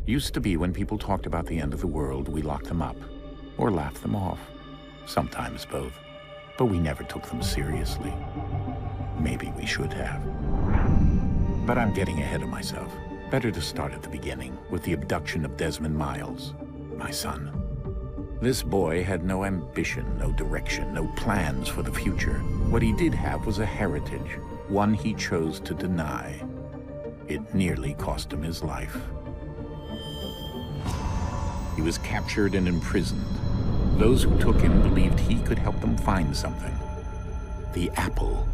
Used to be when people talked about the end of the world, we locked them up. Or laughed them off. Sometimes both. But we never took them seriously. Maybe we should have. But I'm getting ahead of myself. Better to start at the beginning, with the abduction of Desmon Miles, my son. This boy had no ambition, no direction, no plans for the future. What he did have was a heritage, one he chose to deny. It nearly cost him his life. He was captured and imprisoned. Those who took him believed he could help them find something. The apple.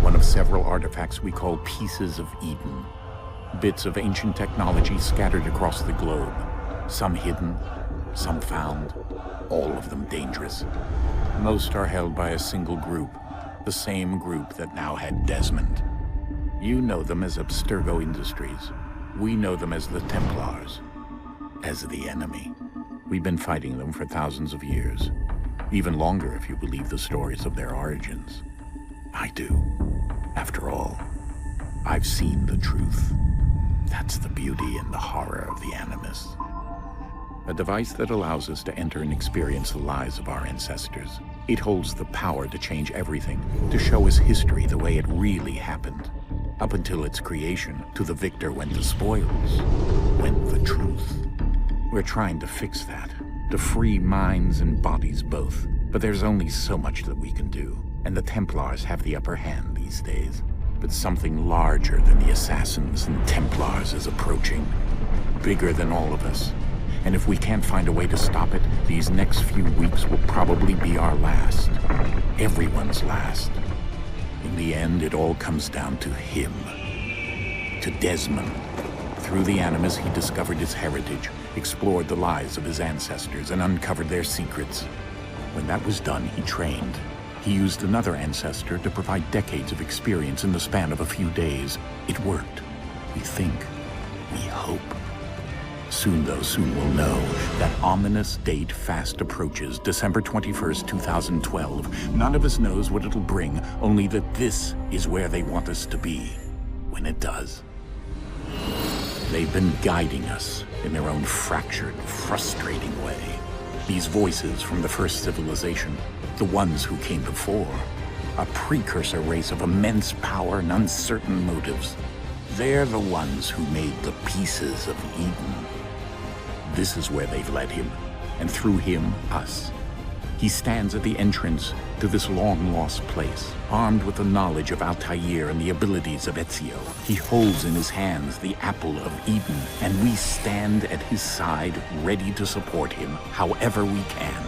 One of several artifacts we call Pieces of Eden. Bits of ancient technology scattered across the globe. Some hidden, some found, all of them dangerous. Most are held by a single group, the same group that now had Desmond. You know them as Abstergo Industries. We know them as the Templars, as the enemy. We've been fighting them for thousands of years, even longer if you believe the stories of their origins. I do. After all, I've seen the truth. That's the beauty and the horror of the Animus. A device that allows us to enter and experience the lives of our ancestors. It holds the power to change everything, to show us history the way it really happened. Up until its creation, to the victor went the spoils, went the truth. We're trying to fix that, to free minds and bodies both. But there's only so much that we can do, and the Templars have the upper hand these days. But something larger than the Assassins and Templars is approaching, bigger than all of us. And if we can't find a way to stop it, these next few weeks will probably be our last. Everyone's last. In the end, it all comes down to him. To Desmond. Through the Animus, he discovered his heritage, explored the lives of his ancestors, and uncovered their secrets. When that was done, he trained. He used another ancestor to provide decades of experience in the span of a few days. It worked. We think. We hope. Soon, though, soon we'll know. That ominous date fast approaches, December 21st, 2012. None of us knows what it'll bring, only that this is where they want us to be, when it does. They've been guiding us in their own fractured, frustrating way. These voices from the first civilization, the ones who came before, a precursor race of immense power and uncertain motives. They're the ones who made the Pieces of Eden. This is where they've led him, and through him, us. He stands at the entrance to this long-lost place, armed with the knowledge of Altair and the abilities of Ezio. He holds in his hands the Apple of Eden, and we stand at his side, ready to support him however we can.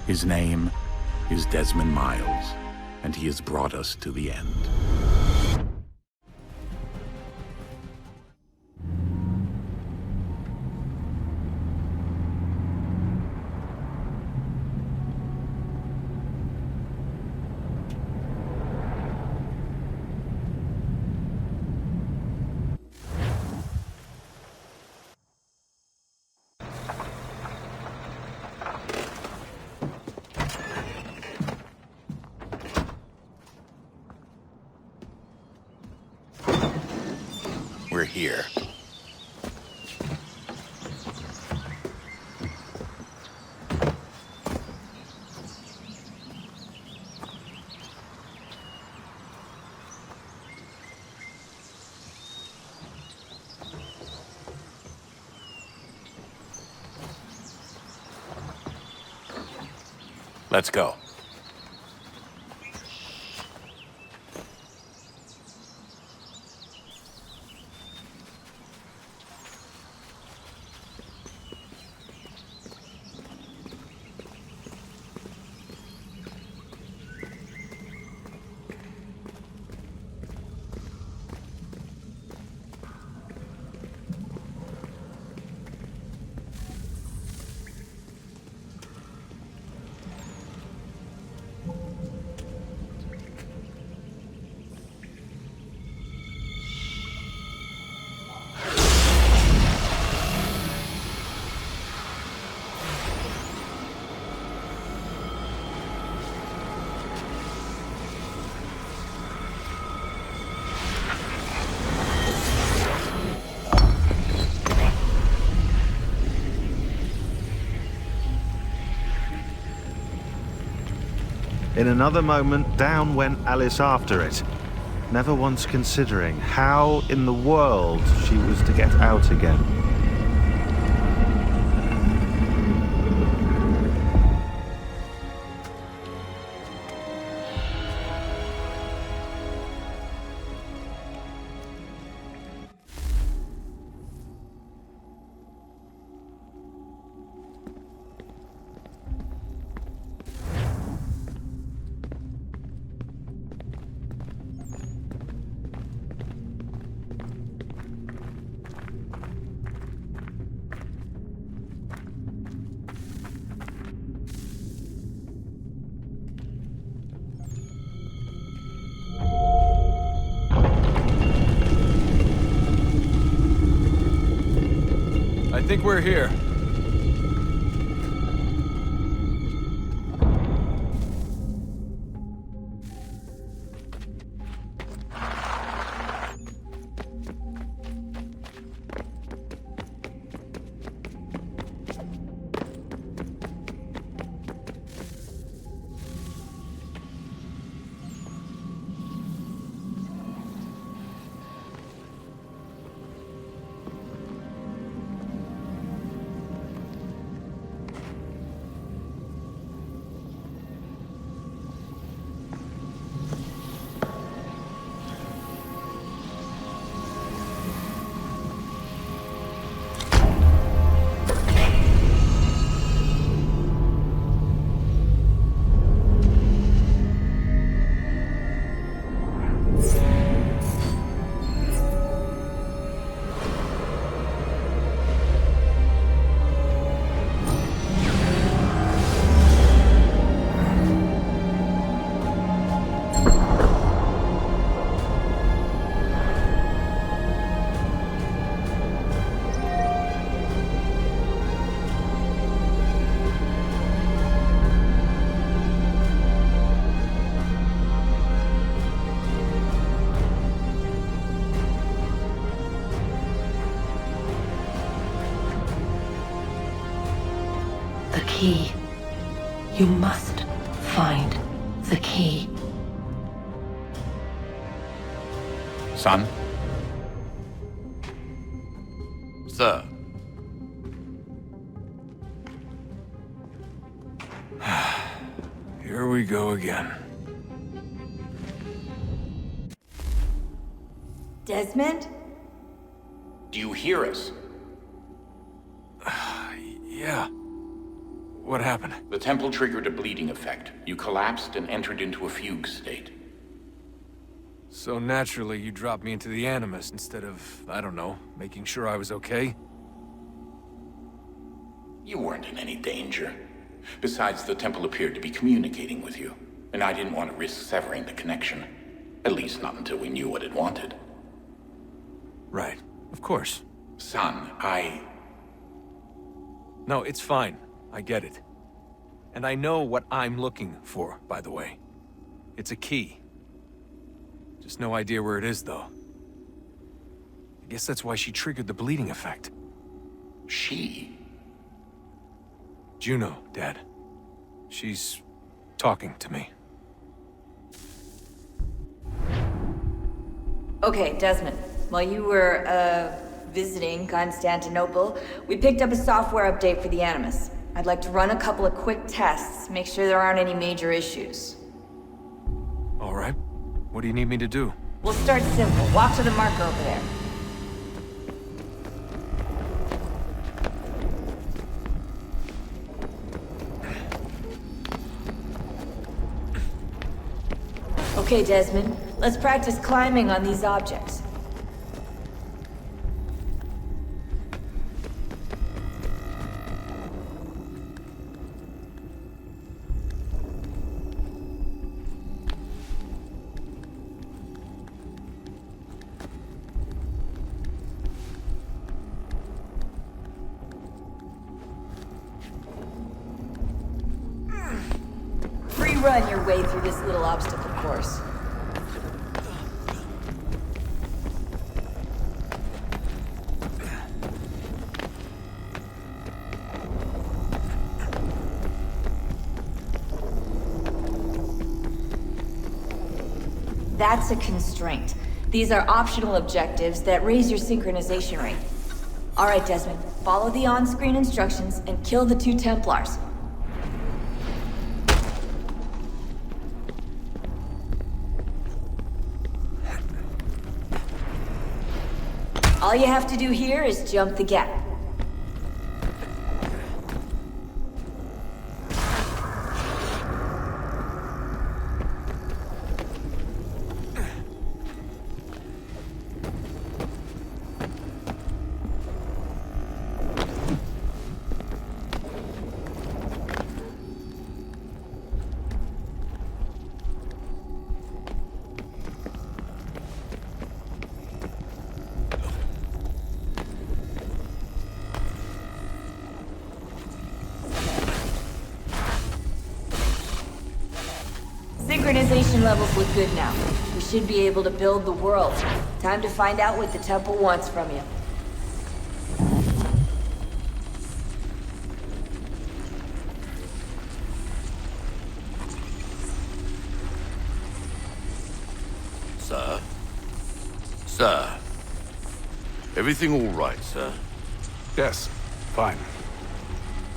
His name is Desmond Miles, and he has brought us to the end. We're here. Let's go. In another moment, down went Alice after it, never once considering how in the world she was to get out again. I think we're here. The key. You must find the key. Son? Sir. Here we go again. Desmond? Do you hear us? Yeah. What happened? The temple triggered a bleeding effect. You collapsed and entered into a fugue state. So naturally, you dropped me into the Animus instead of, I don't know, making sure I was okay? You weren't in any danger. Besides, the temple appeared to be communicating with you, and I didn't want to risk severing the connection. At least not until we knew what it wanted. Right. Of course. Son, No, it's fine. I get it. And I know what I'm looking for, by the way. It's a key. Just no idea where it is, though. I guess that's why she triggered the bleeding effect. She? Juno, Dad. She's talking to me. Okay, Desmond. While you were, visiting Constantinople, we picked up a software update for the Animus. I'd like to run a couple of quick tests, make sure there aren't any major issues. All right. What do you need me to do? We'll start simple. Walk to the marker over there. Okay, Desmond. Let's practice climbing on these objects. Run your way through this little obstacle course. That's a constraint. These are optional objectives that raise your synchronization rate. Alright, Desmond. Follow the on-screen instructions and kill the 2 Templars. All you have to do here is jump the gap. Synchronization levels look good now. We should be able to build the world. Time to find out what the temple wants from you. Sir? Sir? Everything all right, sir? Yes, fine.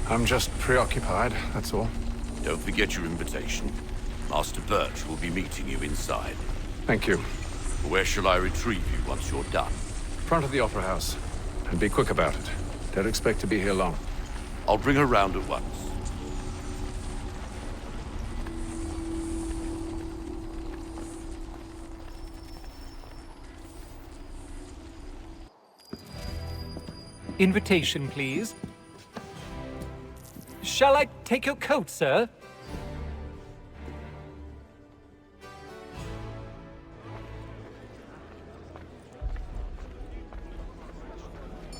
I'm just preoccupied, that's all. Don't forget your invitation. Master Birch will be meeting you inside. Thank you. Where shall I retrieve you once you're done? Front of the Opera House. And be quick about it. Don't expect to be here long. I'll bring her round at once. Invitation, please. Shall I take your coat, sir?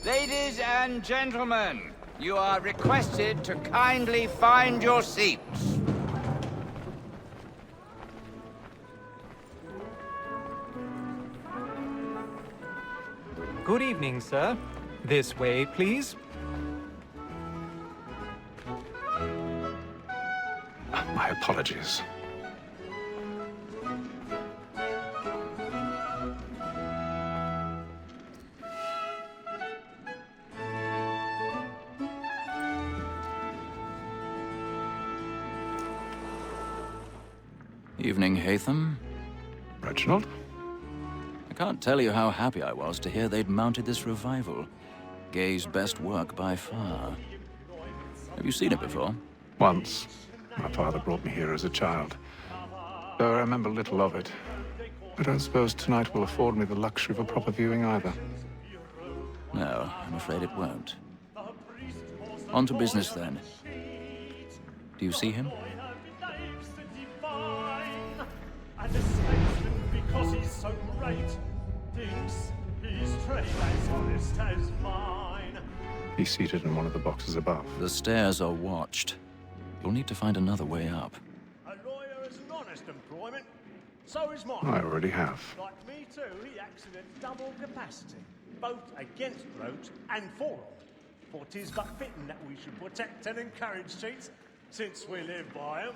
Ladies and gentlemen, you are requested to kindly find your seats. Good evening, sir. This way, please. My apologies. Evening, Haytham. Reginald? I can't tell you how happy I was to hear they'd mounted this revival. Gay's best work by far. Have you seen it before? Once. My father brought me here as a child. Though I remember little of it. I don't suppose tonight will afford me the luxury of a proper viewing either. No, I'm afraid it won't. On to business, then. Do you see him? And a statesman, because he's so great, thinks his trade as honest as mine. He's seated in one of the boxes above. The stairs are watched. You'll need to find another way up. A lawyer is an honest employment, so is mine. I already have. Like me too, he acts in a double capacity, both against roach and for them. For 'tis but fitting that we should protect and encourage cheats, since we live by 'em.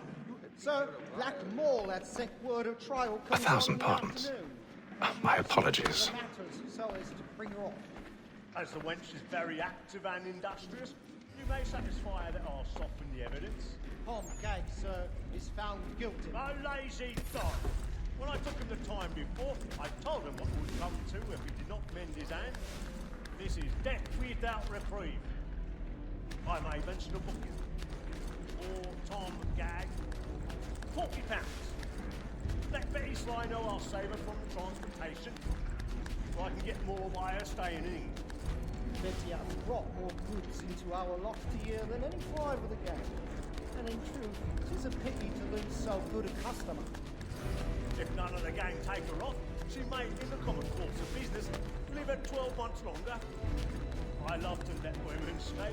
Sir, Black Mall had sent word of trial comes 1,000 pardons. My apologies. So as to bring her off. As the wench is very active and industrious, you may satisfy her that I'll soften the evidence. Tom Gag, sir, is found guilty. A lazy dog! When I took him the time before, I told him what would come to if he did not mend his hand. This is death without reprieve. I may mention a booking. For Tom Gag, £40. Let Betty Sly know I'll save her from transportation, so I can get more by her staying in England. Betty has brought more goods into our lofty year than any five of the gang. And in truth, 'tis a pity to lose so good a customer. If none of the gang take her off, she may, in the common course of business, live at 12 months longer. I love to let women stay.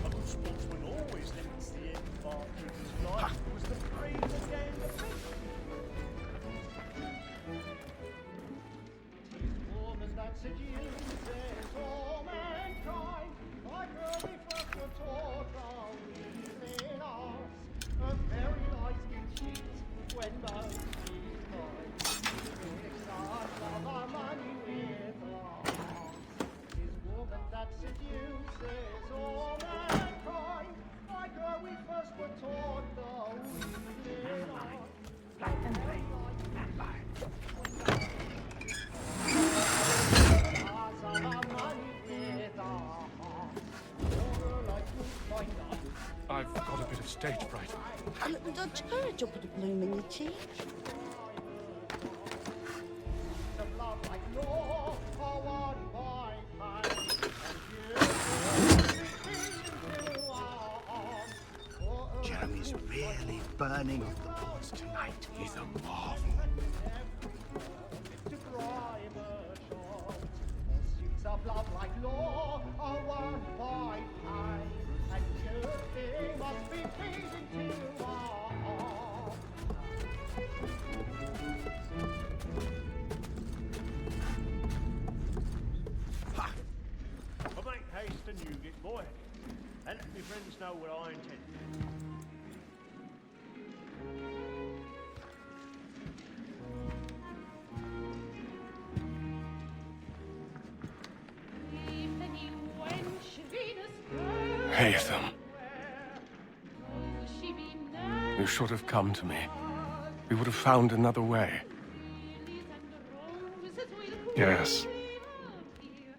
A good sportsman always lets the end partridge fly. It was the breed that gave the fish. Tis warmers that seduces all mankind, like early first were taught our evening hours. A very light skin cheat when both is mine. that seduces all mankind, like where we first were taught the weekly art. Light and play. Stand by. I've got a bit of stage fright. A little Dutch courage will put a bloom in your cheek. Jeremy's really burning off the boards tonight. He's a marvel. Of love like law are one by time, and you must be pleasing to all. Ha! Well, make haste and you get boy, and let me friends know what I intend. Haytham. You should have come to me. We would have found another way. Yes.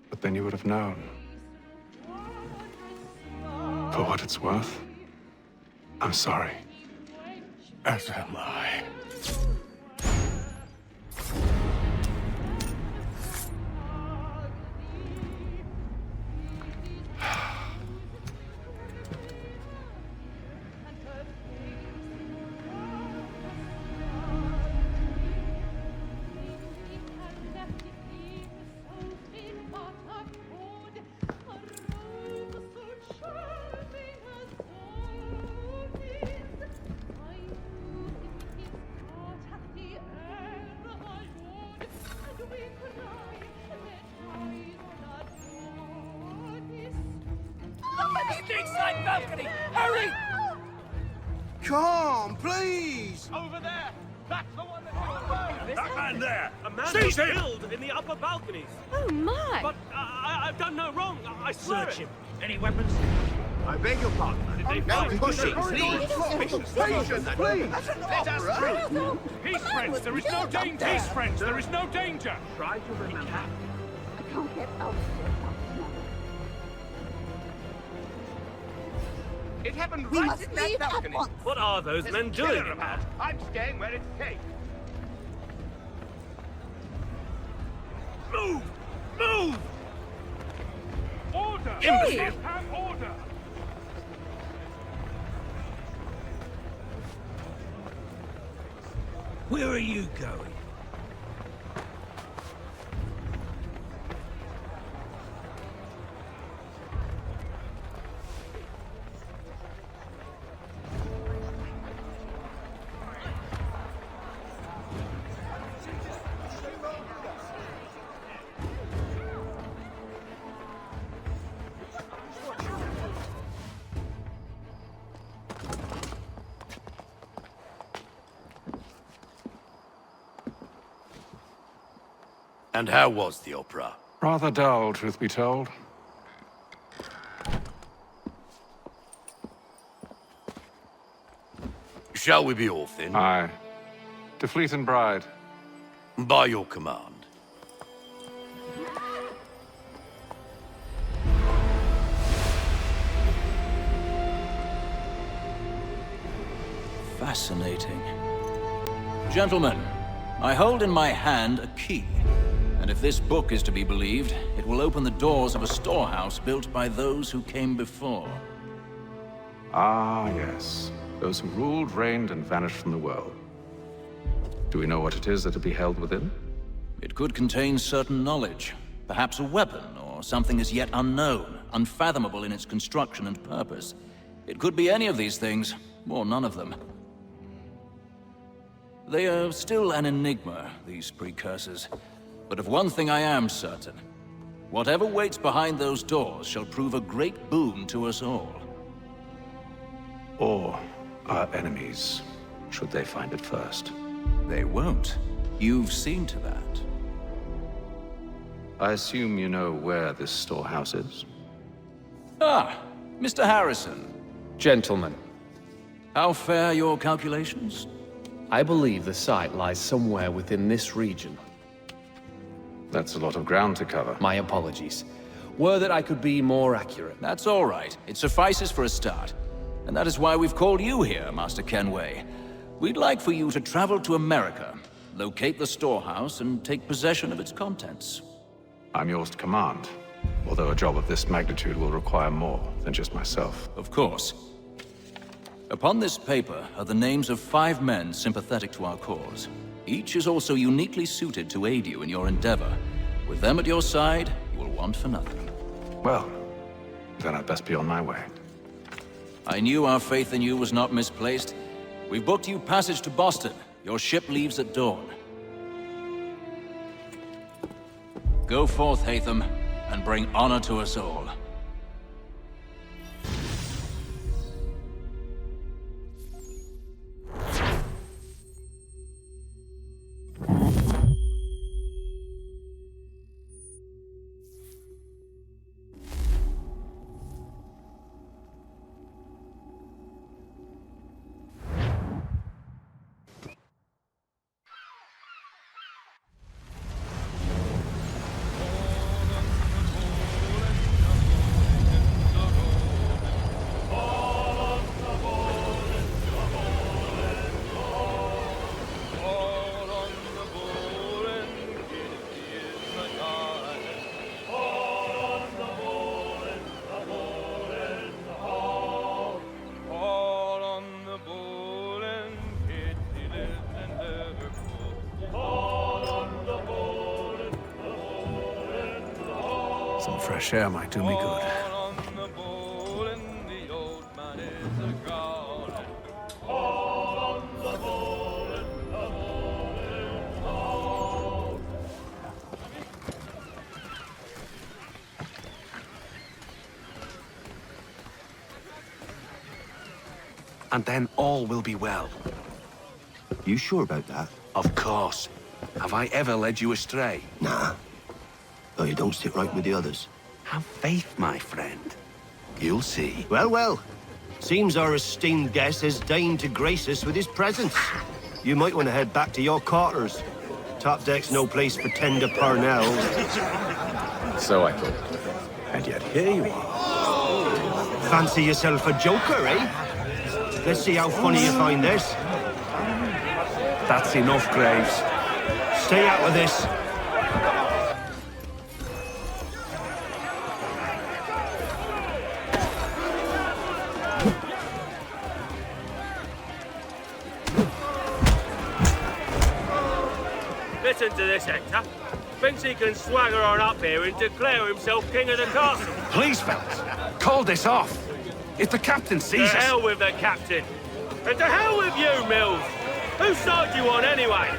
But then you would have known. For what it's worth, I'm sorry. As am I. Balcony! Hurry! Come, please! Over there! That's the one that That man there! A man Seize was him! killed in the upper balconies. Oh, my! But I've done no wrong. I swear Search it. him. Any weapons? I beg your pardon. No No pushing, pushing, please! Patience, please! Let us through! Peace, friends. There is no danger. Peace, friends. There is no danger. Try to remember. I can't get out of here. It happened We right must in leave that at balcony. once. What are those There's men a doing? killer about. I'm staying where it's safe. Move! Move! Order! Hey! Imbeciles, have order! Where are you going? And how was the opera? Rather dull, truth be told. Shall we be off then? Aye. To Fleet and Bride. By your command. Fascinating. Gentlemen, I hold in my hand a key. And if this book is to be believed, it will open the doors of a storehouse built by those who came before. Ah, yes. Those who ruled, reigned, and vanished from the world. Do we know what it is that will be held within? It could contain certain knowledge, perhaps a weapon, or something as yet unknown, unfathomable in its construction and purpose. It could be any of these things, or none of them. They are still an enigma, these precursors. But of one thing I am certain. Whatever waits behind those doors shall prove a great boon to us all. Or our enemies, should they find it first. They won't. You've seen to that. I assume you know where this storehouse is? Ah, Mr. Harrison. Gentlemen, How fare your calculations? I believe the site lies somewhere within this region. That's a lot of ground to cover. My apologies. Were that I could be more accurate. That's all right. It suffices for a start. And that is why we've called you here, Master Kenway. We'd like for you to travel to America, locate the storehouse, and take possession of its contents. I'm yours to command, although a job of this magnitude will require more than just myself. Of course. Upon this paper are the names of 5 men sympathetic to our cause. Each is also uniquely suited to aid you in your endeavor. With them at your side, you will want for nothing. Well, then I'd best be on my way. I knew our faith in you was not misplaced. We've booked you passage to Boston. Your ship leaves at dawn. Go forth, Hatham, and bring honor to us all. Some fresh air might do me good. And then all will be well. You sure about that? Of course. Have I ever led you astray? Nah. Oh, you don't sit right with the others. Have faith, my friend. You'll see. Well, well. Seems our esteemed guest has deigned to grace us with his presence. You might want to head back to your quarters. Top deck's no place for tender parnells. So I thought. And yet here you are. Fancy yourself a joker, eh? Let's see how funny you find this. That's enough, Graves. Stay out of this. Listen to this, Hector. Thinks he can swagger on up here and declare himself king of the castle. Please, fellas, call this off. If the captain sees us... To hell with the captain. And to hell with you, Mills. Whose side you on, anyway?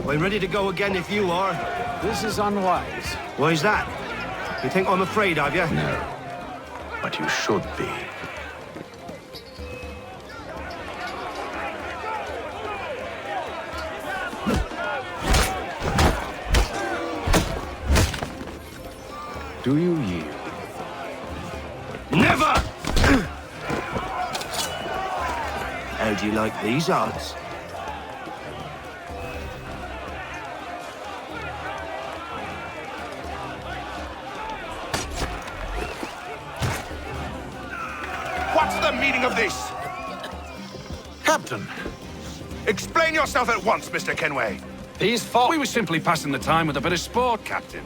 We're ready to go again if you are. This is unwise. Why's that? You think I'm afraid of you? No. But you should be. Do you yield? Never! How do you like these odds? What's the meaning of this? Captain, explain yourself at once, Mr. Kenway. These folk... We were simply passing the time with a bit of sport, Captain.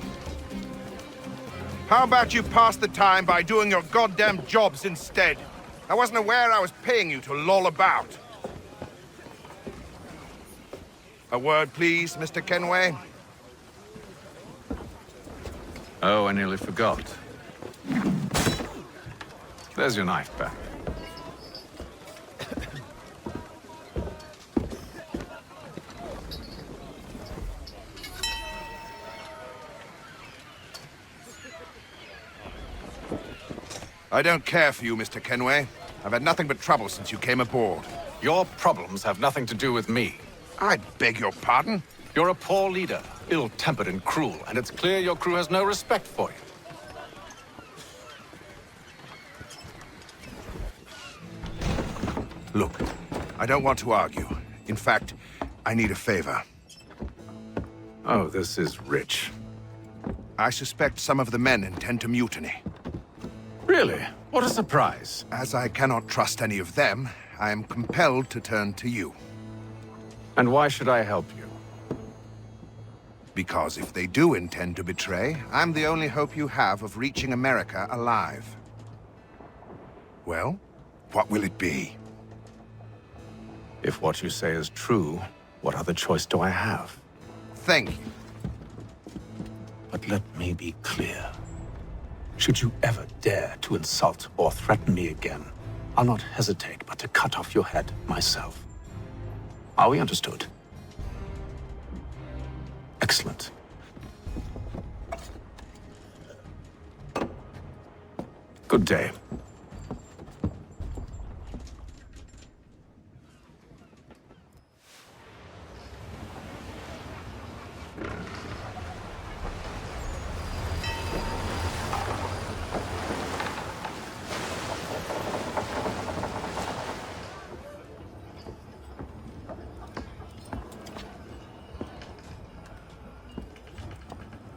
How about you pass the time by doing your goddamn jobs instead? I wasn't aware I was paying you to loll about. A word, please, Mr. Kenway. Oh, I nearly forgot. There's your knife back. I don't care for you, Mr. Kenway. I've had nothing but trouble since you came aboard. Your problems have nothing to do with me. I beg your pardon? You're a poor leader, ill-tempered and cruel, and it's clear your crew has no respect for you. Look, I don't want to argue. In fact, I need a favor. Oh, this is rich. I suspect some of the men intend to mutiny. Really? What a surprise. As I cannot trust any of them, I am compelled to turn to you. And why should I help you? Because if they do intend to betray, I'm the only hope you have of reaching America alive. Well, what will it be? If what you say is true, what other choice do I have? Thank you. But let me be clear. Should you ever dare to insult or threaten me again, I'll not hesitate but to cut off your head myself. Are we understood? Excellent. Good day.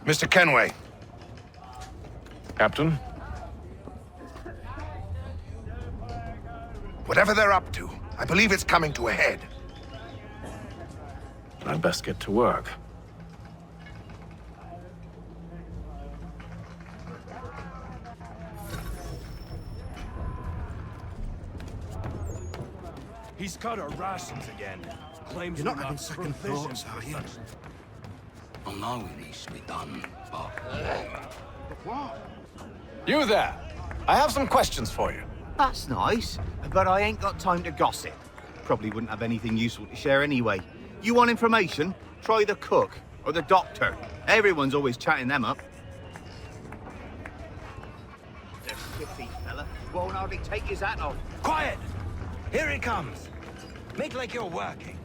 Mr. Kenway. Captain? Whatever they're up to, I believe it's coming to a head. I'd best get to work. He's cut our rations again. Claims You're not we're having second provisioned thoughts, are for you? such- I know it needs to be done, but... You there! I have some questions for you. That's nice, but I ain't got time to gossip. Probably wouldn't have anything useful to share anyway. You want information? Try the cook or the doctor. Everyone's always chatting them up. The shifty fella won't hardly take his hat off. Quiet! Here he comes. Make like you're working.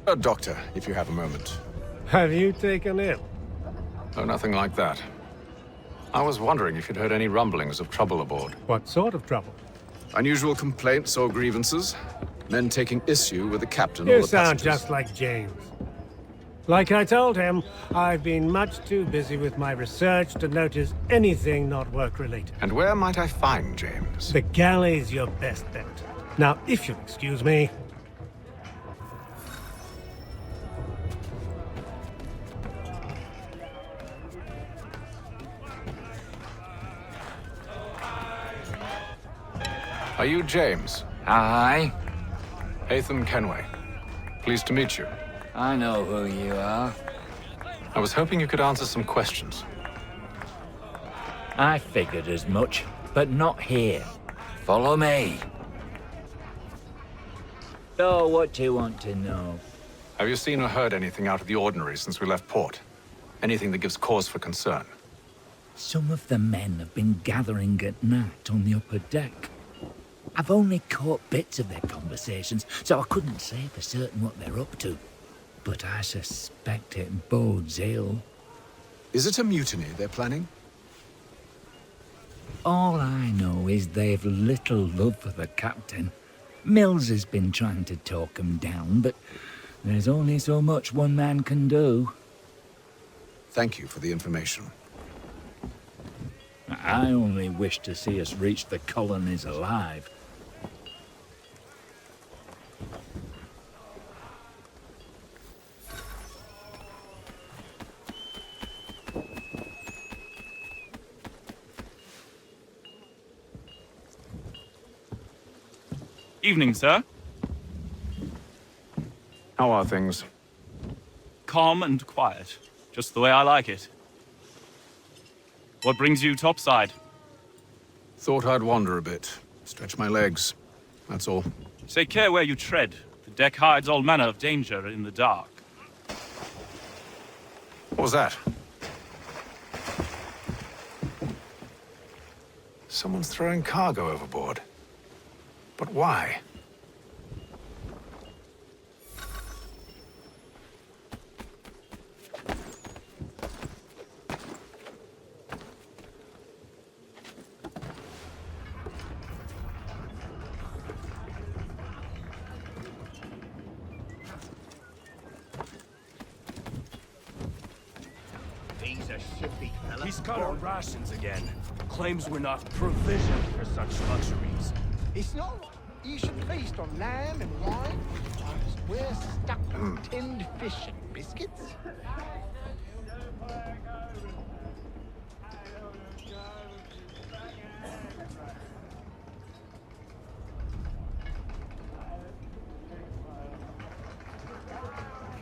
A doctor, if you have a moment. Have you taken ill? Oh, nothing like that. I was wondering if you'd heard any rumblings of trouble aboard. What sort of trouble? Unusual complaints or grievances? Men taking issue with the captain or You the sound passengers? just like James. Like I told him, I've been much too busy with my research to notice anything not work-related. And where might I find James? The galley's your best bet. Now, if you'll excuse me... Are you James? Aye. Hatham Kenway. Pleased to meet you. I know who you are. I was hoping you could answer some questions. I figured as much, but not here. Follow me. So, what do you want to know? Have you seen or heard anything out of the ordinary since we left port? Anything that gives cause for concern? Some of the men have been gathering at night on the upper deck. I've only caught bits of their conversations, so I couldn't say for certain what they're up to. But I suspect it bodes ill. Is it a mutiny they're planning? All I know is they've little love for the captain. Mills has been trying to talk him down, but there's only so much one man can do. Thank you for the information. I only wish to see us reach the colonies alive. Evening, sir. How are things? Calm and quiet. Just the way I like it. What brings you topside? Thought I'd wander a bit. Stretch my legs. That's all. Take care where you tread. The deck hides all manner of danger in the dark. What was that? Someone's throwing cargo overboard. But why? He's cut our rations again. Claims we're not provisioned for such luxuries. It's not. You should feast on lamb and wine. We're stuck on tinned fish and biscuits.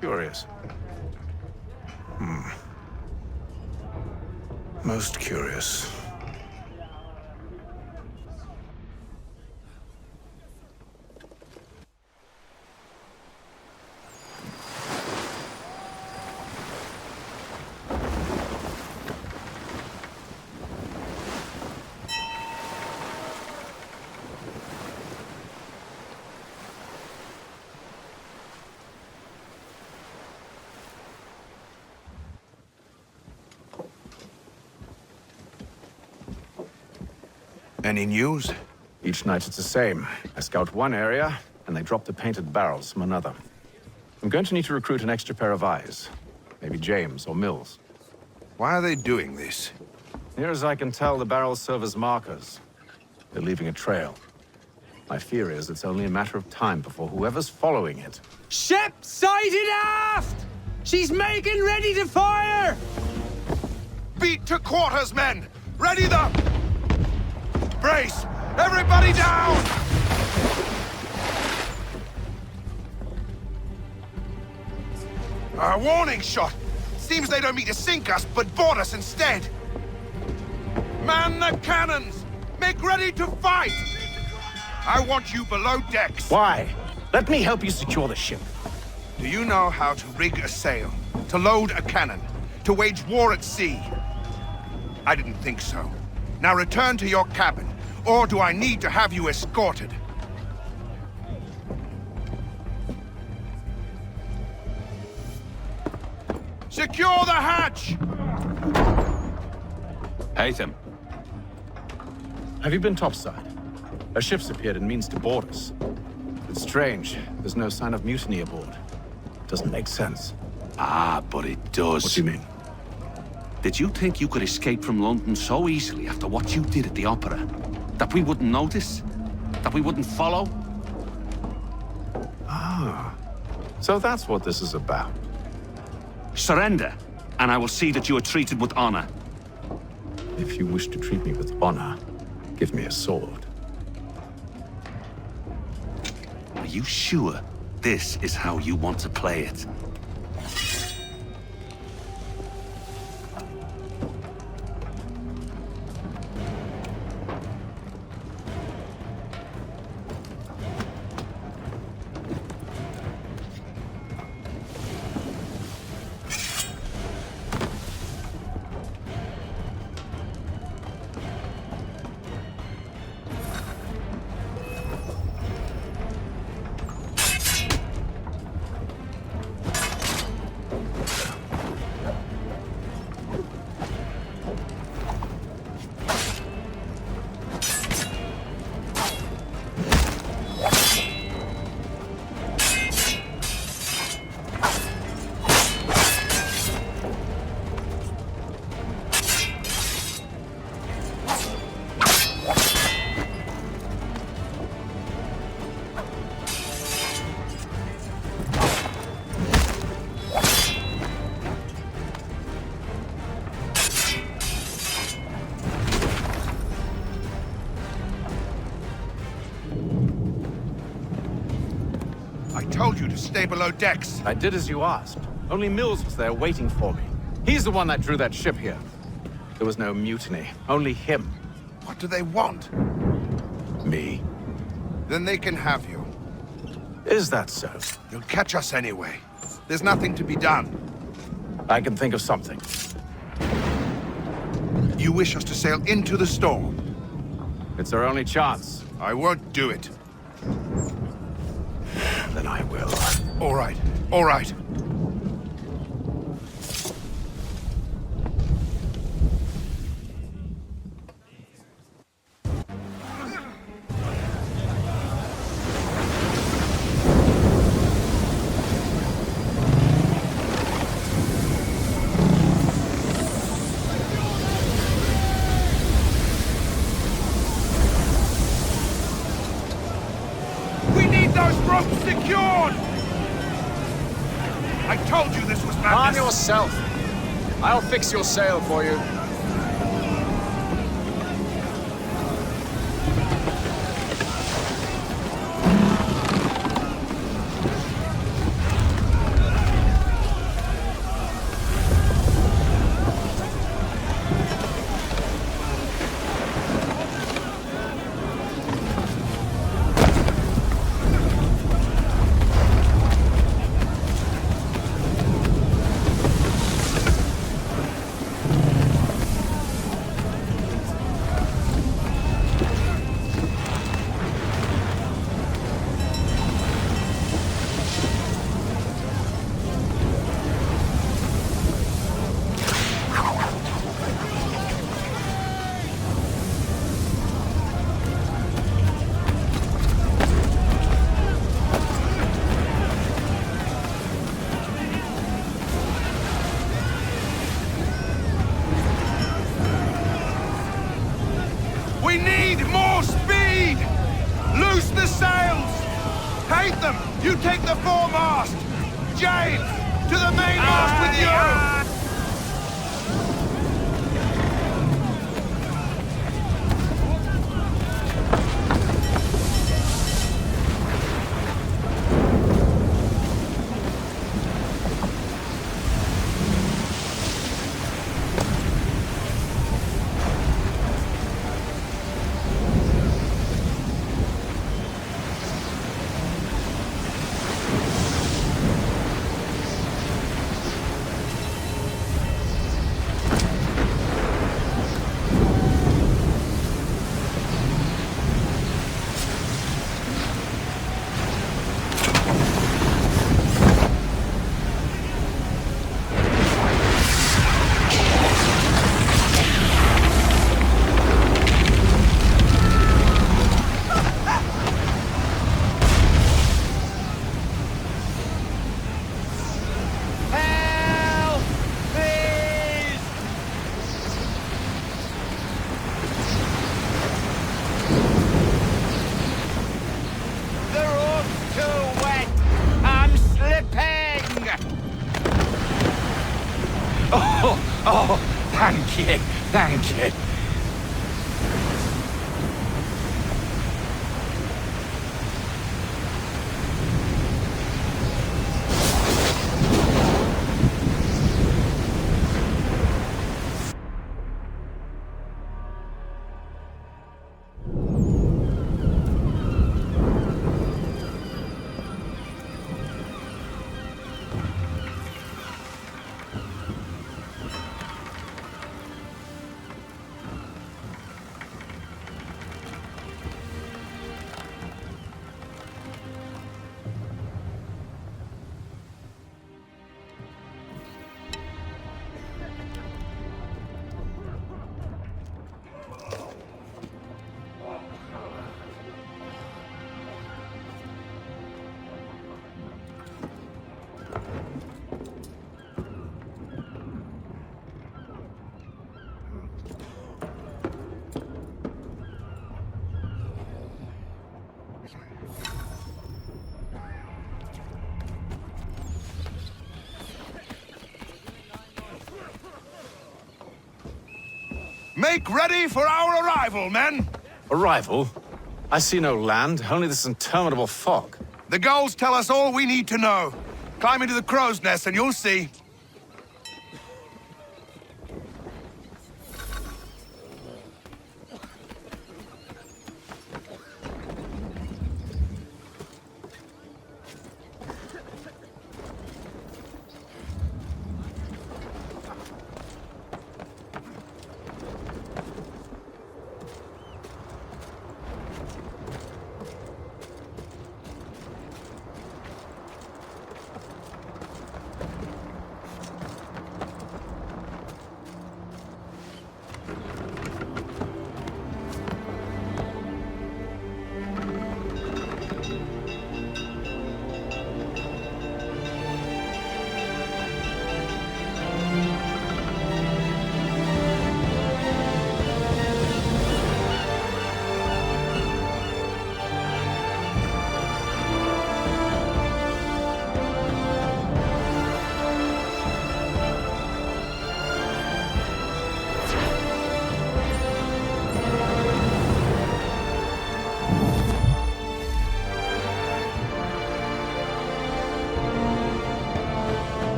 Curious. Most curious. Any news? Each night it's the same. I scout one area, and they drop the painted barrels from another. I'm going to need to recruit an extra pair of eyes. Maybe James or Mills. Why are they doing this? Near as I can tell, the barrels serve as markers. They're leaving a trail. My fear is it's only a matter of time before whoever's following it... Ship sighted aft! She's making ready to fire! Beat to quarters, men! Ready the... Brace! Everybody down! A warning shot! Seems they don't mean to sink us, but board us instead! Man the cannons! Make ready to fight! I want you below decks! Why? Let me help you secure the ship. Do you know how to rig a sail? To load a cannon? To wage war at sea? I didn't think so. Now return to your cabin, or do I need to have you escorted? Secure the hatch! Haytham. Have you been topside? A ship's appeared and means to board us. It's strange. There's no sign of mutiny aboard. Doesn't make sense. Ah, but it does. What do you mean? Did you think you could escape from London so easily after what you did at the opera? That we wouldn't notice? That we wouldn't follow? Ah. So that's what this is about. Surrender, and I will see that you are treated with honor. If you wish to treat me with honor, give me a sword. Are you sure this is how you want to play it? Told you to stay below decks. I did as you asked. Only Mills was there waiting for me. He's the one that drew that ship here. There was no mutiny, only him. What do they want? Me. Then they can have you. Is that so? You'll catch us anyway. There's nothing to be done. I can think of something. You wish us to sail into the storm? It's our only chance. I won't do it. Then I will. All right, all right. Calm yourself. I'll fix your sail for you. You take the foremast! James, to the mainmast with you! Oh, thank you, thank you. Make ready for our arrival, men! Arrival? I see no land, only this interminable fog. The gulls tell us all we need to know. Climb into the crow's nest and you'll see.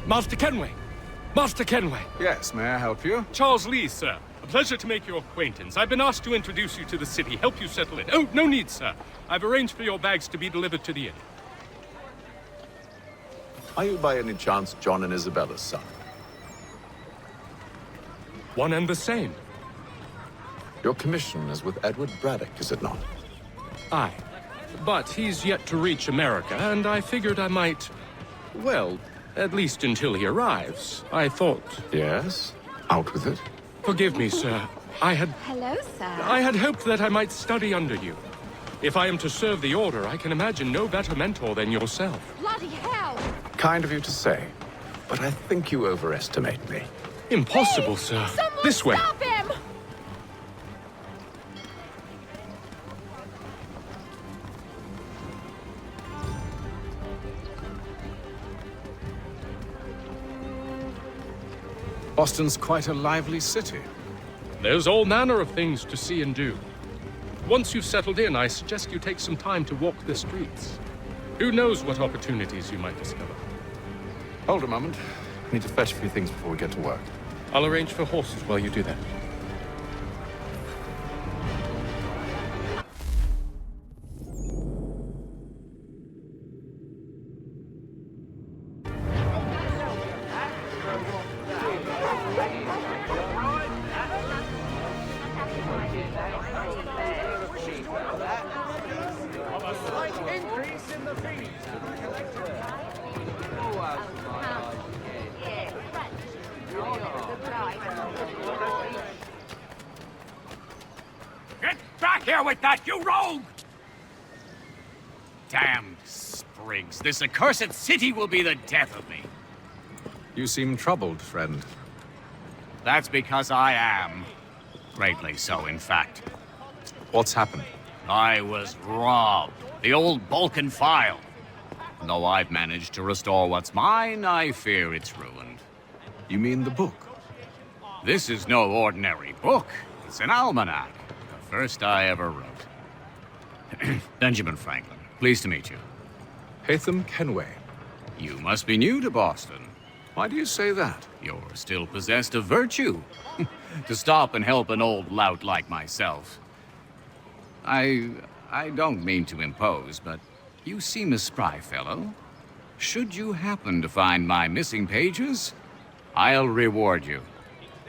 Master Kenway! Master Kenway! Yes, may I help you? Charles Lee, sir. A pleasure to make your acquaintance. I've been asked to introduce you to the city, help you settle in. Oh, no need, sir. I've arranged for your bags to be delivered to the inn. Are you by any chance John and Isabella's son? One and the same. Your commission is with Edward Braddock, is it not? Aye. But he's yet to reach America, and I figured I might... Well, at least until he arrives, I thought... Yes? Out with it. Forgive me, sir. Hello, sir. I had hoped that I might study under you. If I am to serve the Order, I can imagine no better mentor than yourself. Bloody hell! Kind of you to say, but I think you overestimate me. Impossible, sir. Someone This way. Stop him! Boston's quite a lively city. There's all manner of things to see and do. Once you've settled in, I suggest you take some time to walk the streets. Who knows what opportunities you might discover. Hold a moment. I need to fetch a few things before we get to work. I'll arrange for horses while you do that. Get back here with that, you rogue! Damned sprigs. This accursed city will be the death of me. You seem troubled, friend. That's because I am. Greatly so, in fact. What's happened? I was robbed. The old Balkan file. Though I've managed to restore what's mine, I fear it's ruined. You mean the book? This is no ordinary book. It's an almanac. The first I ever wrote. Benjamin Franklin, pleased to meet you. Haytham Kenway. You must be new to Boston. Why do you say that? You're still possessed of virtue. To stop and help an old lout like myself. I don't mean to impose, but you seem a spry fellow. Should you happen to find my missing pages, I'll reward you.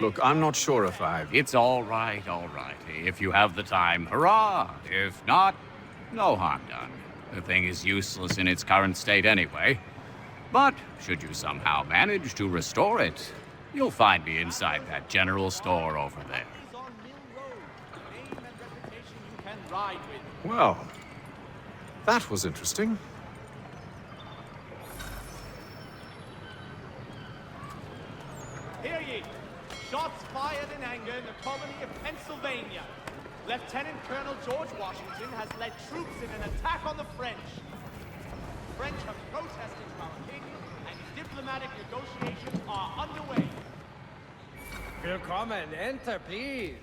Look, I'm not sure if I've... It's all right, all right. If you have the time, hurrah! If not, no harm done. The thing is useless in its current state anyway. But should you somehow manage to restore it, you'll find me inside that general store over there. Well, that was interesting. Hear ye! Shots fired in anger in the colony of Pennsylvania. Lieutenant Colonel George Washington has led troops in an attack on the French. The French have protested to our king, and diplomatic negotiations are underway. Willkommen, enter, please.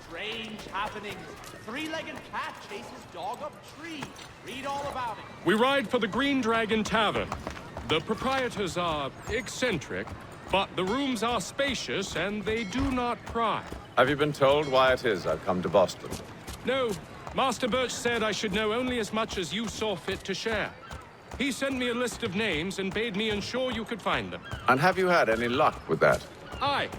Strange happenings. Three-legged cat chases dog up tree. Read all about it. We ride for the Green Dragon Tavern. The proprietors are eccentric, but the rooms are spacious and they do not pry. Have you been told why it is I've come to Boston? No, Master Birch said I should know only as much as you saw fit to share. He sent me a list of names and bade me ensure you could find them. And have you had any luck with that? Aye.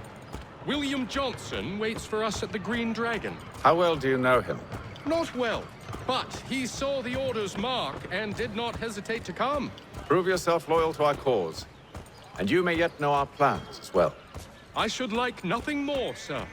William Johnson waits for us at the Green Dragon. How well do you know him? Not well, but he saw the Order's mark and did not hesitate to come. Prove yourself loyal to our cause, and you may yet know our plans as well. I should like nothing more, sir.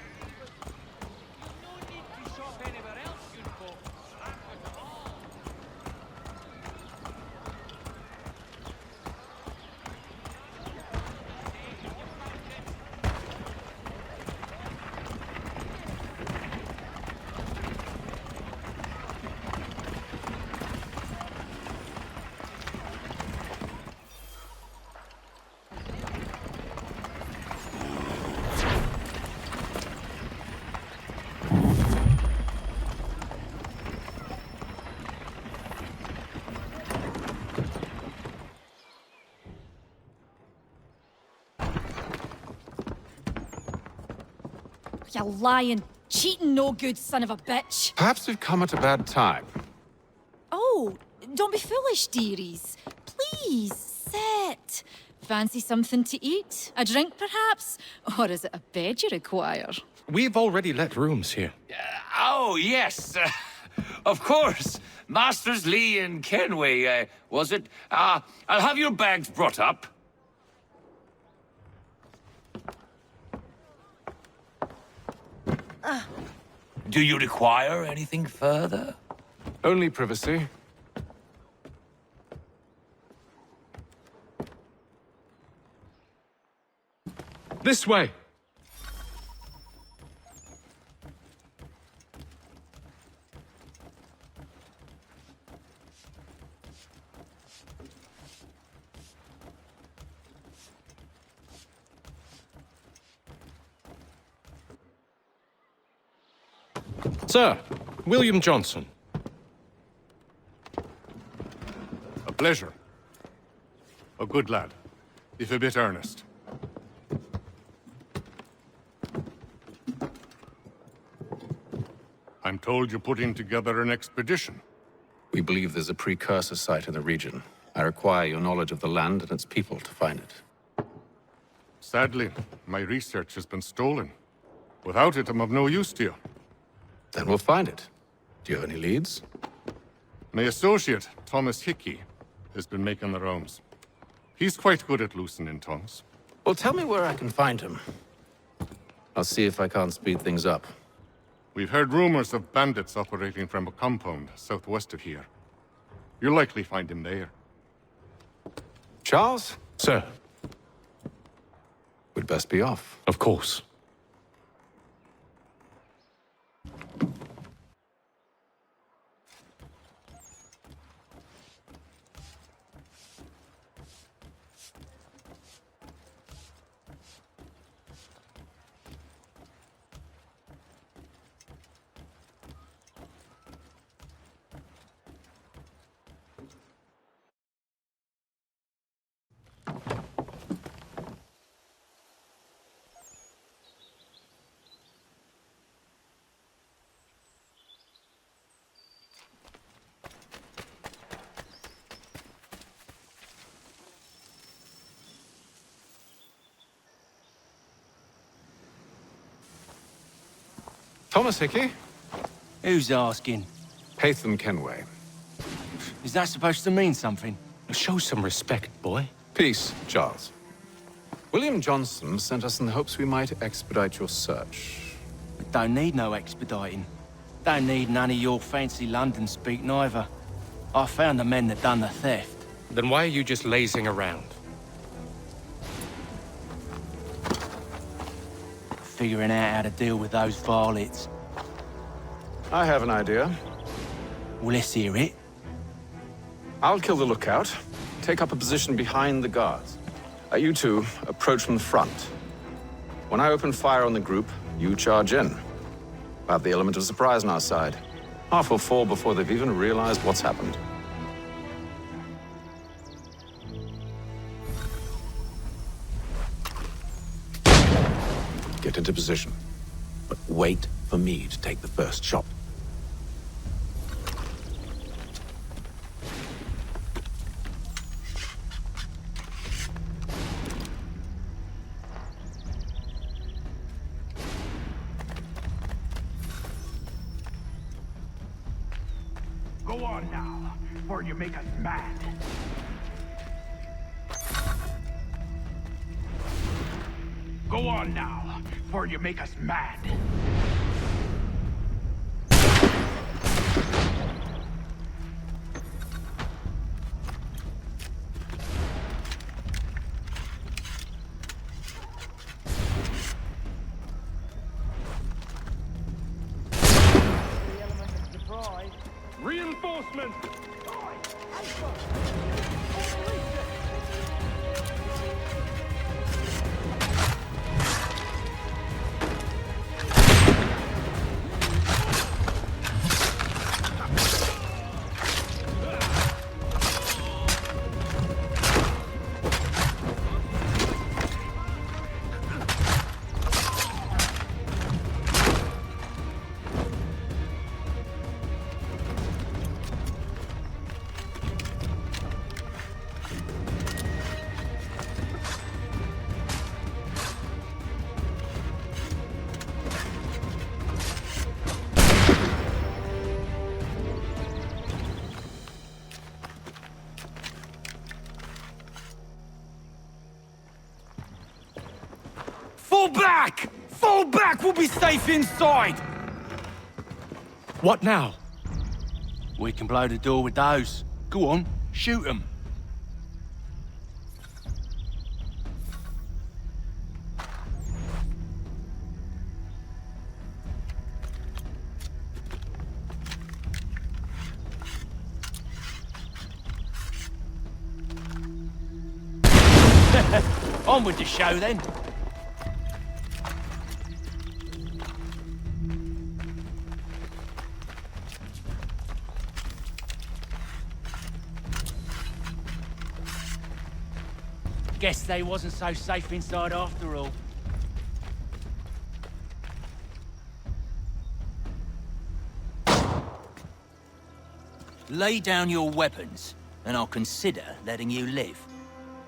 You lying, cheating, no good son of a bitch. Perhaps we've come at a bad time. Oh, don't be foolish, dearies. Please, sit. Fancy something to eat? A drink, perhaps? Or is it a bed you require? We've already let rooms here. Oh, yes. Of course. Masters Lee and Kenway, was it? I'll have your bags brought up. Do you require anything further? Only privacy. This way. Sir, William Johnson. A pleasure. A good lad, if a bit earnest. I'm told you're putting together an expedition. We believe there's a precursor site in the region. I require your knowledge of the land and its people to find it. Sadly, my research has been stolen. Without it, I'm of no use to you. Then we'll find it. Do you have any leads? My associate, Thomas Hickey, has been making the rounds. He's quite good at loosening tongues. Well, tell me where I can find him. I'll see if I can't speed things up. We've heard rumors of bandits operating from a compound southwest of here. You'll likely find him there. Charles? Sir. We'd best be off. Of course. Thomas Hickey? Who's asking? Haytham Kenway. Is that supposed to mean something? Show some respect, boy. Peace, Charles. William Johnson sent us in the hopes we might expedite your search. Don't need no expediting. Don't need none of your fancy London speak neither. I found the men that done the theft. Then why are you just lazing around? Figuring out how to deal with those varlets. I have an idea. Well, let's hear it. I'll kill the lookout, take up a position behind the guards. You two approach from the front. When I open fire on the group, you charge in. We'll have the element of surprise on our side. Half will fall before they've even realized what's happened. Get into position, but wait for me to take the first shot. Go on now, before you make us mad. Go on now, before you make us mad. Reinforcements! Fall back! Fall back! We'll be safe inside! What now? We can blow the door with those. Go on, shoot them. On with the show then. Guess they wasn't so safe inside after all. Lay down your weapons, and I'll consider letting you live.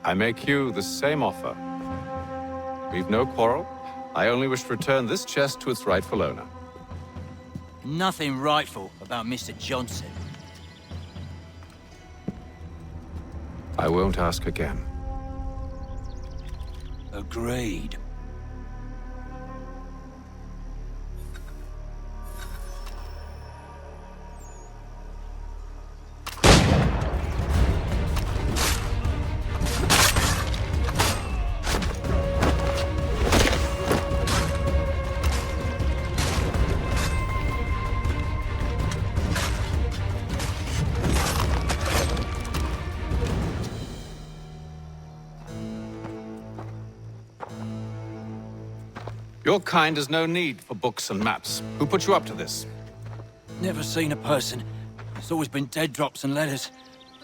I make you the same offer. We've no quarrel. I only wish to return this chest to its rightful owner. Nothing rightful about Mr. Johnson. I won't ask again. Agreed. Your kind has no need for books and maps. Who put you up to this? Never seen a person. It's always been dead drops and letters.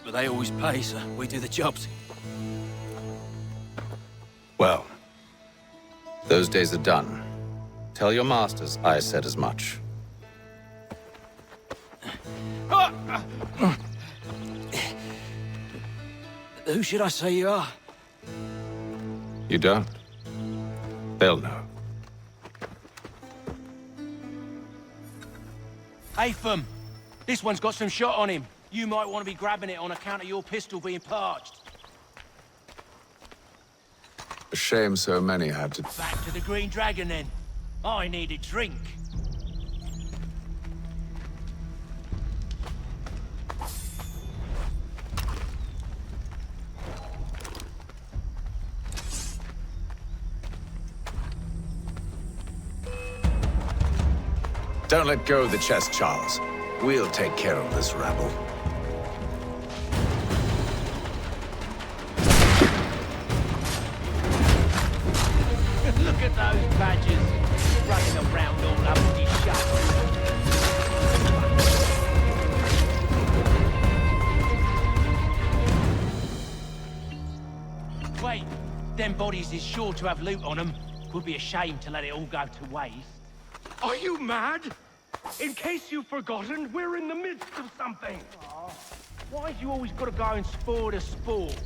But they always pay, so we do the jobs. Well, those days are done. Tell your masters I said as much. Who should I say you are? You don't? They'll know. Atham, this one's got some shot on him. You might want to be grabbing it on account of your pistol being parched. A shame so many had to... Back to the Green Dragon, then. I need a drink. Don't let go of the chest, Charles. We'll take care of this rabble. Look at those badgers running around all up his shut. Wait, them bodies is sure to have loot on them. Would be a shame to let it all go to waste. Are you mad? In case you've forgotten, we're in the midst of something. Why have you always got to go and spore the sport?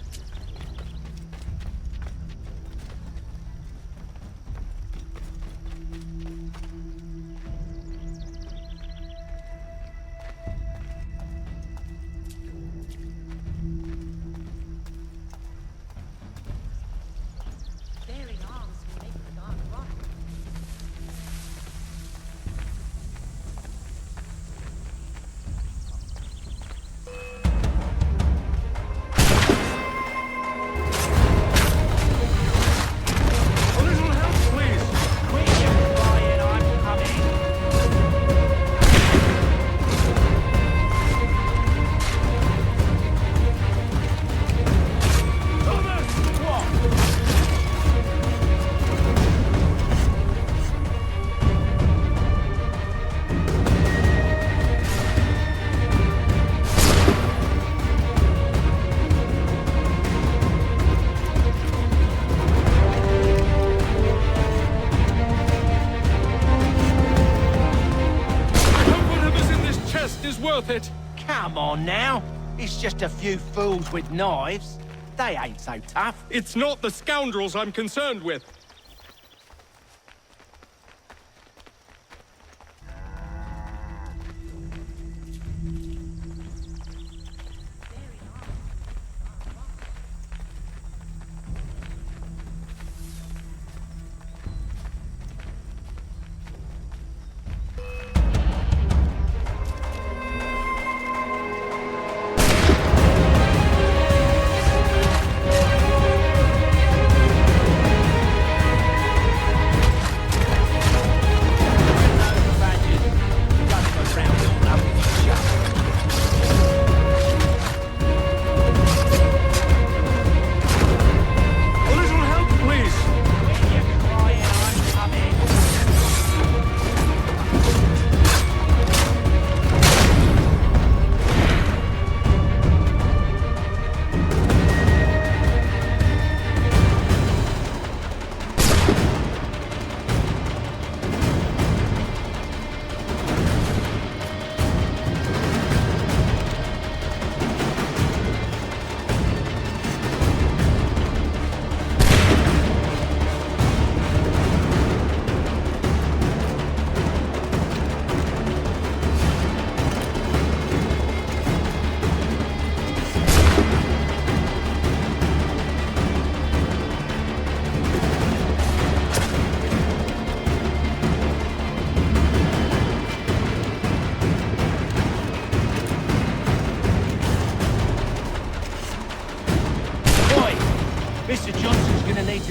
worth it. Come on now. It's just a few fools with knives. They ain't so tough. It's not the scoundrels I'm concerned with.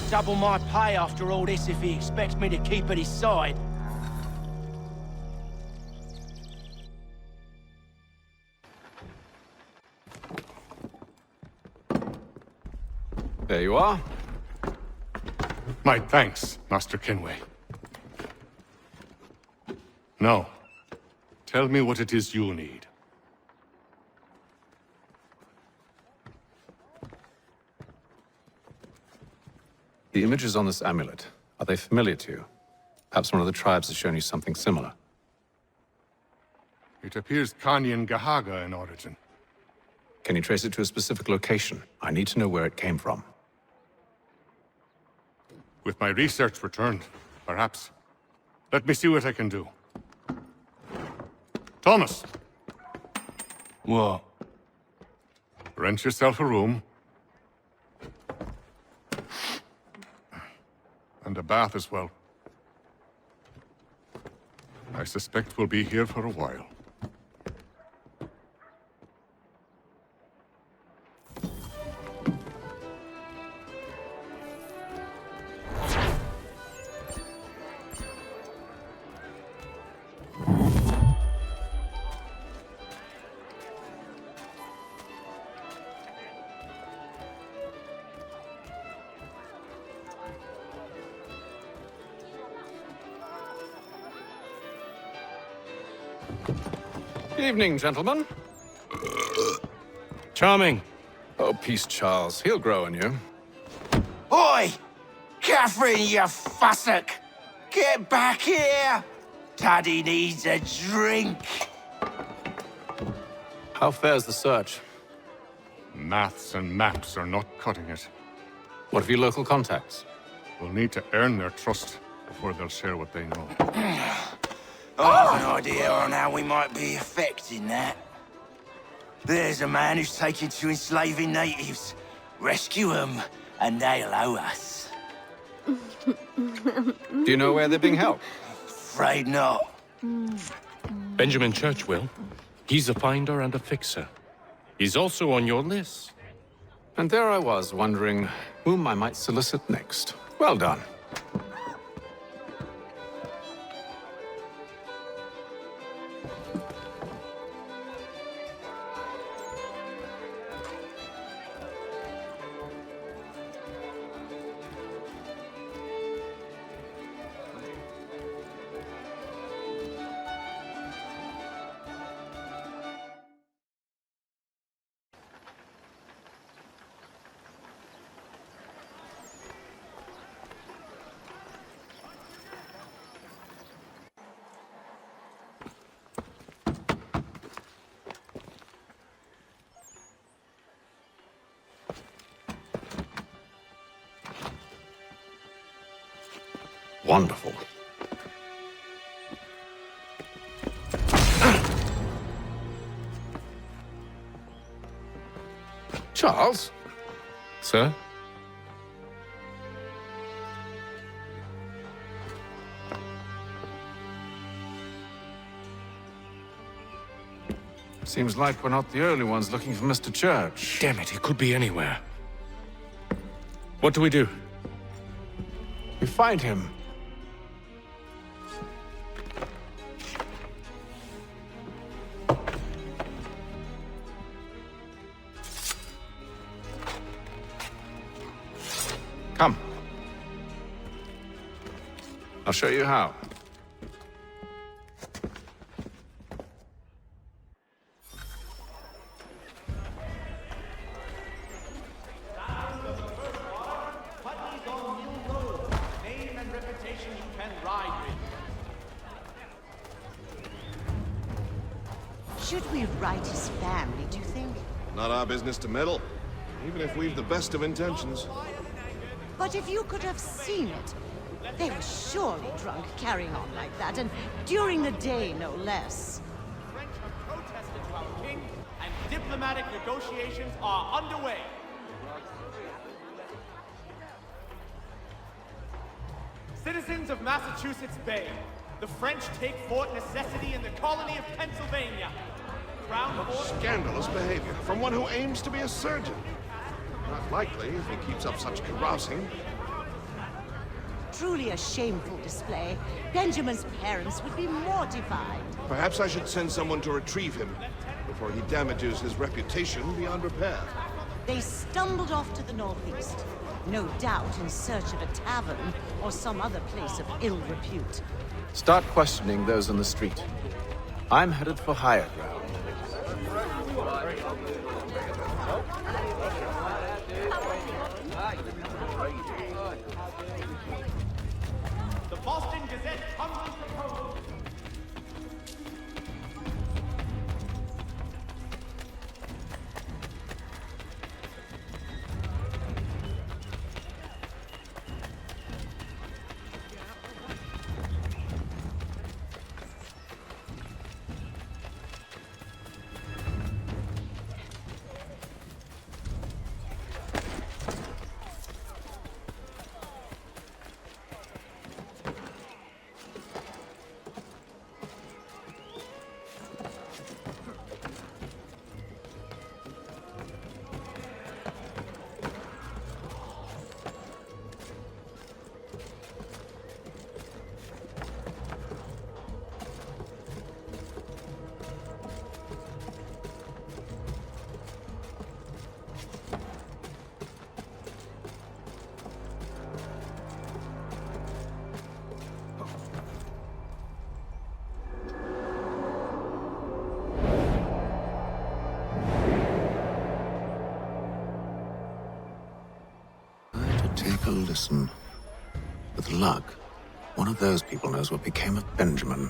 Double my pay after all this if he expects me to keep at his side. There you are. My thanks, Master Kenway. Now, tell me what it is you need. The images on this amulet, are they familiar to you? Perhaps one of the tribes has shown you something similar. It appears Kanyan Gahaga in origin. Can you trace it to a specific location? I need to know where it came from. With my research returned, perhaps. Let me see what I can do. Thomas! What? Rent yourself a room. And a bath as well. I suspect we'll be here for a while. Evening, gentlemen. Charming. Oh, peace, Charles. He'll grow on you. Oi! Catherine, you fussock! Get back here! Daddy needs a drink. How fares the search? Maths and maps are not cutting it. What of your local contacts? We'll need to earn their trust before they'll share what they know. I have an idea on how we might be affecting that. There's a man who's taken to enslaving natives. Rescue them, and they'll owe us. Do you know where they're being held? Afraid not. Benjamin Churchwill. He's a finder and a fixer. He's also on your list. And there I was, wondering whom I might solicit next. Well done. wonderful. Charles? Sir? Seems like we're not the only ones looking for Mr. Church. Damn it, he could be anywhere. What do we do? We find him. Come. I'll show you how. Should we write his family, do you think? Not our business to meddle, even if we've the best of intentions. But if you could have seen it, they were surely drunk carrying on like that, and during the day, no less. The French have protested to our king, and diplomatic negotiations are underway. Citizens of Massachusetts Bay, the French take Fort Necessity in the colony of Pennsylvania. Crown Fort... Scandalous behavior from one who aims to be a surgeon. Not likely if he keeps up such carousing. Truly a shameful display. Benjamin's parents would be mortified. Perhaps I should send someone to retrieve him before he damages his reputation beyond repair. They stumbled off to the northeast, no doubt in search of a tavern or some other place of ill repute. Start questioning those on the street. I'm headed for higher ground. The Boston Gazette humbly proposes... Take a listen. With luck, one of those people knows what became of Benjamin.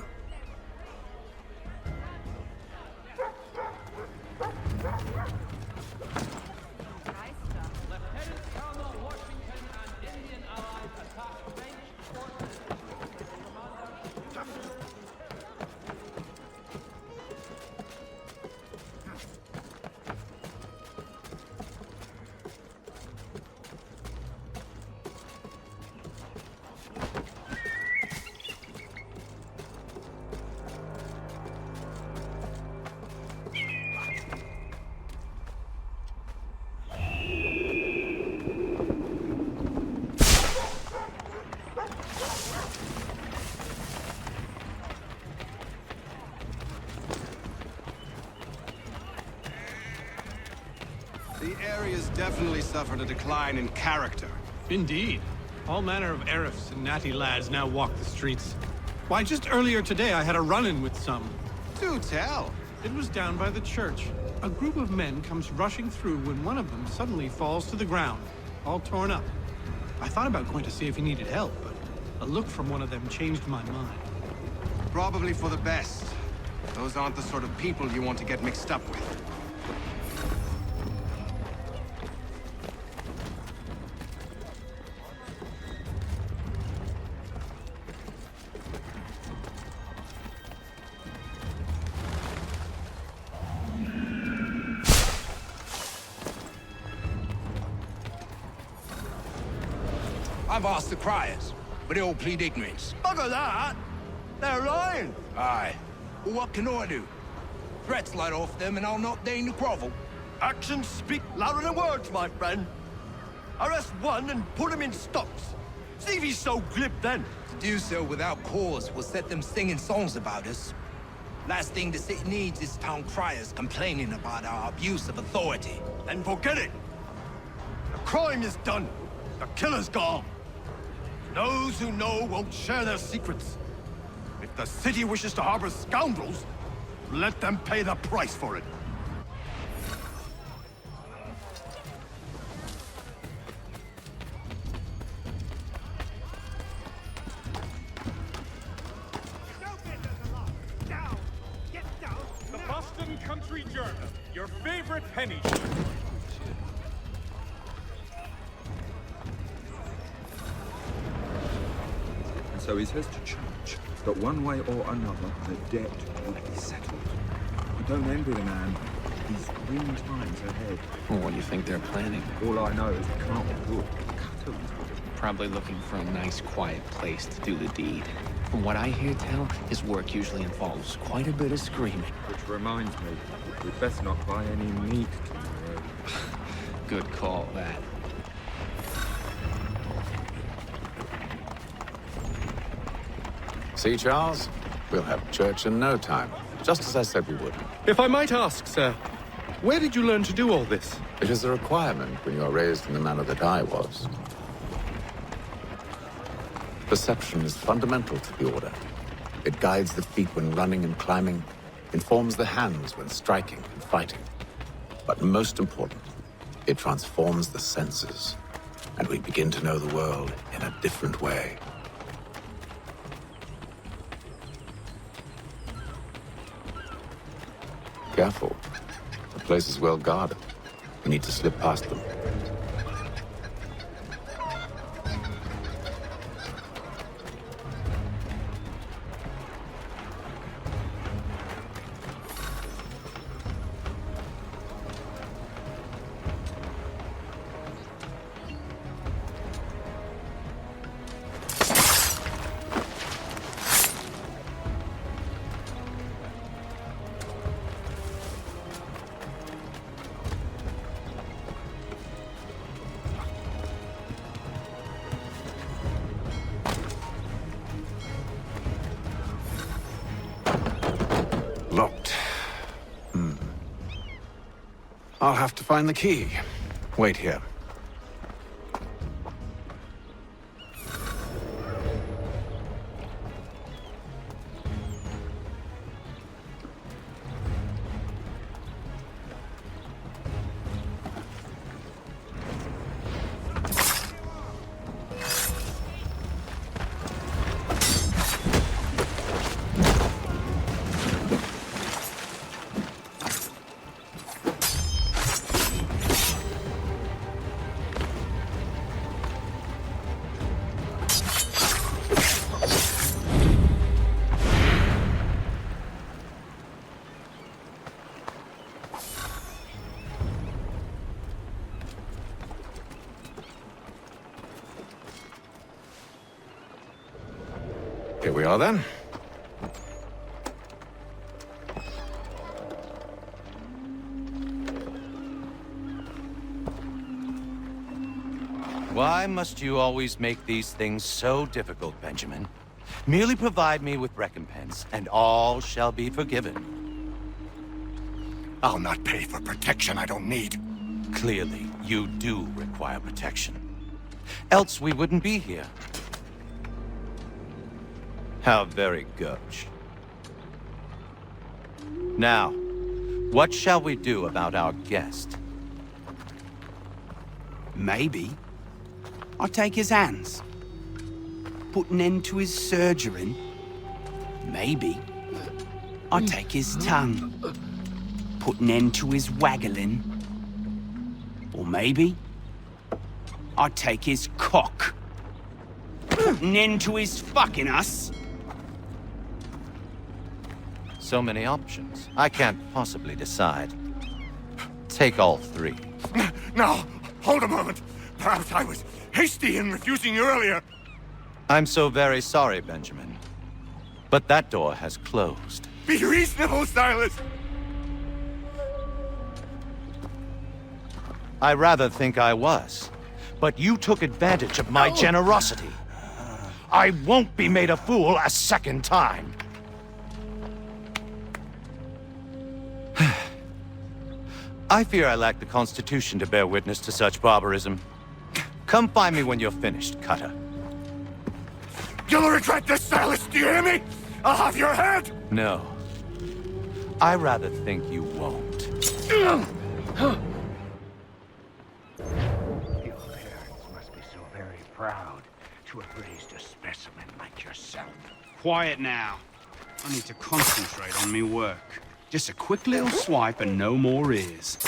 The area's definitely suffered a decline in character. Indeed. All manner of Arifs and natty lads now walk the streets. Why, just earlier today I had a run-in with some. Do tell. It was down by the church. A group of men comes rushing through when one of them suddenly falls to the ground, all torn up. I thought about going to see if he needed help, but a look from one of them changed my mind. Probably for the best. Those aren't the sort of people you want to get mixed up with. I've asked the criers, but they all plead ignorance. Bugger that! They're lying! Aye. Well, what can I do? Threats light off them and I'll not deign to grovel. Actions speak louder than words, my friend. Arrest one and put him in stocks. See if he's so glib then. To do so without cause will set them singing songs about us. Last thing the city needs is town criers complaining about our abuse of authority. Then forget it. The crime is done. The killer's gone. Those who know won't share their secrets. If the city wishes to harbor scoundrels, let them pay the price for it. The Boston Country Journal, your favorite penny. And so he says to church that one way or another, the debt would be settled. I don't envy the man. He's green times ahead. Well, what do you think they're planning? All I know is it can't be good. Probably looking for a nice, quiet place to do the deed. From what I hear tell, his work usually involves quite a bit of screaming. Which reminds me, we'd best not buy any meat tomorrow. Good call, that. See, Charles? We'll have church in no time, just as I said we would. If I might ask, sir, where did you learn to do all this? It is a requirement when you are raised in the manner that I was. Perception is fundamental to the Order. It guides the feet when running and climbing, informs the hands when striking and fighting. But most important, it transforms the senses, and we begin to know the world in a different way. Careful. The place is well guarded. We need to slip past them. Locked. I'll have to find the key. Wait here. Here we are, then. Why must you always make these things so difficult, Benjamin? Merely provide me with recompense, and all shall be forgiven. I'll not pay for protection I don't need. Clearly, you do require protection. Else we wouldn't be here. How very gauche. Now, what shall we do about our guest? Maybe I'll take his hands. Put an end to his surgering. Maybe I'll take his tongue. Put an end to his waggling. Or maybe I'll take his cock. Put an end to his fucking us. So many options. I can't possibly decide. Take all three. No, hold a moment. Perhaps I was hasty in refusing you earlier. I'm so very sorry, Benjamin. But that door has closed. Be reasonable, Silas! I rather think I was. But you took advantage of my generosity. I won't be made a fool a second time. I fear I lack the constitution to bear witness to such barbarism. Come find me when you're finished, Cutter. You'll regret this, Silas, do you hear me? I'll have your head! No. I rather think you won't. Your parents must be so very proud to have raised a specimen like yourself. Quiet now. I need to concentrate on me work. Just a quick little swipe and no more is.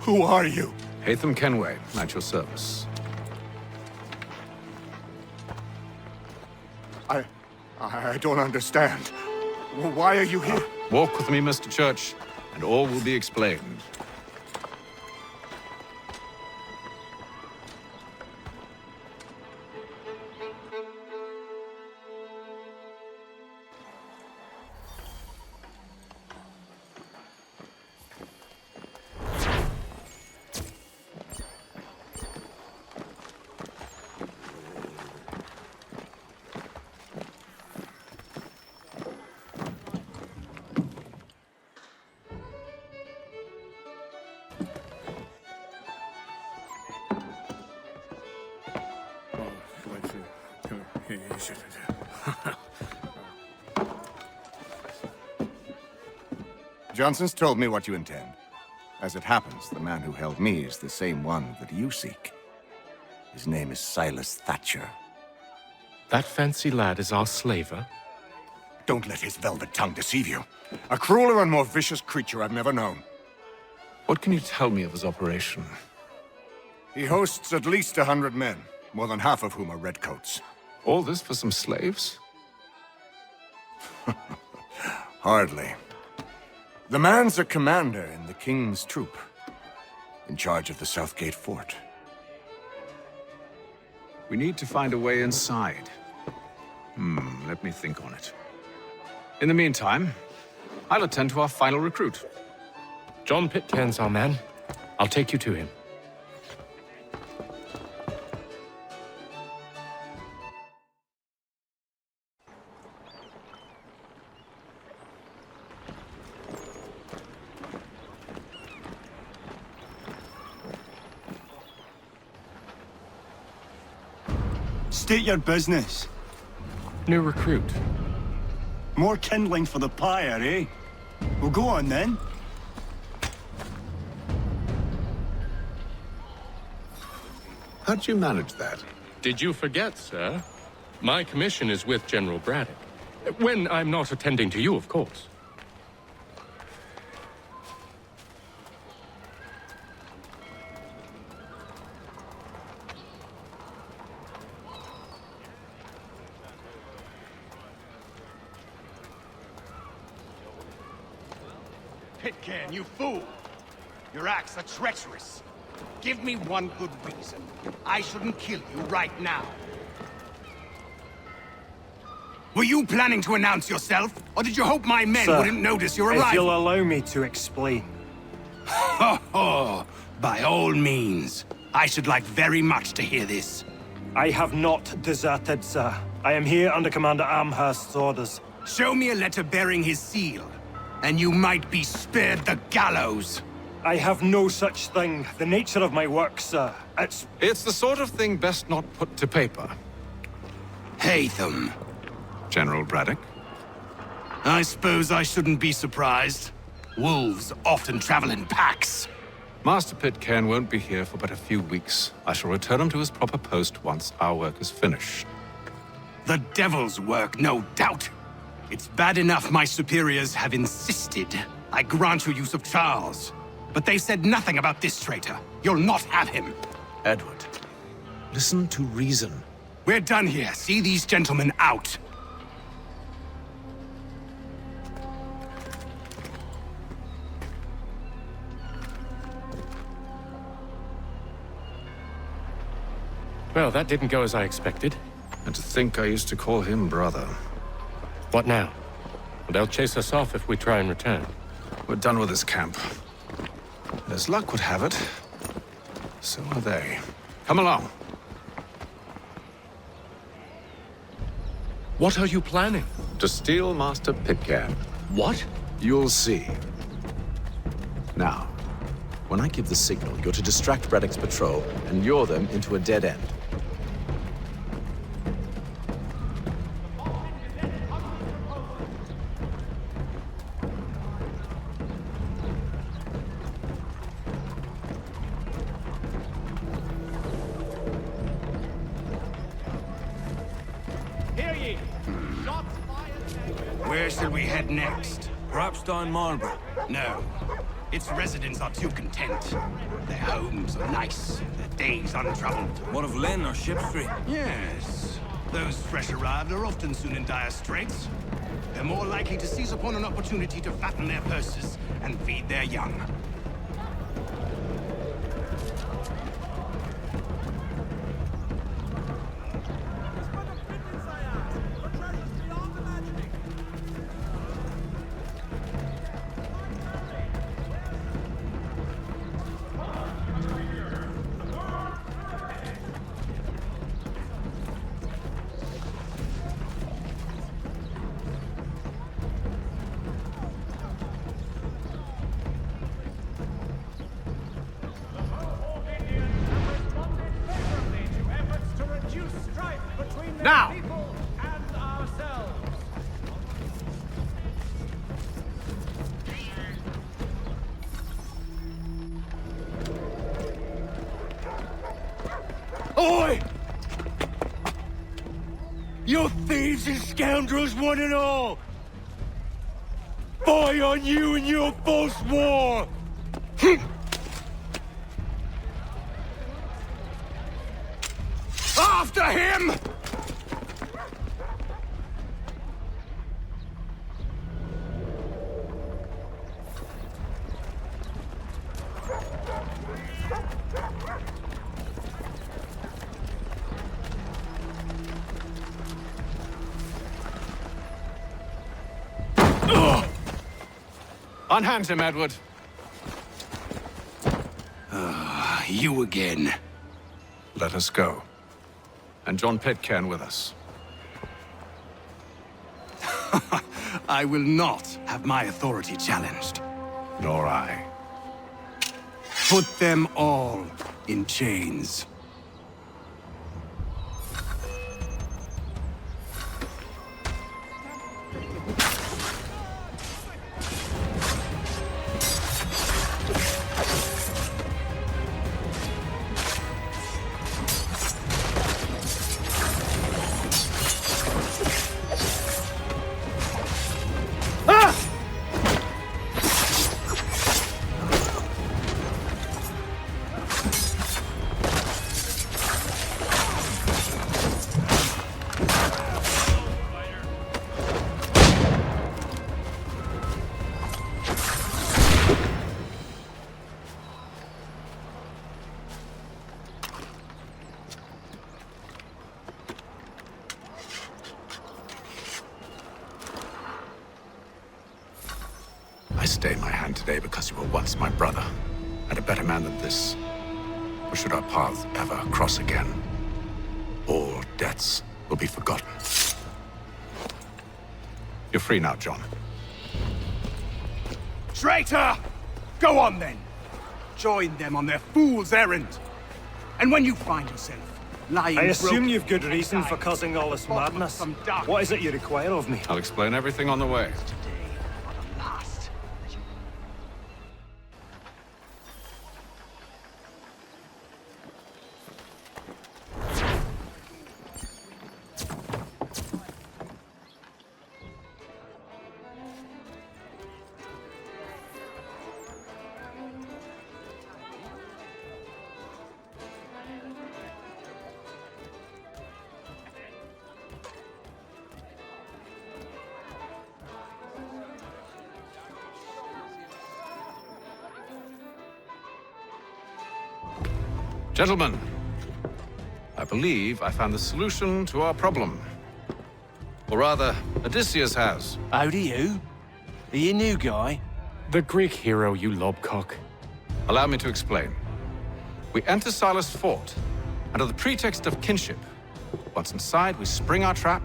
Who are you? Haytham Kenway, at your service. I don't understand. Why are you here? Walk with me, Mr. Church, and all will be explained. Johnson's told me what you intend. As it happens, the man who held me is the same one that you seek. His name is Silas Thatcher. That fancy lad is our slaver? Don't let his velvet tongue deceive you. A crueler and more vicious creature I've never known. What can you tell me of his operation? He hosts at least 100 men, more than half of whom are redcoats. All this for some slaves? Hardly. The man's a commander in the King's troop, in charge of the Southgate fort. We need to find a way inside. Let me think on it. In the meantime, I'll attend to our final recruit. John Pitcairn's our man. I'll take you to him. State your business. New recruit. More kindling for the pyre, eh? Well, go on then. How'd you manage that? Did you forget, sir? My commission is with General Braddock. When I'm not attending to you, of course. Pitcairn, you fool! Your acts are treacherous. Give me one good reason. I shouldn't kill you right now. Were you planning to announce yourself? Or did you hope my men wouldn't notice your arrival? If you'll allow me to explain. Ho ho! By all means. I should like very much to hear this. I have not deserted, sir. I am here under Commander Amherst's orders. Show me a letter bearing his seal, and you might be spared the gallows. I have no such thing. The nature of my work, sir, It's the sort of thing best not put to paper. Haytham. General Braddock? I suppose I shouldn't be surprised. Wolves often travel in packs. Master Pitcairn won't be here for but a few weeks. I shall return him to his proper post once our work is finished. The devil's work, no doubt. It's bad enough my superiors have insisted I grant you use of Charles. But they said nothing about this traitor. You'll not have him. Edward, listen to reason. We're done here. See these gentlemen out. Well, that didn't go as I expected. And to think I used to call him brother. What now? They'll chase us off if we try and return. We're done with this camp. As luck would have it, so are they. Come along. What are you planning? To steal Master Pitcairn. What? You'll see. Now, when I give the signal, you're to distract Braddock's patrol and lure them into a dead end. Hear ye! Shots fired! Where shall we head next? Perhaps down Marlborough. No. Its residents are too content. Their homes are nice, their days untroubled. What of Lynn or Ship Street? Yes. Those fresh arrived are often soon in dire straits. They're more likely to seize upon an opportunity to fatten their purses and feed their young. Now! Oi! You thieves and scoundrels, one and all! Fie on you and your false war! After him! Unhand him, Edward. You again. Let us go. And John Pitcairn with us. I will not have my authority challenged. Nor I. Put them all in chains. I stayed my hand today because you were once my brother, and a better man than this. Or should our paths ever cross again, all debts will be forgotten. You're free now, John. Traitor! Go on then! Join them on their fool's errand! And when you find yourself lying I assume broken you've good reason for causing all this madness. What is it you require of me? I'll explain everything on the way. Gentlemen, I believe I found the solution to our problem. Or rather, Odysseus has. How do you? Are you a new guy? The Greek hero, you lobcock. Allow me to explain. We enter Silas' fort, under the pretext of kinship. Once inside, we spring our trap,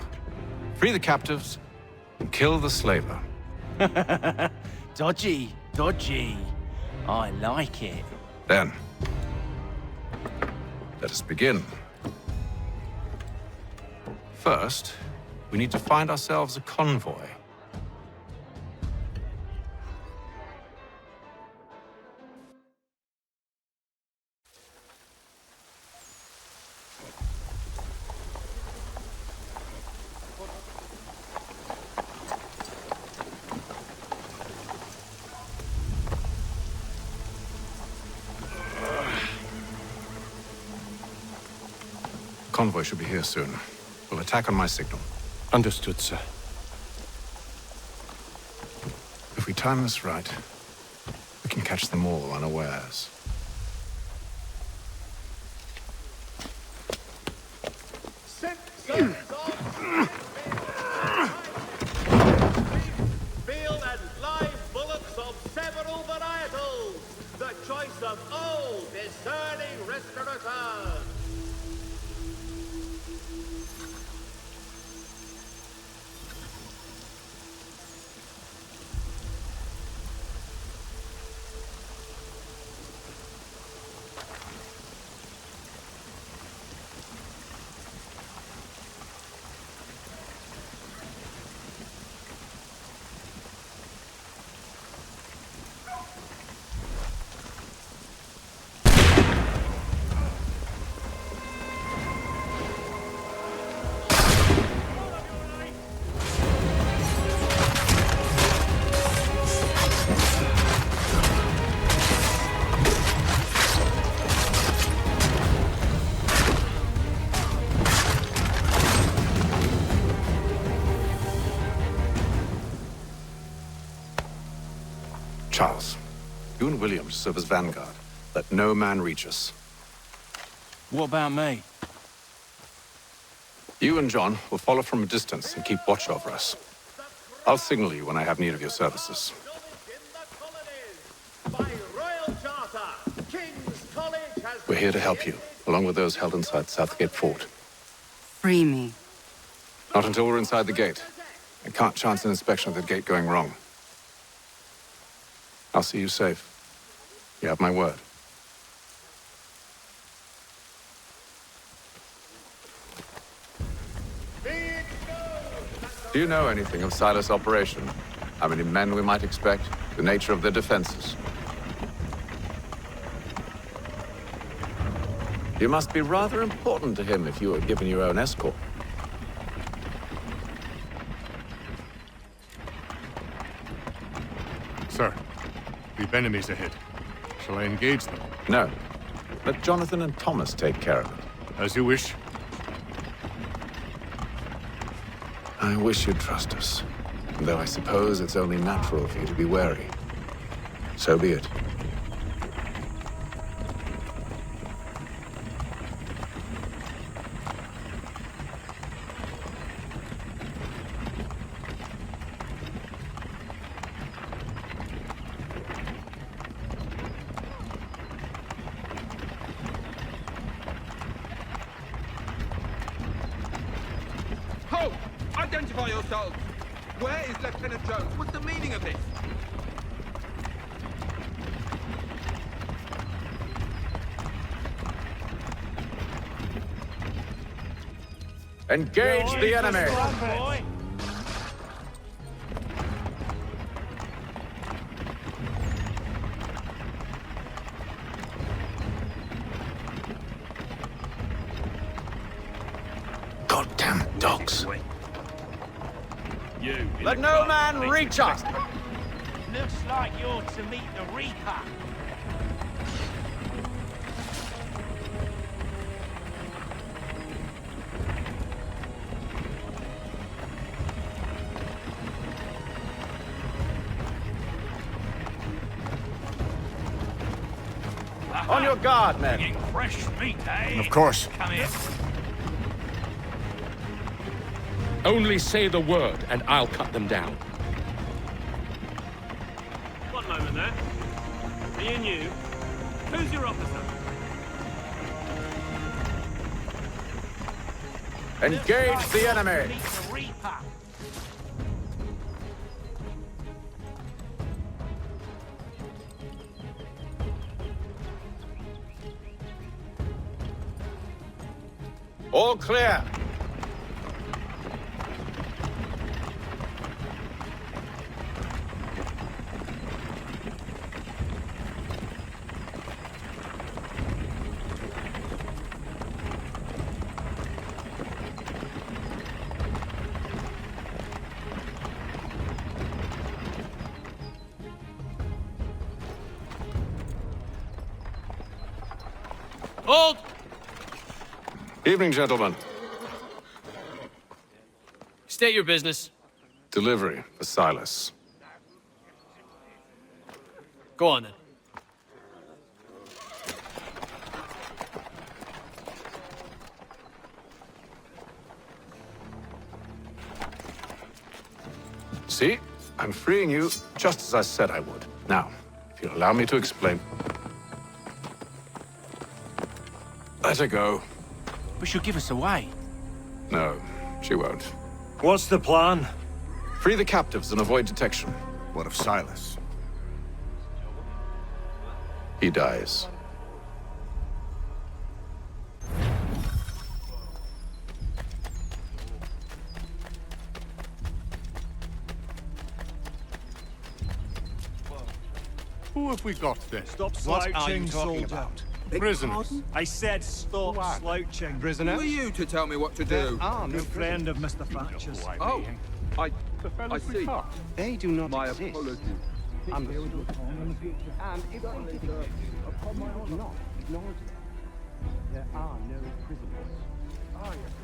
free the captives, and kill the slaver. Dodgy, dodgy. I like it. Then, let us begin. First, we need to find ourselves a convoy. Convoy should be here soon. We'll attack on my signal. Understood, sir. If we time this right, we can catch them all unawares. Field and live bullocks of several varietals. The choice of all discerning restaurateurs. Charles, you and William serve as vanguard. Let no man reach us. What about me? You and John will follow from a distance and keep watch over us. I'll signal you when I have need of your services. We're here to help you, along with those held inside Southgate Fort. Free me. Not until we're inside the gate. I can't chance an inspection of the gate going wrong. I'll see you safe. You have my word. Do you know anything of Silas' operation? How many men we might expect? The nature of their defenses? You must be rather important to him if you were given your own escort. Sir, we've enemies ahead. Shall I engage them? No. Let Jonathan and Thomas take care of it. As you wish. I wish you'd trust us. Though I suppose it's only natural for you to be wary. So be it. Halt! Identify yourselves! Where is Lieutenant Jones? What's the meaning of this? Engage the enemy! Goddamn dogs. Let no man reach us! Looks like you're to meet the Reaper. On your guard, men. Fresh meat, eh? Of course. Come here. Only say the word, and I'll cut them down. One moment there. Are you new? Who's your officer? Engage the enemy! All clear. Hold! Evening, gentlemen. State your business. Delivery for Silas. Go on, then. See? I'm freeing you just as I said I would. Now, if you'll allow me to explain. Let her go. But she'll give us away. No, she won't. What's the plan? Free the captives and avoid detection. What of Silas? He dies. Who have we got there? Stop What are slouching, you talking soldier. about? Prisoners. I said stop slouching. Who are you to tell me what to do? Good friend of Mr. Thatcher's. Oh, I see. They do not My exist. apologies. And if they did exist, upon my honor, not acknowledge them. There are no prisoners.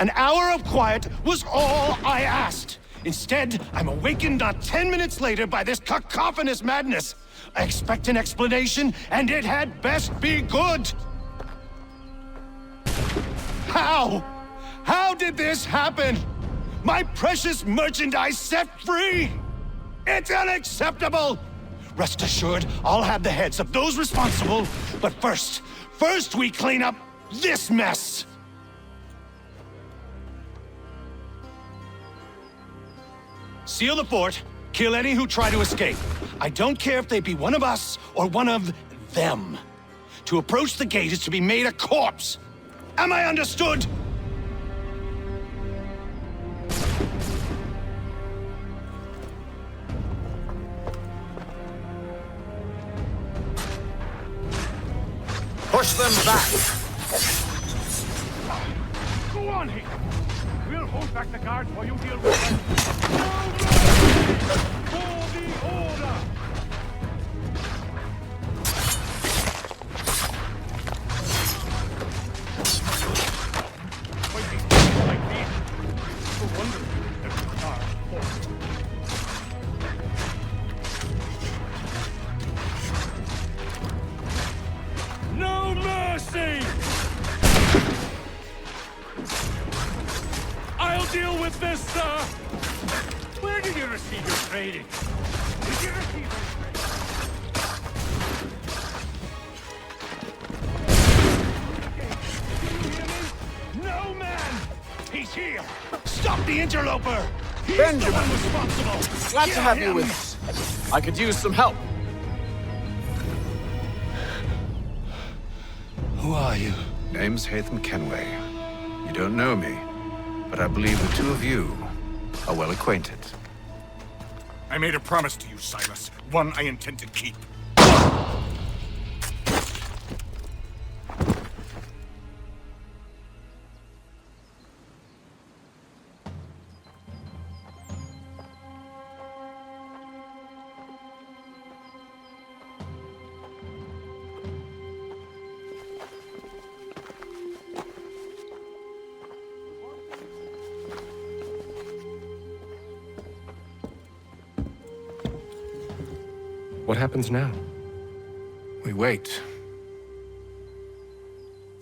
An hour of quiet was all I asked. Instead, I'm awakened not 10 minutes later by this cacophonous madness. I expect an explanation, and it had best be good. How? How did this happen? My precious merchandise set free? It's unacceptable! Rest assured, I'll have the heads of those responsible. But first we clean up this mess! Seal the fort, Kill any who try to escape. I don't care if they be one of us or one of them. To approach the gate is to be made a corpse. Am I understood? Push them back! Go on, Hick! We'll hold back the guards while you deal with them. For the order! Like this. No wonder the guards fought. No mercy! I'll deal with this, sir! Where did you receive your training? Did you receive your training? No man! He's here! Stop the interloper! He's Benjamin! the one responsible! Glad to have you with us. I could use some help. Who are you? Name's Hatham Kenway. You don't know me, but I believe the two of you are well acquainted. I made a promise to you, Silas. One I intend to keep. What happens now? We wait.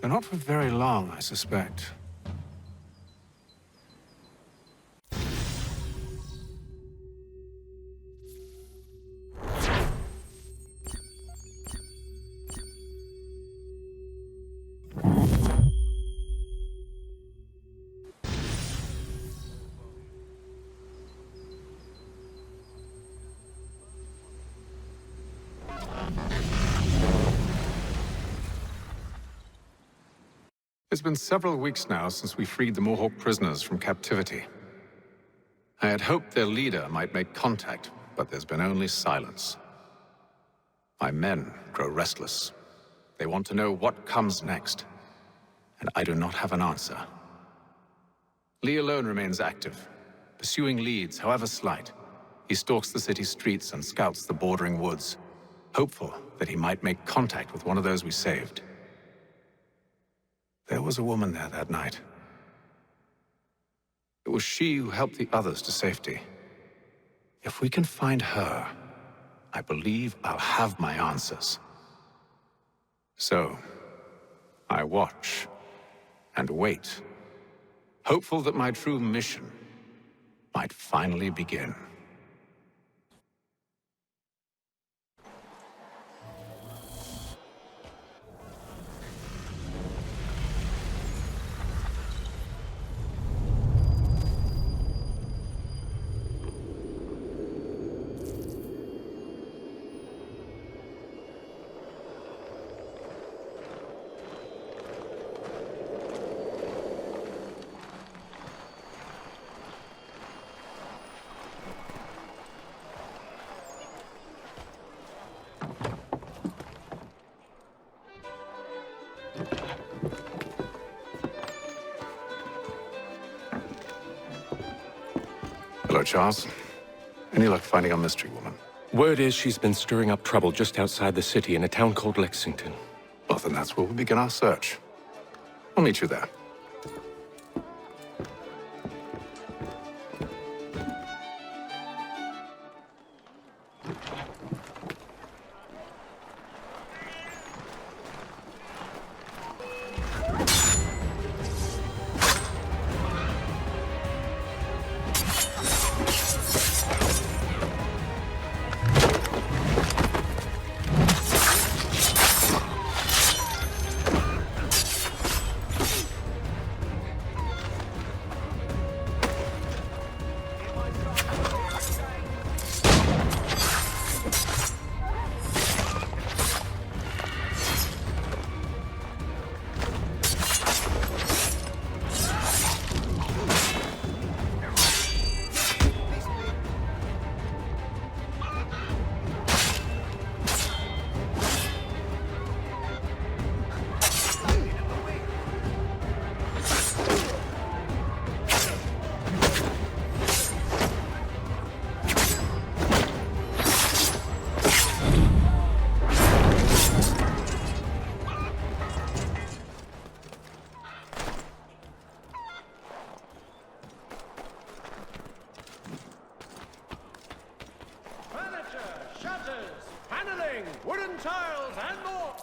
But not for very long, I suspect. It's been several weeks now since we freed the Mohawk prisoners from captivity. I had hoped their leader might make contact, but there's been only silence. My men grow restless. They want to know what comes next, and I do not have an answer. Lee alone remains active, pursuing leads, however slight. He stalks the city streets and scouts the bordering woods, hopeful that he might make contact with one of those we saved. There was a woman there that night. It was she who helped the others to safety. If we can find her, I believe I'll have my answers. So, I watch and wait, hopeful that my true mission might finally begin. Hello, Charles. Any luck finding our mystery woman? Word is she's been stirring up trouble just outside the city in a town called Lexington. Well, then that's where we'll begin our search. I'll meet you there. Gentiles, and more!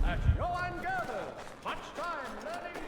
At Johan Gathers, much time learning.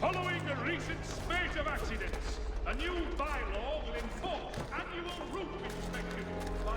Following the recent spate of accidents, a new bylaw will enforce annual route inspection by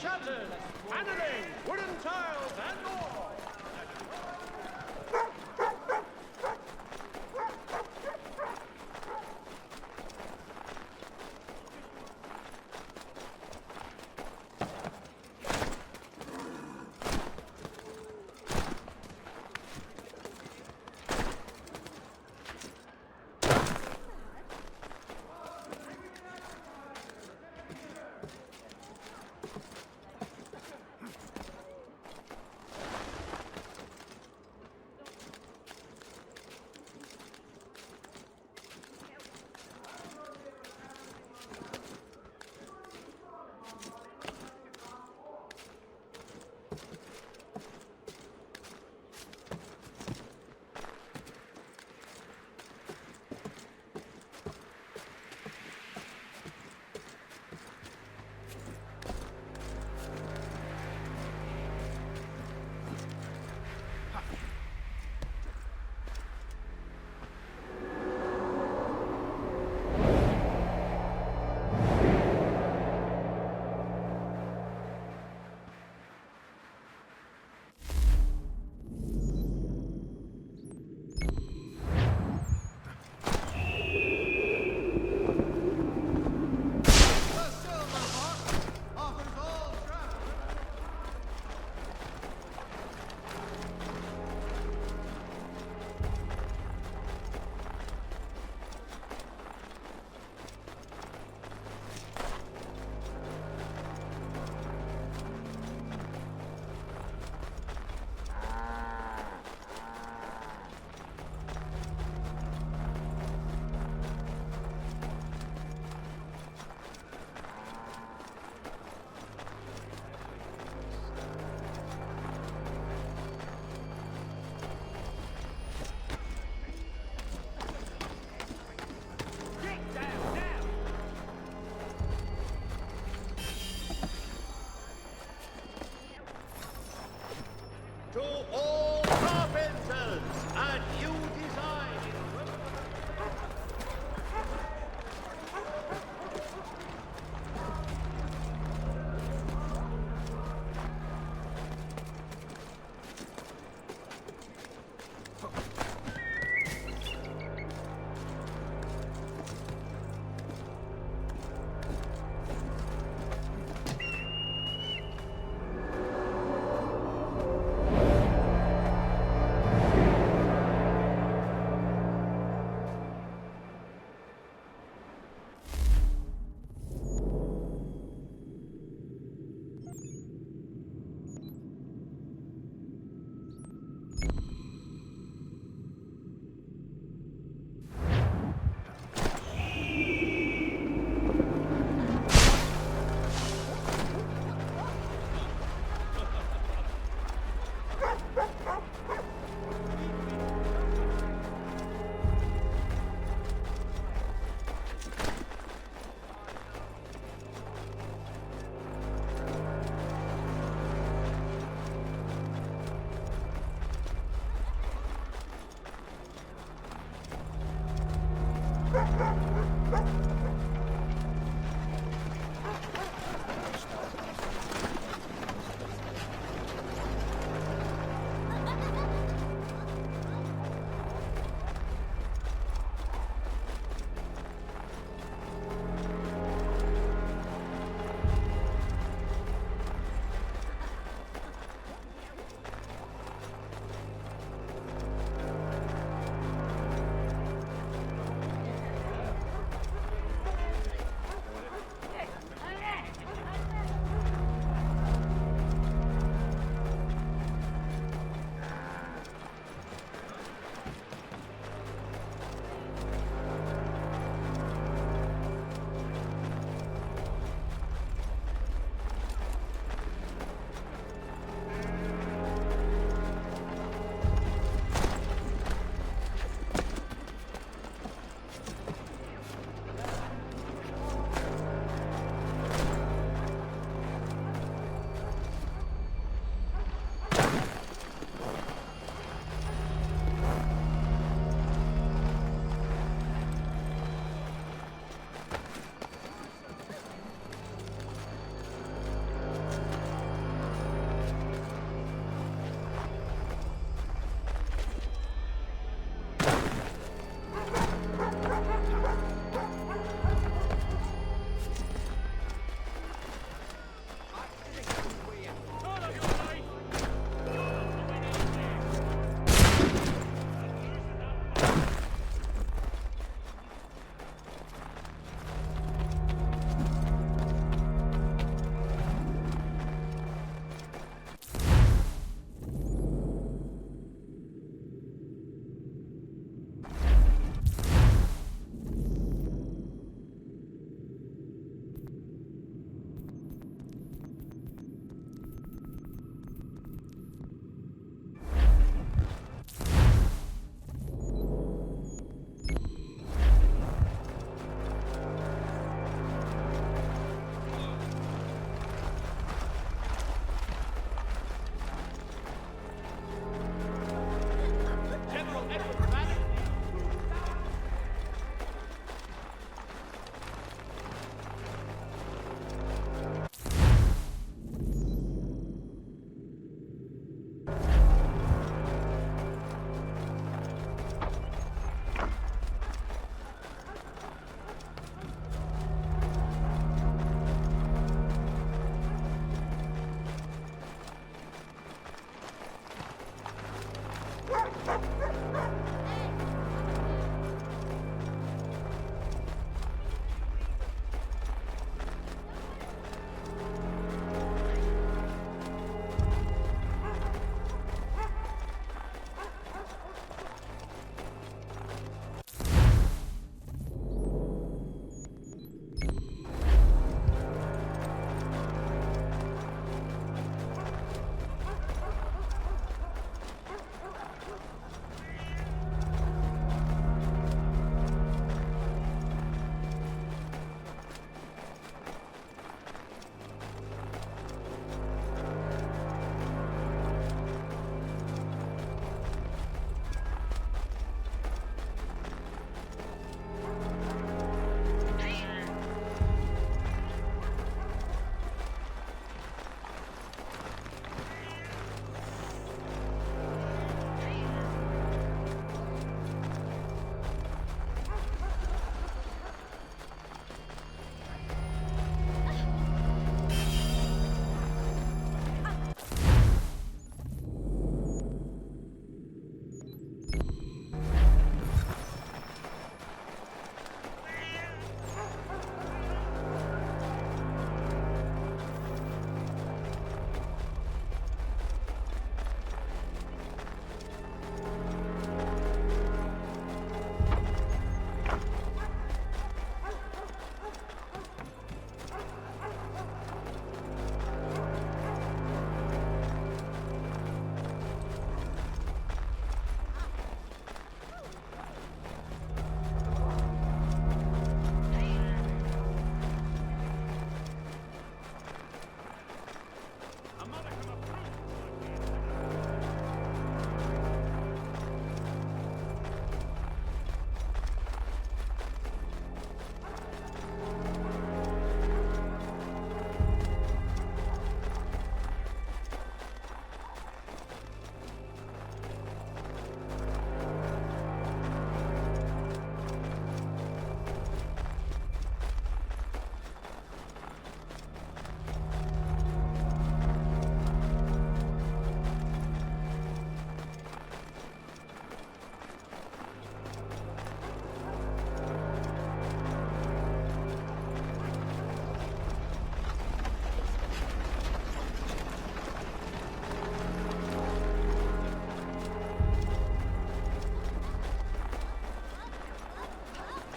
shattered, paneling, wooden tiles, and more. To all carpenters, a new design is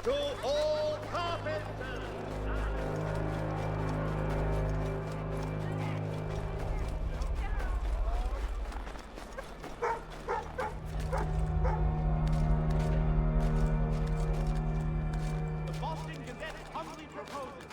To all carpenters! The Boston Gazette humbly proposes.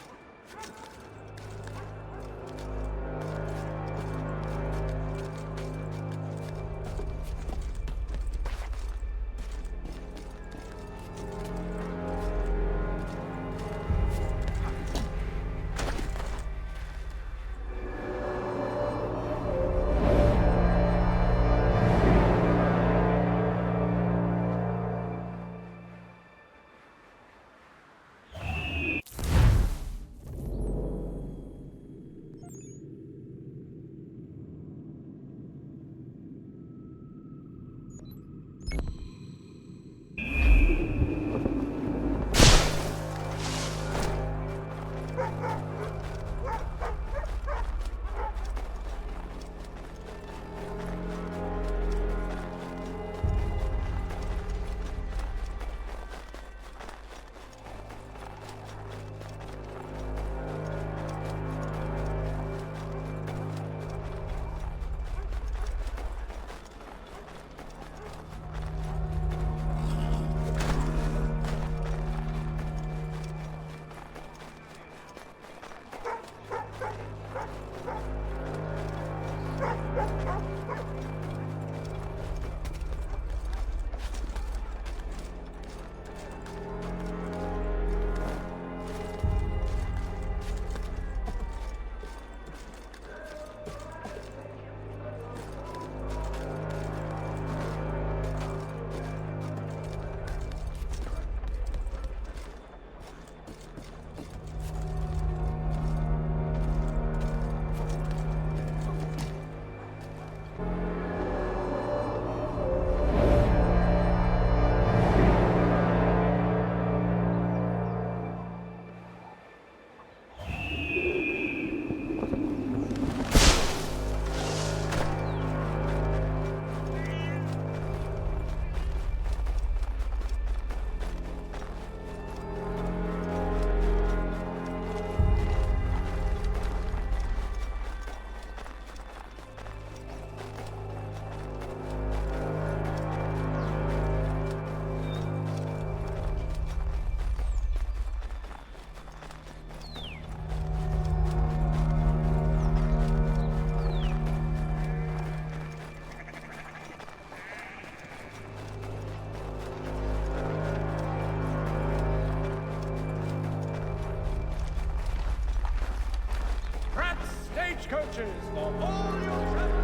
Stagecoaches for all your travel.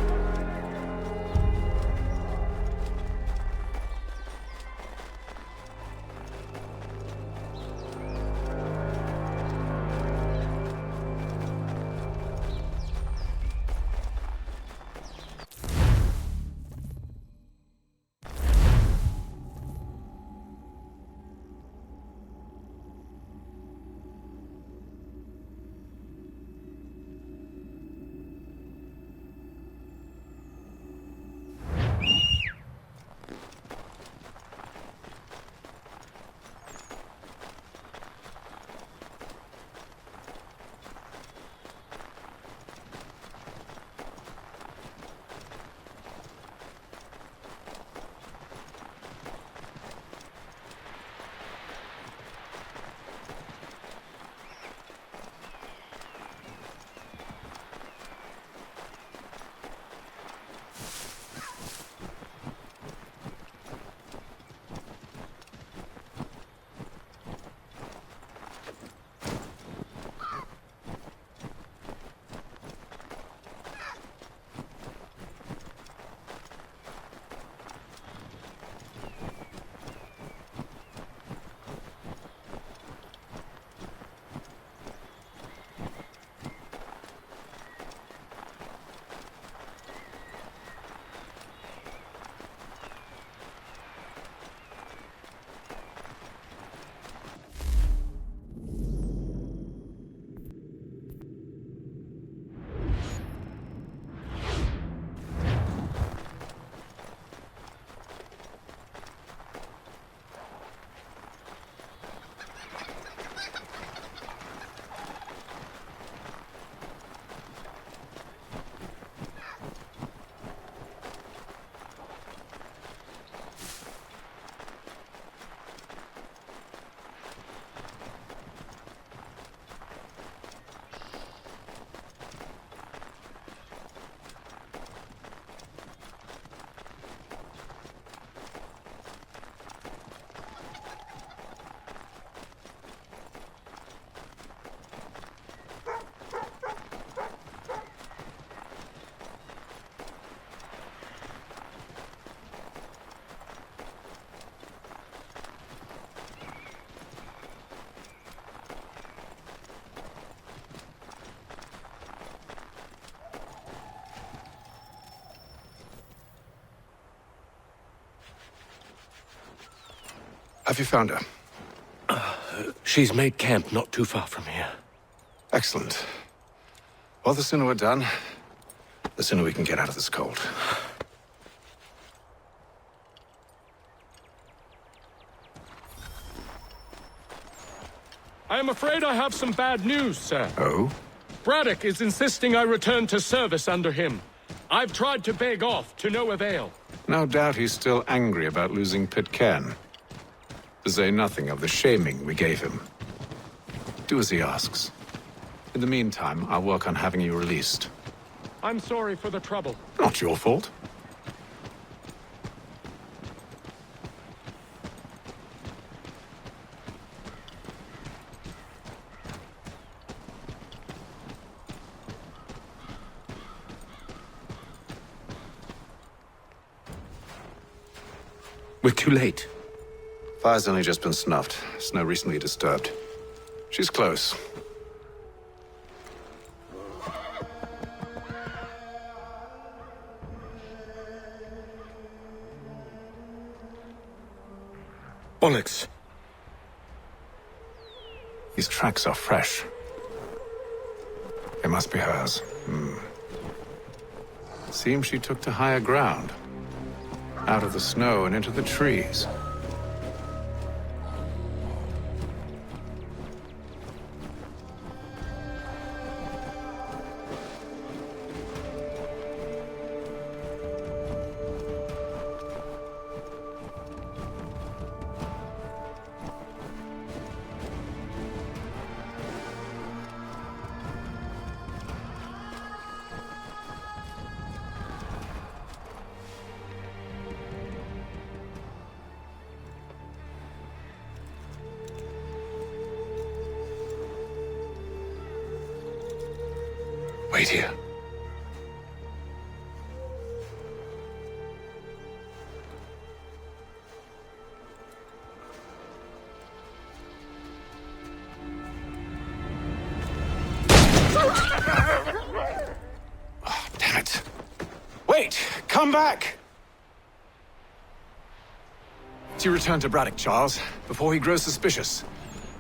Have you found her? She's made camp not too far from here. Excellent. Well, the sooner we're done, the sooner we can get out of this cold. I am afraid I have some bad news, sir. Oh? Braddock is insisting I return to service under him. I've tried to beg off, to no avail. No doubt he's still angry about losing Pitcairn. To say nothing of the shaming we gave him. Do as he asks. In the meantime, I'll work on having you released. I'm sorry for the trouble. Not your fault. We're too late. Fire's only just been snuffed. Snow recently disturbed. She's close. Bollocks. These tracks are fresh. They must be hers. Seems she took to higher ground. Out of the snow and into the trees. Wait here. Oh, damn it. Wait! Come back! You return to Braddock, Charles, before he grows suspicious.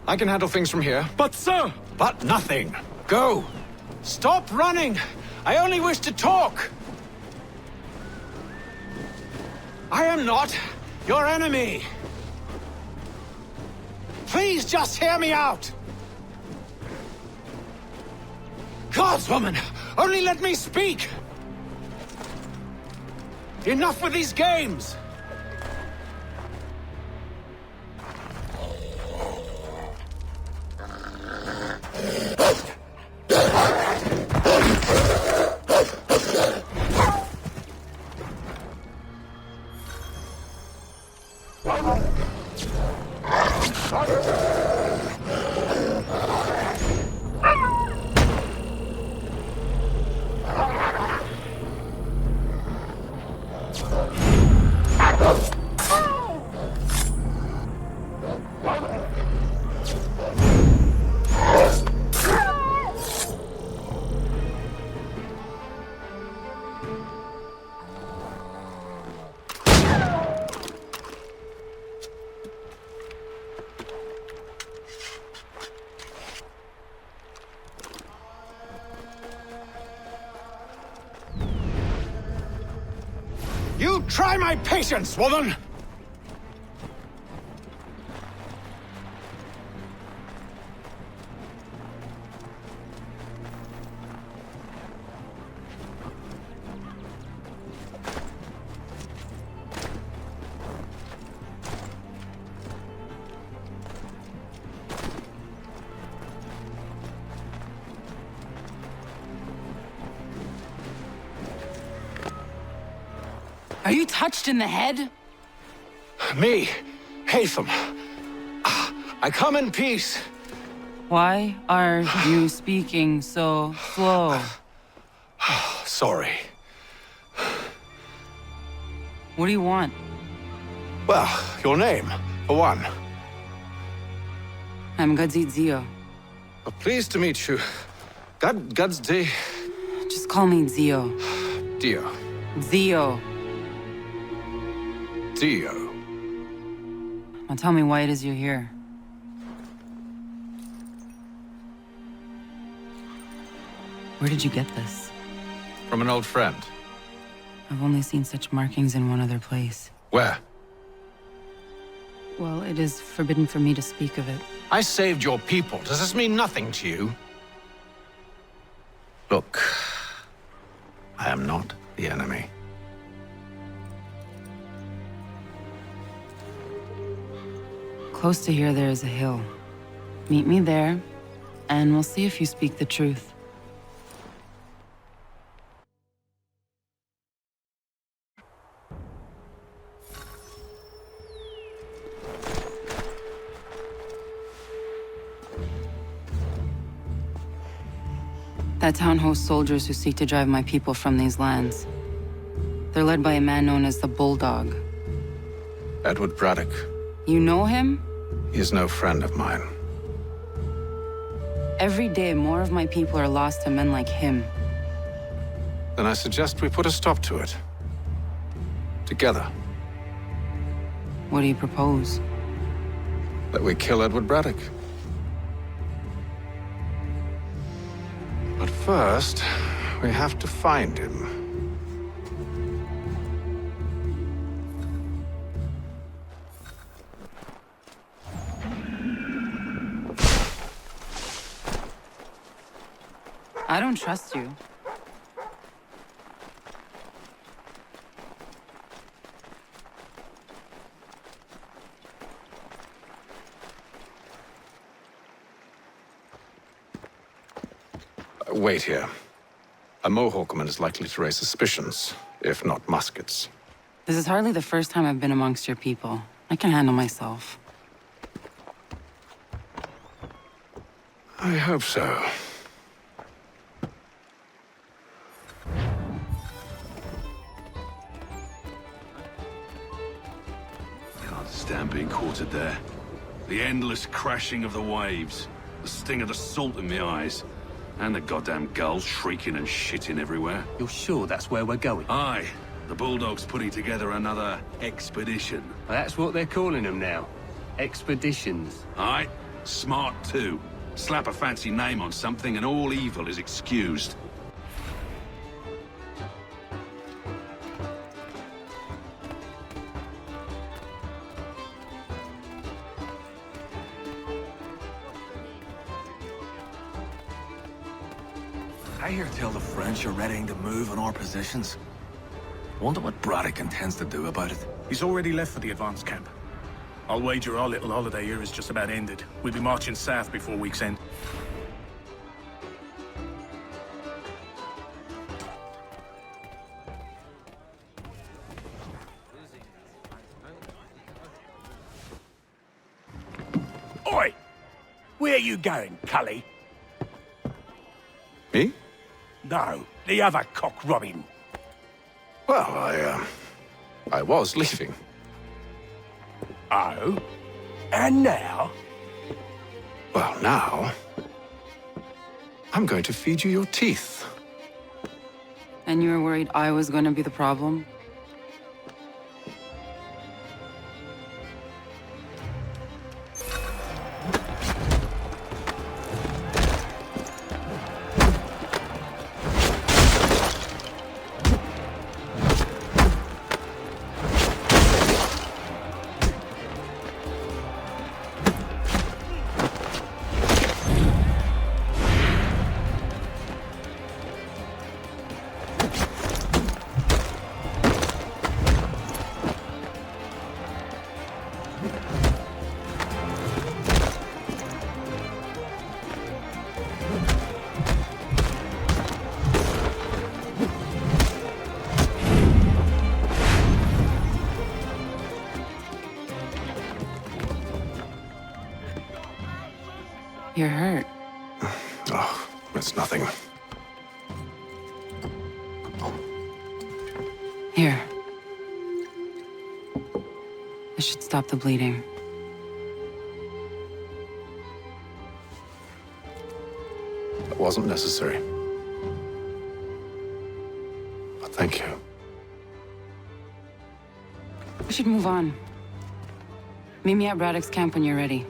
I can handle things from here. But, sir! But nothing. Go! Stop running! I only wish to talk! I am not your enemy! Please just hear me out! Gods, woman! Only let me speak! Enough with these games! You try my patience, woman! Are you touched in the head? Me, Hatham. I come in peace. Why are you speaking so slow? Sorry. What do you want? Well, your name, for one. I'm Gadzit Zio. Pleased to meet you. God's day. Just call me Zio. Dio. Zio. Dio. Now tell me why it is you're here. Where did you get this? From an old friend. I've only seen such markings in one other place. Where? Well, it is forbidden for me to speak of it. I saved your people. Does this mean nothing to you? Look, I am not the enemy. Close to here, there is a hill. Meet me there, and we'll see if you speak the truth. That town hosts soldiers who seek to drive my people from these lands. They're led by a man known as the Bulldog. Edward Braddock. You know him? He is no friend of mine. Every day, more of my people are lost to men like him. Then I suggest we put a stop to it. Together. What do you propose? That we kill Edward Braddock. But first, we have to find him. I don't trust you. Wait here. A Mohawkman is likely to raise suspicions, if not muskets. This is hardly the first time I've been amongst your people. I can handle myself. I hope so. Can't stand being quartered there. The endless crashing of the waves, the sting of the salt in my eyes, and the goddamn gulls shrieking and shitting everywhere. You're sure that's where we're going? Aye. The Bulldog's putting together another expedition. Well, that's what they're calling them now. Expeditions. Aye. Smart too. Slap a fancy name on something and all evil is excused. I hear tell the French are readying to move on our positions. Wonder what Braddock intends to do about it. He's already left for the advance camp. I'll wager our little holiday here is just about ended. We'll be marching south before week's end. Oi! Where are you going, Cully? Me? No, the other cock Robin. Well, I was leaving. Oh? And now? Well, now... I'm going to feed you your teeth. And you were worried I was going to be the problem? You're hurt. Oh, it's nothing. Here. This should stop the bleeding. That wasn't necessary. But thank you. We should move on. Meet me at Braddock's camp when you're ready.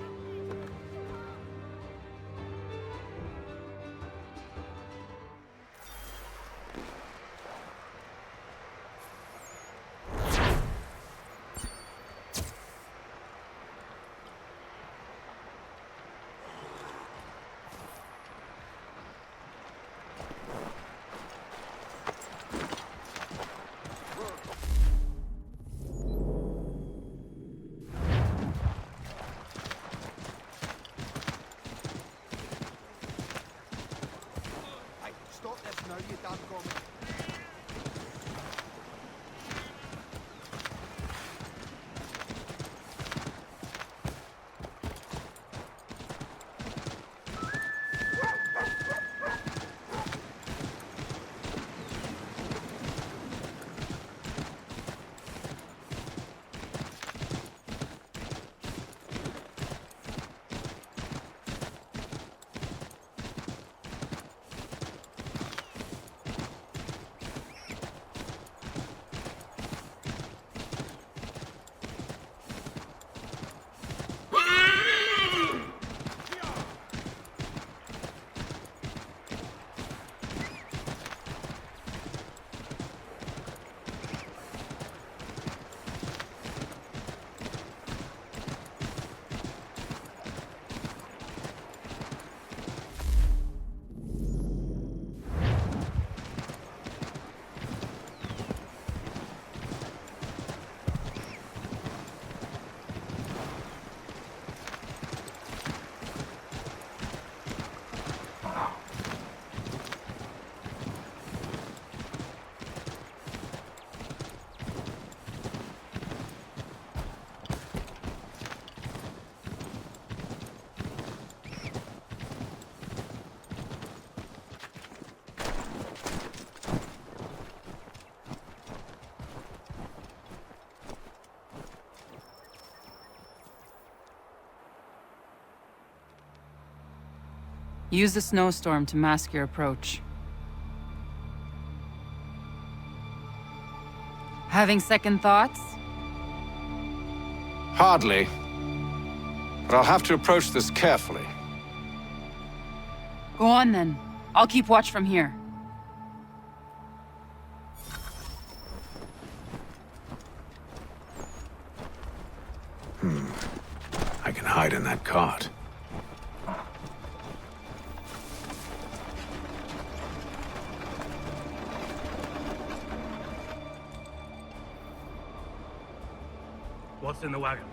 Use the snowstorm to mask your approach. Having second thoughts? Hardly. But I'll have to approach this carefully. Go on then. I'll keep watch from here. I can hide in that cart. What's in the wagon?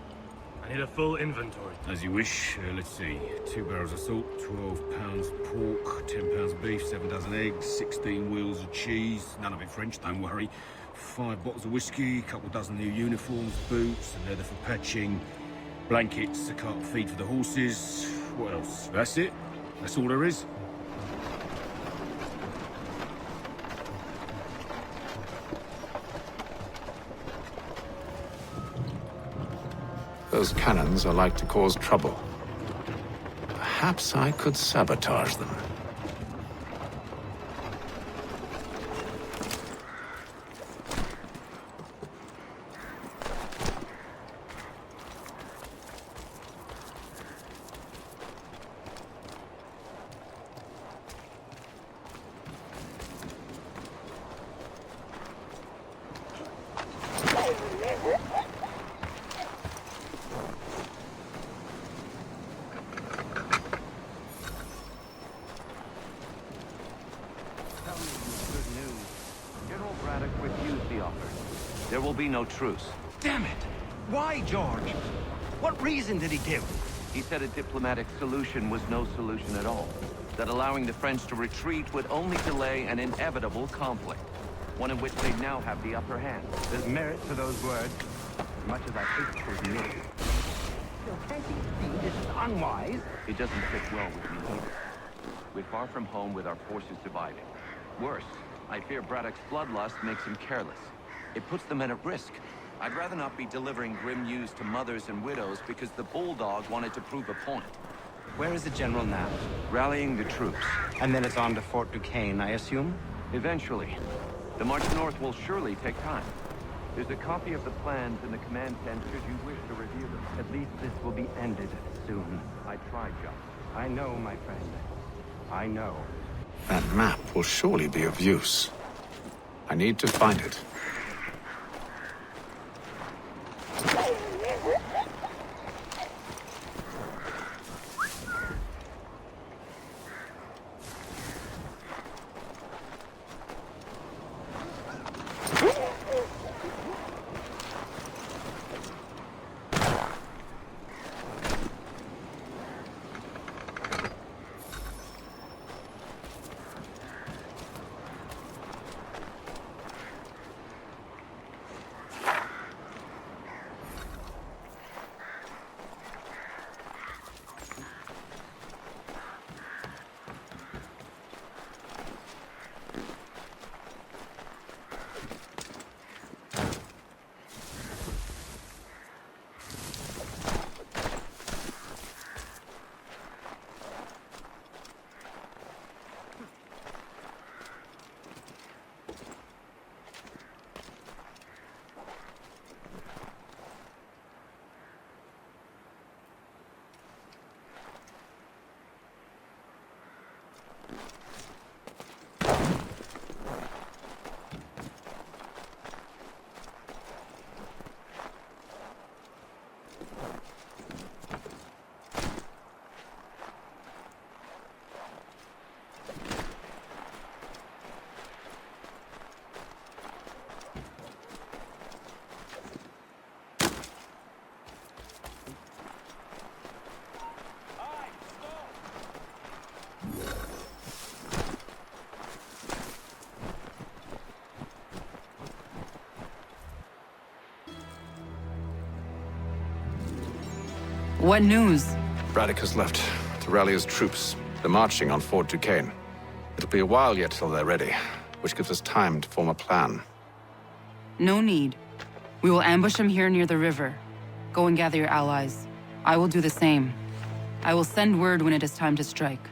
I need a full inventory. As you wish. Let's see. 2 barrels of salt, 12 pounds pork, 10 pounds beef, 7 dozen eggs, 16 wheels of cheese. None of it French, don't worry. 5 bottles of whiskey, couple dozen new uniforms, boots, and leather for patching, blankets, a cart feed for the horses. What else? That's it? That's all there is? Those cannons are like to cause trouble. Perhaps I could sabotage them. There will be no truce. Damn it! Why, George? What reason did he give? He said a diplomatic solution was no solution at all. That allowing the French to retreat would only delay an inevitable conflict. One in which they now have the upper hand. There's merit to those words, as much as I hate to admit it. Still, can't you see this is unwise? It doesn't fit well with me either. We're far from home with our forces divided. Worse, I fear Braddock's bloodlust makes him careless. It puts the men at risk. I'd rather not be delivering grim news to mothers and widows because the Bulldog wanted to prove a point. Where is the General now? Rallying the troops. And then it's on to Fort Duquesne, I assume? Eventually. The march north will surely take time. There's a copy of the plans in the command tent should you wish to review them. As least this will be ended soon. I tried, John. I know, my friend. I know. That map will surely be of use. I need to find it. What news? Braddock has left to rally his troops. They're marching on Fort Duquesne. It'll be a while yet till they're ready, which gives us time to form a plan. No need. We will ambush them here near the river. Go and gather your allies. I will do the same. I will send word when it is time to strike.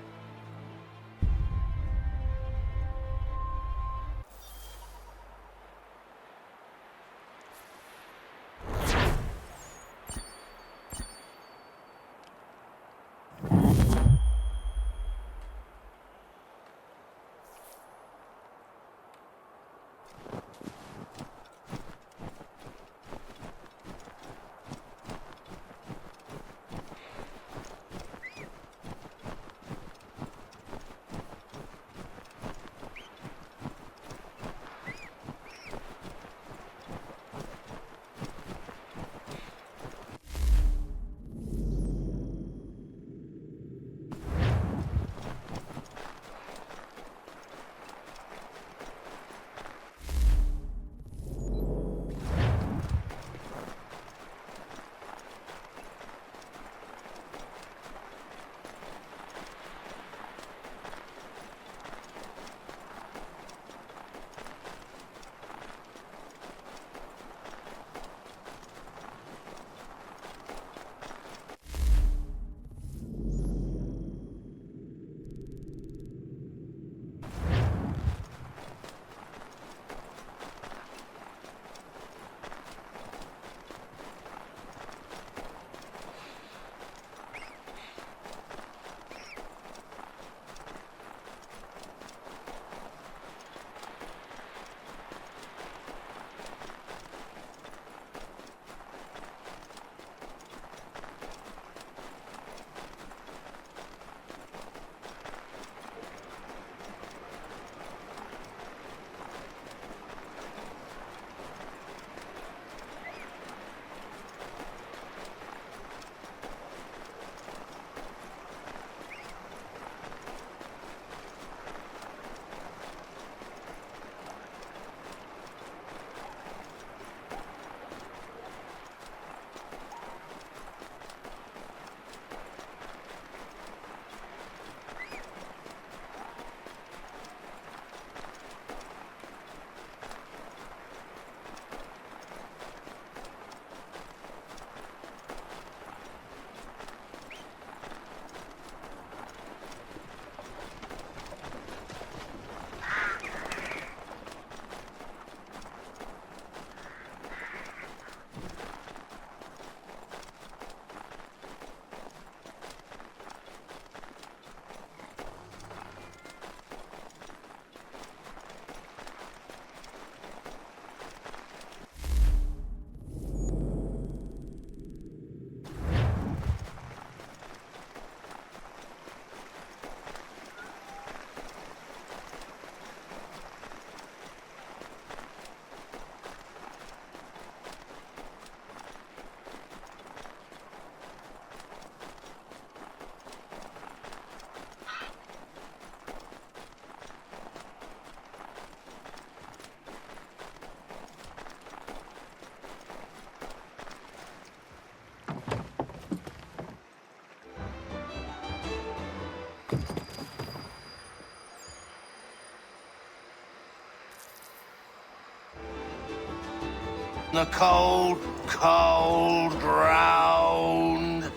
The cold, cold ground.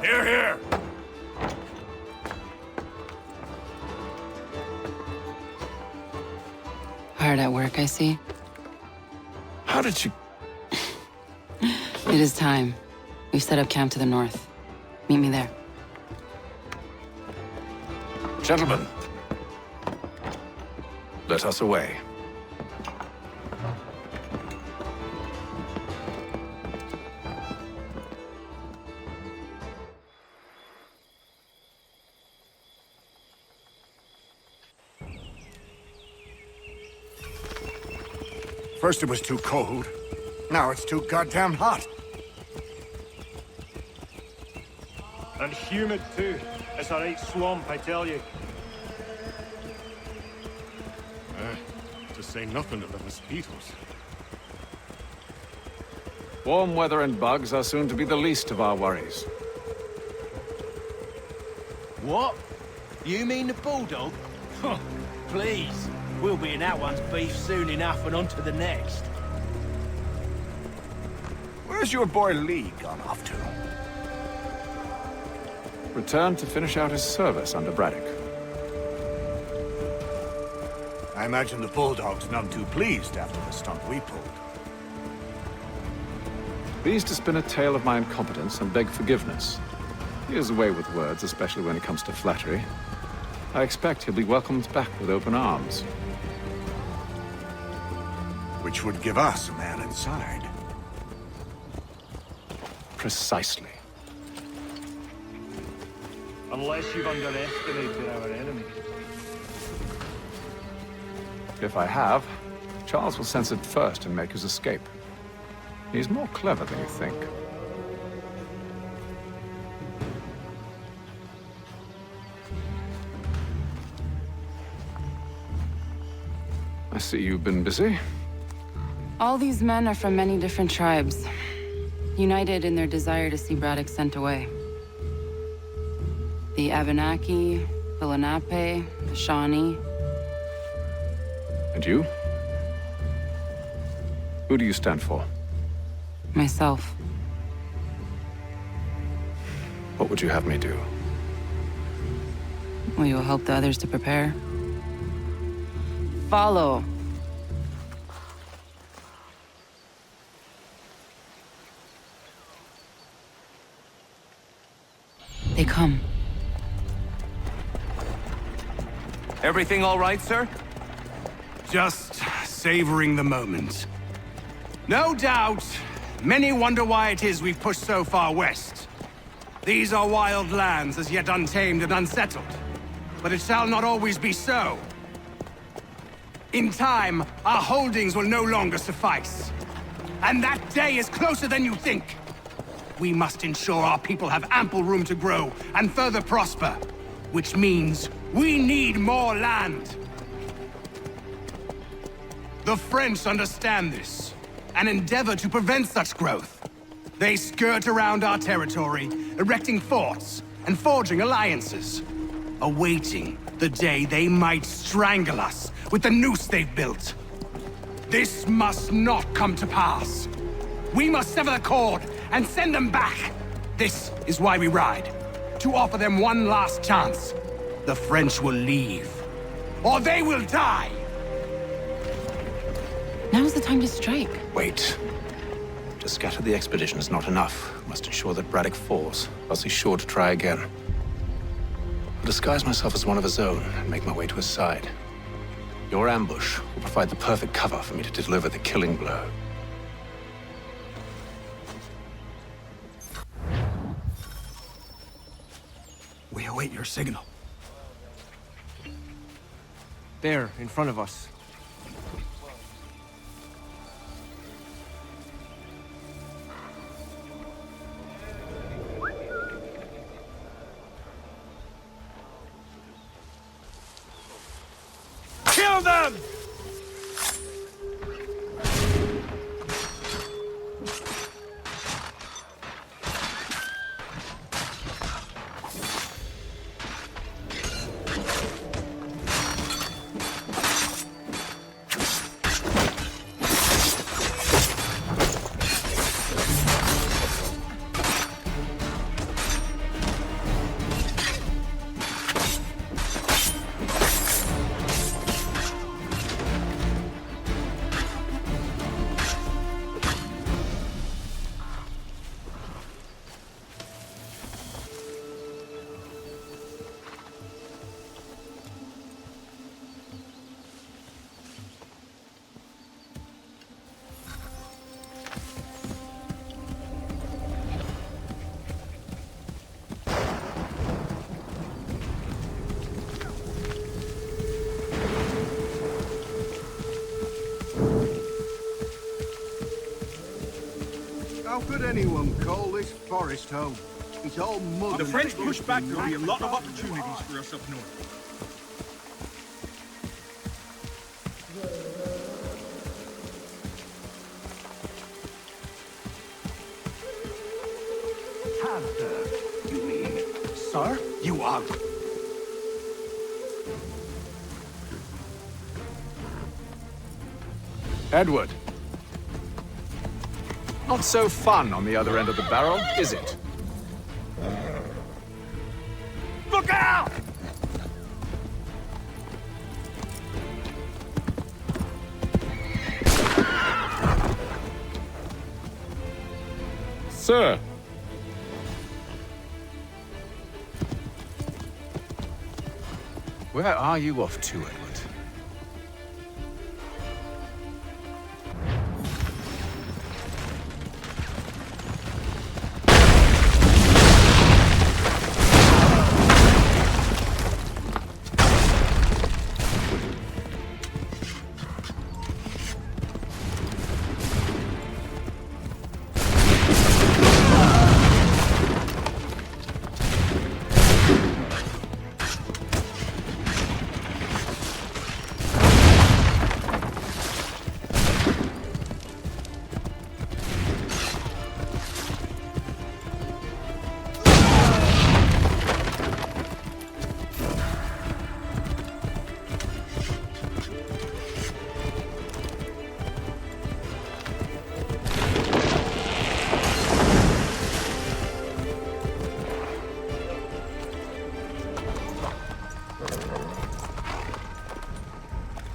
Here, here. Hard at work, I see. How did you... It is time. We've set up camp to the north. Meet me there. Gentlemen, let us away. First it was too cold. Now it's too goddamn hot. And humid too. It's a right swamp, I tell you. To say nothing of the mosquitoes. Warm weather and bugs are soon to be the least of our worries. What? You mean the bulldog? Huh, please. We'll be in that one's beef soon enough and on to the next. Where's your boy Lee gone off to? Returned to finish out his service under Braddock. I imagine the bulldog's none too pleased after the stunt we pulled. Pleased to spin a tale of my incompetence and beg forgiveness. He is away with words, especially when it comes to flattery. I expect he'll be welcomed back with open arms. Which would give us a man inside. Precisely. Unless you've underestimated our enemy. If I have, Charles will sense it first and make his escape. He's more clever than you think. I see you've been busy. All these men are from many different tribes, united in their desire to see Braddock sent away. The Abenaki, the Lenape, the Shawnee. And you? Who do you stand for? Myself. What would you have me do? Will you help the others to prepare? Follow. They come. Everything all right, sir? Just savoring the moment. No doubt, many wonder why it is we've pushed so far west. These are wild lands, as yet untamed and unsettled. But it shall not always be so. In time, our holdings will no longer suffice. And that day is closer than you think. We must ensure our people have ample room to grow and further prosper. Which means we need more land. The French understand this, and endeavor to prevent such growth. They skirt around our territory, erecting forts and forging alliances, awaiting the day they might strangle us with the noose they've built. This must not come to pass. We must sever the cord and send them back. This is why we ride, to offer them one last chance. The French will leave, or they will die. Now's the time to strike. Wait. To scatter the expedition is not enough. We must ensure that Braddock falls, else he's sure to try again. I'll disguise myself as one of his own and make my way to his side. Your ambush will provide the perfect cover for me to deliver the killing blow. We await your signal. There, in front of us. Kill them! could anyone call this forest home? It's all mud. If the French push back, there'll be a lot of opportunities for us up north. You mean, sir? You are... Edward. Not so fun on the other end of the barrel, is it? Look out! Sir. Where are you off to, Edward?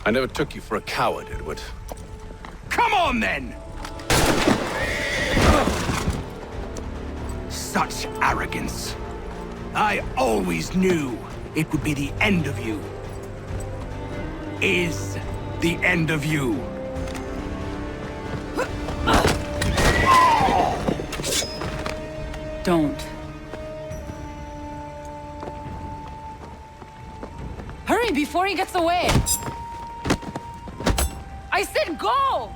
I never took you for a coward, Edward. Come on, then! Such arrogance. I always knew it would be the end of you. Is the end of you. Don't. Hurry before he gets away! I said go!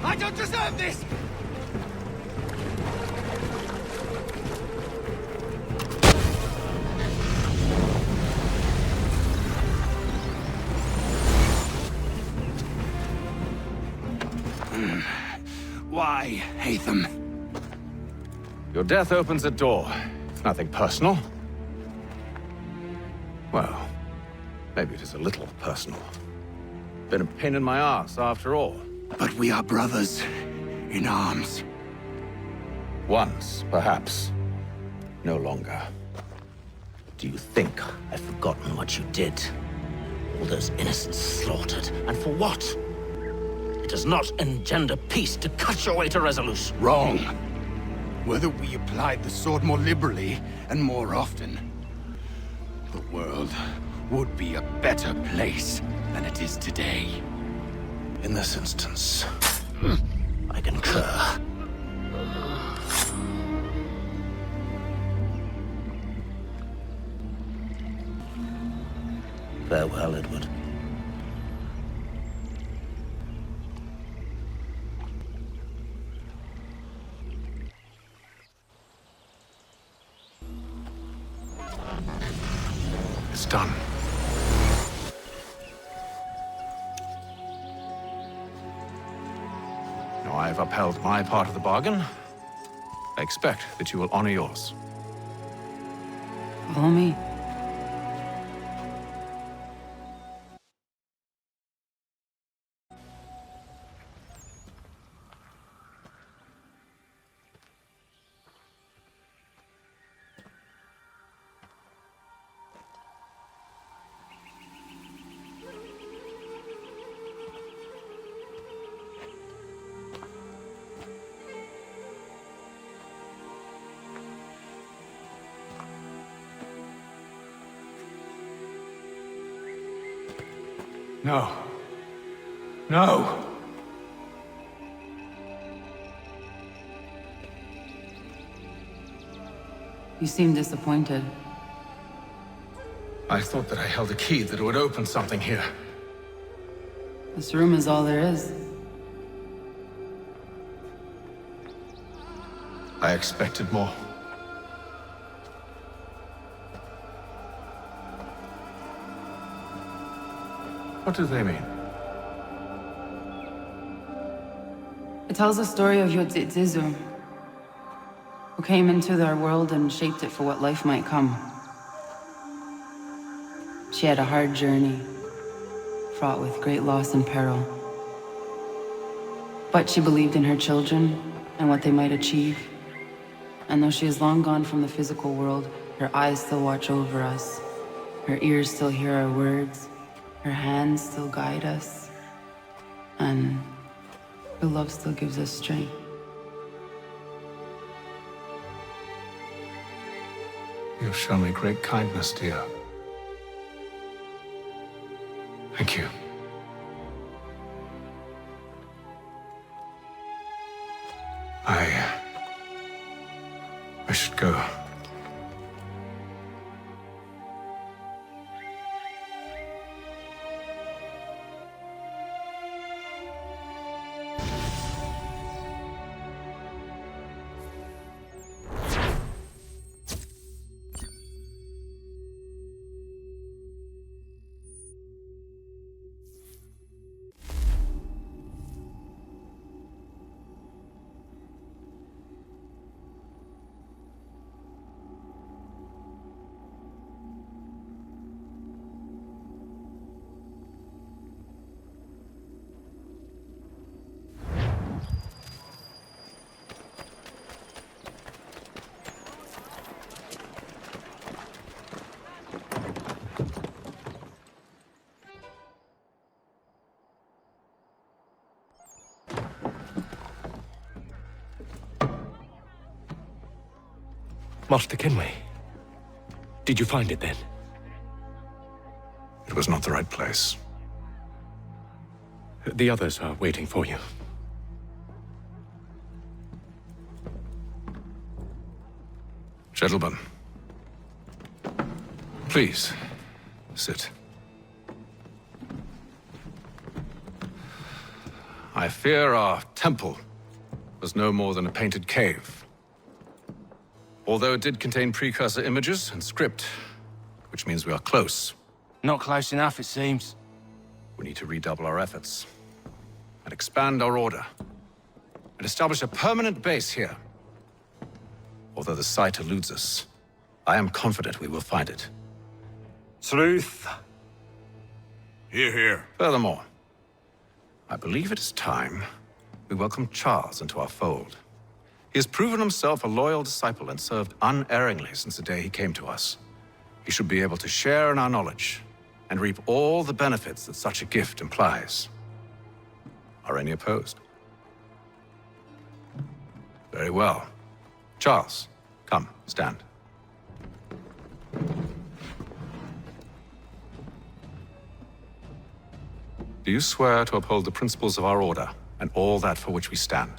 I don't deserve this! Why, Hatham? Your death opens a door. It's nothing personal. Well, maybe it is a little personal. Been a pain in my ass, after all. But we are brothers in arms. Once, perhaps. No longer. Do you think I've forgotten what you did? All those innocents slaughtered, and for what? It does not engender peace to cut your way to resolution. Wrong. Whether we applied the sword more liberally and more often, the world would be a better place than it is today. In this instance, I concur. Farewell, Edward. It's done. Now I've upheld my part of the bargain. I expect that you will honor yours. Follow me. No. No! You seem disappointed. I thought that I held a key that would open something here. This room is all there is. I expected more. What do they mean? It tells the story of Yodzizu, who came into their world and shaped it for what life might come. She had a hard journey, fraught with great loss and peril. But she believed in her children and what they might achieve. And though she is long gone from the physical world, her eyes still watch over us. Her ears still hear our words. Her hands still guide us. And her love still gives us strength. You've shown me great kindness, dear. Thank you. I should go. Master Kenway, did you find it then? It was not the right place. The others are waiting for you. Gentlemen, please, sit. I fear our temple was no more than a painted cave. Although it did contain precursor images and script, which means we are close. Not close enough, it seems. We need to redouble our efforts and expand our order and establish a permanent base here. Although the site eludes us, I am confident we will find it. Truth. Hear, hear. Furthermore, I believe it is time we welcome Charles into our fold. He has proven himself a loyal disciple and served unerringly since the day he came to us. He should be able to share in our knowledge and reap all the benefits that such a gift implies. Are any opposed? Very well. Charles, come, stand. Do you swear to uphold the principles of our order and all that for which we stand?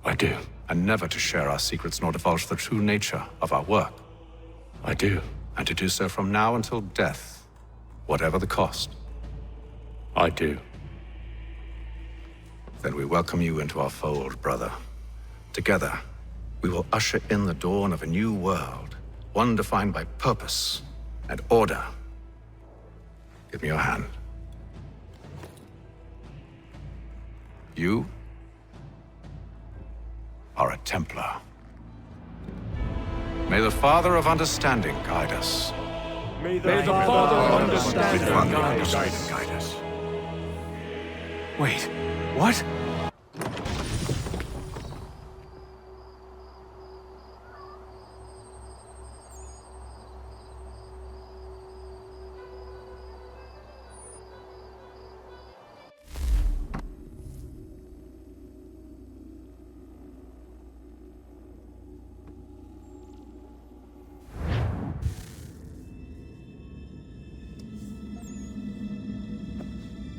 I do. And never to share our secrets nor divulge the true nature of our work? I do. And to do so from now until death, whatever the cost? I do. Then we welcome you into our fold, brother. Together, we will usher in the dawn of a new world, one defined by purpose and order. Give me your hand. You are a Templar. May the Father of Understanding guide us. May the Father of Understanding guide us. Wait, what?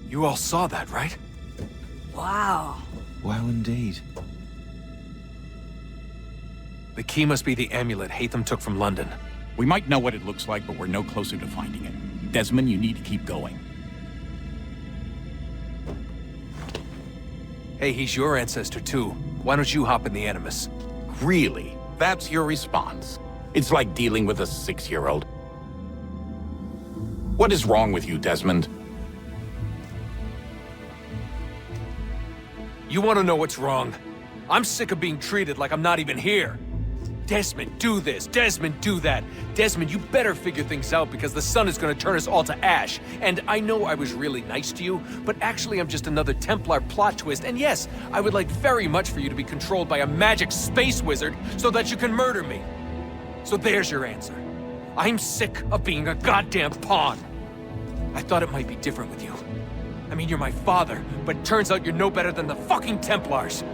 You all saw that, right? Wow. Well, indeed. The key must be the amulet Haytham took from London. We might know what it looks like, but we're no closer to finding it. Desmond, you need to keep going. Hey, he's your ancestor too. Why don't you hop in the Animus? Really? That's your response? It's like dealing with a 6-year-old. What is wrong with you, Desmond? You want to know what's wrong? I'm sick of being treated like I'm not even here. Desmond, do this. Desmond, do that. Desmond, you better figure things out because the sun is going to turn us all to ash. And I know I was really nice to you, but actually I'm just another Templar plot twist. And yes, I would like very much for you to be controlled by a magic space wizard so that you can murder me. So there's your answer. I'm sick of being a goddamn pawn. I thought it might be different with you. I mean, you're my father, but turns out you're no better than the fucking Templars.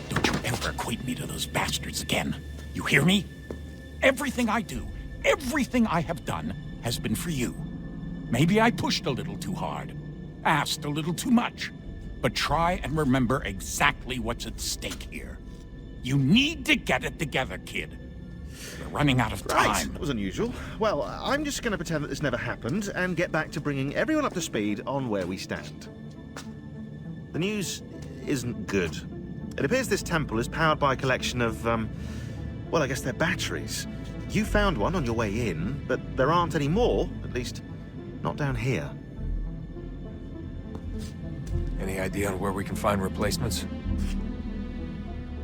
Don't you ever equate me to those bastards again. You hear me? Everything I do, everything I have done, has been for you. Maybe I pushed a little too hard, asked a little too much, but try and remember exactly what's at stake here. You need to get it together, kid. We're running out of time. Right, that was unusual. Well, I'm just going to pretend that this never happened and get back to bringing everyone up to speed on where we stand. The news isn't good. It appears this temple is powered by a collection of, well, I guess they're batteries. You found one on your way in, but there aren't any more, at least not down here. Any idea on where we can find replacements?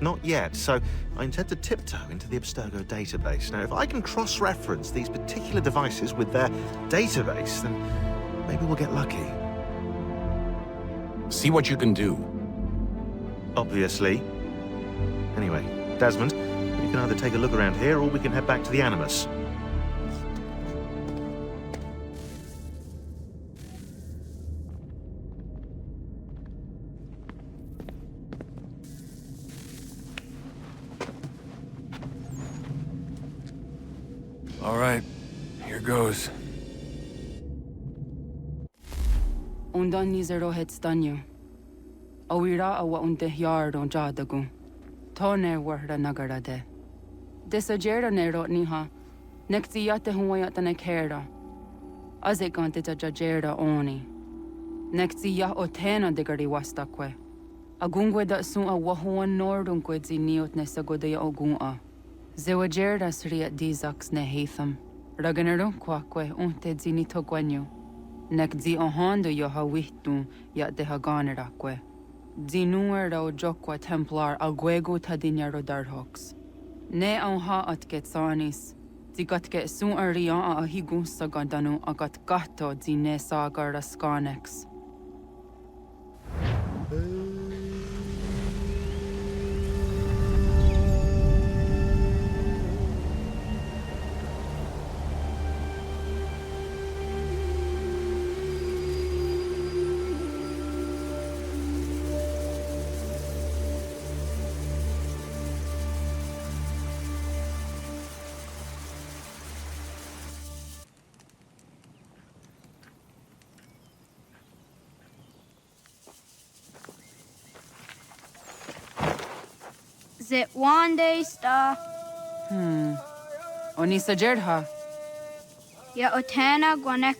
Not yet, so I intend to tiptoe into the Abstergo database. Now, if I can cross-reference these particular devices with their database, then maybe we'll get lucky. See what you can do. Obviously. Anyway, Desmond, you can either take a look around here or we can head back to the Animus. All right, here goes. Undan nizero het stanyo. Awira awa unde yard on jadagu. Toner warda nagara de. Desajera nero niha. Nekti yate huwayata nekera. Azekante jajera oni. Nekti ya otena degari wastakwe. Agungwe da sun a wahuan nordun kwedzi niot nesagodaya ogun'a. Zewajerda sriat dizax ne heitham. Raganarun kwakwe unte zini togwanyo. Nek zi ohando yo hawihtu ya de haganerakwe. Zinuer o jokwa Templar agwego tadinyaro darhox. Ne ha at getsanis. Zigatke sun arian a higun sagandanu agat gato zine sagar raskanex. Zit one day star. Oni sajerha. Ya otana gwanek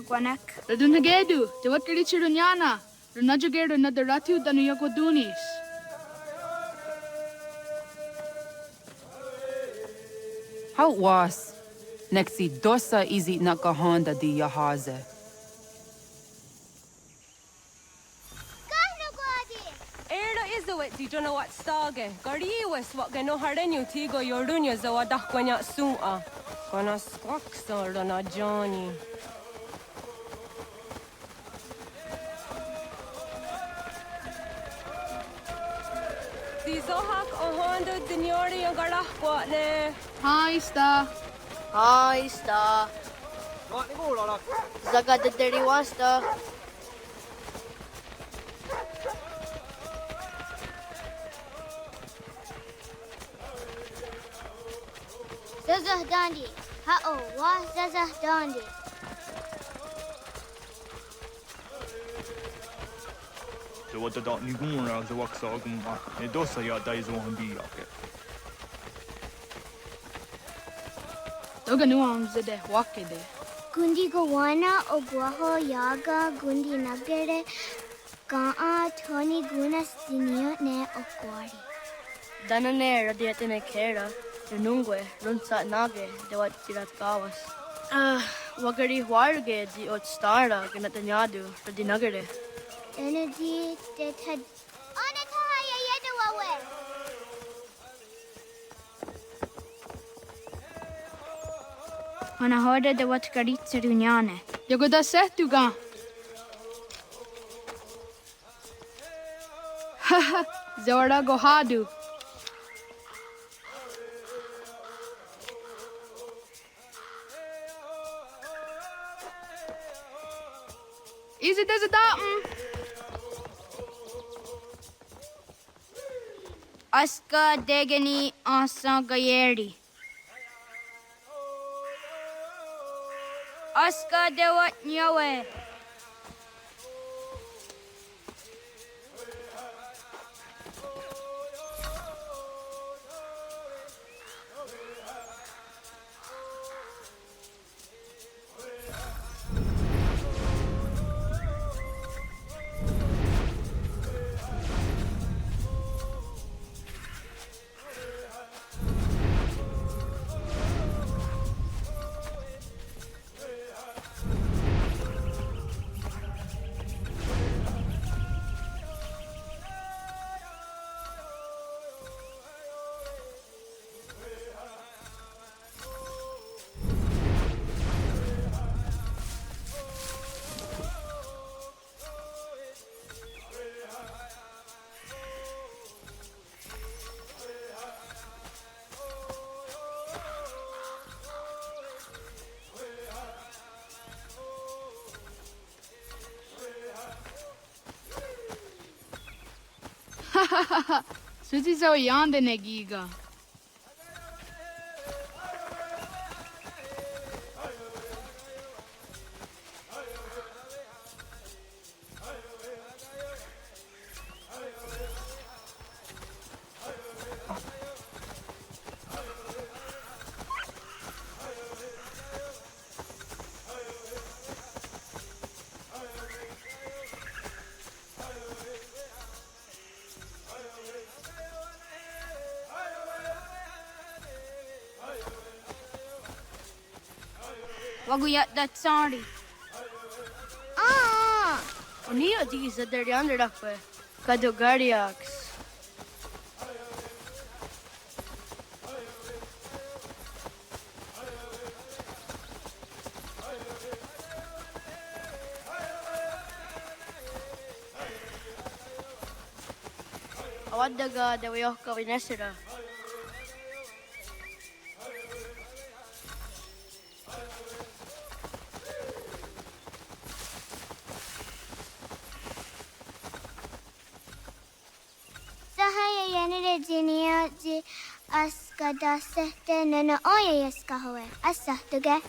gwanek. Radunhagedu, te wakari chirunyana. Runajagedu na daratu danu yakodunis. How was? Nexi dosa izi nakahonda di yahaze. Di jono wat stage. Gariwes wat gano harenyu tigo yordunya zawadah kwanya sua. Kona squaxor na Johnny. Di zohak ohondo dinyori yung garah kwa ne. Hi, Sta. Hi, Sta. Zaga de deriwasta. Zazah Dandi. Ha'o, wa Zazah Dandi. The what the dot Nigura, the Waxagum, and Dosaya dies on be okay. Toganuam zede wakede. Gundi Gawana, Oguaho, Yaga, Gundi Nagere, Ga'a Tony Gunas Dinio ne Okwari. Danane Radiatine Kera, Nungue, Runsat Nage, de what Tirat Gawas. Wagari Warge, the Otstara, Ganatanyadu, Radinagare. Energy that had. Onatahaya Yedawawe. Ana hörde det var ett garitserunjane. Jag går där sett du ga. Haha, Zorda Gohadu. Is it as a datum? Aska degeni asa gayeri. Aska dewat nyawe. Suzi zo yande negiga. Waguyat that sorry. Unia these at their yonder up with Kadogariax. Awadaga de Wioka Vinesira. Ji Akadahsehton and Oyaskahoe, Abstergo.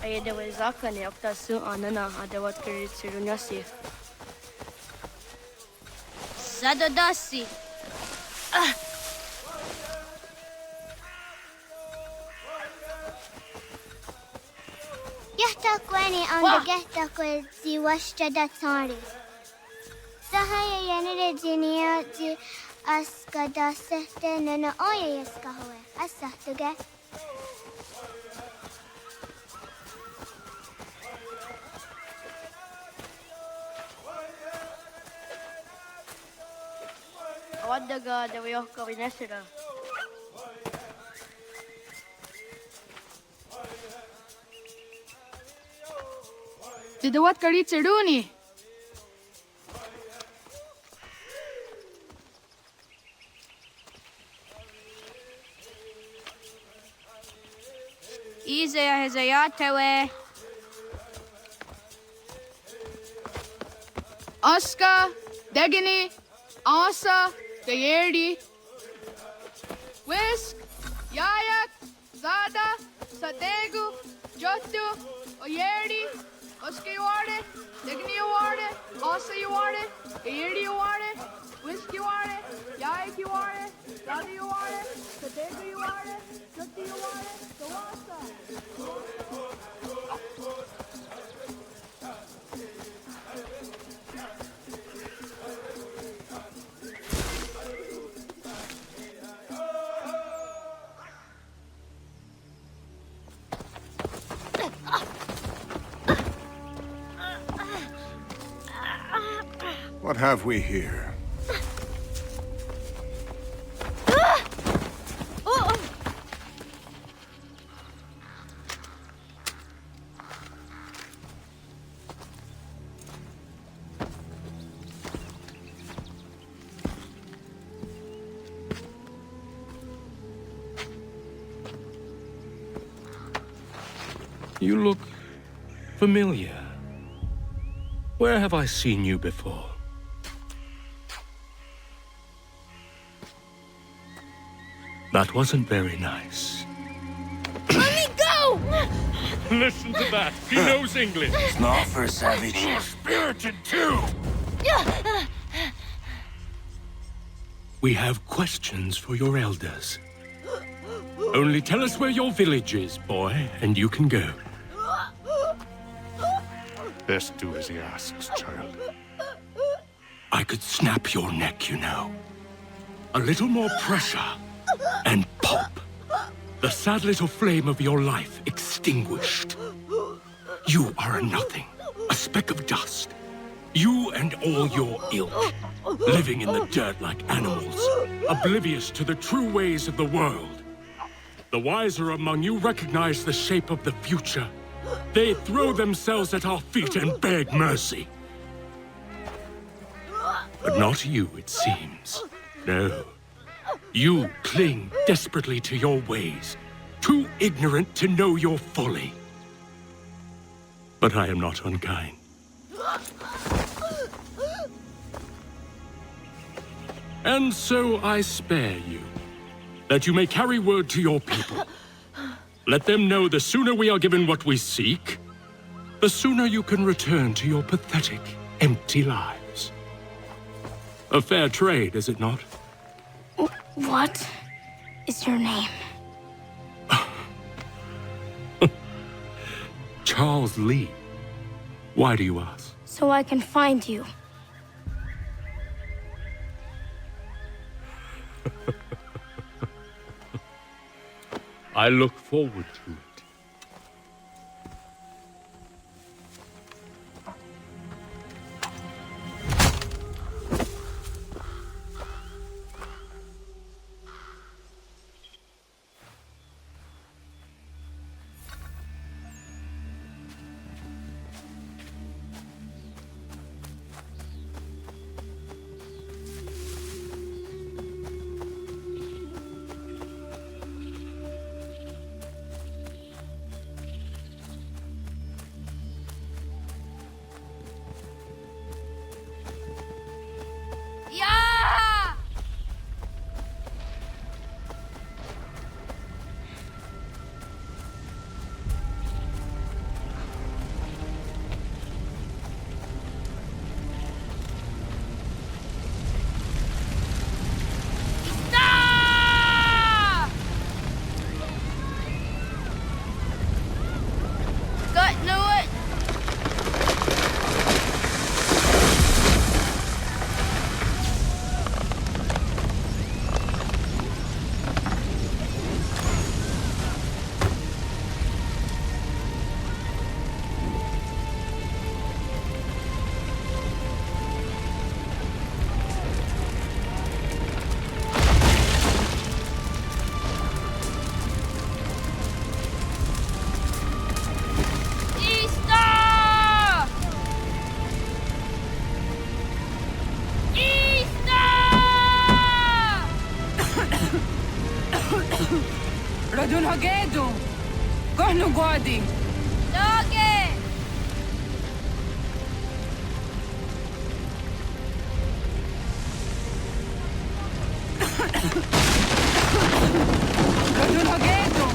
Ay dawai zaka ne okta su anana adawat kirit sirunyasi. Zadodasi. Yahtakweni on the Gehtakwe zi Washtadatari. Sahaya Yanere Jinia Ji Akadahsehton and Oyaskahoe, Abstergo. Awadaga de Wioka Vinesira. Didawat karit serduni. Izaya hezayatewe. Aska, Degini, Asa, Gayerdi, Whisk, Yayak, Zada, Sategu, Jotu, Oyerdi, Oski Warde, Degni Warde, Pasta you want it? Ayiri you want it? Whiskey you want it? Yaik you want it? Dadi you want it? Potato you want it? Tutti you want it? Kawasa. What have we here? You look familiar. Where have I seen you before? That wasn't very nice. Let me go! Listen to that. He knows English. It's not for a savage. You're spirited too. We have questions for your elders. Only tell us where your village is, boy, and you can go. Best do as he asks, child. I could snap your neck, you know. A little more pressure, and pop. The sad little flame of your life extinguished. You are a nothing, a speck of dust. You and all your ilk, living in the dirt like animals, oblivious to the true ways of the world. The wiser among you recognize the shape of the future. They throw themselves at our feet and beg mercy. But not you, it seems. No. You cling desperately to your ways, too ignorant to know your folly. But I am not unkind. And so I spare you, that you may carry word to your people. Let them know the sooner we are given what we seek, the sooner you can return to your pathetic, empty lives. A fair trade, is it not? What is your name? Charles Lee. Why do you ask? So I can find you. I look forward to it. Radun Hagedu! Gornu Guadi! Doge! Radun Hagedu!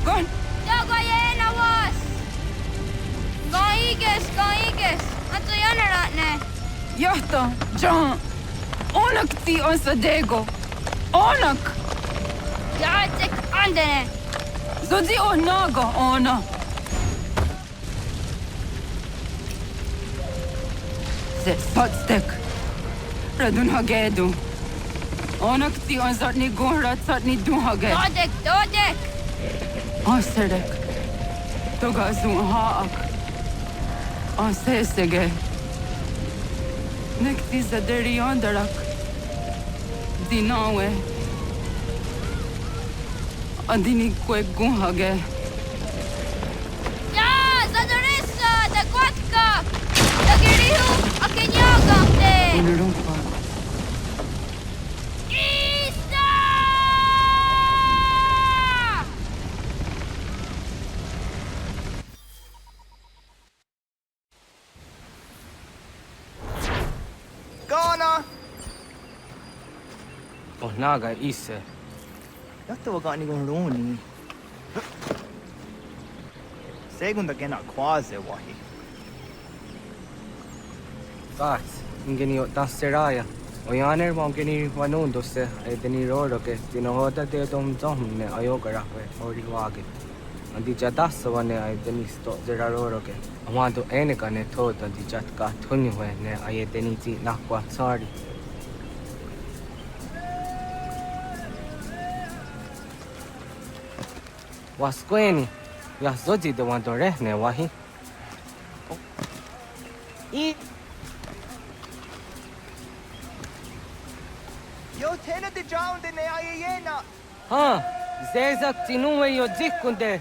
Gon... Dogo Yenawas! Gaiges! Anto Yanaratne! Jahta, John. Onak ti on Sadego. Onak. Jacek andene. Zodzi onaga ona. Zet potstek. Radun hagedu. Onak ti on zatni gonrat zatni duhage. Dodek. Asedek. Toga zun haak. Asesege. Nekti zaderi ondarak. Dinawe. Andini kwe gunhage. Ja, zadarissa, da kwatka. Da girihu, akenyagante. Unurumpa. Ista! Ghana! Oh, naga ise. Yatta wakani gonroni. Segunda gena quase wahi. Gats, ingeni daseraya. Oyaner mongeni wanundo se edeni roro ke tinohoda de dom zomne ayogara ke ori wage. Andi jadasa wane edeni sto zeraroro ke. Amado eneka ne toda di jatka thuni hwe ne ayedeni ti nakwa sorry. Wasqueni, ya zodi de wandore ne wahi. Yo tena de drowned in the ayena. Ha, zezak tinuwe yo dikunde.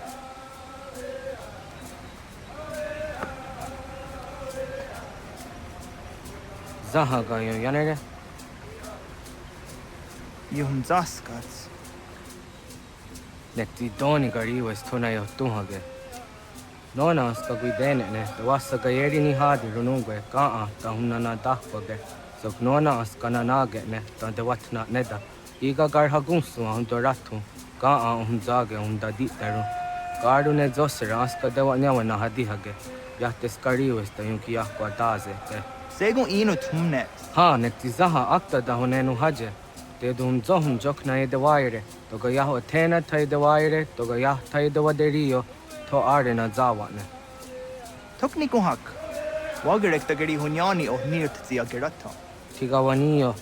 Zahaga yo yanere. Yum zaskats. Nekti doni gari was tuna yo tuhage. Nona ska guidene ne, the wasa gayeri ni hadi runungwe, kaa ta hunana dakpage. So nona askana nage ne, ta de watna neda. Iga gar hagunsu hundoratu, kaa hunzage hundaditaru. Garu ne zosera aska de wanyawa na hadihage. Yahtes gari was ta yunki yakwa daze ke. Segun ino tumne. Ha, nekti zaha akta da hunenu haje. Te dum zohum jokna e de waire, toga yaho tena tai de waire, toga yah tai de waderio, to arena zawane. Tokni kuhak. Wagerek tagari hunyani o nirt zia gerata. Tigawanio,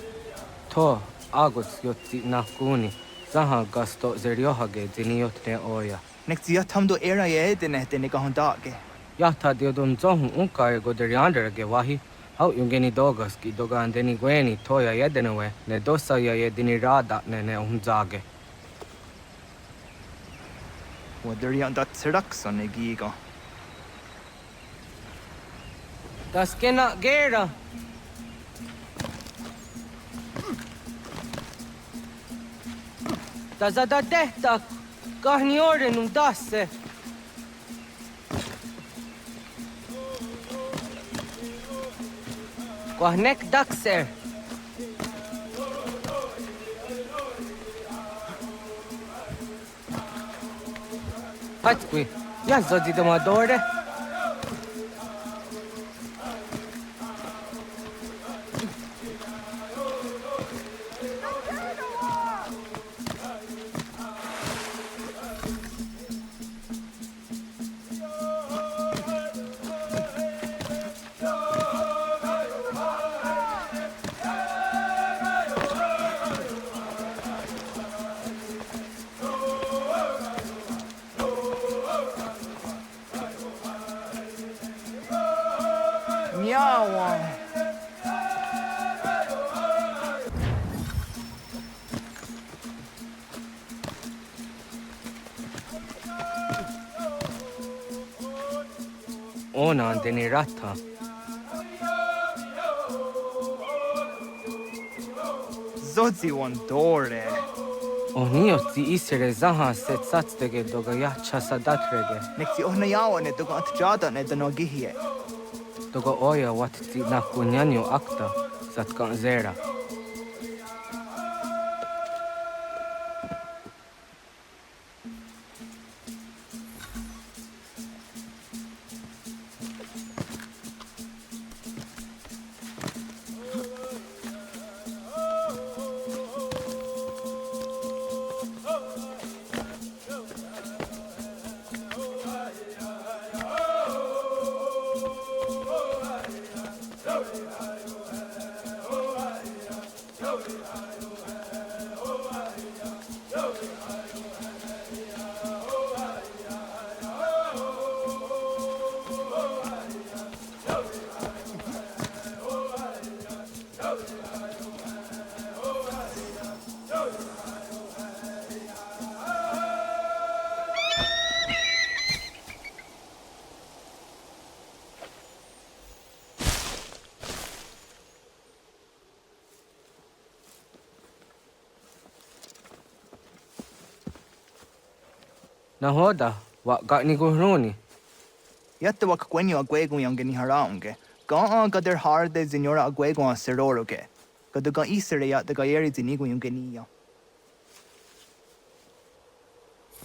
to aguts yotzi nakuni, zaha gasto zeriohage ziniotne oya. Nek zia tamdo era ye dene de negahondage. Yahta de dum zohum unka e goderianderage wahi. How yungeni dogas ki doga andeni gweni toya yedenewe ne dosa ya yedini rada ne umzage. Waderian dat serakson e giga. Das kena gera. Das da tehta kahni orenum dasse. Kohnek dakser. Hatqui, ja zodi de madore. Ona andeni rata. Zodzi one dore. Onio ti isere zaha set satstege doga ya chasadatrege. Nekti ohna yawane doga atjada ne dano gihie. Doga oya wat ti nakunyanyo akta satkan zera. Nahoda, what got ni guruni? Yatta wak quenyo aguego yang ni haraunge. Ga gader hard de zinora aguego a seroroge. Gaduga isere ya the gaeri zinigo yung genia.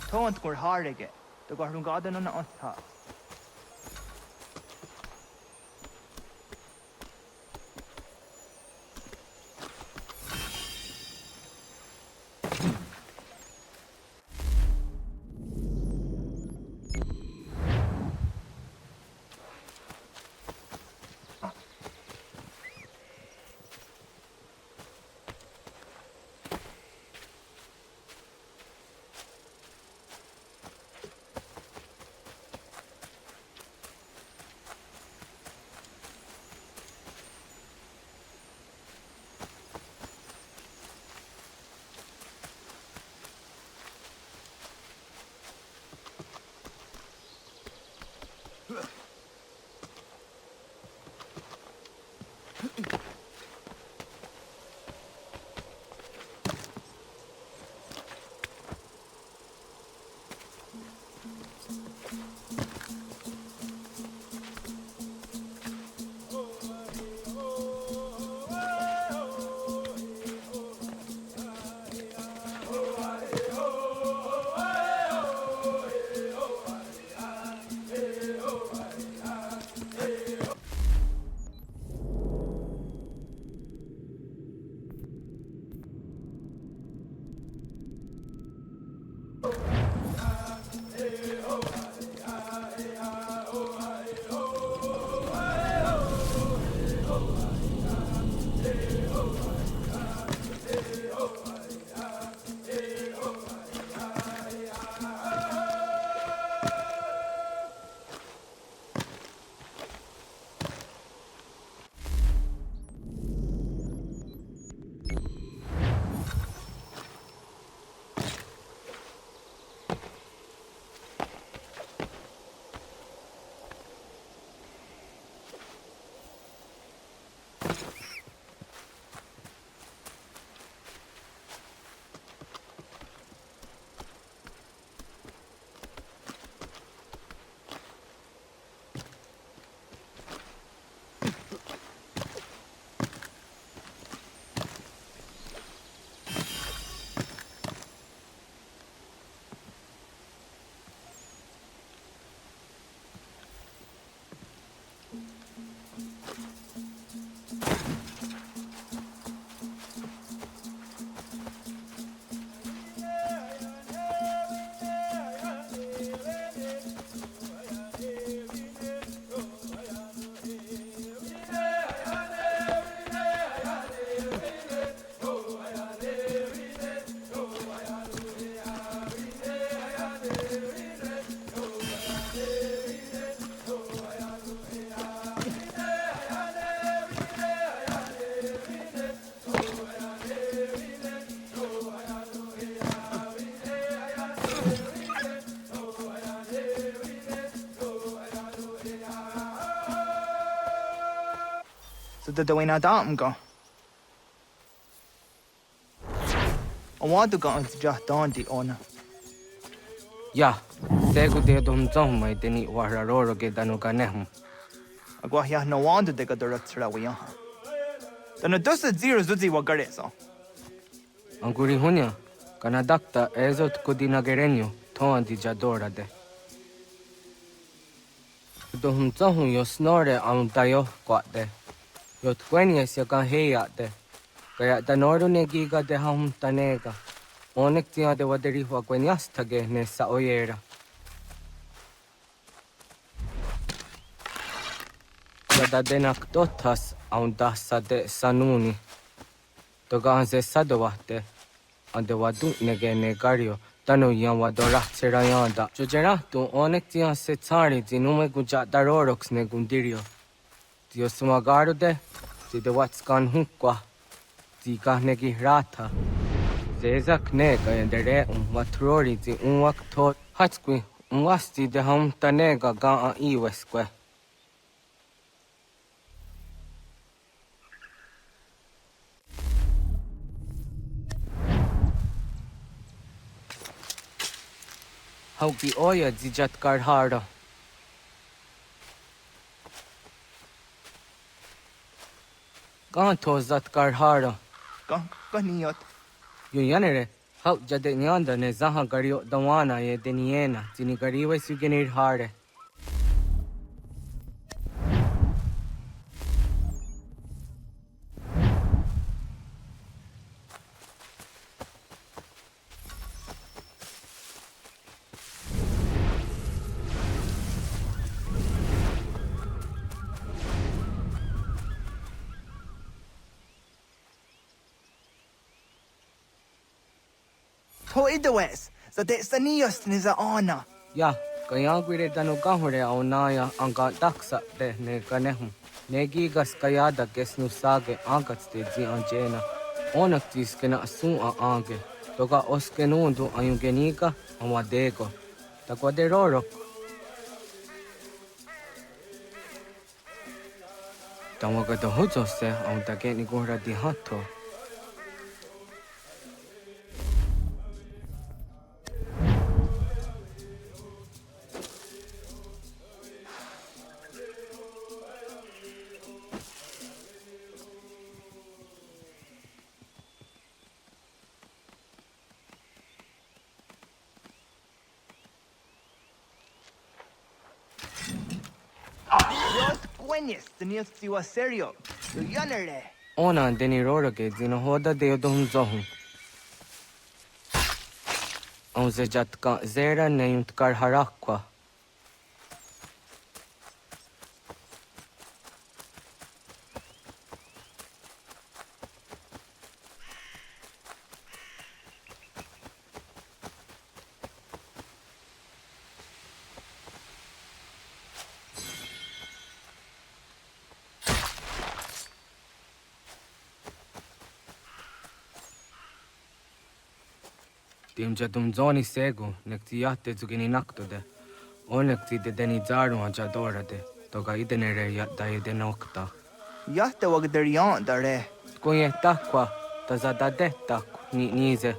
Tont gur harege. The garungadan on otha. So the way na datum go. I want to go into just Dante on. Yeah, segu de dom zom mai deni wararoro ge danu ganem. Agwa ya no wonder de gadora trawiya. Dano dosa zero zuzi wagareso. Anguri hunya, Kanadakta ezot kudina gerenyo, toan di jadora de. Dom zom yo snore am tayo kwate. Yo twenya se ka heya de. Kaya danoro ne giga de ham tanega. Onek tia de waderi wa kwenyas tage ne sa oyera. Kada denak totas aun dasa de sanuni. Toga anse sadowate. Ande wadu nege negario. Tano yan wadora serayanda. Jojera tu onek tia se tsari zinume guja darorox ne gundirio. Dio sumagaro de. Ti de watskan hukwa. Ti kahnegi rata. Zezak nega yendere watrori ti waktot. Hatskwi wasti de ham tanega ga iweskwe. Hauki oya zijat karhara. Ganto zat karhara. Kaniyot. Yun yanere. Hau jade nyanda ne zaha gario dawana ye deniena. Zini gariwe sugenir hare. Toidawes, so that's the nearest is a honor. Ya, kaya gwire danu gahure au naya anga daksa de ne kanehu. Negi gas kaya da gesnu sage angats de zi anjena. Onak tis kena asun a ange. Toga oskenundu ayungenika amadego. Takwa de rorok. Tawaga da hujose au da geni gora di hatto. The nearest you are serio. You yanere. Ona deni roroge zino hoda de odom zohun. On ze jatka zera ne yuntkar harakwa. Tim jadum zoni sego, nekti yatte zugini naktode. Onekti de deni zaru anjadora de. Toga idenere yatta ide nokta. Yatte wagderian dare. Kunye takwa, tazada de takwa, nize.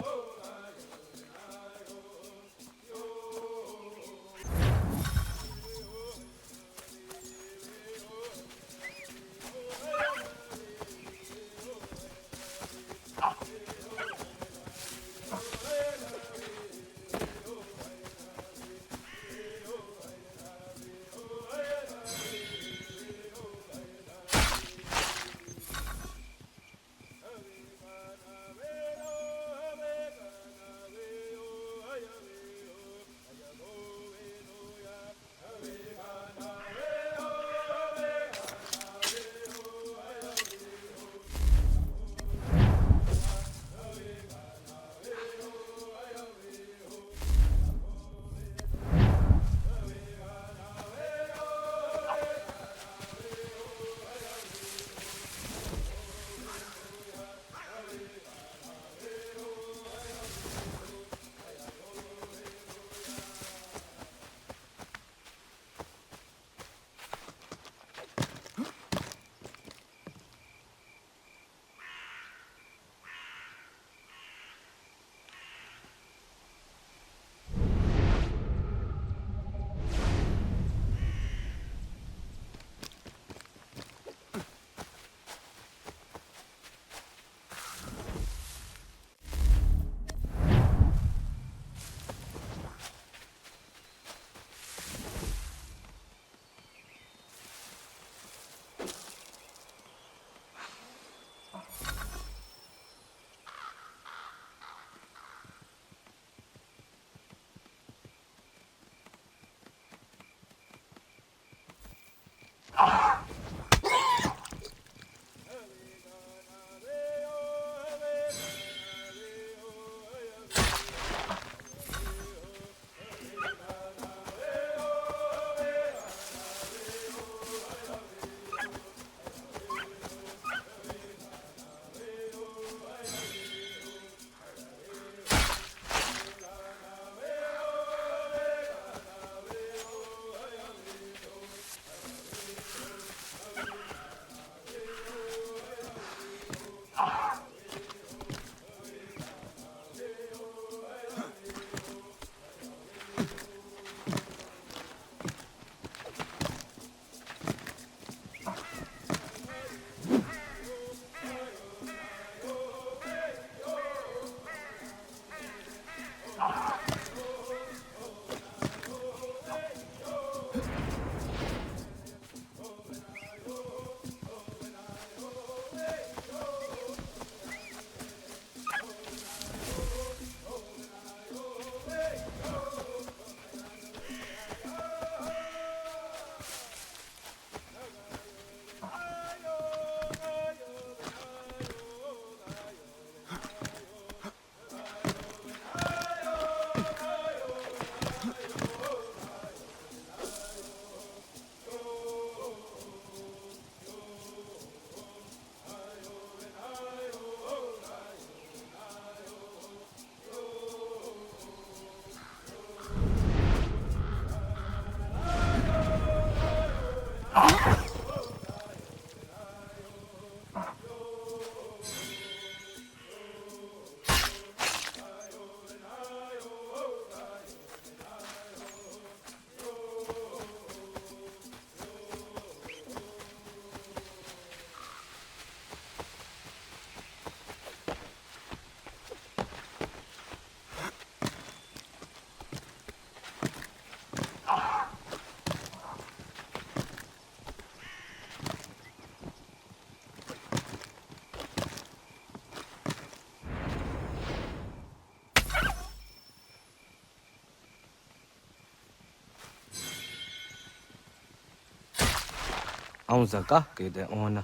Aunzaka ke de ona.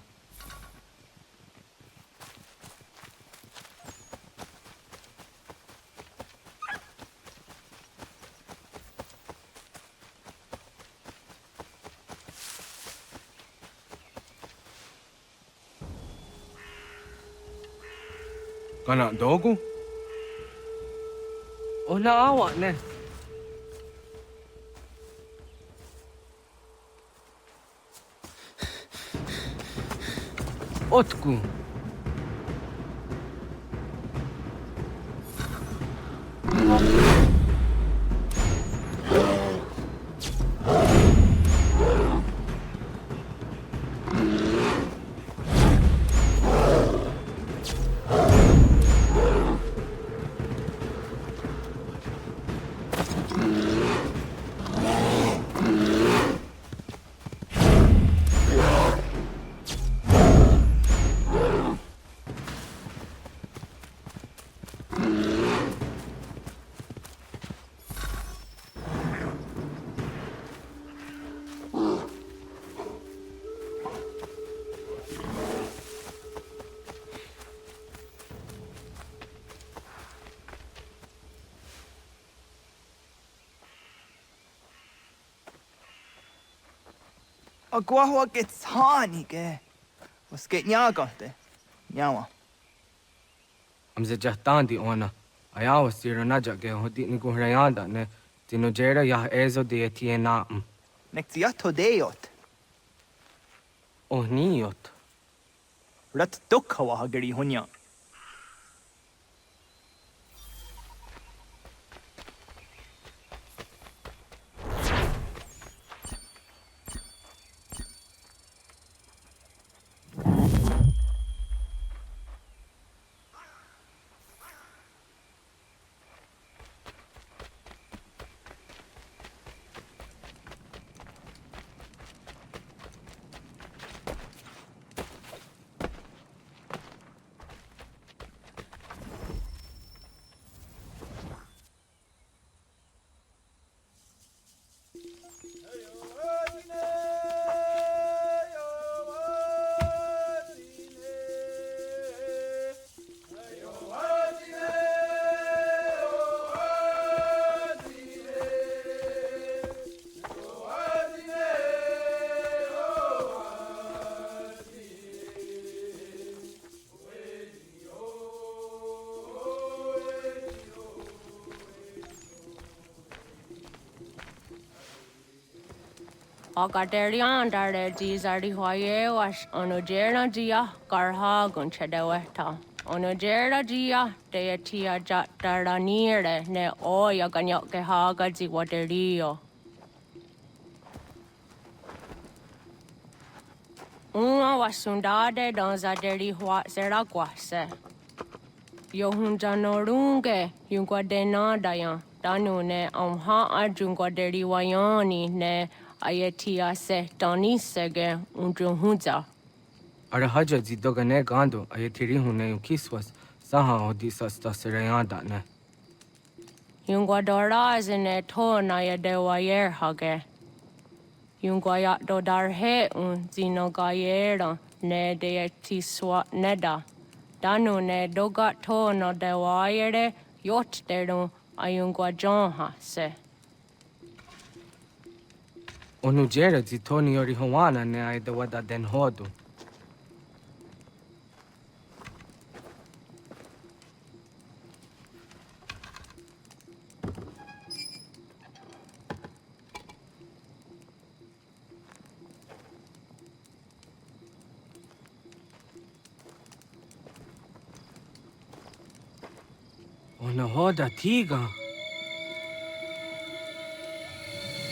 Kana dogu? Ona awa ne. Otku. Agua gets honey, ge. Was get nyagante. Nyawa. Amze jahtandi ona. Ayawa sira naja ge hodi ni guhrayanda ne. Tino jera yah ezo de tiena. Nektiato deot. Oh niot. Rat dukhawa hageri hunya. Agaderian dare dizari hoye was onojera dia garha gunchedeweta. Onojera dia deetia jataranire ne oya ganyoke haga ziwaderio. Uma wasundade donzaderi hua zeraguase. Yohunjanorunge yungwadena dayan. Danune amha ajungwaderi wayani ne Ayatia se Doni Sege Undruhunza. Arahaja zidogane gando ayatiri hune ukiswas saha odisa stasirayanda ne. Yungwadora zine to na yadewayer hage. Yungwayat dodar he zinogayera ne deeti swat neda. Danu ne dogat to no dewayere yot deru ayungwajonha se. Onujera zitoni yori hawana ne aidawada den hodu. Ona hoda tiga.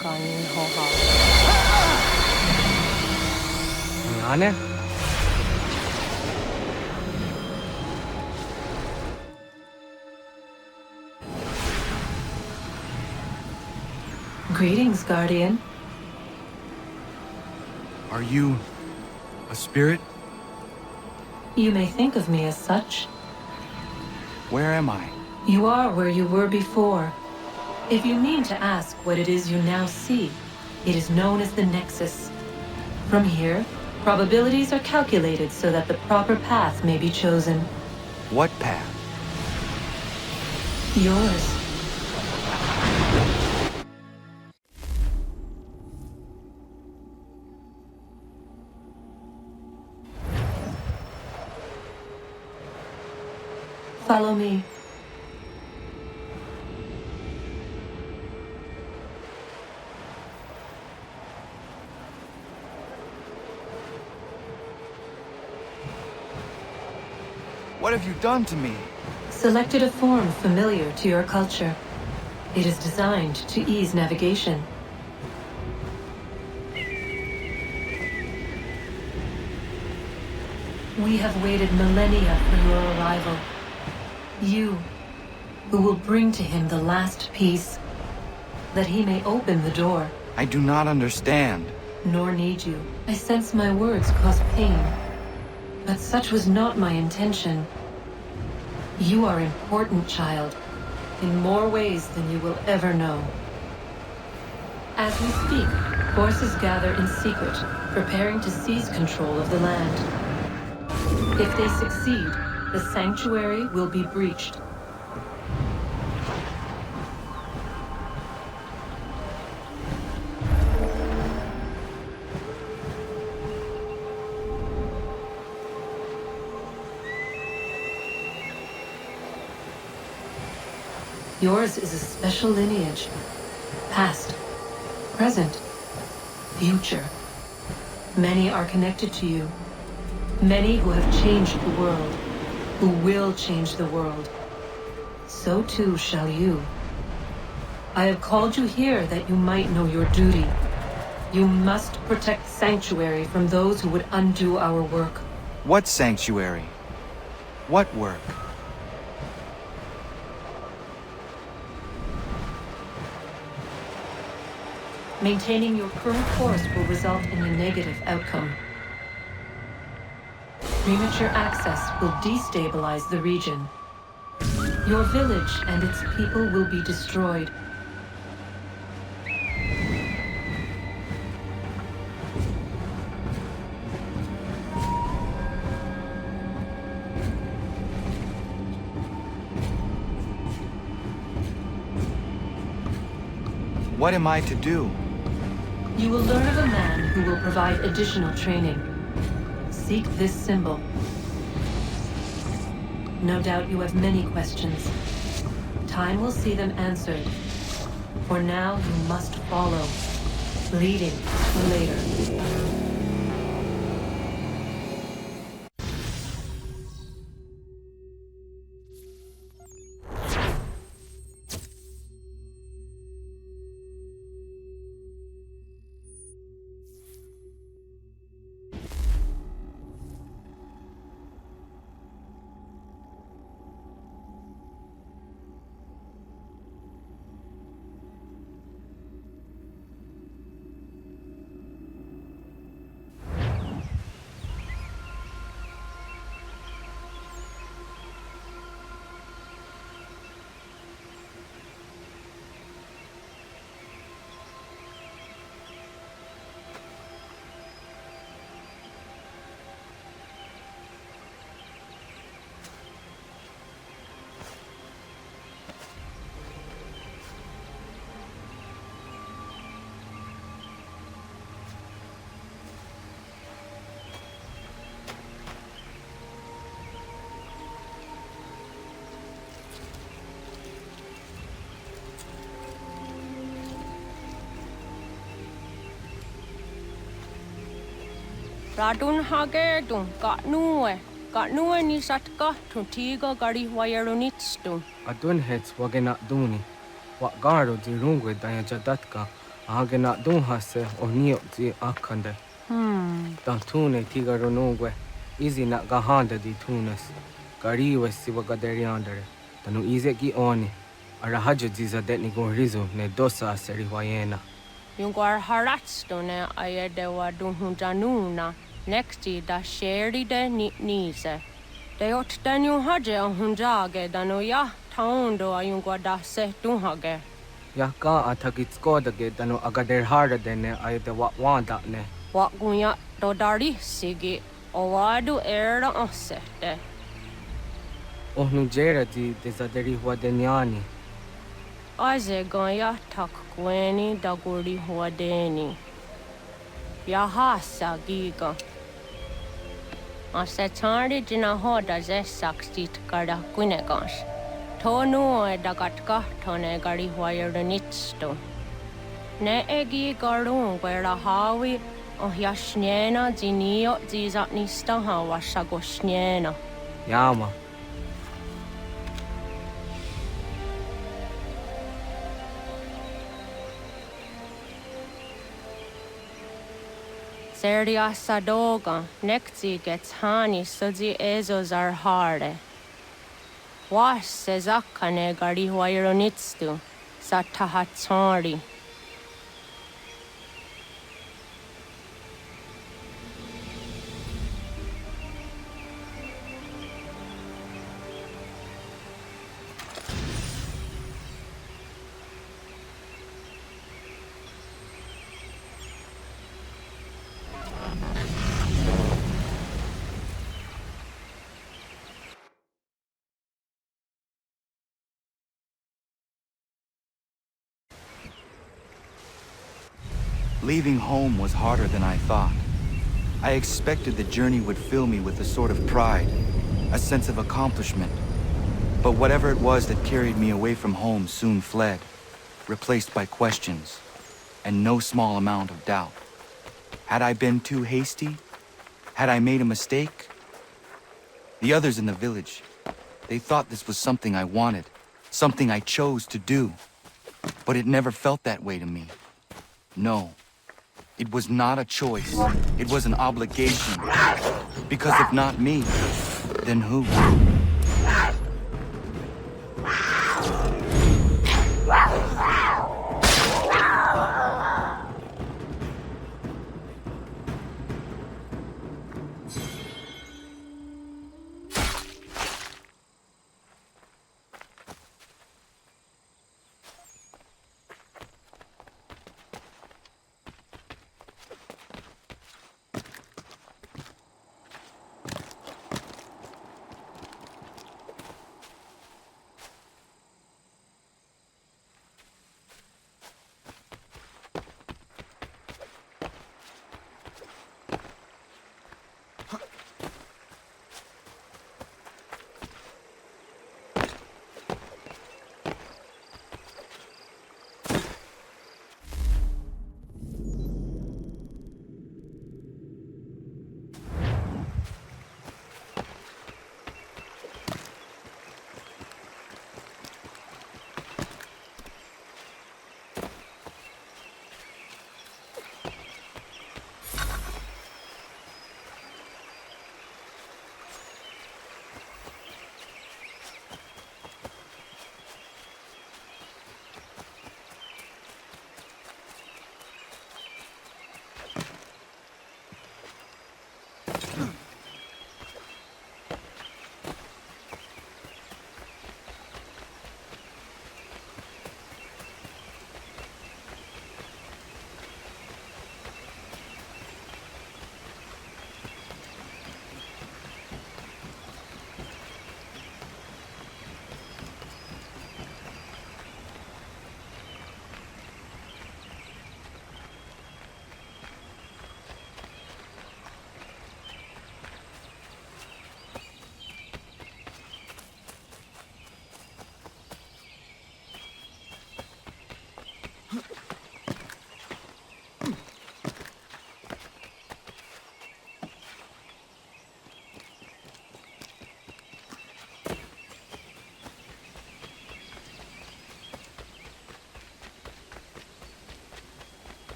Kanin hoha. Ane? Greetings, Guardian. Are you a spirit? You may think of me as such. Where am I? You are where you were before. If you mean to ask what it is you now see, it is known as the Nexus. From here, Probabilities are calculated so that the proper path may be chosen. What path? Yours. Follow me. What have you done to me? Selected a form familiar to your culture. It is designed to ease navigation. We have waited millennia for your arrival. You, who will bring to him the last piece, that he may open the door. I do not understand. Nor need you. I sense my words cause pain. But such was not my intention. You are important, child, in more ways than you will ever know. As we speak, forces gather in secret, preparing to seize control of the land. If they succeed, the sanctuary will be breached. Yours is a special lineage. Past, present, future. Many are connected to you. Many who have changed the world, who will change the world. So too shall you. I have called you here that you might know your duty. You must protect Sanctuary from those who would undo our work. What sanctuary? What work? Maintaining your current course will result in a negative outcome. Premature access will destabilize the region. Your village and its people will be destroyed. What am I to do? You will learn of a man who will provide additional training. Seek this symbol. No doubt you have many questions. Time will see them answered. For now, you must follow, leading to later. Radun hagerdun, got nue ni satka, tuntigo gari wayarunitstu. Adun hets wagena duni. What garo di rungwe daya jadatka, agena dun hase o nio di akande. Tantune tigarunugwe, easy na gahanda di tunas. Gari wesi wagaderiandere, tanu ize gi oni. Arahajo diza detni gon rizu ne dosa aseri wayena. Yunguar haratstu ne ayedewa dun hunjanuna. Nexti da sheri de nise. De ot danu haje a hunjage danu ya taundo ayungwa da se dunhage. Ya ka atakit skodage danu agader harda dene ayede wanda ne. Wakunya dodari sigi owadu era osete. Ohnu jera di desaderi huadeniani. Aze gonya takweni daguri huadeni. Yahasa giga. Asetari jina hoda ze sakstit kada kunegans. Tonu e dagatka tone gari huayernitsto. Ne egi garun gwera hawi o yashniena zinio zizatnista hawa shagoshniena. Yama. Seria sadoga nekzi gets hani suzi ezos are harde. Was sezakane gari huayronitstu satahatsari. Leaving home was harder than I thought. I expected the journey would fill me with a sort of pride, a sense of accomplishment. But whatever it was that carried me away from home soon fled, replaced by questions, and no small amount of doubt. Had I been too hasty? Had I made a mistake? The others in the village, they thought this was something I wanted, something I chose to do. But it never felt that way to me. No. It was not a choice. It was an obligation. Because if not me, then who?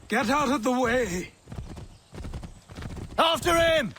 Get out of the way! After him!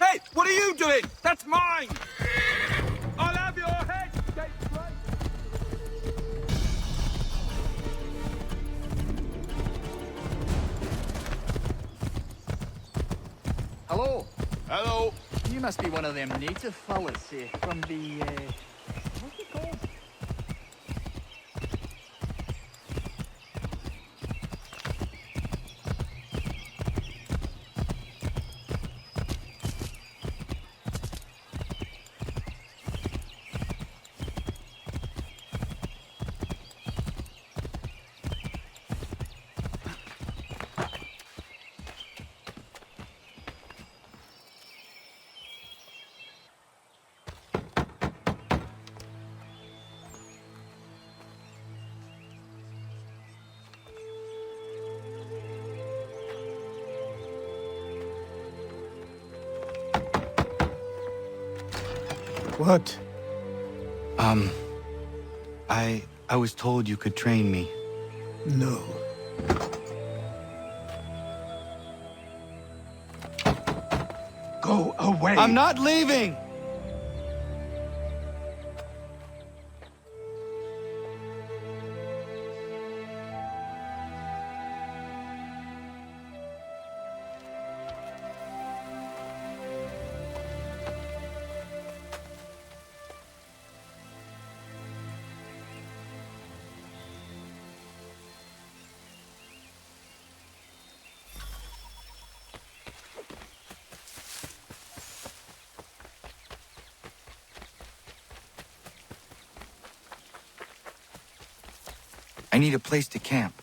Hey, what are you doing? That's mine! I'll have your head, Gateway! Hello. Hello. You must be one of them native fellas from the, what's it called? What? I was told you could train me. No. Go away! I'm not leaving! I need a place to camp.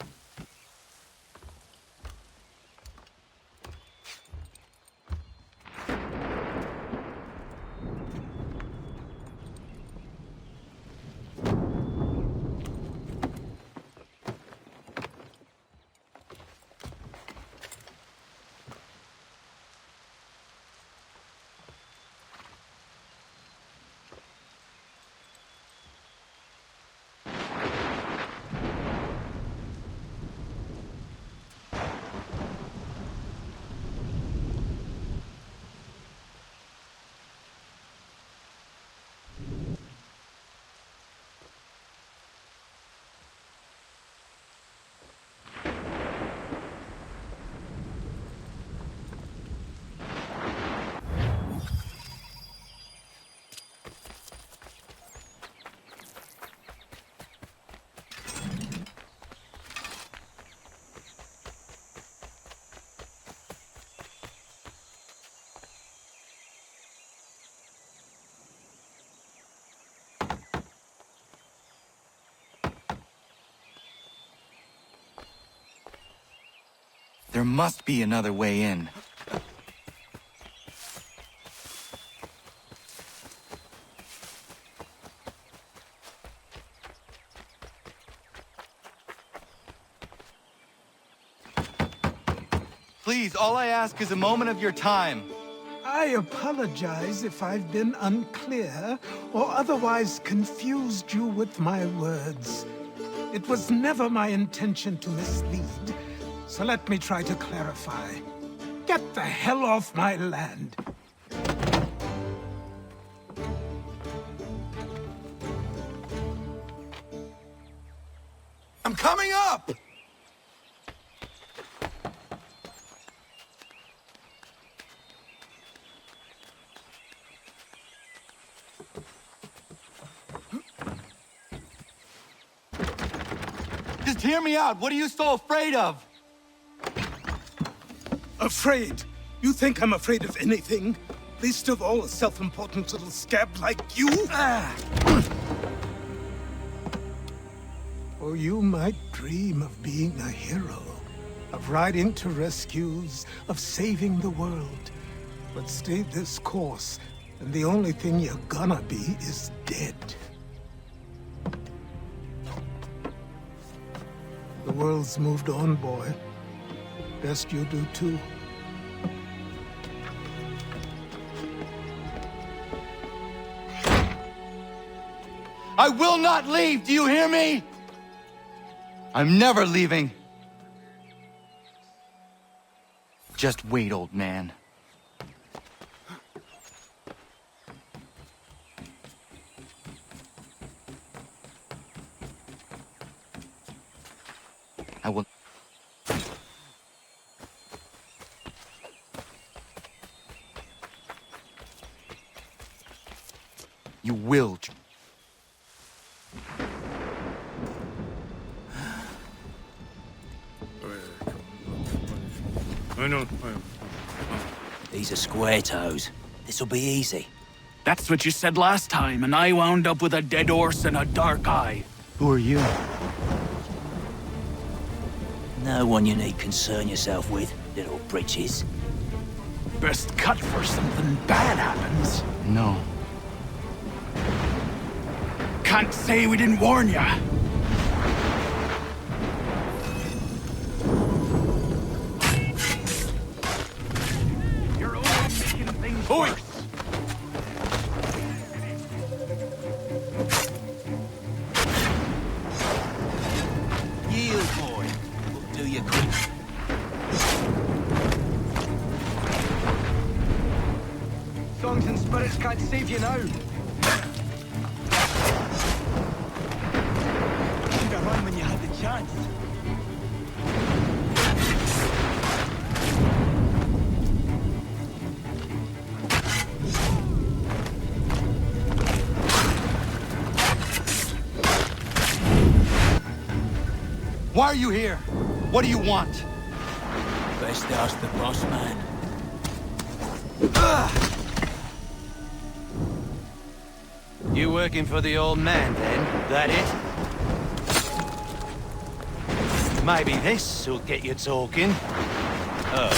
There must be another way in. Please, all I ask is a moment of your time. I apologize if I've been unclear or otherwise confused you with my words. It was never my intention to mislead, so let me try to clarify. Get the hell off my land. I'm coming up! Just hear me out. What are you so afraid of? Afraid? You think I'm afraid of anything? Least of all a self-important little scab like you? Or you might dream of being a hero, of riding to rescues, of saving the world. But stay this course, and the only thing you're gonna be is dead. The world's moved on, boy. Best you do too. I will not leave, do you hear me? I'm never leaving. Just wait, old man. I will... You will. These are square toes. This'll be easy. That's what you said last time, and I wound up with a dead horse and a dark eye. Who are you? No one you need concern yourself with, little britches. Best cut for something bad happens. No. Can't say we didn't warn ya. You're always making things worse. Yield, boy. We'll do you quick. Songs and spirits can't save you now. Should have run when you had the chance. Why are you here? What do you want? Best ask the boss man. You working for the old man, then? That it? Maybe this'll get you talking. Oh.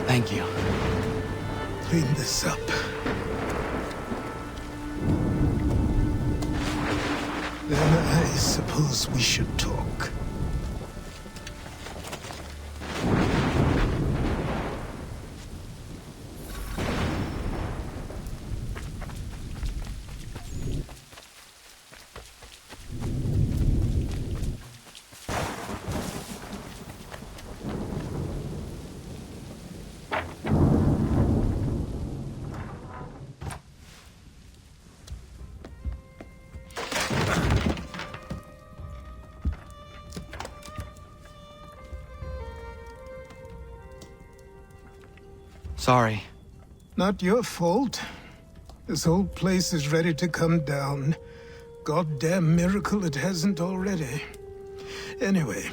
Thank you. Clean this up. Then I suppose we should talk. Sorry. Not your fault. This whole place is ready to come down. Goddamn miracle it hasn't already. Anyway,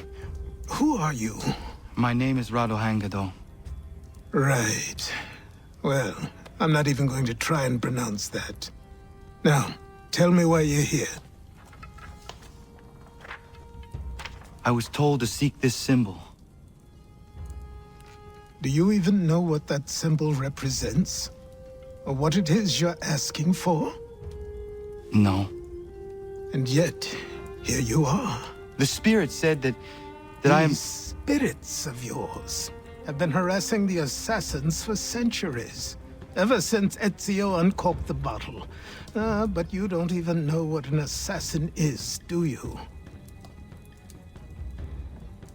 who are you? My name is Radohangado. Right. Well, I'm not even going to try and pronounce that. Now, tell me why you're here. I was told to seek this symbol. Do you even know what that symbol represents? Or what it is you're asking for? No. And yet, here you are. The spirit said that I am... These spirits of yours have been harassing the assassins for centuries. Ever since Ezio uncorked the bottle. But you don't even know what an assassin is, do you?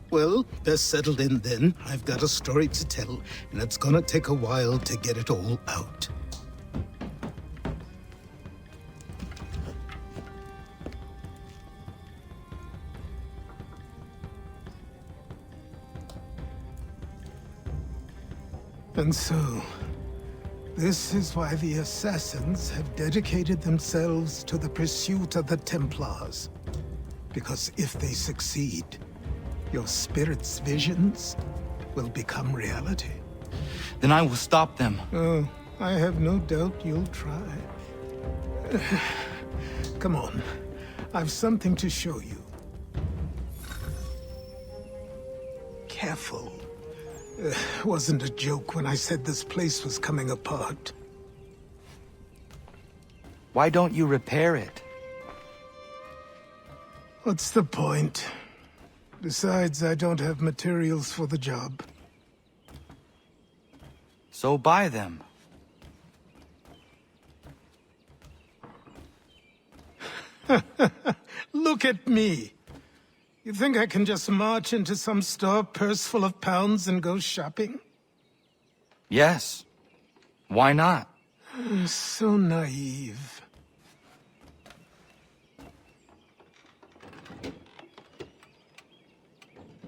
Well, best settled in then. I've got a story to tell, and it's gonna take a while to get it all out. And so, this is why the Assassins have dedicated themselves to the pursuit of the Templars. Because if they succeed, your spirit's visions will become reality. Then I will stop them. Oh, I have no doubt you'll try. Come on. I've something to show you. Careful. Wasn't a joke when I said this place was coming apart. Why don't you repair it? What's the point? Besides, I don't have materials for the job. So buy them. Look at me. You think I can just march into some store, purse full of pounds, and go shopping? Yes. Why not? So naive.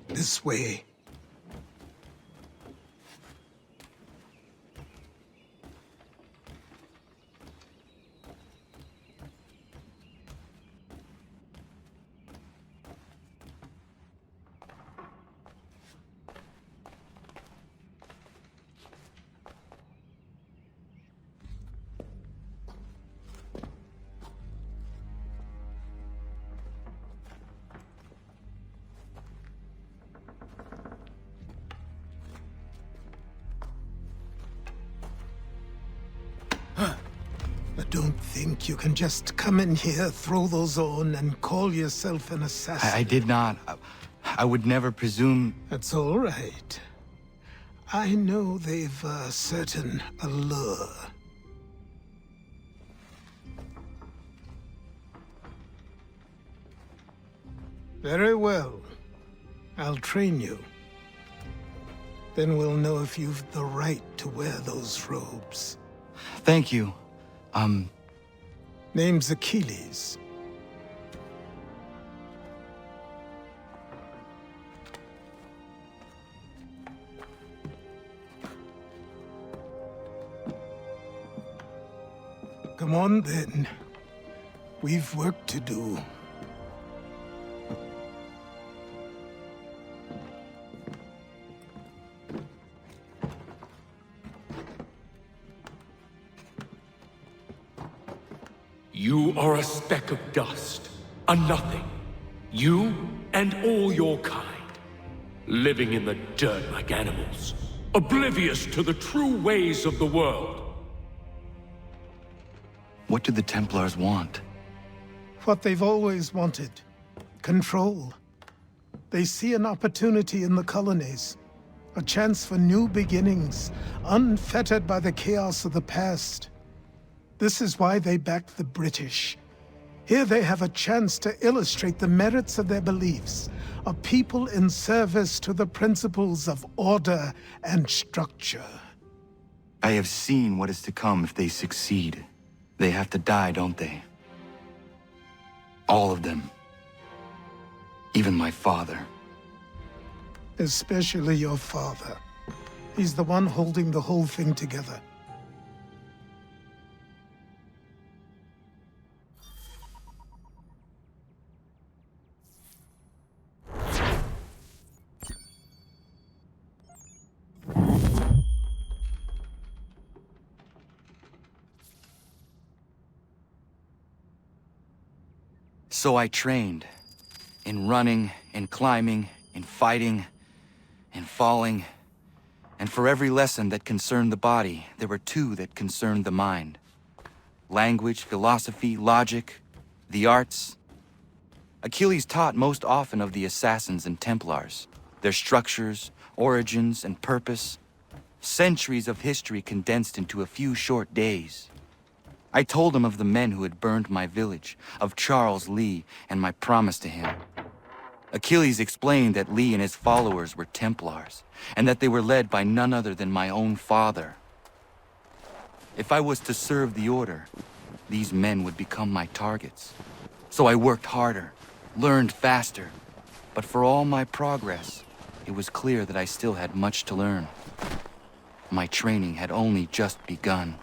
This way. Don't think you can just come in here, throw those on, and call yourself an assassin. I did not. I would never presume... That's all right. I know they've a certain allure. Very well. I'll train you. Then we'll know if you've the right to wear those robes. Thank you. Name's Achilles. Come on, then. We've work to do. You are a speck of dust, a nothing. You and all your kind, living in the dirt like animals, oblivious to the true ways of the world. What do the Templars want? What they've always wanted. Control. They see an opportunity in the colonies. A chance for new beginnings, unfettered by the chaos of the past. This is why they backed the British. Here they have a chance to illustrate the merits of their beliefs, a people in service to the principles of order and structure. I have seen what is to come if they succeed. They have to die, don't they? All of them. Even my father. Especially your father. He's the one holding the whole thing together. So I trained. In running, in climbing, in fighting, in falling. And for every lesson that concerned the body, there were two that concerned the mind. Language, philosophy, logic, the arts. Achilles taught most often of the Assassins and Templars, their structures, origins, and purpose. Centuries of history condensed into a few short days. I told him of the men who had burned my village, of Charles Lee, and my promise to him. Achilles explained that Lee and his followers were Templars, and that they were led by none other than my own father. If I was to serve the Order, these men would become my targets. So I worked harder, learned faster, but for all my progress, it was clear that I still had much to learn. My training had only just begun.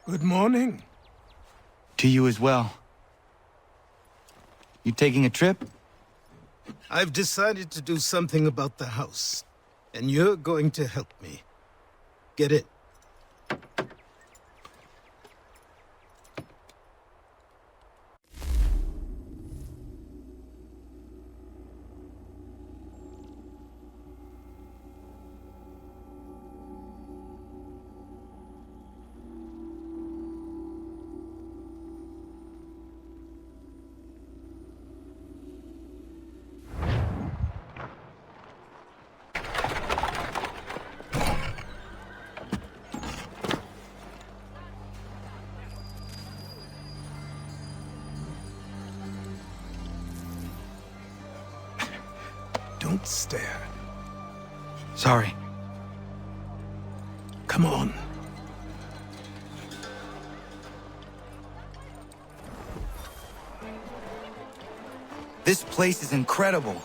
Good morning. To you as well. You taking a trip? I've decided to do something about the house, and you're going to help me. Get it? Don't stare. Sorry. Come on. This place is incredible.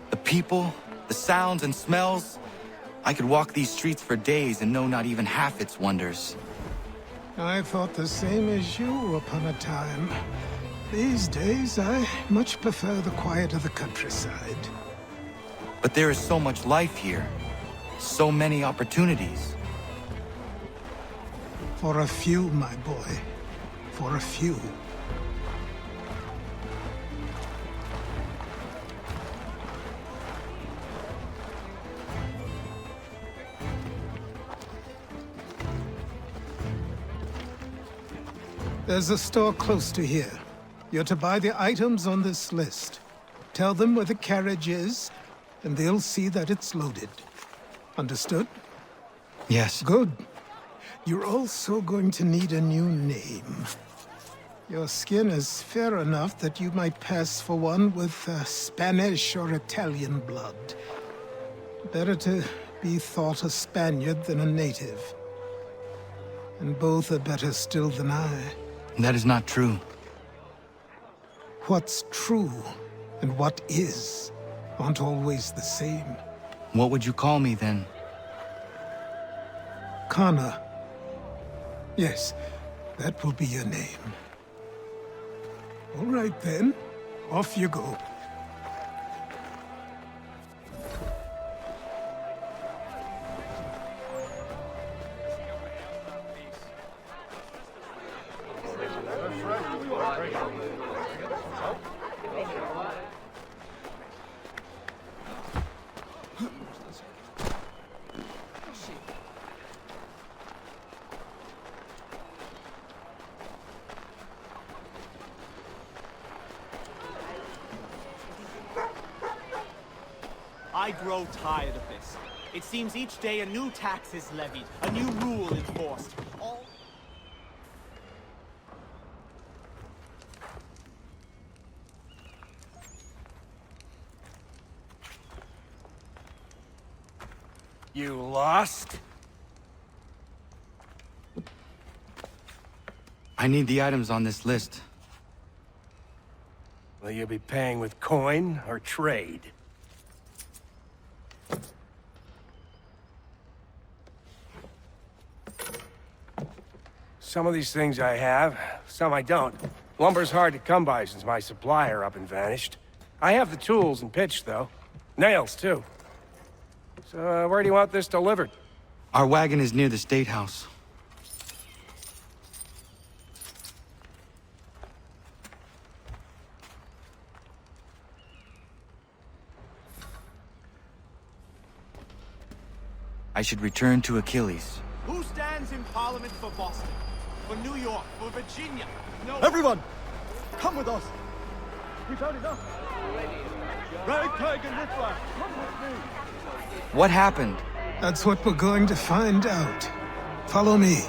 The people, the sounds and smells. I could walk these streets for days and know not even half its wonders. I thought the same as you upon a time. These days, I much prefer the quiet of the countryside. But there is so much life here. So many opportunities. For a few, my boy. For a few. There's a store close to here. You're to buy the items on this list. Tell them where the carriage is, and they'll see that it's loaded. Understood? Yes. Good. You're also going to need a new name. Your skin is fair enough that you might pass for one with Spanish or Italian blood. Better to be thought a Spaniard than a native. And both are better still than I. That is not true. What's true and what is aren't always the same. What would you call me then? Kana. Yes, that will be your name. All right then, off you go. I grow tired of this. It seems each day a new tax is levied, a new rule enforced. All... You lost? I need the items on this list. Will you be paying with coin or trade? Some of these things I have, some I don't. Lumber's hard to come by since my supplier up and vanished. I have the tools and pitch, though. Nails, too. So, where do you want this delivered? Our wagon is near the State House. I should return to Achilles. Who stands in Parliament for Boston? For New York? For Virginia? No. Everyone! Come with us! We've had enough! Ragtag and riffraff, come with me! What happened? That's what we're going to find out. Follow me.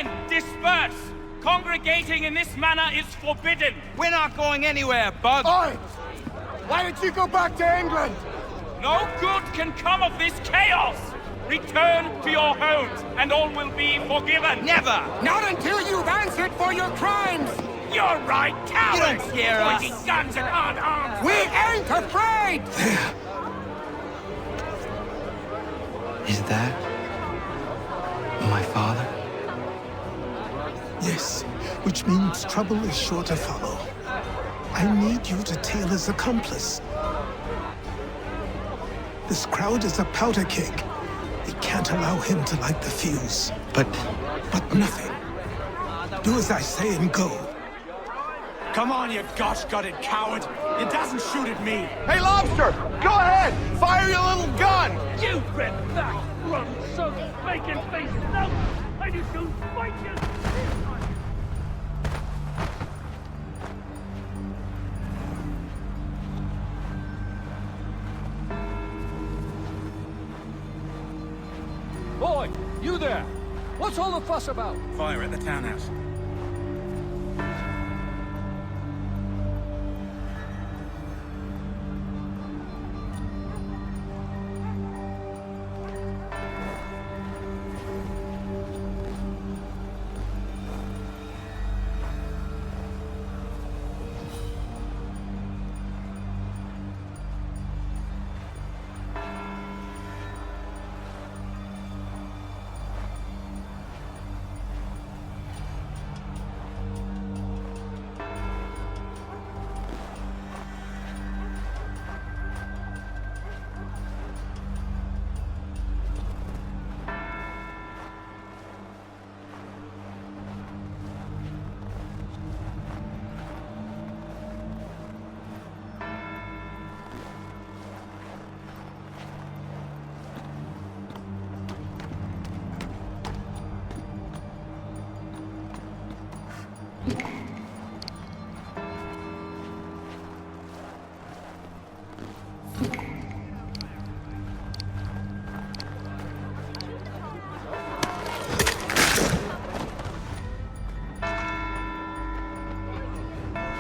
Men, disperse! Congregating in this manner is forbidden! We're not going anywhere, Bug! Oi! Why don't you go back to England? No good can come of this chaos! Return to your homes, and all will be forgiven! Never! Not until you've answered for your crimes! You're right, cowards! You don't scare us! Pointing guns and unarmed! We ain't afraid! Is that my father? Yes, which means trouble is sure to follow. I need you to tail his accomplice. This crowd is a powder keg. We can't allow him to light the fuse. But nothing. Do as I say and go. Come on, you gosh-gutted coward! It doesn't shoot at me! Hey, Lobster! Go ahead! Fire your little gun! You red back, rum-sunk, bacon-faced snout! I just don't fight you! Boy, you there! What's all the fuss about? Fire at the townhouse.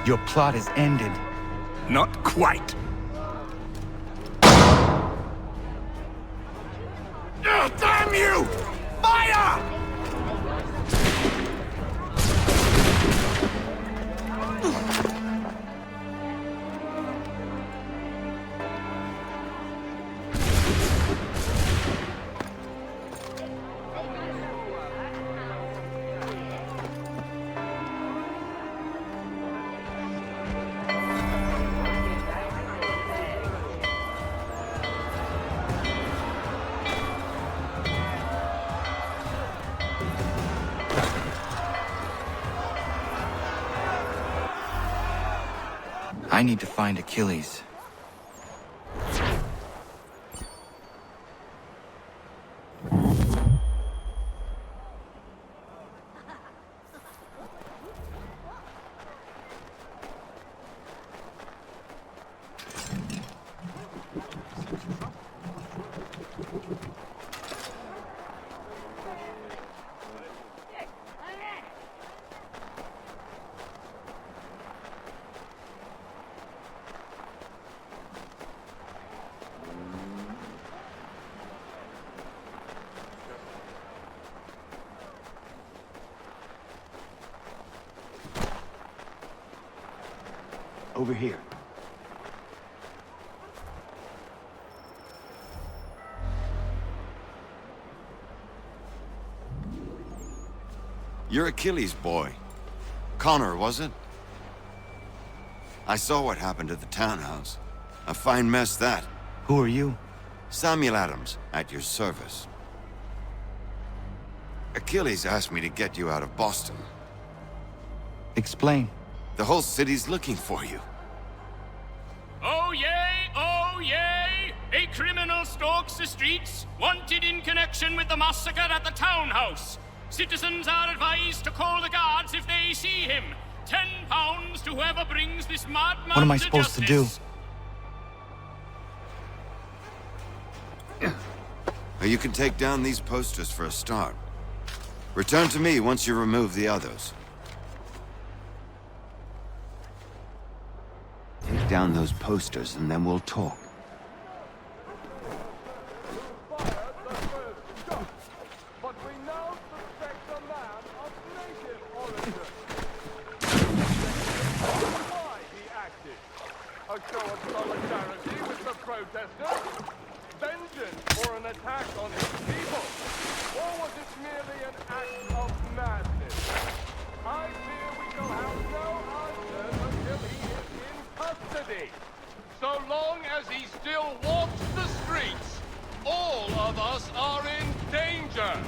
Your plot is ended. Not quite. Damn you! Fire! I need to find Achilles. Over here. You're Achilles' boy. Connor, was it? I saw what happened at the townhouse. A fine mess, that. Who are you? Samuel Adams, at your service. Achilles asked me to get you out of Boston. Explain. The whole city's looking for you. Oh yay, oh yay! A criminal stalks the streets, wanted in connection with the massacre at the townhouse. Citizens are advised to call the guards if they see him. £10 to whoever brings this madman What am I supposed to do? You can take down these posters for a start. Return to me once you remove the others. Take down those posters and then we'll talk. But we now suspect a man of native origin. Why he acted? A show of solidarity with the protesters? Vengeance for an attack on his people? Or was it merely an act of madness? I fear we shall have no answers until he is in custody. So long as he still walks the streets, all of us are in danger.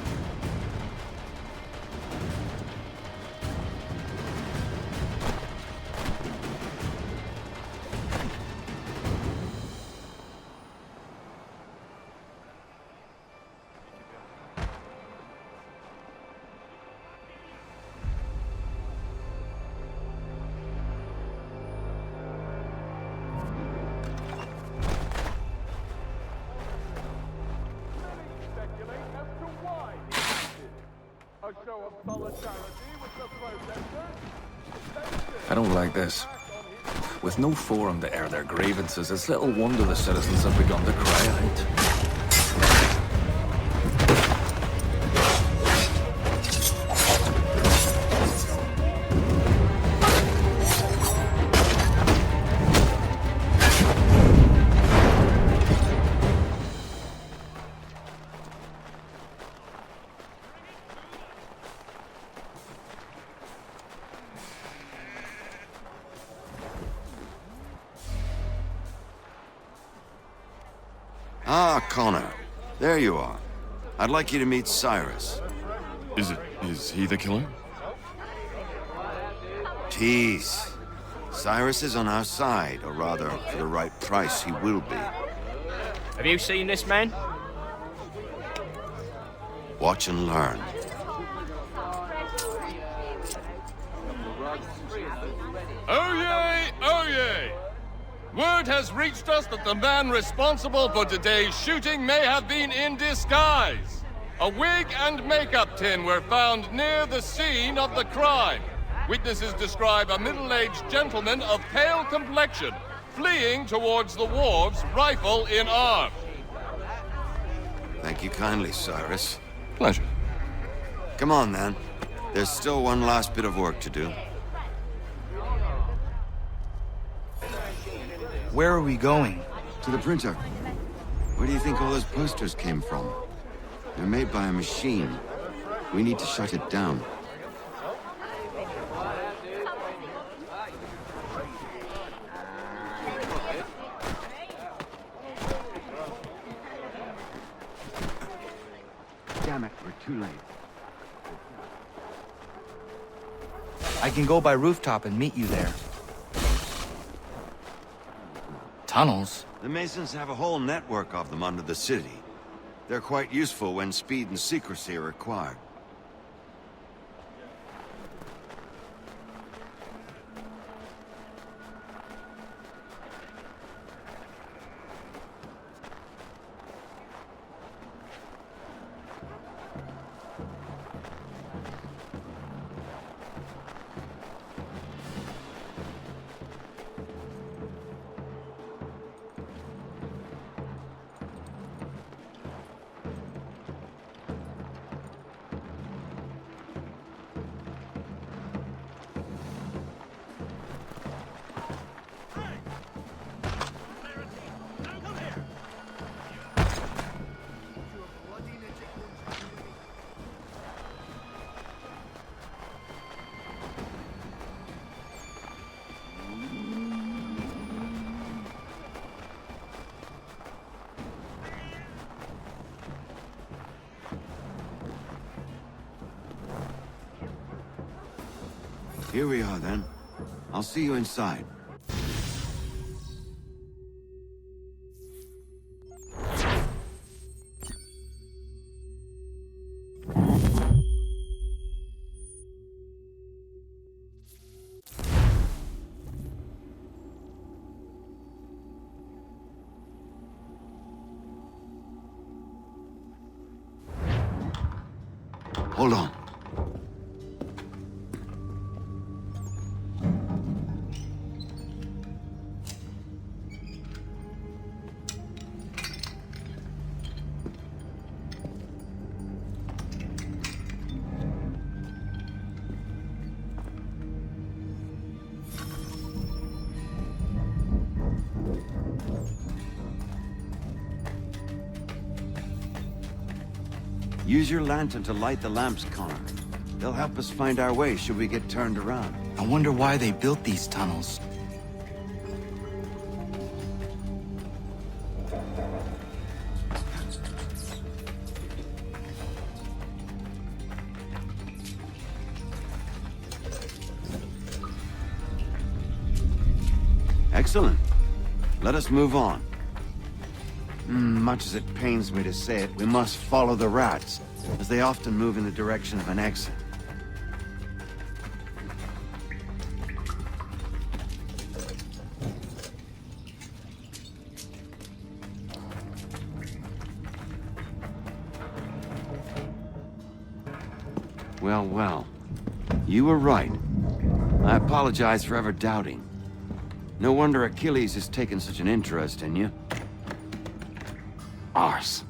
A show of solidarity with the protesters? I don't like this. With no forum to air their grievances, it's little wonder the citizens have begun to cry out. Ah, Connor. There you are. I'd like you to meet Cyrus. Is he the killer? Tease. Cyrus is on our side, or rather, for the right price, he will be. Have you seen this man? Watch and learn. Oh yay! Oh yay! Word has reached us that the man responsible for today's shooting may have been in disguise. A wig and makeup tin were found near the scene of the crime. Witnesses describe a middle-aged gentleman of pale complexion fleeing towards the wharves, rifle in arm. Thank you kindly, Cyrus. Pleasure. Come on, then. There's still one last bit of work to do. Where are we going? To the printer. Where do you think all those posters came from? They're made by a machine. We need to shut it down. Damn it, we're too late. I can go by rooftop and meet you there. Tunnels? The Masons have a whole network of them under the city. They're quite useful when speed and secrecy are required. Here we are, then. I'll see you inside. Hold on. Use your lantern to light the lamps, Connor. They'll help us find our way should we get turned around. I wonder why they built these tunnels. Excellent. Let us move on. Much as it pains me to say it, we must follow the rats, as they often move in the direction of an exit. Well, well. You were right. I apologize for ever doubting. No wonder Achilles has taken such an interest in you. Arse.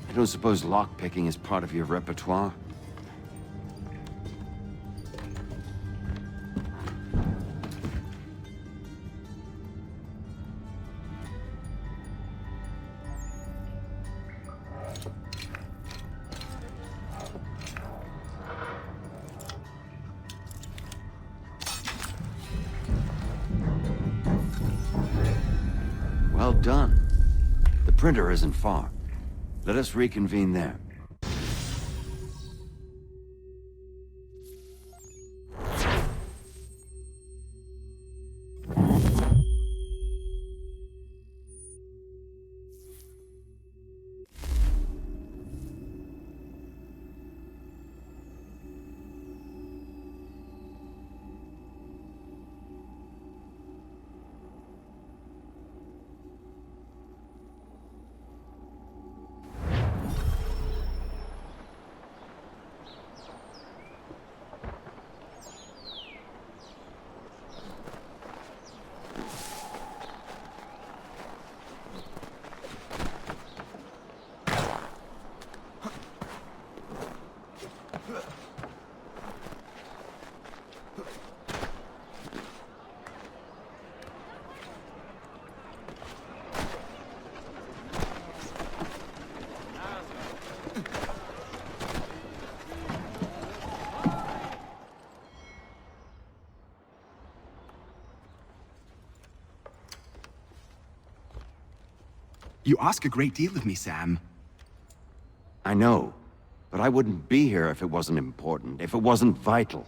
I don't suppose lockpicking is part of your repertoire? Well done. The printer isn't far. Let us reconvene there. You ask a great deal of me, Sam. I know, but I wouldn't be here if it wasn't important, if it wasn't vital.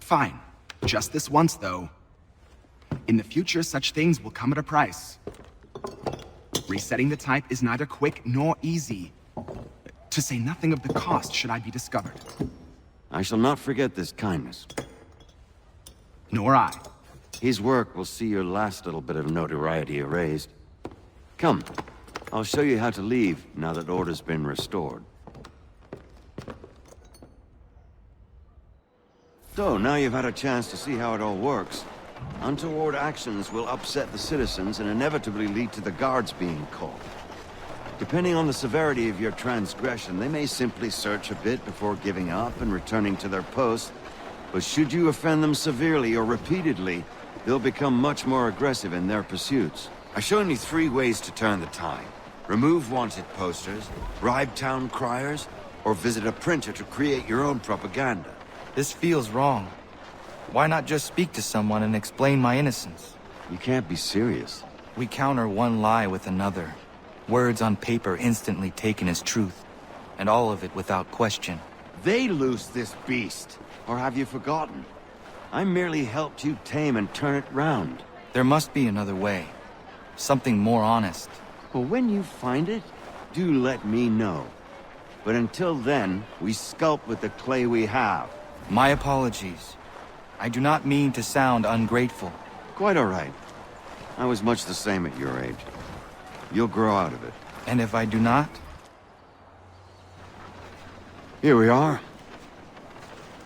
Fine. Just this once, though. In the future, such things will come at a price. Resetting the type is neither quick nor easy. To say nothing of the cost should I be discovered. I shall not forget this kindness. Nor I. His work will see your last little bit of notoriety erased. Come, I'll show you how to leave now that order's been restored. So, now you've had a chance to see how it all works. Untoward actions will upset the citizens and inevitably lead to the guards being called. Depending on the severity of your transgression, they may simply search a bit before giving up and returning to their posts. But should you offend them severely or repeatedly, they'll become much more aggressive in their pursuits. I've shown you 3 ways to turn the tide. Remove wanted posters, bribe town criers, or visit a printer to create your own propaganda. This feels wrong. Why not just speak to someone and explain my innocence? You can't be serious. We counter one lie with another. Words on paper instantly taken as truth. And all of it without question. They loose this beast. Or have you forgotten? I merely helped you tame and turn it round. There must be another way. Something more honest. Well, when you find it, do let me know. But until then, we sculpt with the clay we have. My apologies. I do not mean to sound ungrateful. Quite all right. I was much the same at your age. You'll grow out of it. And if I do not? Here we are.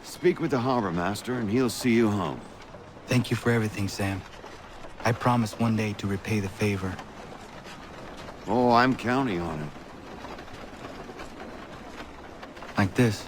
Speak with the harbor master, and he'll see you home. Thank you for everything, Sam. I promise one day to repay the favor. Oh, I'm counting on it. Like this.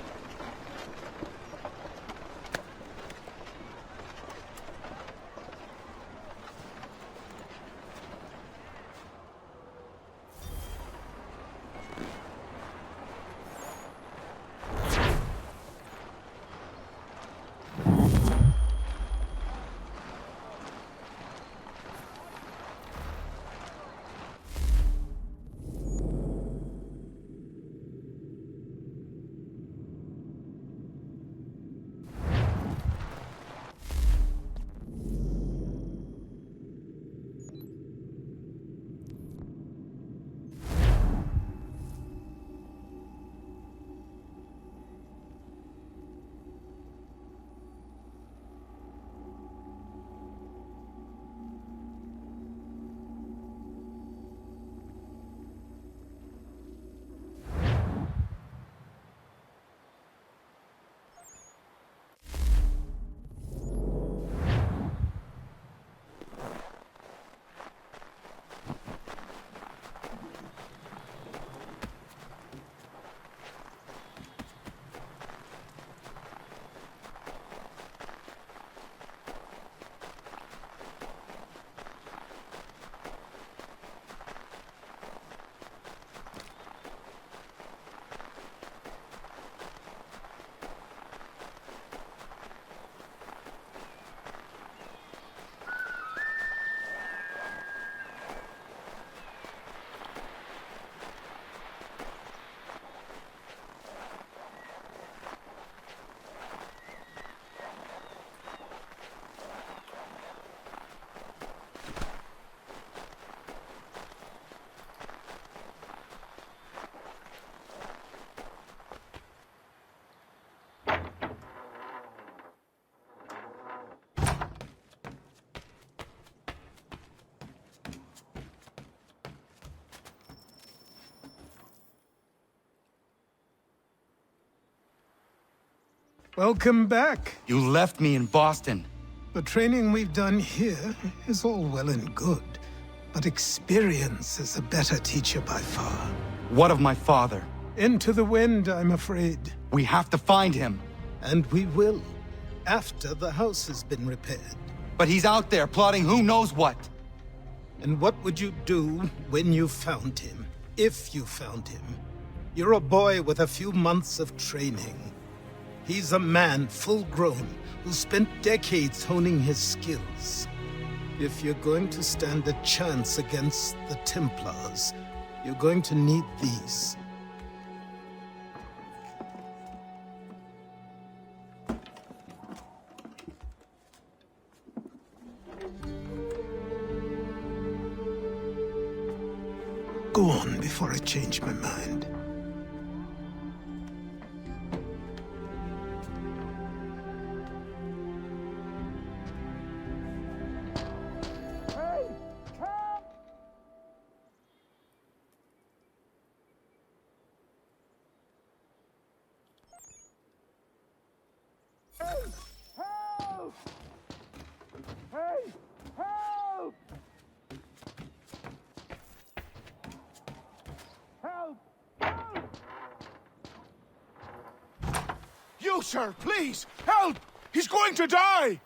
Welcome back. You left me in Boston. The training we've done here is all well and good, but experience is a better teacher by far. What of my father? Into the wind, I'm afraid. We have to find him. And we will, after the house has been repaired. But he's out there plotting who knows what. And what would you do when you found him? If you found him? You're a boy with a few months of training. He's a man full grown who spent decades honing his skills. If you're going to stand a chance against the Templars, you're going to need these. Go on before I change my mind. You, sir, please, help! He's going to die!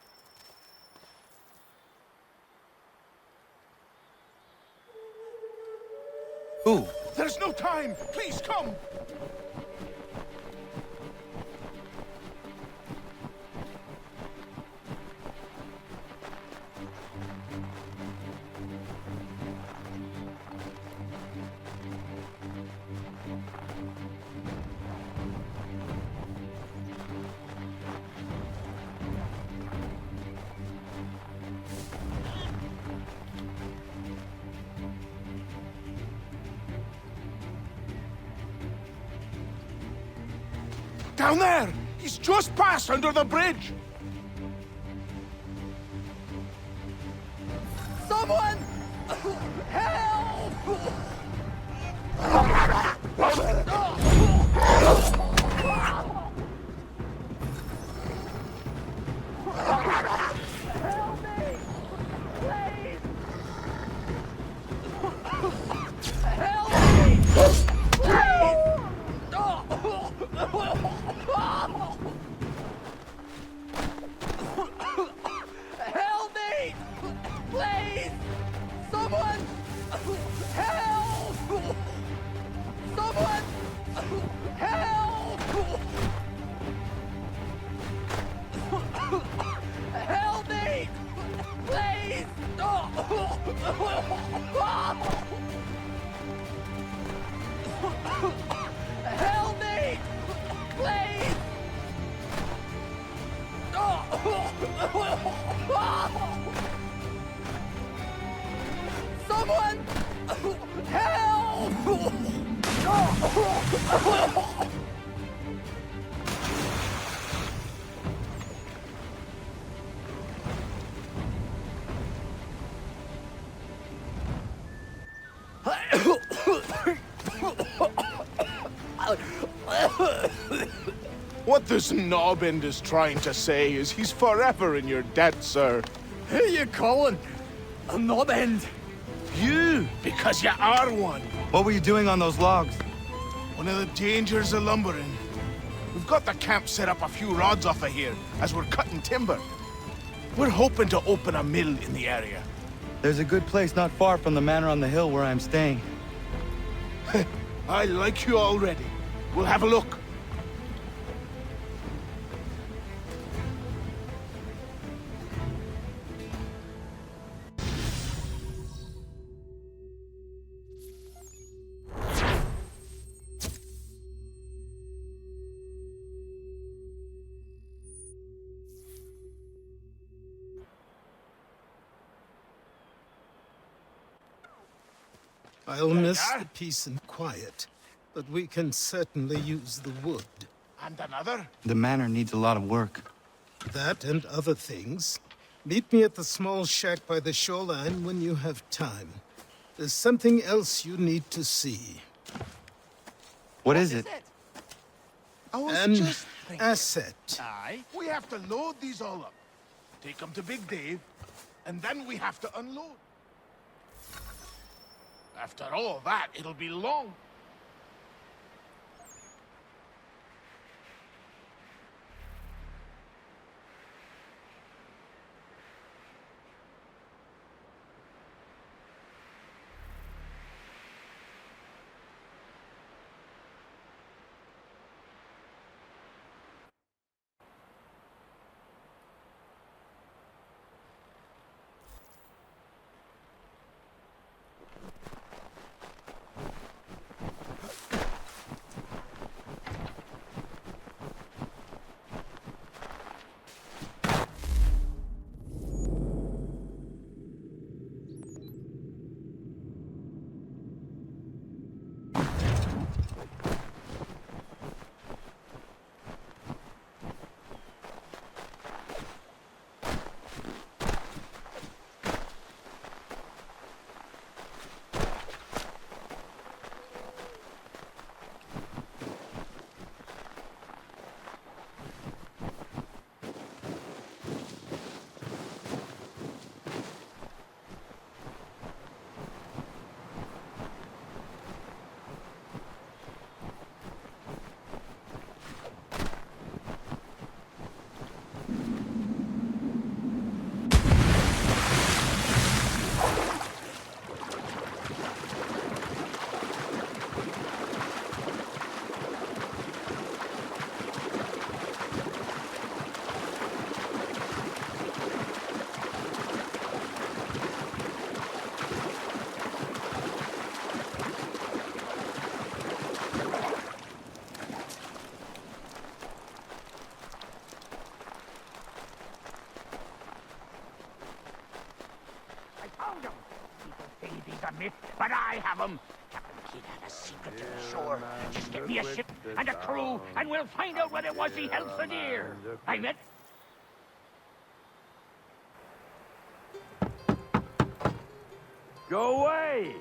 Who? There's no time! Please, come! Down there! He's just passed under the bridge! Someone! Help! Help me! Please! Help me! Please! Help me! Please! Someone! Help! Someone! Help! Help me! Please! Help me! Please! Someone! Help! What this knobend is trying to say is he's forever in your debt, sir. Who you calling? A knobend? You, because you are one. What were you doing on those logs? One of the dangers of lumbering. We've got the camp set up a few rods off of here as we're cutting timber. We're hoping to open a mill in the area. There's a good place not far from the manor on the hill where I'm staying. I like you already. We'll have a look. I'll miss the peace and quiet, but we can certainly use the wood. And another? The manor needs a lot of work. That and other things. Meet me at the small shack by the shoreline when you have time. There's something else you need to see. What is it? I was An just asset. Aye. We have to load these all up. Take them to Big Dave, and then we have to unload. After all that, it'll be long. But I have them. Captain Kidd had a secret to the shore. Just get me a ship and a crew, and we'll find out what it was he held so dear. I met... Go away!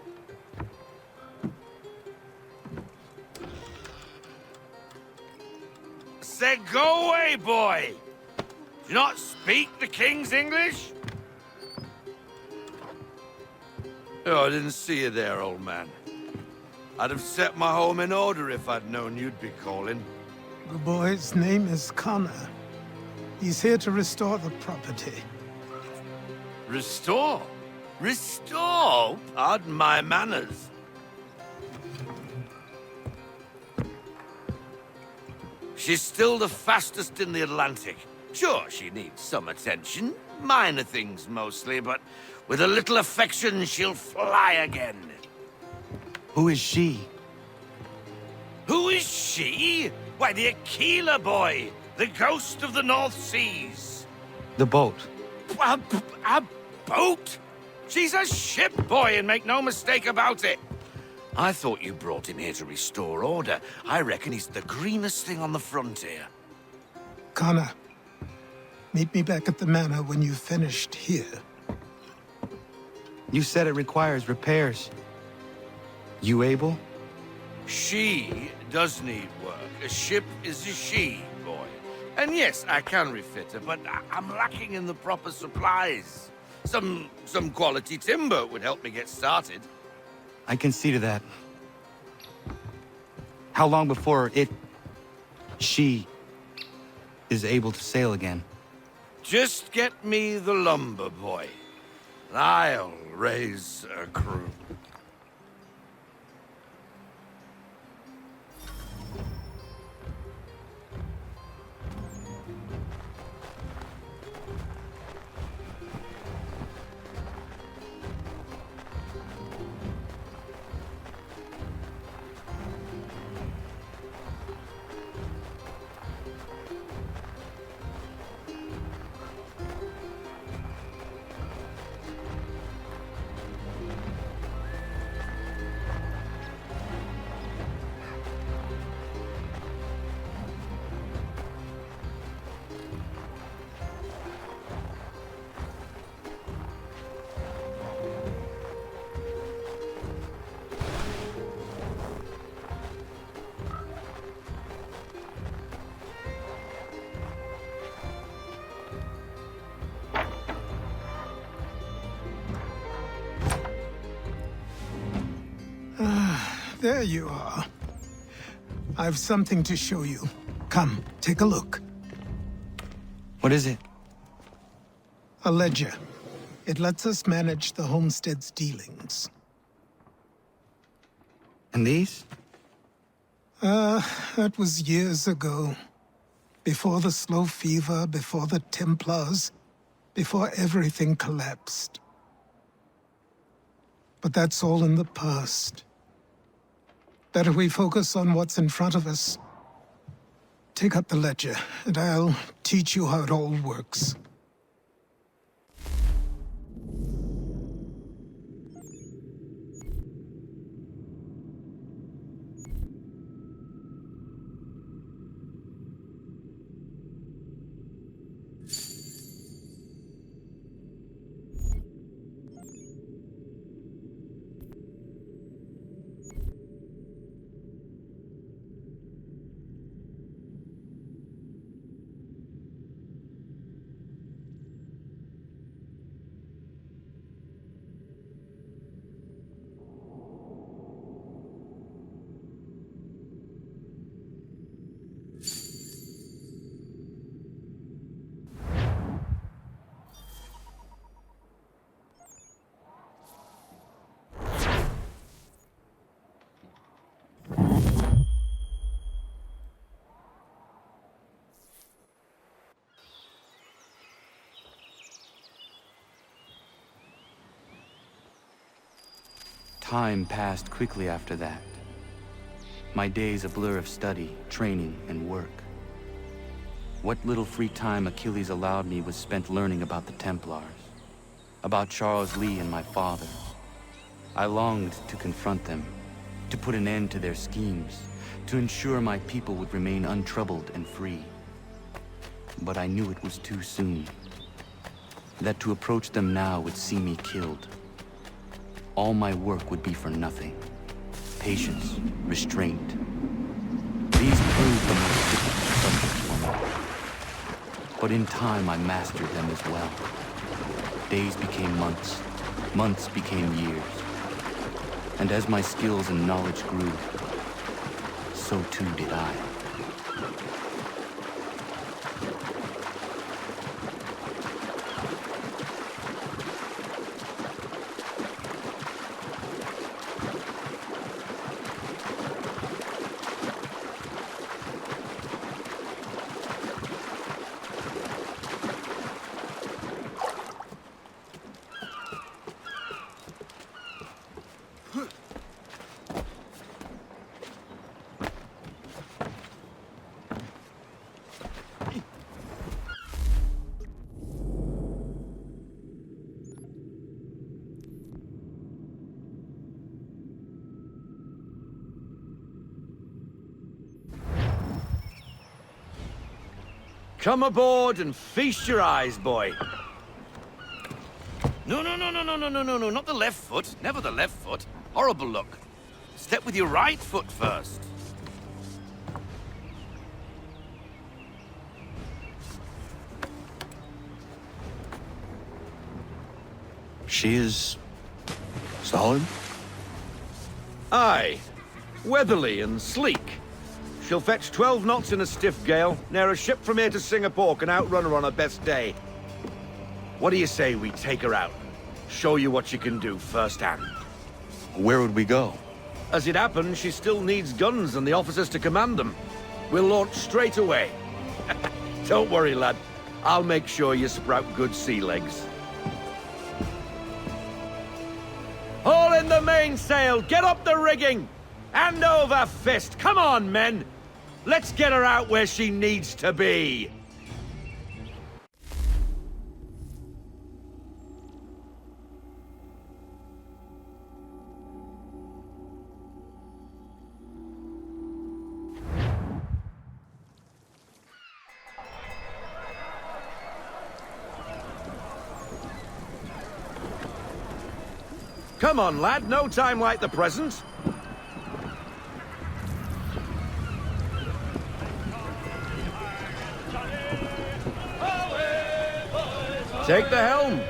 Say, go away, boy! Do you not speak the King's English? Oh, I didn't see you there, old man. I'd have set my home in order if I'd known you'd be calling. The boy's name is Connor. He's here to restore the property. Restore? Restore? Pardon my manners. She's still the fastest in the Atlantic. Sure, she needs some attention. Minor things mostly, but with a little affection, she'll fly again. Who is she? Who is she? Why, the Achilles boy, the ghost of the North Seas. The boat. A boat? She's a ship boy, and make no mistake about it. I thought you brought him here to restore order. I reckon he's the greenest thing on the frontier. Connor, meet me back at the manor when you've finished here. You said it requires repairs. You able? She does need work. A ship is a she, boy. And yes, I can refit her, but I'm lacking in the proper supplies. Some quality timber would help me get started. I can see to that. How long before she is able to sail again? Just get me the lumber, boy. I'll raise a crew. There you are. I've something to show you. Come, take a look. What is it? A ledger. It lets us manage the homestead's dealings. And these? That was years ago. Before the slow fever, before the Templars, before everything collapsed. But that's all in the past. Better we focus on what's in front of us. Take up the ledger, and I'll teach you how it all works. Time passed quickly after that. My days a blur of study, training, and work. What little free time Achilles allowed me was spent learning about the Templars, about Charles Lee and my father. I longed to confront them, to put an end to their schemes, to ensure my people would remain untroubled and free. But I knew it was too soon, that to approach them now would see me killed. All my work would be for nothing. Patience, restraint. These proved the most difficult subjects for me. But in time, I mastered them as well. Days became months, months became years. And as my skills and knowledge grew, so too did I. Come aboard and feast your eyes, boy. No, not the left foot. Never the left foot. Horrible look. Step with your right foot first. She is... solid? Aye. Weatherly and sleek. She'll fetch 12 knots in a stiff gale, ne'er a ship from here to Singapore can outrun her on her best day. What do you say we take her out? Show you what she can do firsthand. Where would we go? As it happens, she still needs guns and the officers to command them. We'll launch straight away. Don't worry, lad. I'll make sure you sprout good sea legs. Haul in the mainsail! Get up the rigging! Hand over fist! Come on, men! Let's get her out where she needs to be! Come on, lad. No time like the present. Take the helm.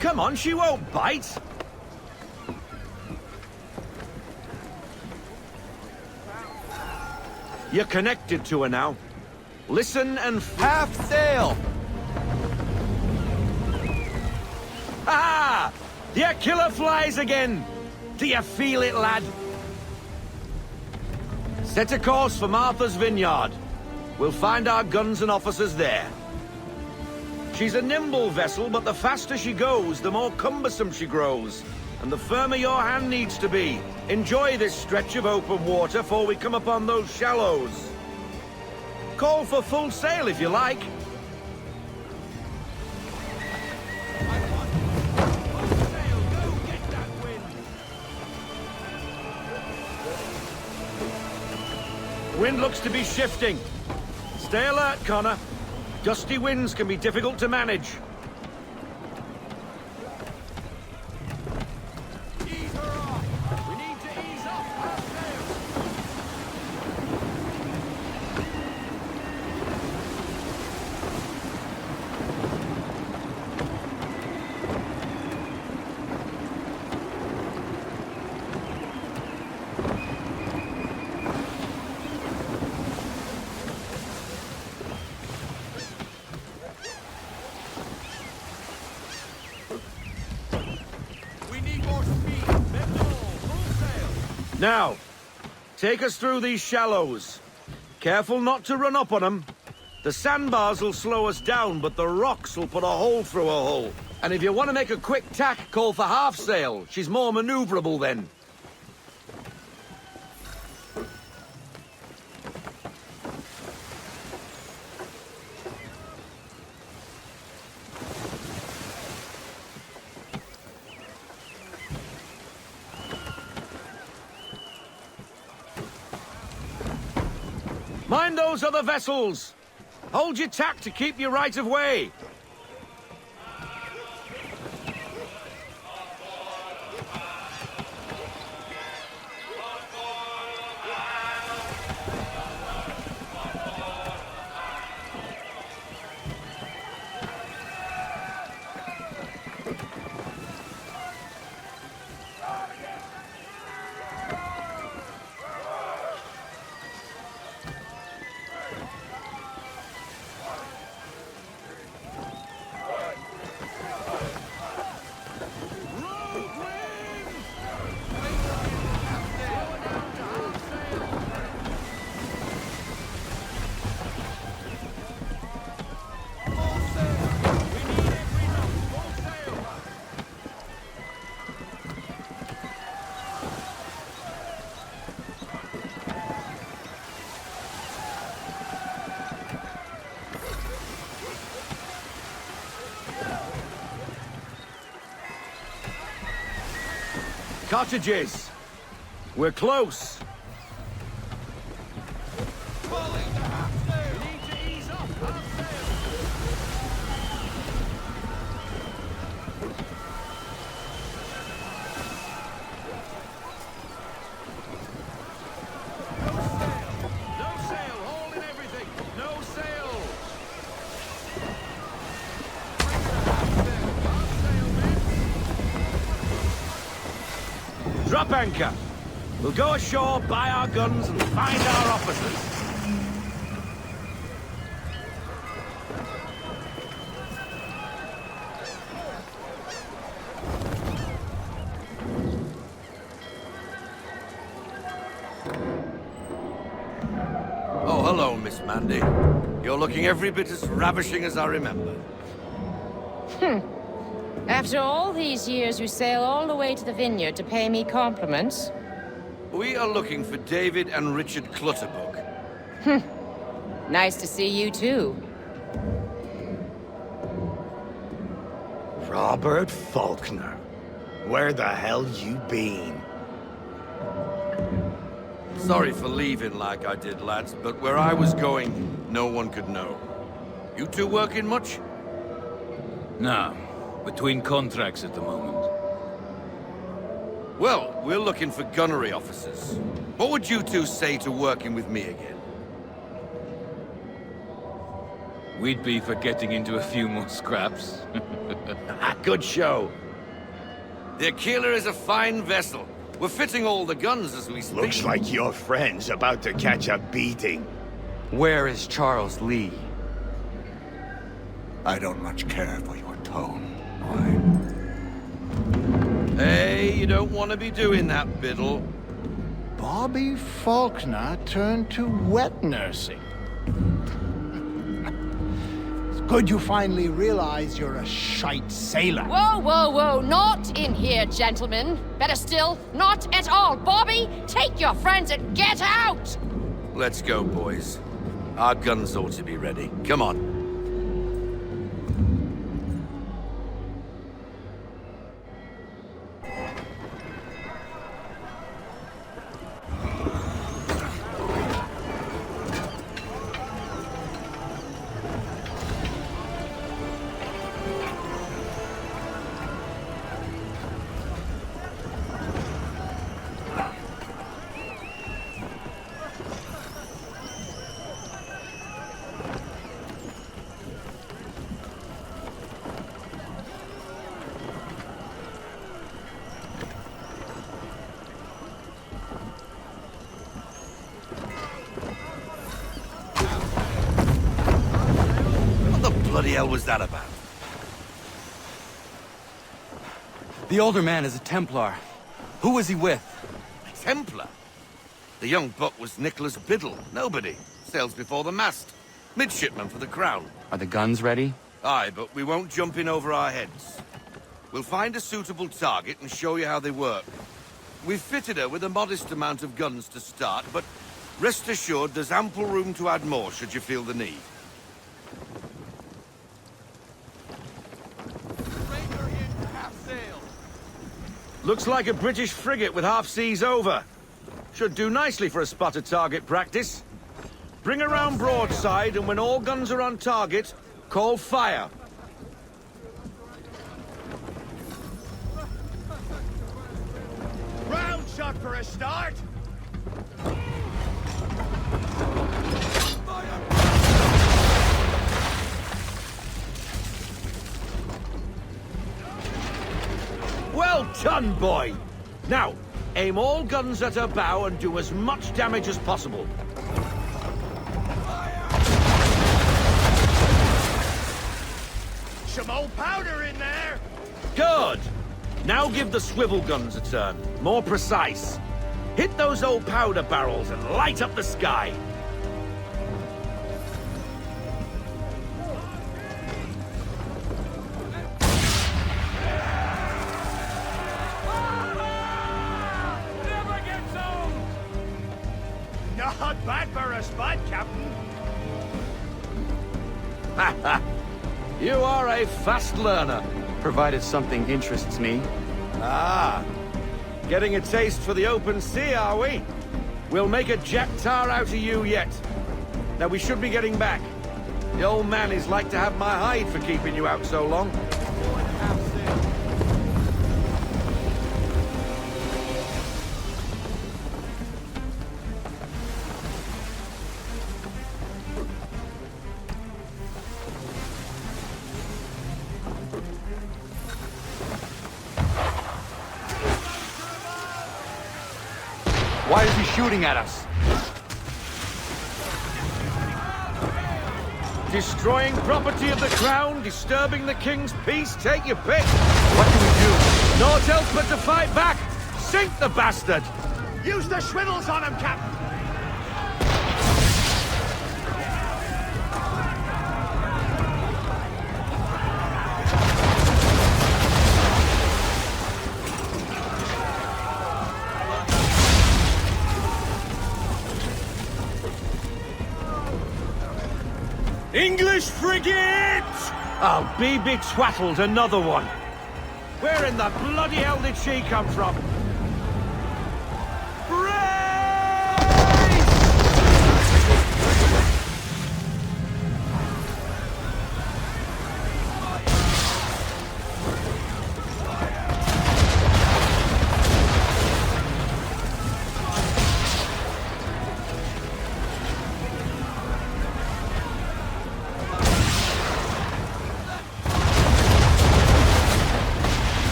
Come on, she won't bite. You're connected to her now. Listen and half sail! Ah! The killer flies again! Do you feel it, lad? Set a course for Martha's Vineyard. We'll find our guns and officers there. She's a nimble vessel, but the faster she goes, the more cumbersome she grows. And the firmer your hand needs to be. Enjoy this stretch of open water before we come upon those shallows. Call for full sail if you like. Wind looks to be shifting. Stay alert, Connor. Gusty winds can be difficult to manage. Now, take us through these shallows. Careful not to run up on them. The sandbars will slow us down, but the rocks will put a hole through a hull. And if you want to make a quick tack, call for half sail. She's more maneuverable then. Mind those other vessels! Hold your tack to keep your right of way! Cottages! We're close! Drop anchor. We'll go ashore, buy our guns, and find our officers. Oh, hello, Miss Mandy. You're looking every bit as ravishing as I remember. After all these years, you sail all the way to the vineyard to pay me compliments? We are looking for David and Richard Clutterbuck. Nice to see you, too. Robert Faulkner. Where the hell you been? Sorry for leaving like I did, lads, but where I was going, no one could know. You two working much? No. Between contracts at the moment. Well, we're looking for gunnery officers. What would you two say to working with me again? We'd be for getting into a few more scraps. Good show. The Achilles is a fine vessel. We're fitting all the guns as we speak. Looks like your friend's about to catch a beating. Where is Charles Lee? I don't much care for your tone. Hey, you don't want to be doing that, Biddle. Bobby Faulkner turned to wet nursing. It's good you finally realize you're a shite sailor. Whoa, whoa, whoa, not in here, gentlemen. Better still, not at all. Bobby, take your friends and get out! Let's go, boys. Our guns ought to be ready. Come on. What the hell was that about? The older man is a Templar. Who was he with? A Templar? The young buck was Nicholas Biddle. Nobody. Sails before the mast. Midshipman for the Crown. Are the guns ready? Aye, but we won't jump in over our heads. We'll find a suitable target and show you how they work. We've fitted her with a modest amount of guns to start, but rest assured there's ample room to add more should you feel the need. Looks like a British frigate with half seas over. Should do nicely for a spotted target practice. Bring around broadside, and when all guns are on target, call fire. Round shot for a start! Well done, boy! Now, aim all guns at her bow and do as much damage as possible. Some old powder in there! Good! Now give the swivel guns a turn. More precise. Hit those old powder barrels and light up the sky. Not bad for a spot, Captain. You are a fast learner. Provided something interests me. Ah, getting a taste for the open sea, are we? We'll make a jack tar out of you yet. Now we should be getting back. The old man is like to have my hide for keeping you out so long. Why is he shooting at us? Destroying property of the Crown, disturbing the King's peace, take your pick. What do we do? Naught else but to fight back. Sink the bastard. Use the swivels on him, Captain! English frigate! I'll be betwattled, another one. Where in the bloody hell did she come from?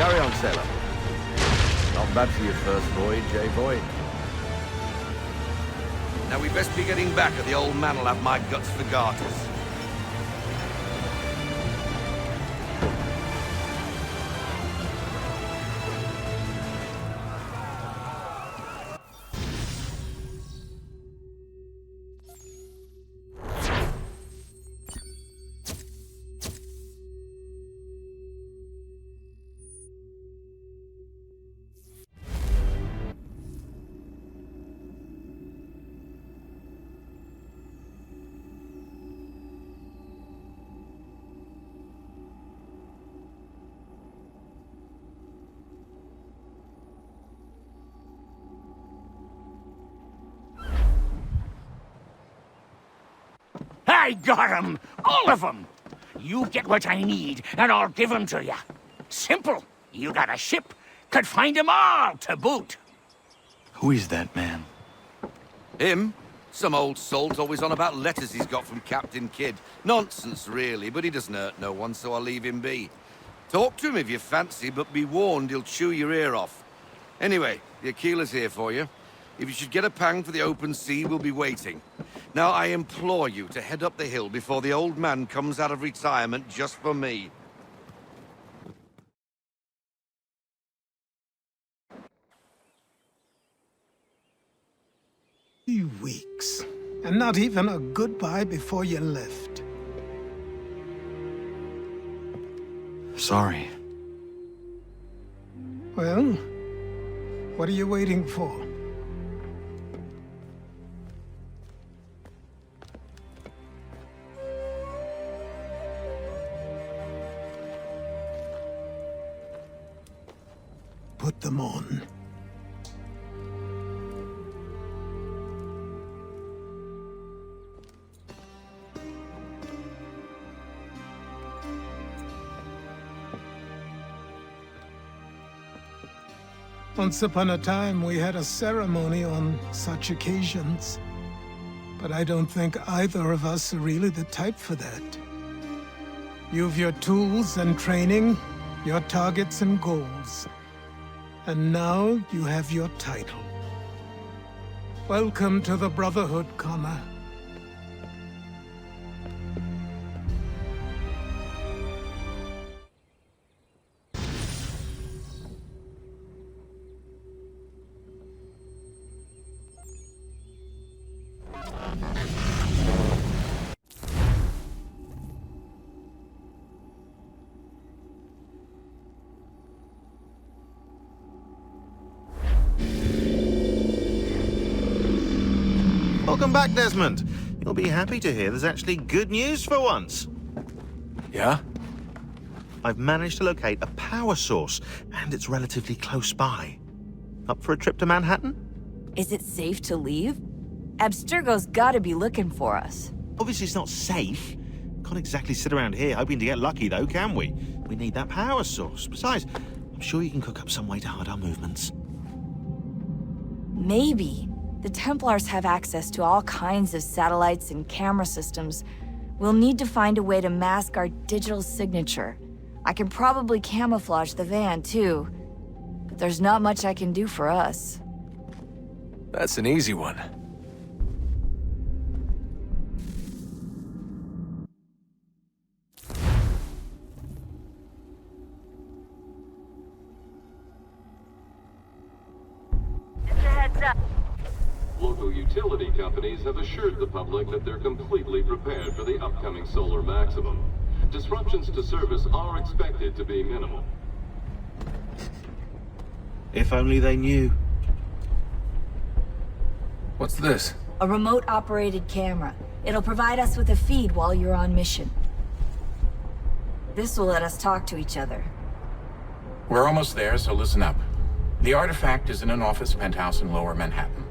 Carry on, sailor. Not bad for your first voyage, eh, boy? Now we best be getting back, or the old man'll have my guts for garters. I got 'em! All of 'em! You get what I need, and I'll give 'em to you. Simple. You got a ship, could find 'em all to boot. Who is that man? Him? Some old salt always on about letters he's got from Captain Kidd. Nonsense, really, but he doesn't hurt no one, so I'll leave him be. Talk to him if you fancy, but be warned he'll chew your ear off. Anyway, the Achilles here for you. If you should get a pang for the open sea, we'll be waiting. Now, I implore you to head up the hill before the old man comes out of retirement just for me. Weeks. And not even a goodbye before you left. Sorry. Well, what are you waiting for? Put them on. Once upon a time, we had a ceremony on such occasions. But I don't think either of us are really the type for that. You've your tools and training, your targets and goals. And now you have your title. Welcome to the Brotherhood, Connor. Welcome back, Desmond. You'll be happy to hear there's actually good news for once. Yeah? I've managed to locate a power source, and it's relatively close by. Up for a trip to Manhattan? Is it safe to leave? Abstergo's gotta be looking for us. Obviously it's not safe. Can't exactly sit around here hoping to get lucky, though, can we? We need that power source. Besides, I'm sure you can cook up some way to hide our movements. Maybe. The Templars have access to all kinds of satellites and camera systems. We'll need to find a way to mask our digital signature. I can probably camouflage the van, too. But there's not much I can do for us. That's an easy one. Local utility companies have assured the public that they're completely prepared for the upcoming solar maximum. Disruptions to service are expected to be minimal. If only they knew. What's this? A remote-operated camera. It'll provide us with a feed while you're on mission. This will let us talk to each other. We're almost there, so listen up. The artifact is in an office penthouse in Lower Manhattan.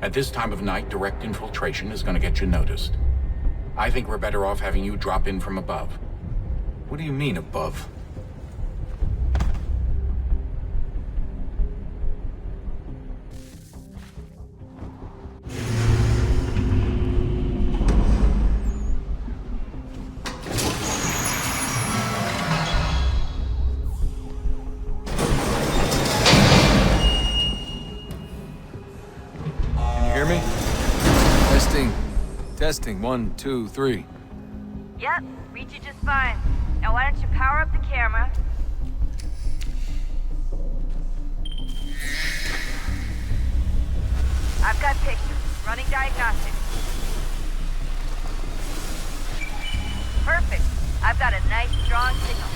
At this time of night, direct infiltration is going to get you noticed. I think we're better off having you drop in from above. What do you mean, above? Testing, 1, 2, 3. Yep, reach it just fine. Now why don't you power up the camera? I've got pictures. Running diagnostics. Perfect. I've got a nice, strong signal.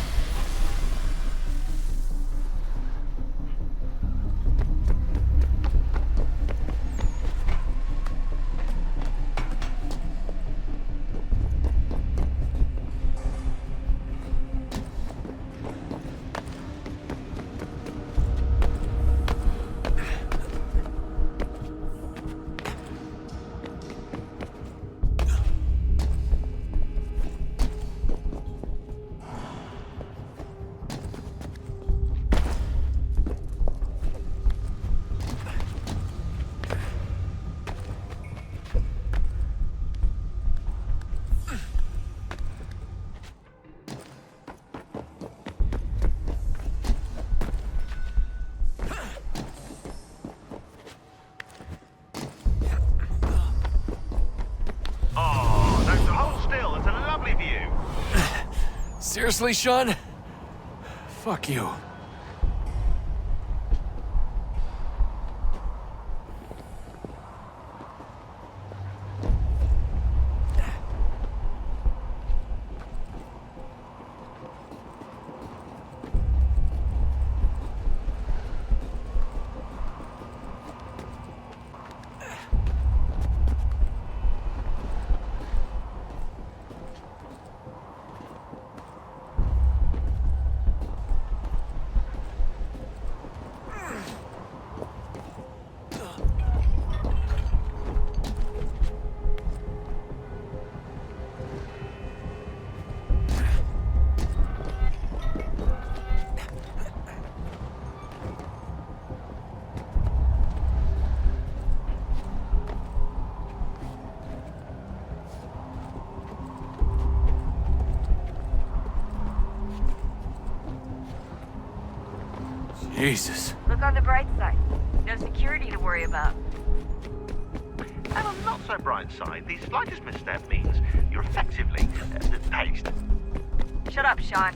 Seriously, Sean? Fuck you. Jesus. Look on the bright side. No security to worry about. And on the not so bright side, the slightest misstep means you're effectively paced. Shut up, Sean.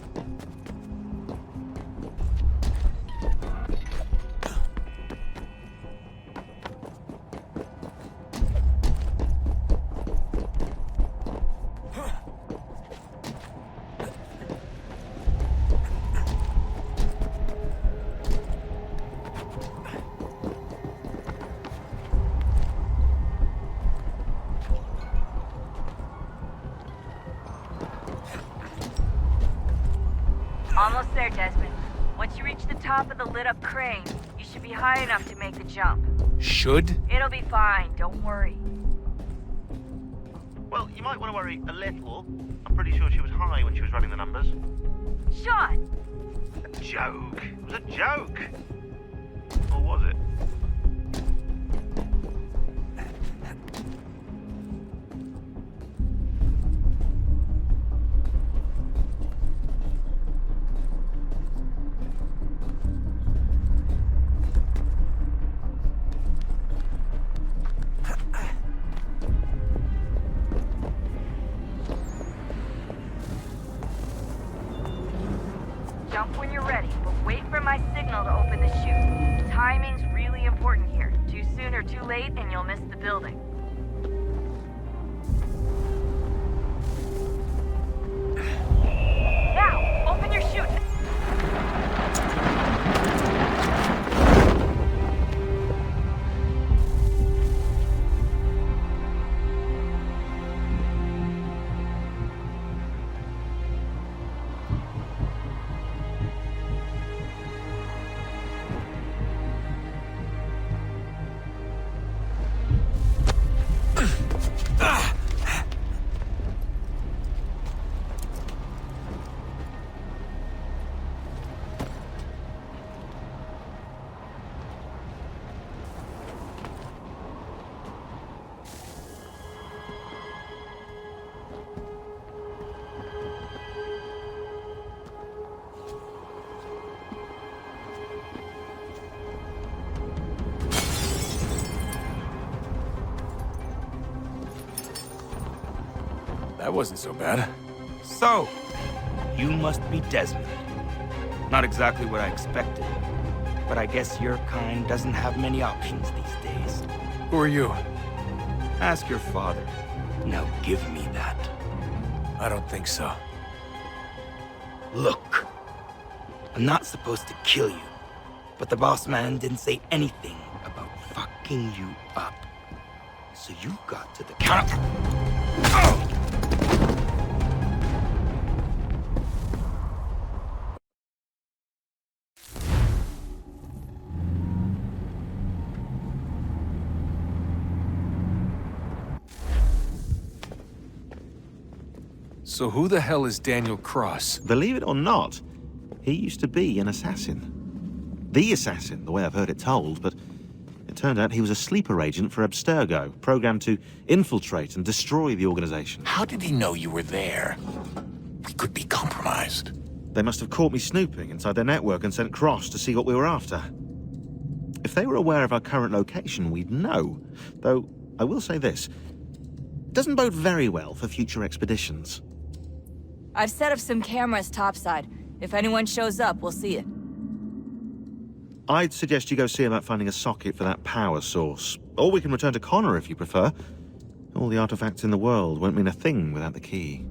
Almost there, Desmon. Once you reach the top of the lit-up crane, you should be high enough to make the jump. Should? It'll be fine, don't worry. Well, you might want to worry a little. I'm pretty sure she was high when she was running the numbers. Sean! A joke. It was a joke. Or was it? Jump when you're ready, but wait for my signal to open the chute. Timing's really important here. Too soon or too late, and you'll miss the building. Now, open your chute. That wasn't so bad. So, you must be Desmon. Not exactly what I expected, but I guess your kind doesn't have many options these days. Who are you? Ask your father. Now give me that. I don't think so. Look, I'm not supposed to kill you, but the boss man didn't say anything about fucking you up. So you got to the counter. So who the hell is Daniel Cross? Believe it or not, he used to be an assassin. The assassin, the way I've heard it told, but it turned out he was a sleeper agent for Abstergo, programmed to infiltrate and destroy the organization. How did he know you were there? We could be compromised. They must have caught me snooping inside their network and sent Cross to see what we were after. If they were aware of our current location, we'd know. Though, I will say this, it doesn't bode very well for future expeditions. I've set up some cameras topside. If anyone shows up, we'll see it. I'd suggest you go see about finding a socket for that power source. Or we can return to Connor if you prefer. All the artifacts in the world won't mean a thing without the key.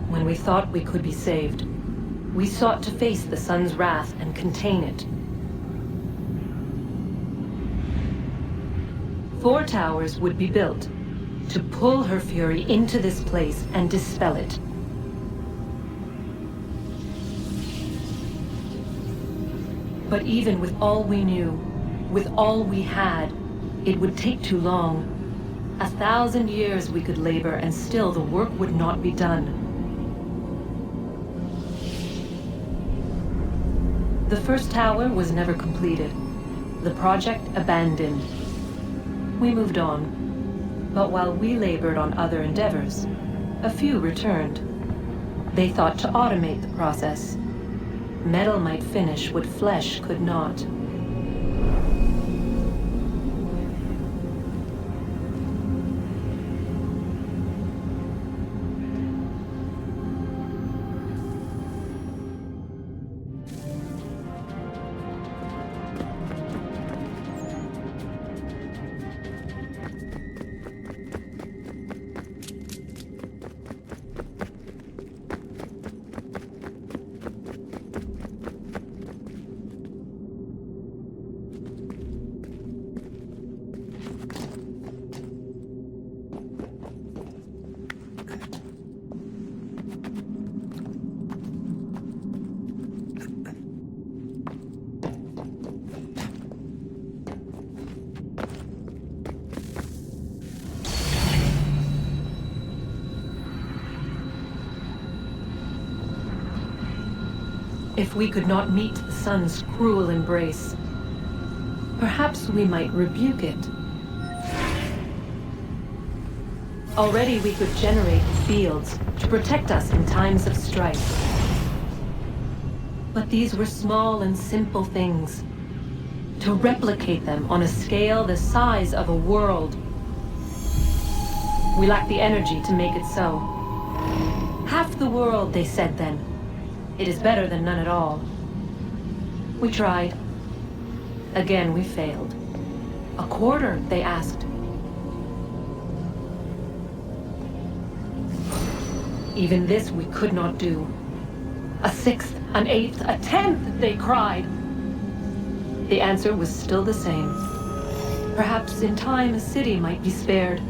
When we thought we could be saved, we sought to face the sun's wrath and contain it. 4 towers would be built to pull her fury into this place and dispel it. But even with all we knew, with all we had, it would take too long. 1,000 years we could labor and still the work would not be done. The first tower was never completed. The project abandoned. We moved on. But while we labored on other endeavors, a few returned. They thought to automate the process. Metal might finish what flesh could not. If we could not meet the sun's cruel embrace, perhaps we might rebuke it. Already we could generate fields to protect us in times of strife. But these were small and simple things. To replicate them on a scale the size of a world, we lack the energy to make it so. Half the world, they said then. It is better than none at all. We tried. Again, we failed. A quarter, they asked. Even this we could not do. A 1/6, an 1/8, a 1/10, they cried. The answer was still the same. Perhaps in time a city might be spared.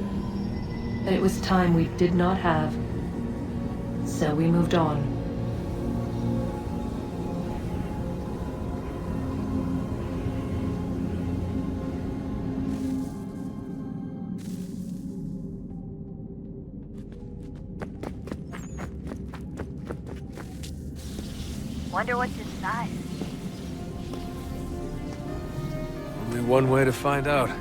But it was time we did not have. So we moved on. Wonder what's inside. Only one way to find out.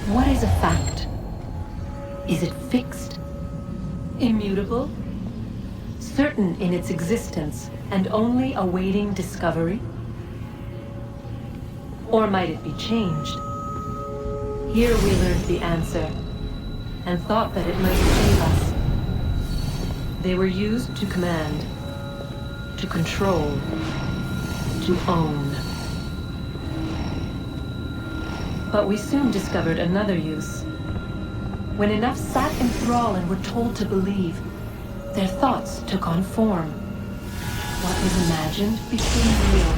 What is a fact? Is it fixed? Immutable? Certain in its existence and only awaiting discovery? Or might it be changed? Here we learned the answer, and thought that it might save us. They were used to command, to control, to own. But we soon discovered another use. When enough sat in thrall and were told to believe, their thoughts took on form. What was imagined became real.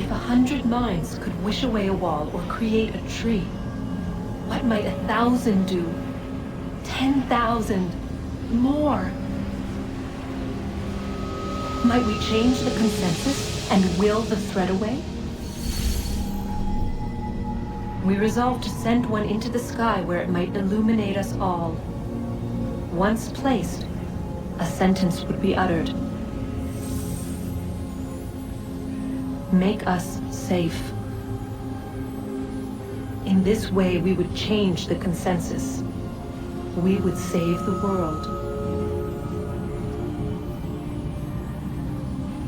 If 100 minds could wish away a wall or create a tree, what might 1,000 do? 10,000? More? Might we change the consensus and will the threat away? We resolved to send one into the sky where it might illuminate us all. Once placed, a sentence would be uttered. Make us safe. In this way, we would change the consensus. We would save the world.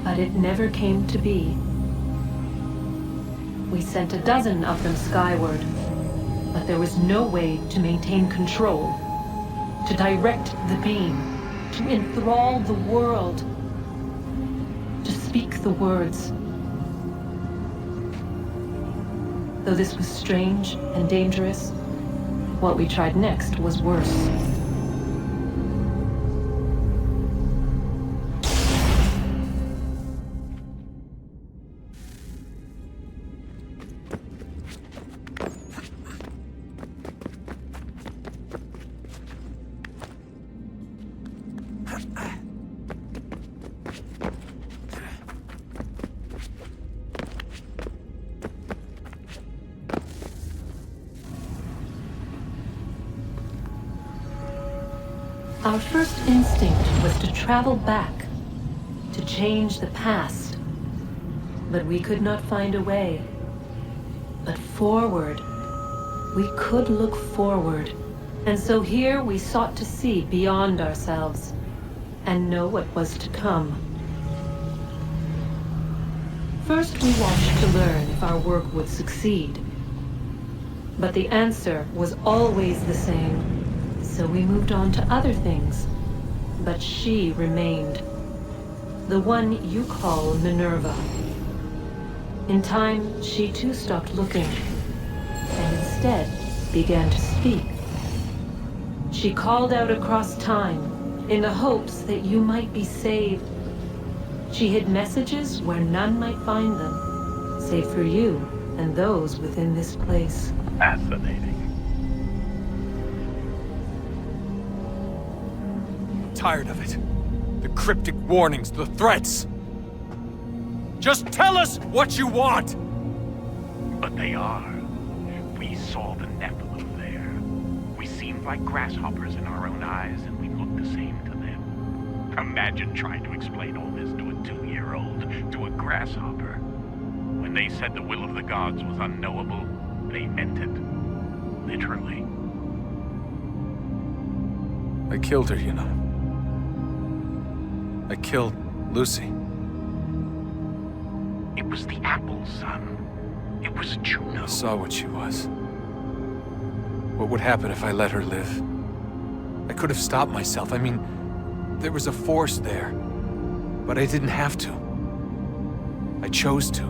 But it never came to be. We sent a dozen of them skyward, but there was no way to maintain control, to direct the beam, to enthrall the world, to speak the words. Though this was strange and dangerous, what we tried next was worse. Our first instinct was to travel back, to change the past. But we could not find a way. But forward, we could look forward. And so here we sought to see beyond ourselves, and know what was to come. First we watched to learn if our work would succeed. But the answer was always the same. So we moved on to other things, but she remained. The one you call Minerva. In time, she too stopped looking, and instead began to speak. She called out across time, in the hopes that you might be saved. She hid messages where none might find them, save for you and those within this place. Fascinating. Tired of it. The cryptic warnings, the threats. Just tell us what you want! But they are. We saw the Nephilim there. We seemed like grasshoppers in our own eyes, and we looked the same to them. Imagine trying to explain all this to a 2-year-old, to a grasshopper. When they said the will of the gods was unknowable, they meant it. Literally. I killed her, you know. I killed Lucy. It was the apple, son. It was Juno. I saw what she was. What would happen if I let her live? I could have stopped myself. I mean, there was a force there. But I didn't have to. I chose to.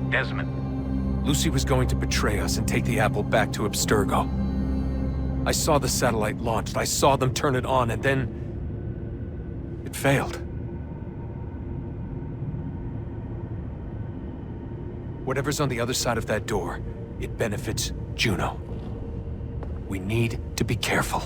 Desmond. Lucy was going to betray us and take the apple back to Abstergo. I saw the satellite launched. I saw them turn it on, and then... it failed. Whatever's on the other side of that door, it benefits Juno. We need to be careful.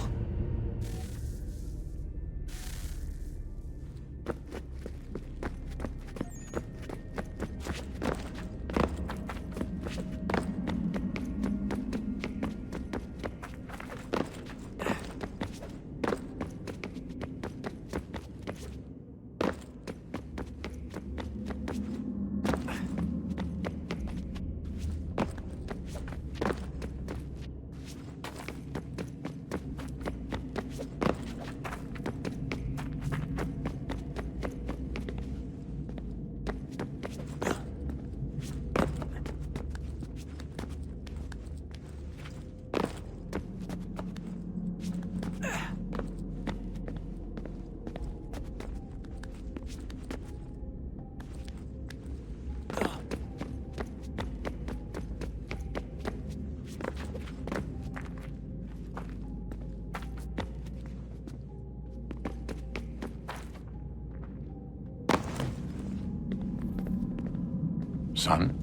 Son,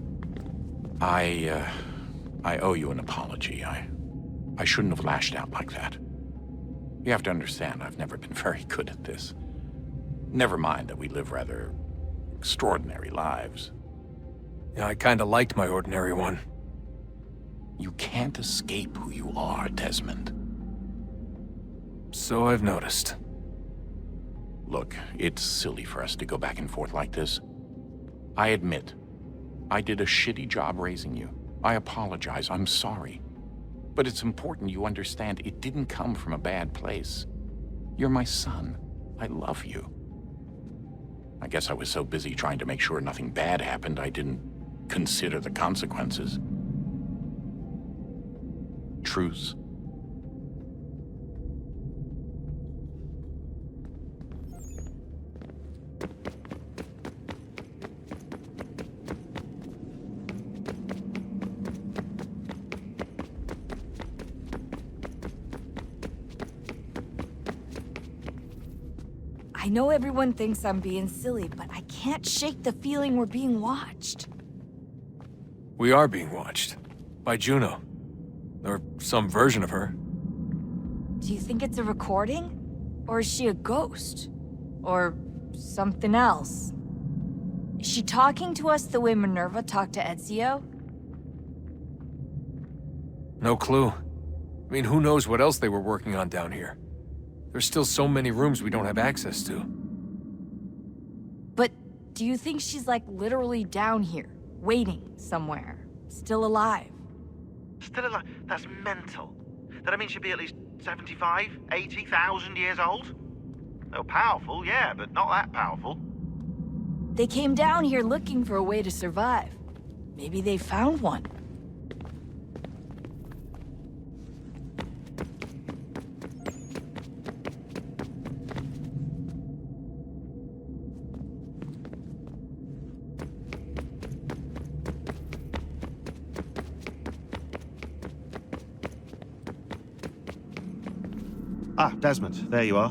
I owe you an apology. I shouldn't have lashed out like that. You have to understand, I've never been very good at this. Never mind that we live rather extraordinary lives. Yeah, I kinda liked my ordinary one. You can't escape who you are, Desmond. So I've noticed. Look, it's silly for us to go back and forth like this. I admit, I did a shitty job raising you. I apologize, I'm sorry. But it's important you understand it didn't come from a bad place. You're my son. I love you. I guess I was so busy trying to make sure nothing bad happened, I didn't consider the consequences. Truce. I know everyone thinks I'm being silly, but I can't shake the feeling we're being watched. We are being watched. By Juno. Or some version of her. Do you think it's a recording? Or is she a ghost? Or something else? Is she talking to us the way Minerva talked to Ezio? No clue. I mean, who knows what else they were working on down here? There's still so many rooms we don't have access to. But do you think she's like literally down here, waiting somewhere, still alive? Still alive? That's mental. That means she'd be at least 75, 80,000 years old? Oh, powerful, yeah, but not that powerful. They came down here looking for a way to survive. Maybe they found one. Ah, Desmond, there you are.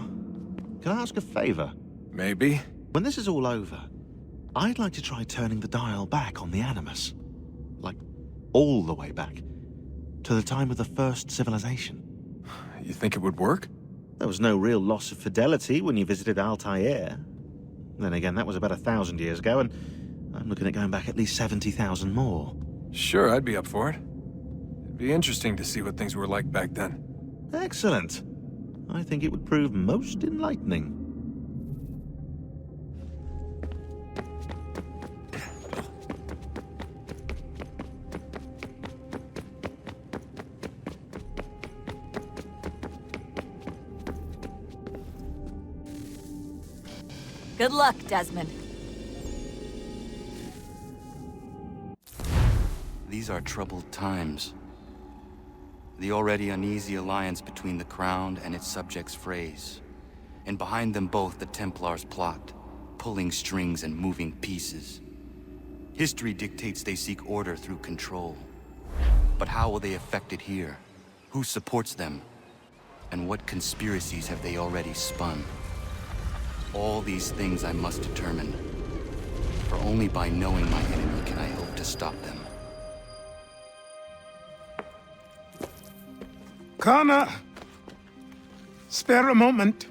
Can I ask a favor? Maybe. When this is all over, I'd like to try turning the dial back on the Animus. Like, all the way back. To the time of the first civilization. You think it would work? There was no real loss of fidelity when you visited Altair. Then again, that was about 1,000 years ago, and I'm looking at going back at least 70,000 more. Sure, I'd be up for it. It'd be interesting to see what things were like back then. Excellent. I think it would prove most enlightening. Good luck, Desmond. These are troubled times. The already uneasy alliance between the Crown and its subjects frays. And behind them both the Templars plot, pulling strings and moving pieces. History dictates they seek order through control. But how will they affect it here? Who supports them? And what conspiracies have they already spun? All these things I must determine. For only by knowing my enemy can I hope to stop them. Kana! Spare a moment.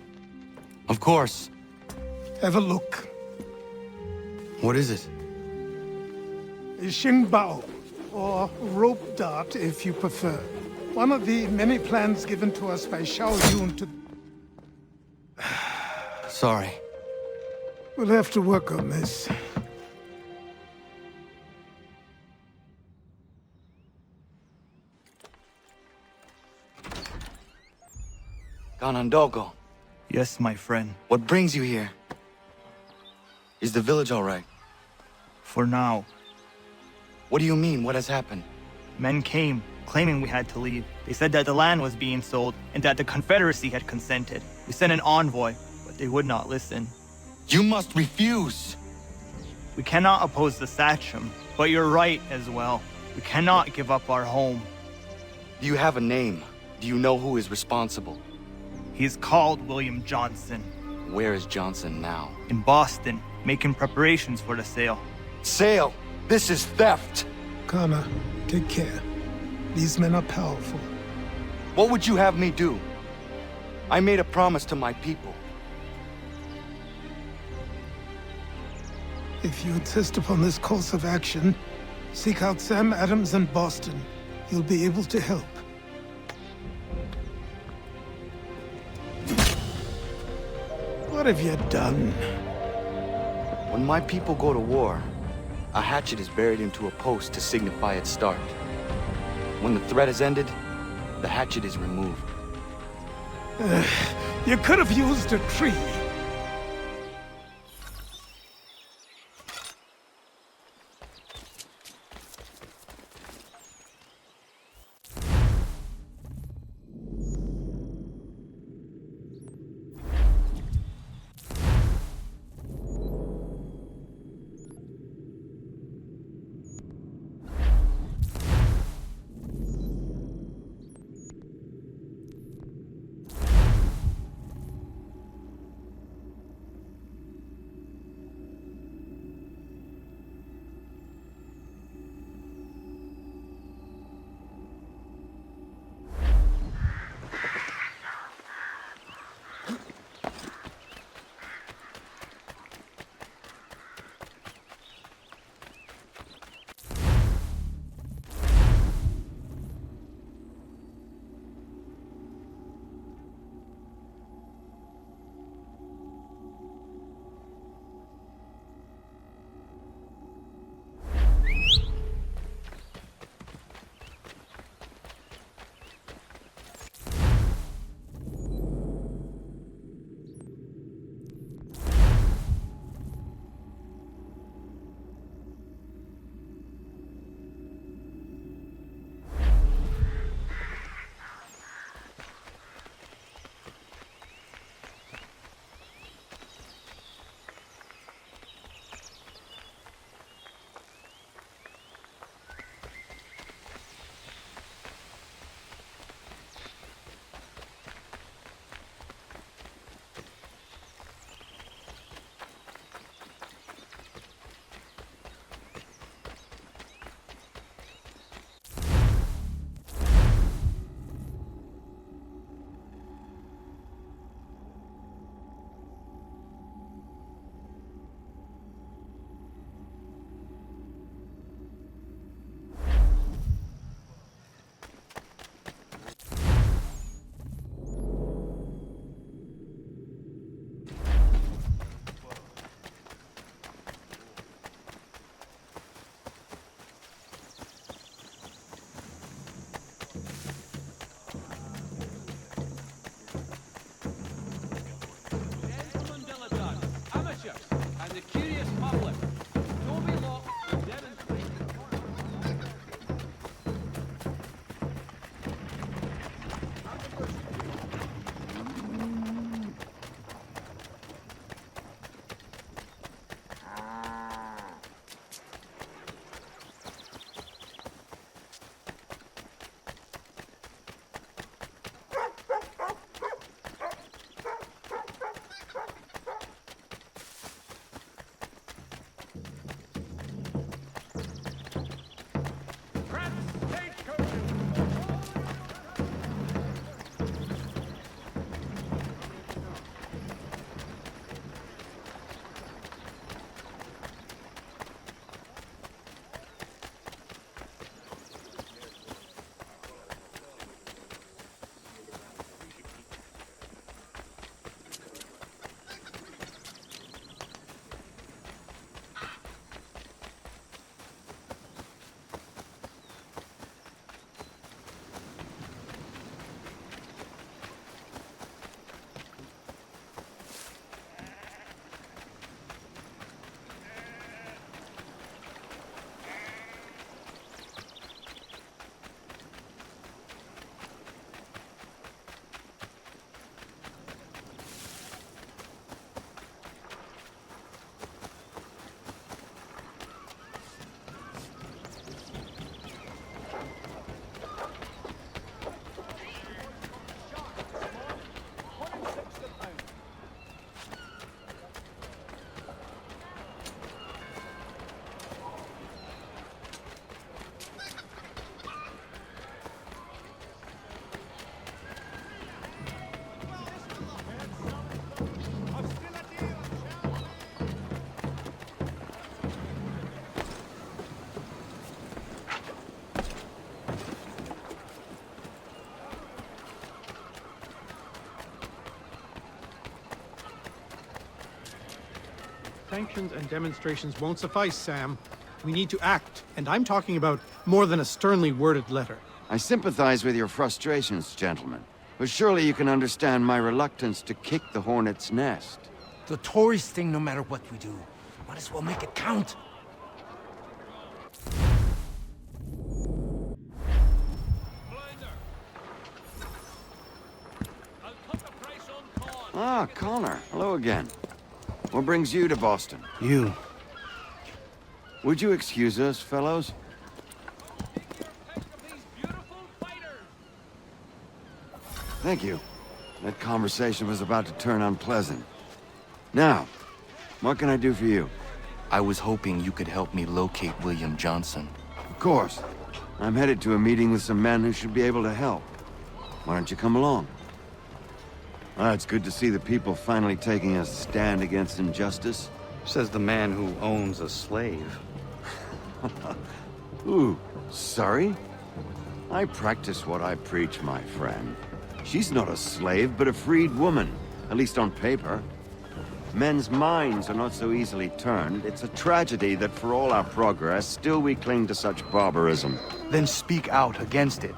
Of course. Have a look. What is it? A Xingbao, or rope dart if you prefer. One of the many plans given to us by Xiao Yun to... Sorry. We'll have to work on this. Ganondogo. Yes, my friend. What brings you here? Is the village all right? For now. What do you mean? What has happened? Men came, claiming we had to leave. They said that the land was being sold, and that the Confederacy had consented. We sent an envoy, but they would not listen. You must refuse! We cannot oppose the Sachem, but you're right as well. We cannot give up our home. Do you have a name? Do you know who is responsible? He is called William Johnson. Where is Johnson now? In Boston, making preparations for the sale. Sale? This is theft! Kana, take care. These men are powerful. What would you have me do? I made a promise to my people. If you insist upon this course of action, seek out Sam Adams in Boston. He'll be able to help. What have you done? When my people go to war, a hatchet is buried into a post to signify its start. When the threat is ended, the hatchet is removed. You could have used a tree. Sanctions and demonstrations won't suffice, Sam. We need to act, and I'm talking about more than a sternly worded letter. I sympathize with your frustrations, gentlemen. But surely you can understand my reluctance to kick the hornet's nest. The tourist thing, no matter what we do. Might as well make it count. Ah, Connor. Hello again. What brings you to Boston? You. Would you excuse us, fellows? Thank you. That conversation was about to turn unpleasant. Now, what can I do for you? I was hoping you could help me locate William Johnson. Of course. I'm headed to a meeting with some men who should be able to help. Why don't you come along? It's good to see the people finally taking a stand against injustice. Says the man who owns a slave. Ooh, sorry? I practice what I preach, my friend. She's not a slave, but a freed woman, at least on paper. Men's minds are not so easily turned. It's a tragedy that for all our progress, still we cling to such barbarism. Then speak out against it.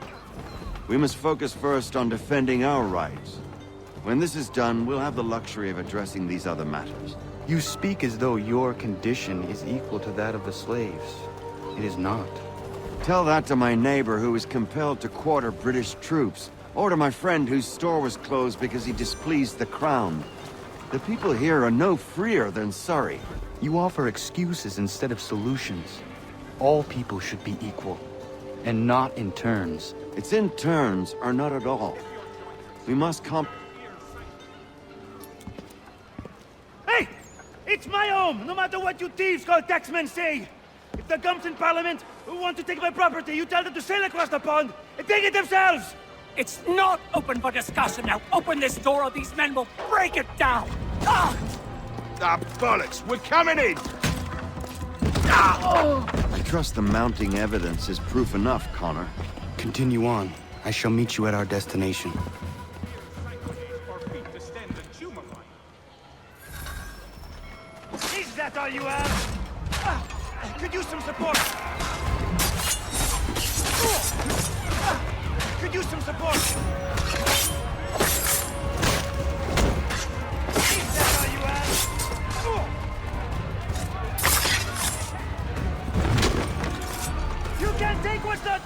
We must focus first on defending our rights. When this is done, we'll have the luxury of addressing these other matters. You speak as though your condition is equal to that of the slaves. It is not. Tell that to my neighbor who was compelled to quarter British troops, or to my friend whose store was closed because he displeased the crown. The people here are no freer than Surrey. You offer excuses instead of solutions. All people should be equal, and not in turns. It's in turns, or not at all. We must Hey! It's my home, no matter what you thieves called taxmen say! If the gumps in Parliament who want to take my property, you tell them to sail across the pond and take it themselves! It's not open for discussion now. Open this door or these men will break it down. Ah! Ah, bollocks! We're coming in! I trust the mounting evidence is proof enough, Connor. Continue on. I shall meet you at our destination. Is that all you have? Could use some support. Could use some support. Is that all you have? You can't take what's not...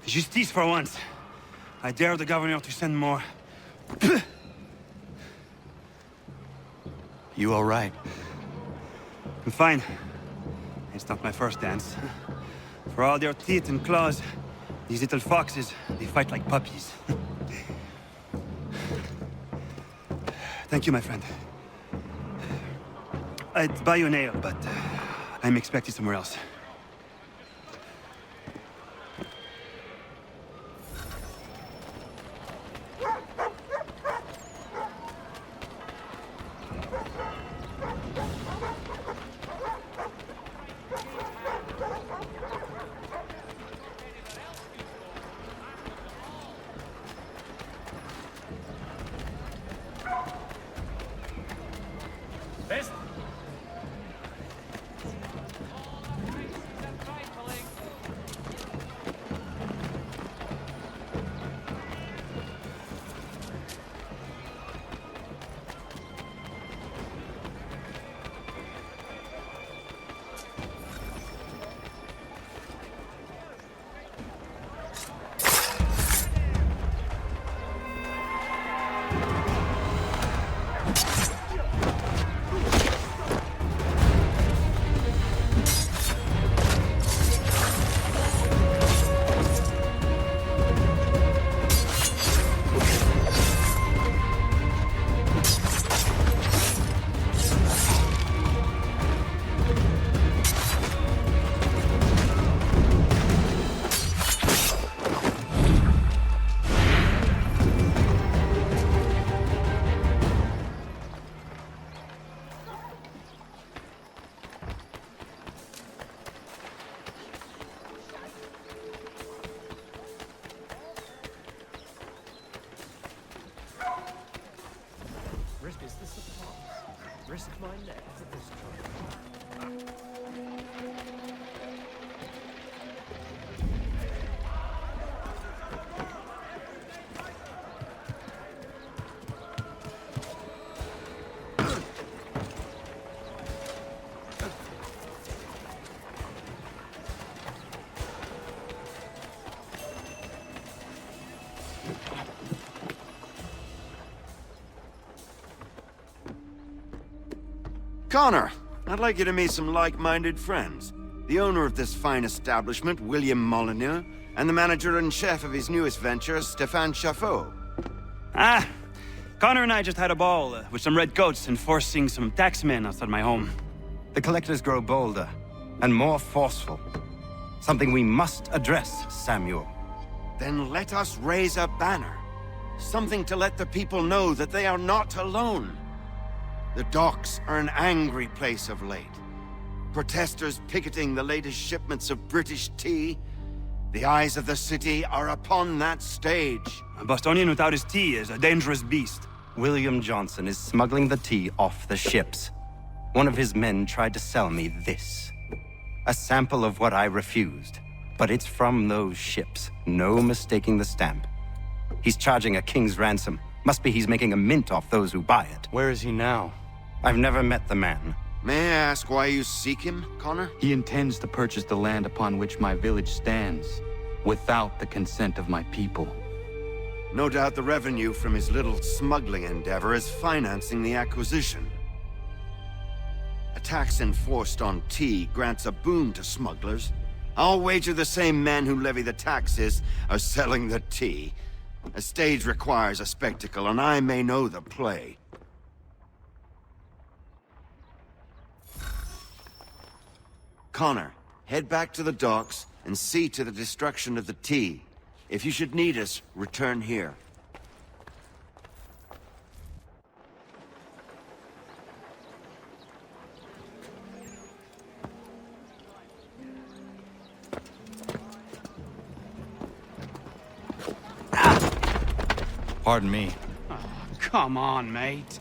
Justice for once. I dare the governor to send more. You all right? I'm fine. It's not my first dance. For all their teeth and claws, these little foxes, they fight like puppies. Thank you, my friend. I'd buy you an ale, but I'm expected somewhere else. risk my neck for this trouble. Connor, I'd like you to meet some like-minded friends. The owner of this fine establishment, William Molyneux, and the manager and chef of his newest venture, Stéphane Chaffeau. Ah, Connor and I just had a ball with some red coats enforcing some taxmen outside my home. The collectors grow bolder and more forceful. Something we must address, Samuel. Then let us raise a banner. Something to let the people know that they are not alone. The docks are an angry place of late. Protesters picketing the latest shipments of British tea. The eyes of the city are upon that stage. A Bostonian without his tea is a dangerous beast. William Johnson is smuggling the tea off the ships. One of his men tried to sell me this. A sample of what I refused. But it's from those ships. No mistaking the stamp. He's charging a king's ransom. Must be he's making a mint off those who buy it. Where is he now? I've never met the man. May I ask why you seek him, Connor? He intends to purchase the land upon which my village stands, without the consent of my people. No doubt the revenue from his little smuggling endeavor is financing the acquisition. A tax enforced on tea grants a boon to smugglers. I'll wager the same men who levy the taxes are selling the tea. A stage requires a spectacle, and I may know the play. Connor, head back to the docks and see to the destruction of the tea. If you should need us, return here. Pardon me. Oh, come on, mate.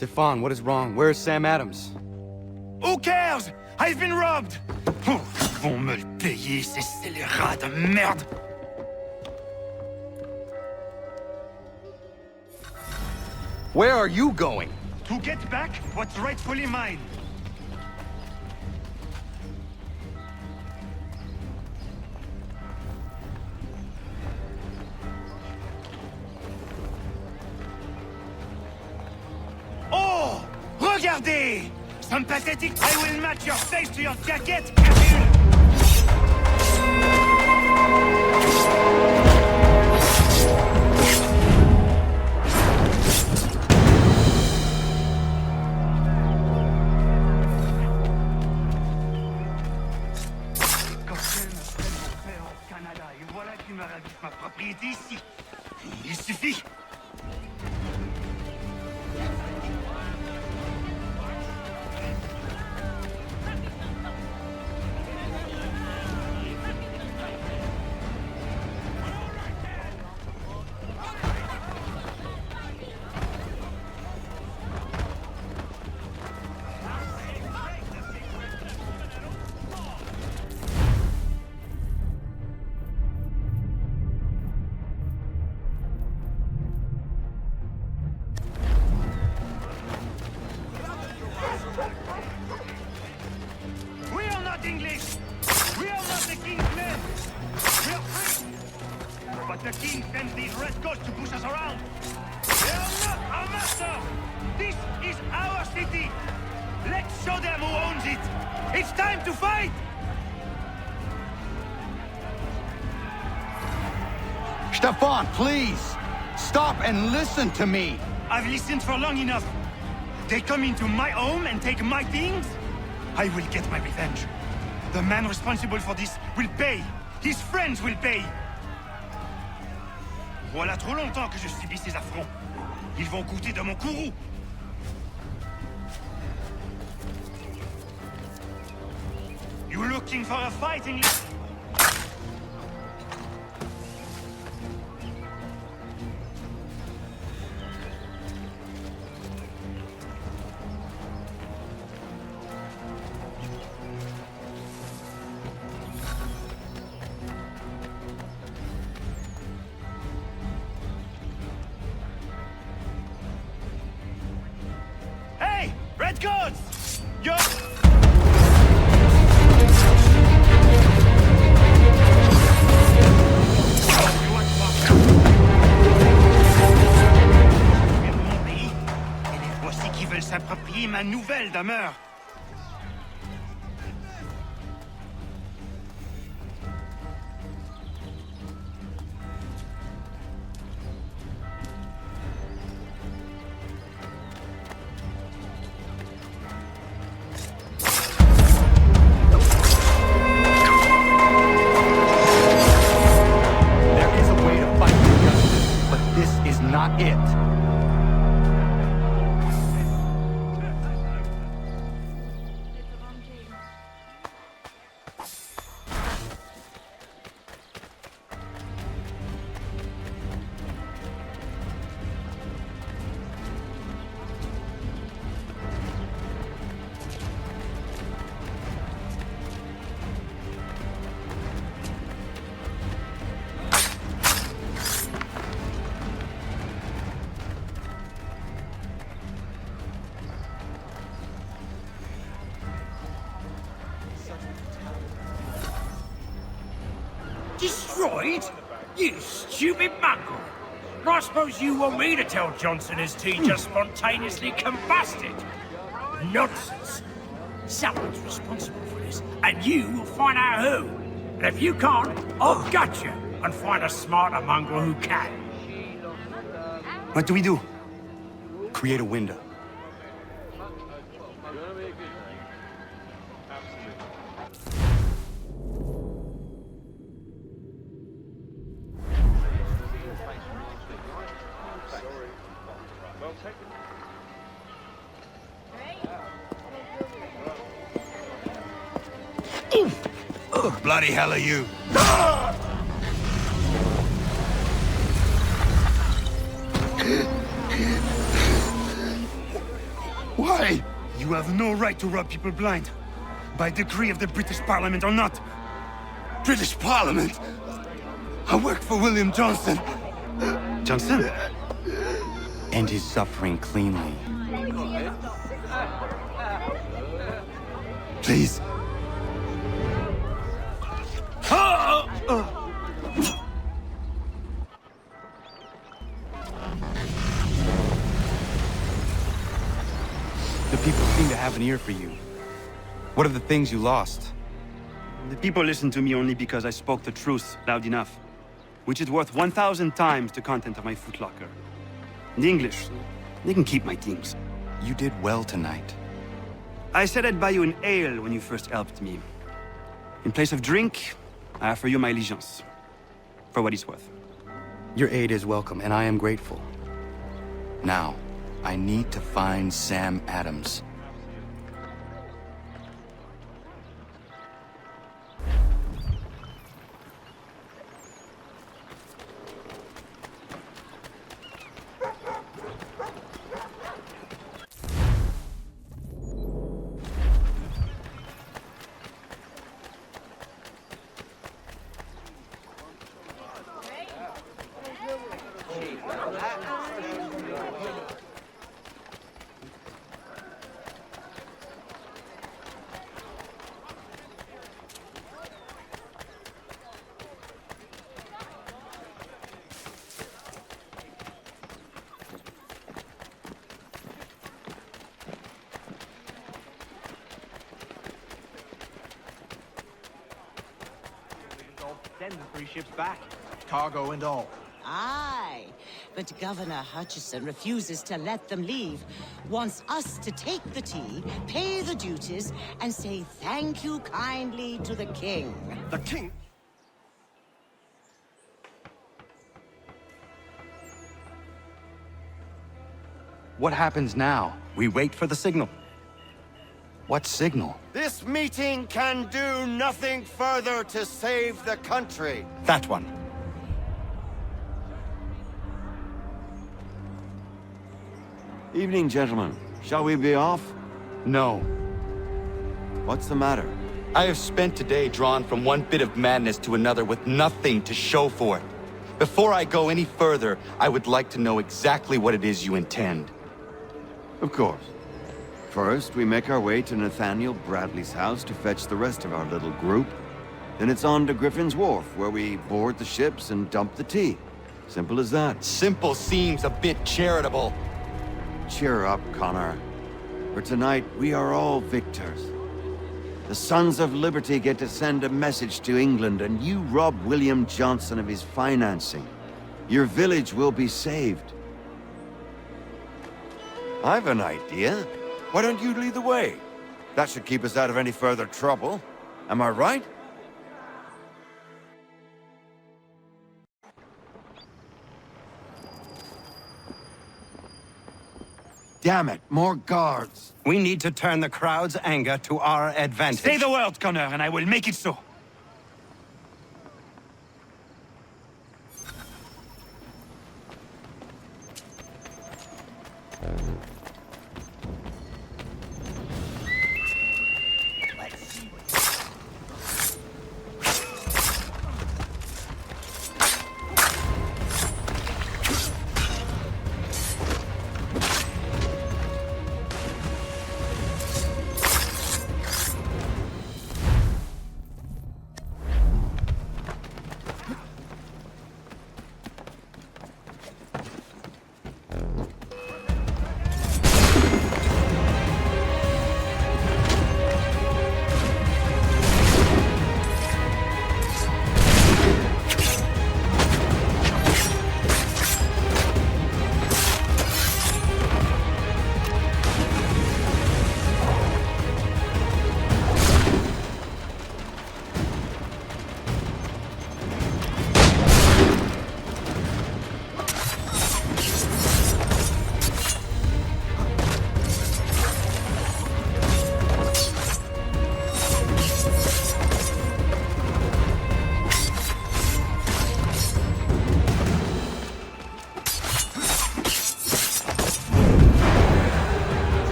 Stefan, what is wrong? Where is Sam Adams? Who cares? I've been robbed! Oh, ils vont me le payer, ces scélérats de merde! Where are you going? To get back what's rightfully mine. Oh! Regardez! Some pathetic... I will match your face to your jacket, Captain! Ma propriété ici. Il suffit. English! We are not the king's men! We are free! But the king sends these red ghosts to push us around! They are not our master! This is our city! Let's show them who owns it! It's time to fight! Stefan, please! Stop and listen to me! I've listened for long enough. They come into my home and take my things? I will get my revenge. The man responsible for this will pay. His friends will pay. Voilà trop longtemps que je subis ces affronts. Ils vont goûter de mon courroux. You looking for a fighting... Hey! Red Coats! You're... Voici qui veulent s'approprier ma nouvelle demeure. There is a way to fight injustice, but this is not it. Destroyed? You stupid mongrel! I suppose you want me to tell Johnson his tea just spontaneously combusted? Nonsense! Someone's responsible for this, and you will find out who. And if you can't, I'll gut you and find a smarter mongrel who can. What do we do? Create a window. Bloody hell are you? Why? You have no right to rob people blind. By decree of the British Parliament or not. British Parliament? I work for William Johnson. Johnson? End his suffering cleanly. Please. The people seem to have an ear for you. What are the things you lost? The people listen to me only because I spoke the truth loud enough, which is worth 1,000 times the content of my footlocker. The English, they can keep my things. You did well tonight. I said I'd buy you an ale when you first helped me. In place of drink, I offer you my allegiance. For what it's worth. Your aid is welcome, and I am grateful. Now, I need to find Sam Adams. Send the 3 ships back, cargo and all. Aye, but Governor Hutchison refuses to let them leave. Wants us to take the tea, pay the duties, and say thank you kindly to the king. The king? What happens now? We wait for the signal. What signal? This meeting can do nothing further to save the country. That one. Evening, gentlemen. Shall we be off? No. What's the matter? I have spent today drawn from one bit of madness to another with nothing to show for it. Before I go any further, I would like to know exactly what it is you intend. Of course. First, we make our way to Nathaniel Bradley's house to fetch the rest of our little group. Then it's on to Griffin's Wharf, where we board the ships and dump the tea. Simple as that. Simple seems a bit charitable. Cheer up, Connor. For tonight, we are all victors. The Sons of Liberty get to send a message to England, and you rob William Johnson of his financing. Your village will be saved. I've an idea. Why don't you lead the way? That should keep us out of any further trouble. Am I right? Damn it, more guards. We need to turn the crowd's anger to our advantage. Say the word, Connor, and I will make it so.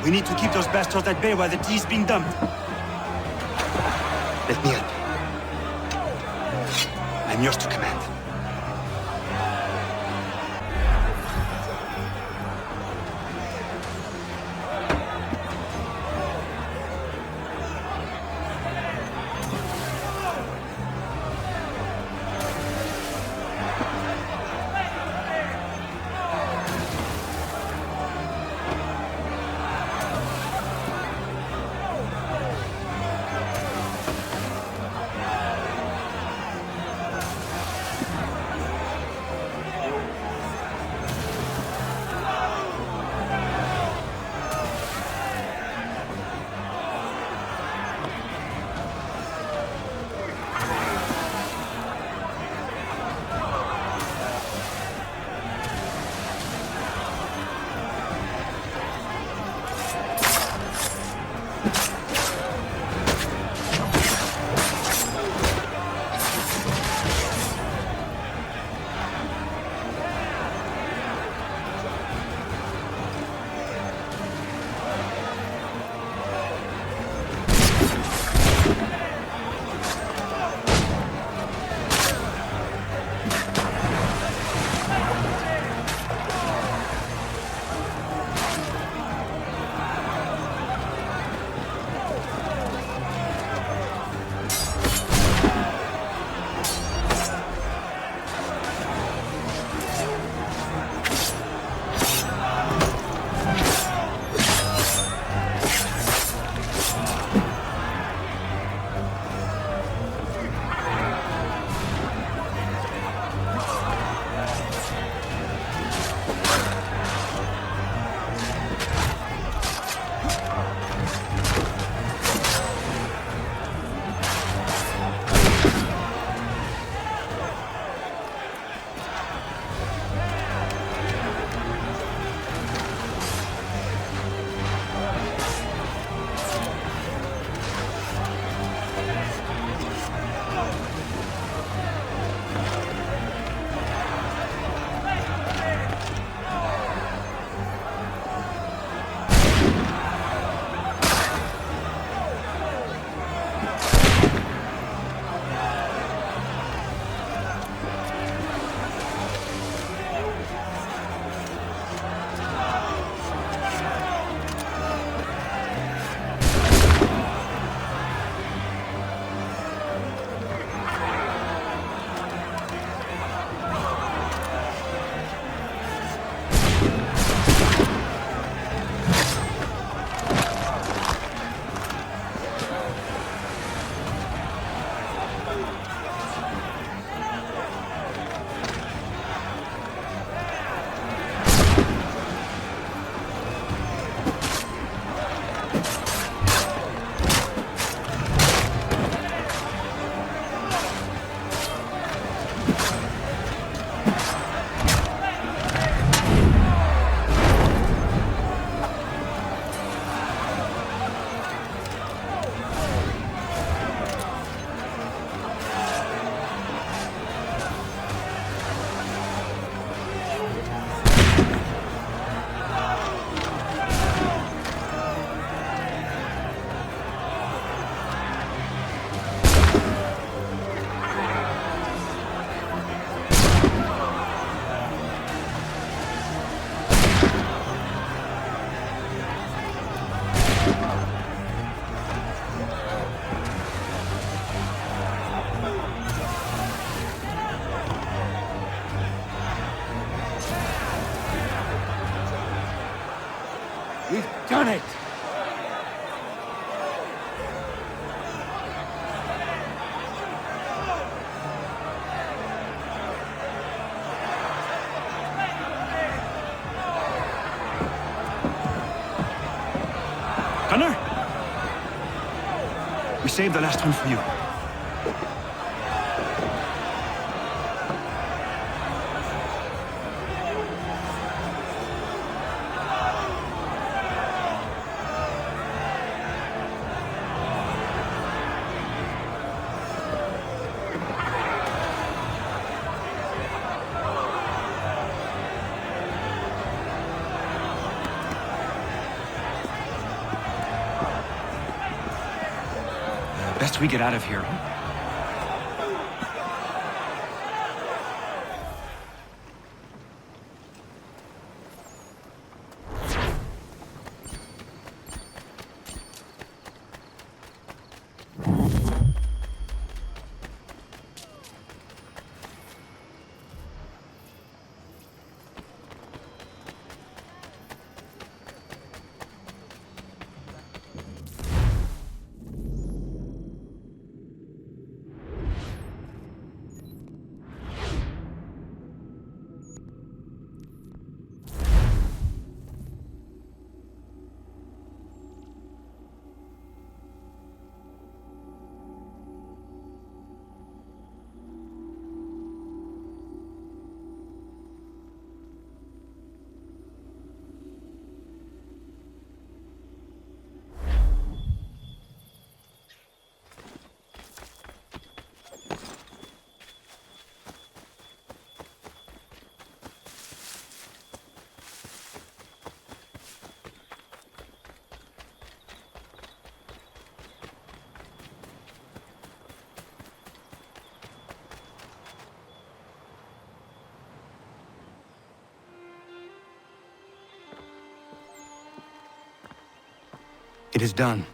We need to keep those bastards at bay while the tea's being dumped. Let me help. I'm yours to command. We've done it! Gunner! We saved the last one for you. Best we get out of here. It is done.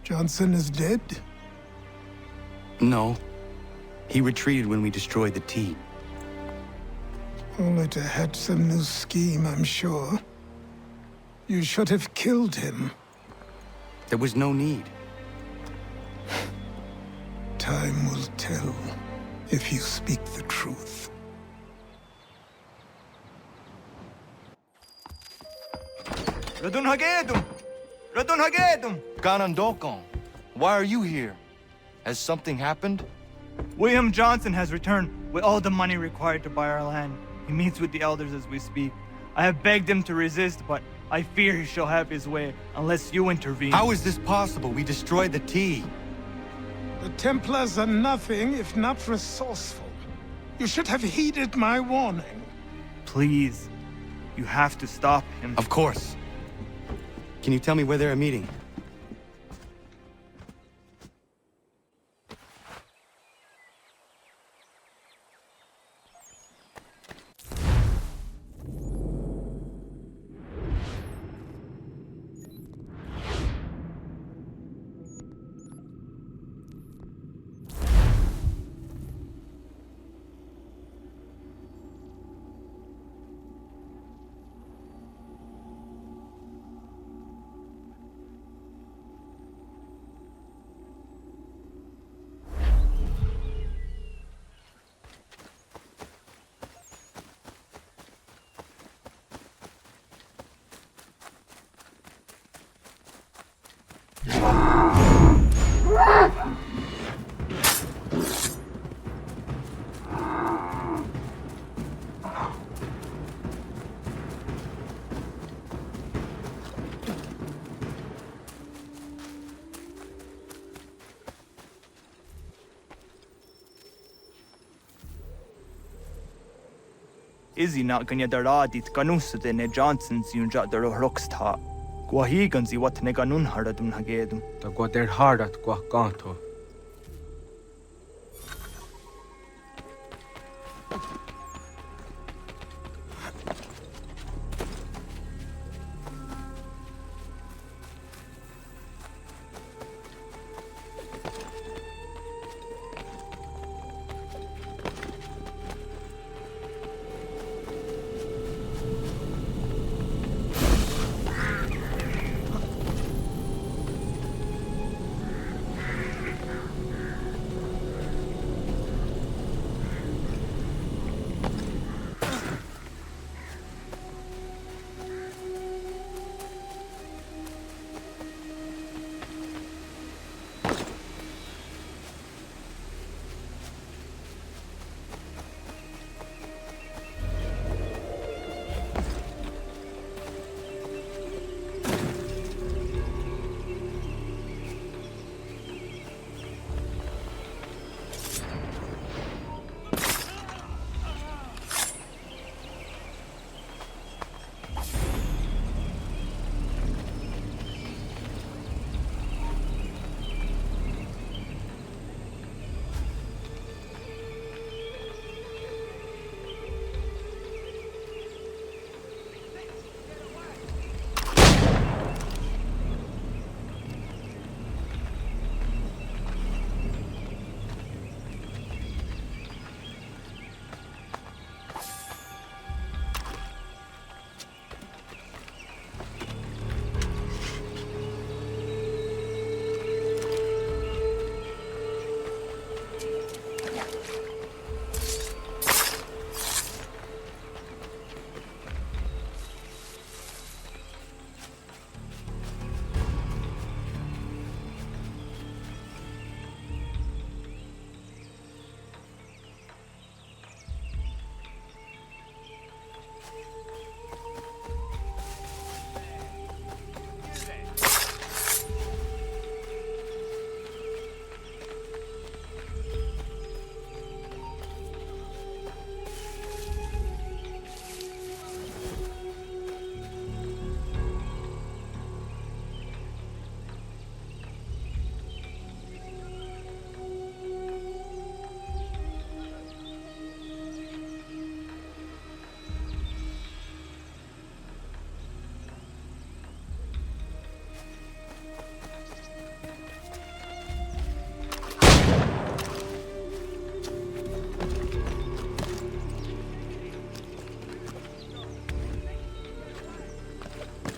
Johnson is dead? No. He retreated when we destroyed the T. Only to hatch some new scheme, I'm sure. You should have killed him. There was no need. Time will tell if you speak the truth. Ganondokon, why are you here? Has something happened? William Johnson has returned with all the money required to buy our land. He meets with the elders as we speak. I have begged him to resist, but I fear he shall have his way unless you intervene. How is this possible? We destroyed the T. The Templars are nothing if not resourceful. You should have heeded my warning. Please, you have to stop him. Of course. Can you tell me where they're meeting? Izzy not ganya daradit ganusade ne Johnson's yunja daro rocksta. Guahiganzi what ne ganun haradun hagedum. Ta guader hardat gua ganto.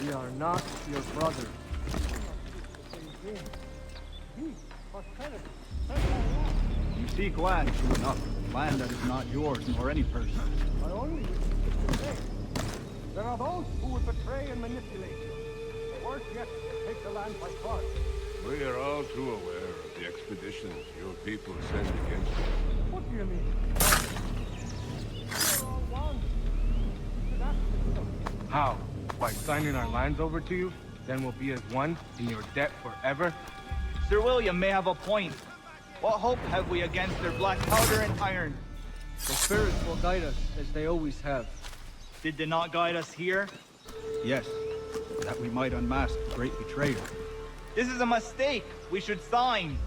We are not your brothers. You seek land, true enough. Land that is not yours, nor any person. I only wish to say, there are those who would betray and manipulate you. Worse yet, take the land by force. We are all too aware of the expeditions your people send against us. What do you mean? We are all one. You should ask them. How? By signing our lands over to you? Then we'll be as one in your debt forever? Sir William may have a point. What hope have we against their black powder and iron? The spirits will guide us, as they always have. Did they not guide us here? Yes, that we might unmask the great betrayer. This is a mistake. We should sign.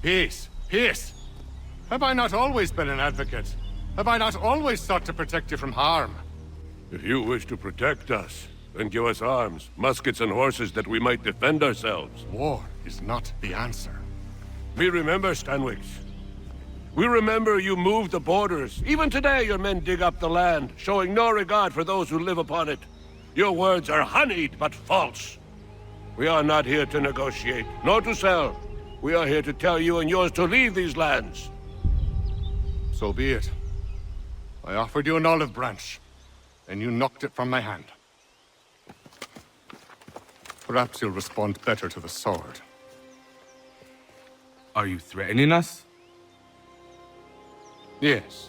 Peace! Peace! Have I not always been an advocate? Have I not always sought to protect you from harm? If you wish to protect us, then give us arms, muskets and horses that we might defend ourselves. War is not the answer. We remember, Stanwix. We remember you moved the borders. Even today your men dig up the land, showing no regard for those who live upon it. Your words are honeyed, but false. We are not here to negotiate, nor to sell. We are here to tell you and yours to leave these lands. So be it. I offered you an olive branch, and you knocked it from my hand. Perhaps you'll respond better to the sword. Are you threatening us? Yes.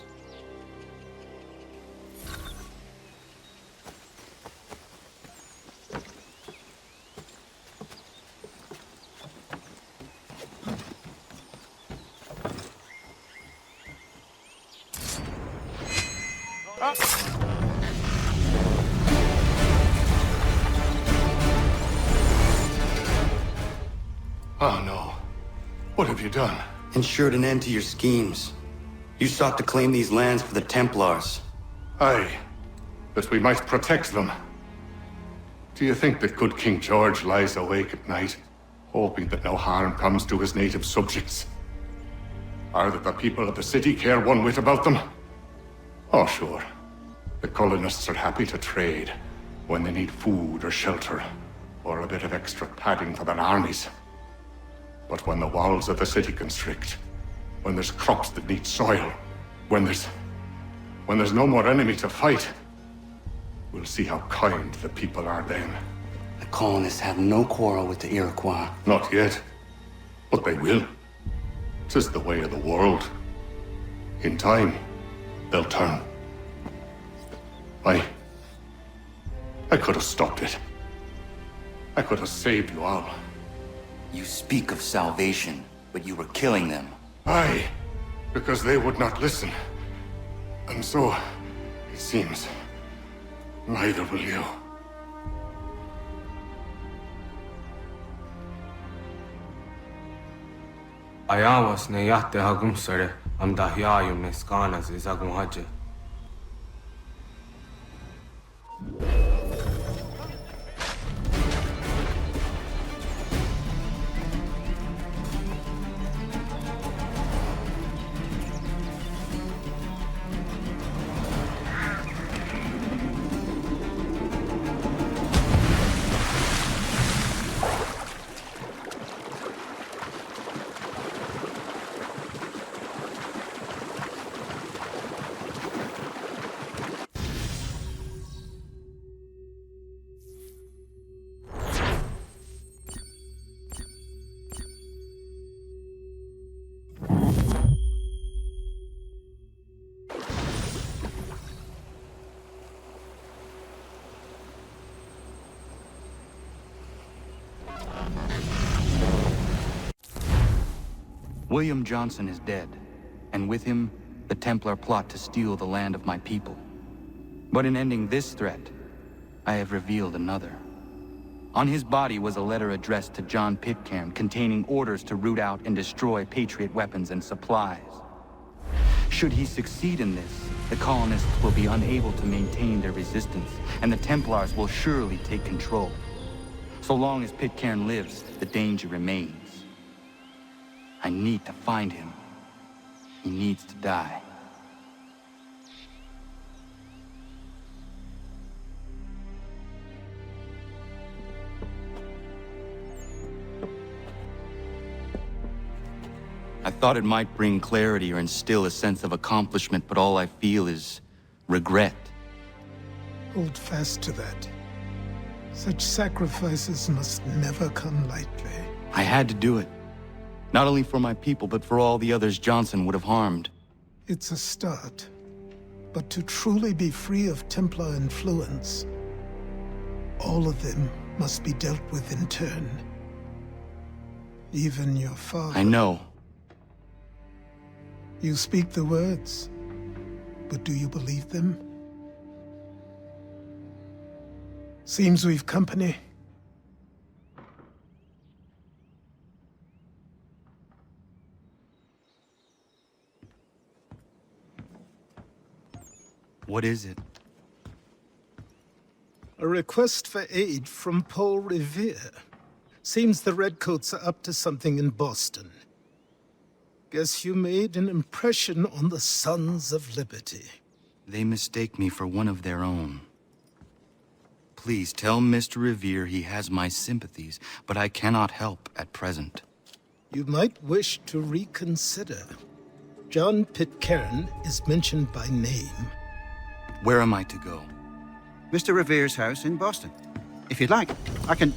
Oh no. What have you done? Ensured an end to your schemes. You sought to claim these lands for the Templars. Aye, that we might protect them. Do you think that good King George lies awake at night, hoping that no harm comes to his native subjects? Or that the people of the city care one whit about them? Oh, sure. The colonists are happy to trade when they need food or shelter, or a bit of extra padding for their armies. But when the walls of the city constrict, when there's crops that need soil, when there's no more enemy to fight, we'll see how kind the people are then. The colonists have no quarrel with the Iroquois. Not yet, but they will. 'Tis the way of the world. In time, they'll turn. I could have stopped it. I could have saved you all. You speak of salvation, but you were killing them. Aye, because they would not listen. And so, it seems, neither will you. Ayawas ne yate hagum sere am dahyayu meskana zizagum haje. William Johnson is dead, and with him, the Templar plot to steal the land of my people. But in ending this threat, I have revealed another. On his body was a letter addressed to John Pitcairn containing orders to root out and destroy Patriot weapons and supplies. Should he succeed in this, the colonists will be unable to maintain their resistance, and the Templars will surely take control. So long as Pitcairn lives, the danger remains. I need to find him. He needs to die. I thought it might bring clarity or instill a sense of accomplishment, but all I feel is regret. Hold fast to that. Such sacrifices must never come lightly. I had to do it. Not only for my people, but for all the others Johnson would have harmed. It's a start. But to truly be free of Templar influence, all of them must be dealt with in turn. Even your father. I know. You speak the words, but do you believe them? Seems we've company. What is it? A request for aid from Paul Revere. Seems the Redcoats are up to something in Boston. Guess you made an impression on the Sons of Liberty. They mistake me for one of their own. Please tell Mr. Revere he has my sympathies, but I cannot help at present. You might wish to reconsider. John Pitcairn is mentioned by name. Where am I to go? Mr. Revere's house in Boston. If you'd like, I can...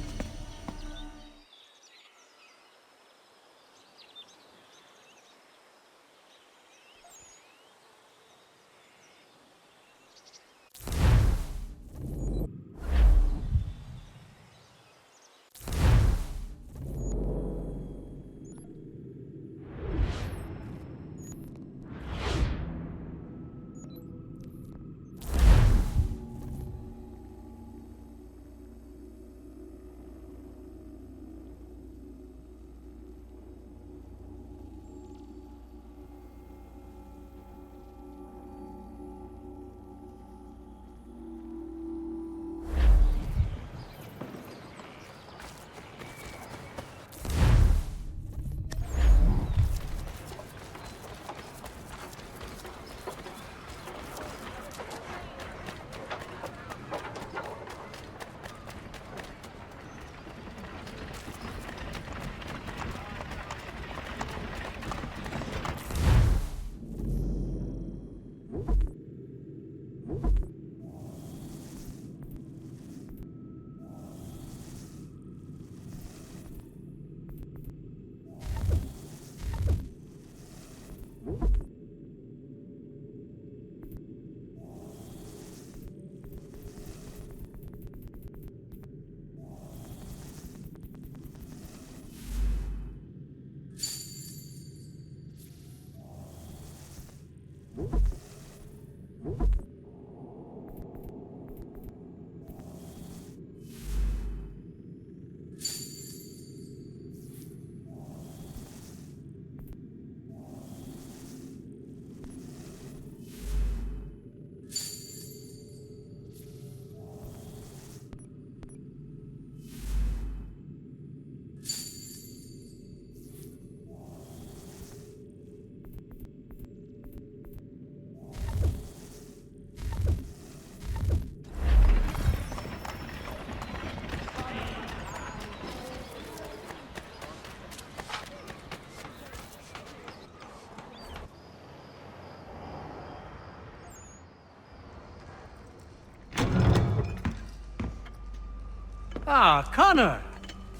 Ah, Connor!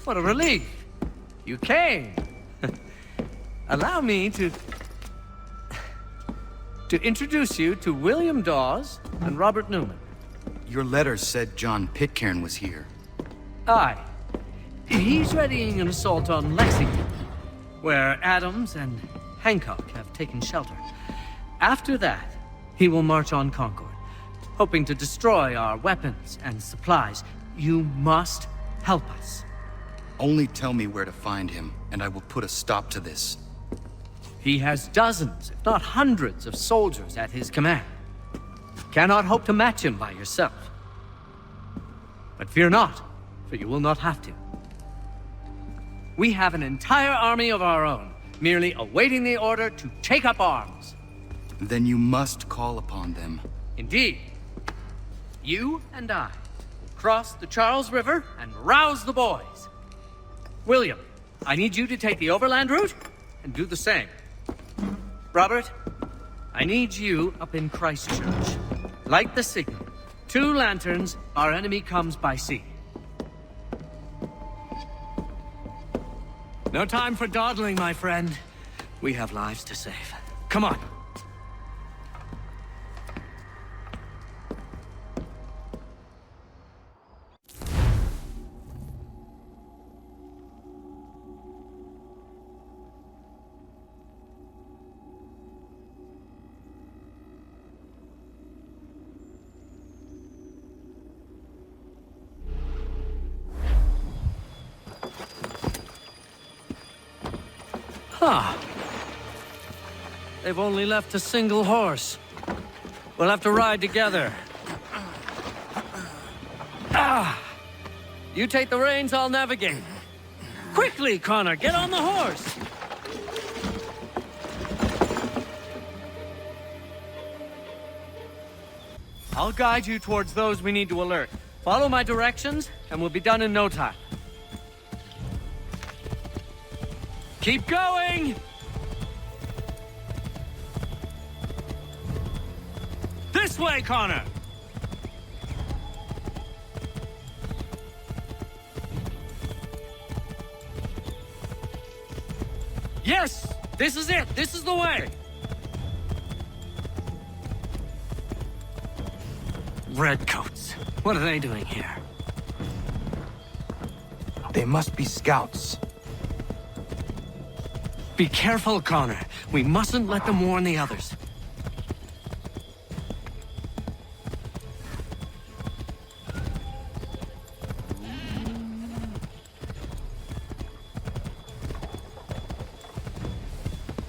What a relief! You came! Allow me to introduce you to William Dawes and Robert Newman. Your letter said John Pitcairn was here. Aye. He's readying an assault on Lexington. where Adams and Hancock have taken shelter. After that, he will march on Concord, hoping to destroy our weapons and supplies. You must help us. Only tell me where to find him, and I will put a stop to this. He has dozens, if not hundreds, of soldiers at his command. Cannot hope to match him by yourself. But fear not, for you will not have to. We have an entire army of our own, merely awaiting the order to take up arms. Then you must call upon them. Indeed. You and I will cross the Charles River and rouse the boys. William, I need you to take the overland route and do the same. Robert, I need you up in Christchurch. Light the signal. 2 lanterns, our enemy comes by sea. No time for dawdling, my friend. We have lives to save. Come on. Ah. They've only left a single horse. We'll have to ride together. Ah! You take the reins, I'll navigate. Quickly, Connor, get on the horse! I'll guide you towards those we need to alert. Follow my directions, and we'll be done in no time. Keep going! This way, Connor! Yes! This is it! This is the way! Redcoats. What are they doing here? They must be scouts. Be careful, Connor. We mustn't let them warn the others.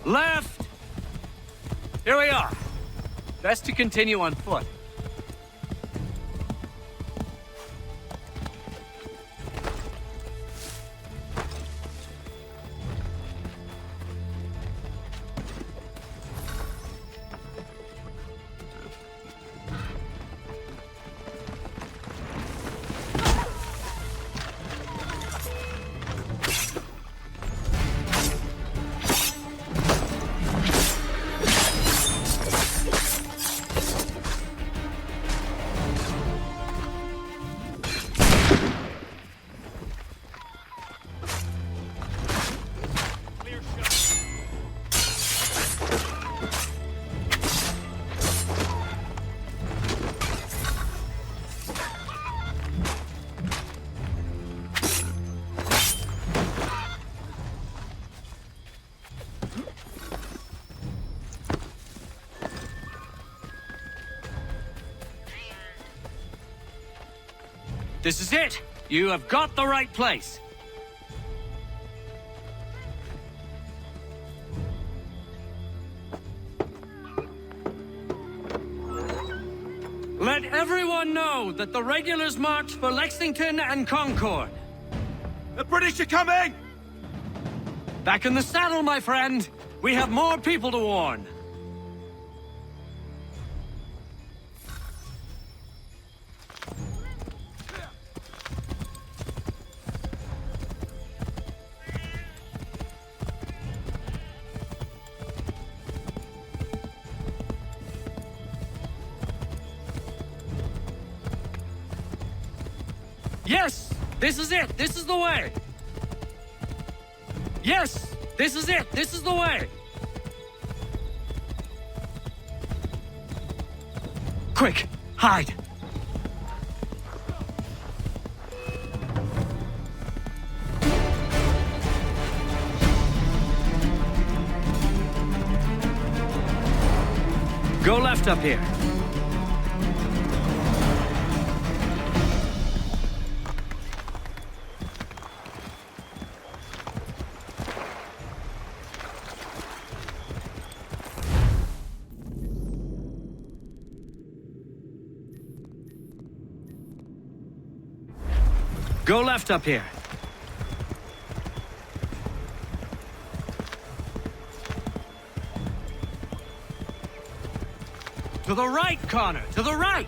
Left! Here we are. Best to continue on foot. This is it! You have got the right place! Let everyone know that the regulars march for Lexington and Concord. The British are coming! Back in the saddle, my friend! We have more people to warn. Yes! This is it! This is the way! Yes! This is it! This is the way! Quick! Hide! Go left up here. Go left up here. To the right, Connor! To the right!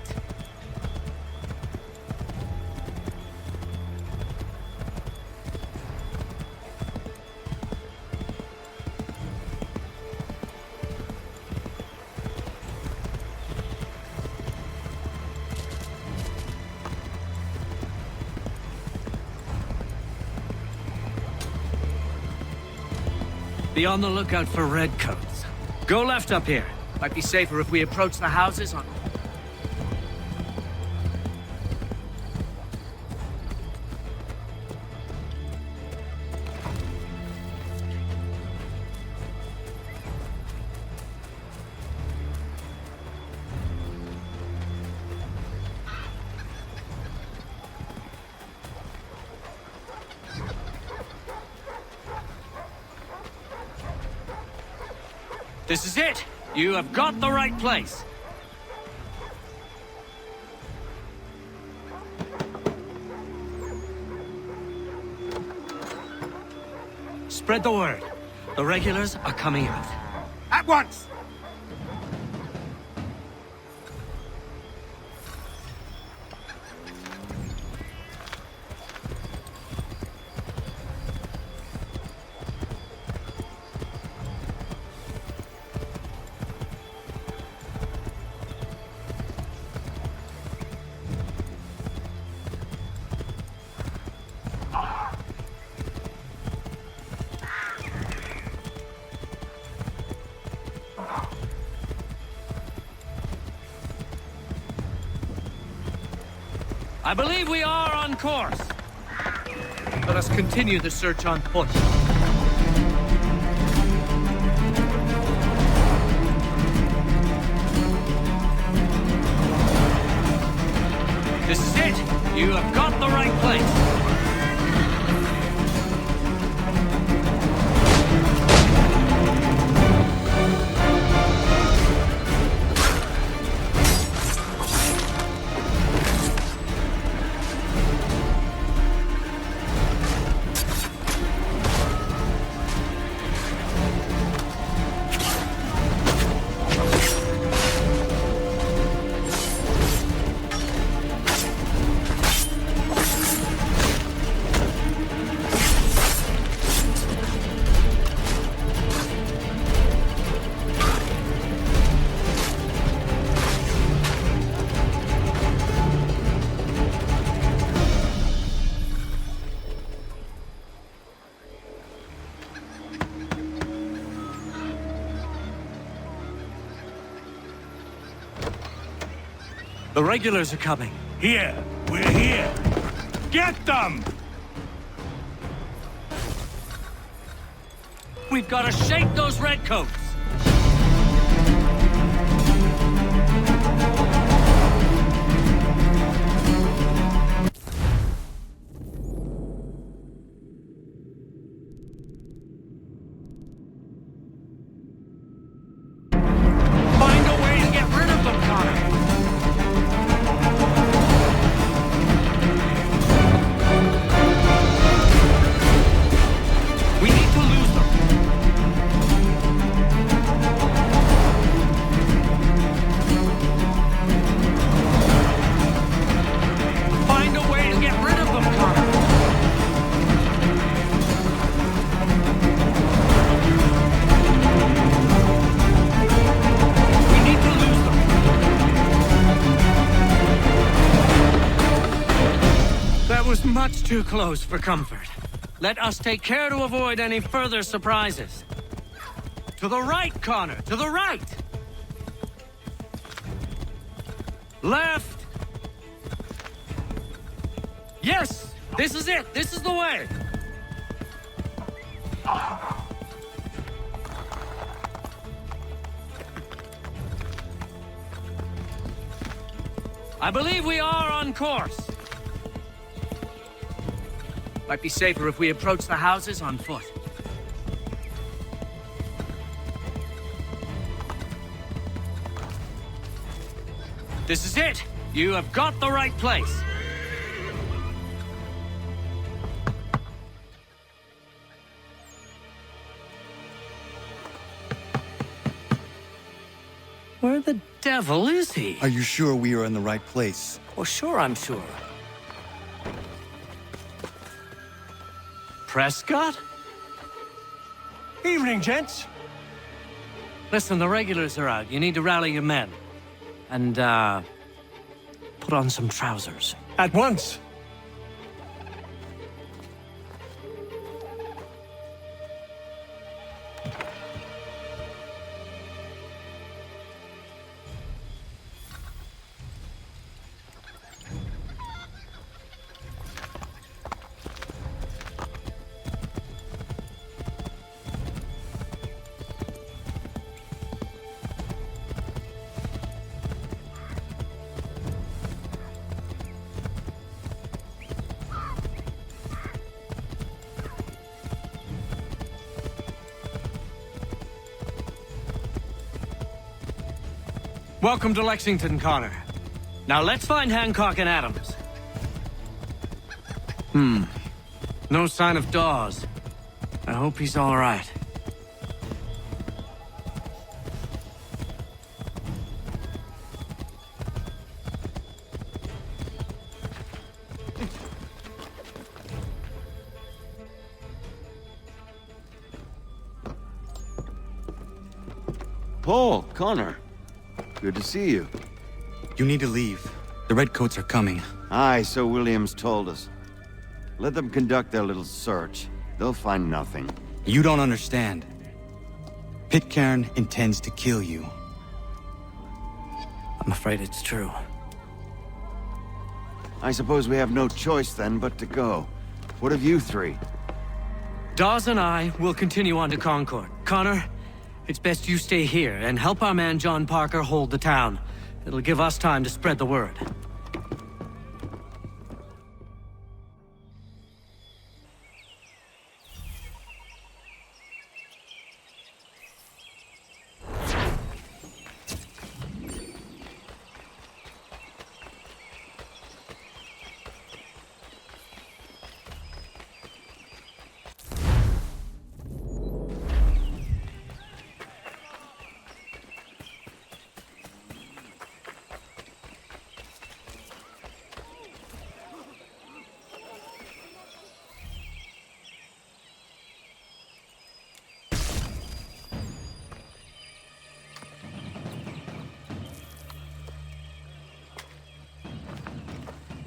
Be on the lookout for redcoats. Go left up here. Might be safer if we approach the houses on... This is it! You have got the right place! Spread the word. The regulars are coming out. At once! I believe we are on course. Let us continue the search on foot. This is it! You have got the right place. The regulars are coming. Here! We're here! Get them! We've got to shake those redcoats! Find a way to get rid of them, Connor! Much too close for comfort. Let us take care to avoid any further surprises. To the right, Connor! To the right! Left! Yes! This is it! This is the way! I believe we are on course. Might be safer if we approach the houses on foot. This is it! You have got the right place. Where the devil is he? Are you sure we are in the right place? Well, sure, I'm sure. Prescott? Evening, gents. Listen, the regulars are out. You need to rally your men. And, put on some trousers. At once. Welcome to Lexington, Connor. Now let's find Hancock and Adams. No sign of Dawes. I hope he's all right. Paul, Connor. Good to see you. You need to leave. The Redcoats are coming. Aye, so Williams told us. Let them conduct their little search. They'll find nothing. You don't understand. Pitcairn intends to kill you. I'm afraid it's true. I suppose we have no choice then but to go. What of you three? Dawes and I will continue on to Concord. Connor, it's best you stay here and help our man John Parker hold the town. It'll give us time to spread the word.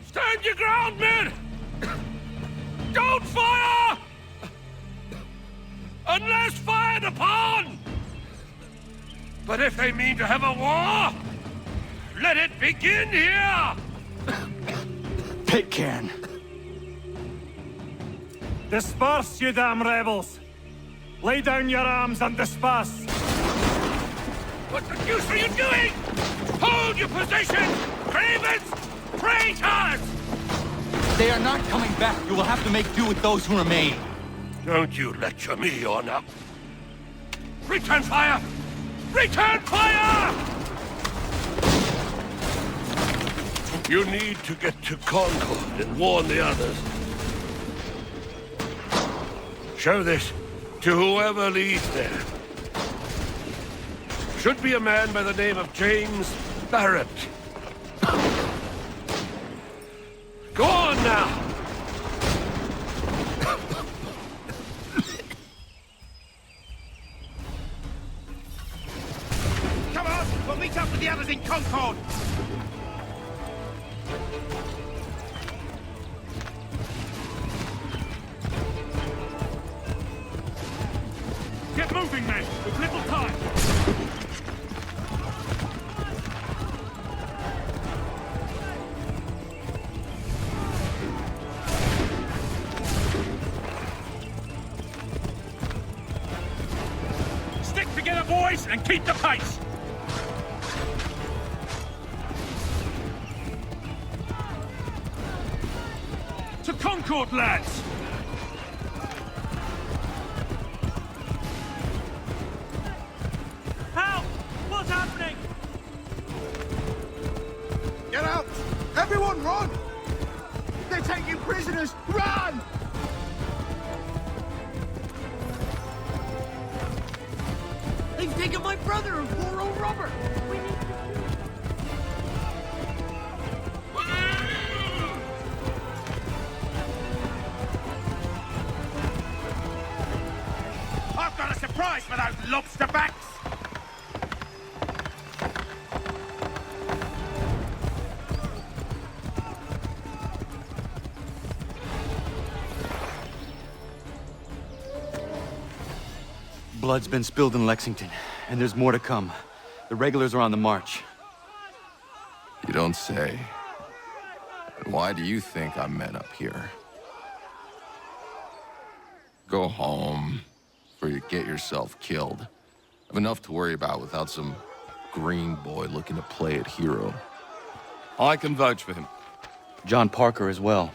Stand your ground, men! Don't fire! Unless fired upon! But if they mean to have a war, let it begin here! Pitcairn! Disperse, you damn rebels! Lay down your arms and disperse! What the deuce are you doing? Hold your position! Cravens! Traitors! They are not coming back. You will have to make do with those who remain. Don't you lecture me on up. Return fire! Return fire! You need to get to Concord and warn the others. Show this to whoever leads there. Should be a man by the name of James Barrett. Go on now! Come on! We'll meet up with the others in Concord! Get moving, men! With little time! Boys, and keep the pace! To Concord, lads! Help! What's happening? Get out! Everyone run! They're taking prisoners! Run! They've taken my brother and poor old Robert! We need to... I've got a surprise for those lobster backs! Blood's been spilled in Lexington, and there's more to come. The regulars are on the march. You don't say. And why do you think I'm men up here? Go home, before you get yourself killed. I've enough to worry about without some green boy looking to play it hero. I can vouch for him. John Parker as well.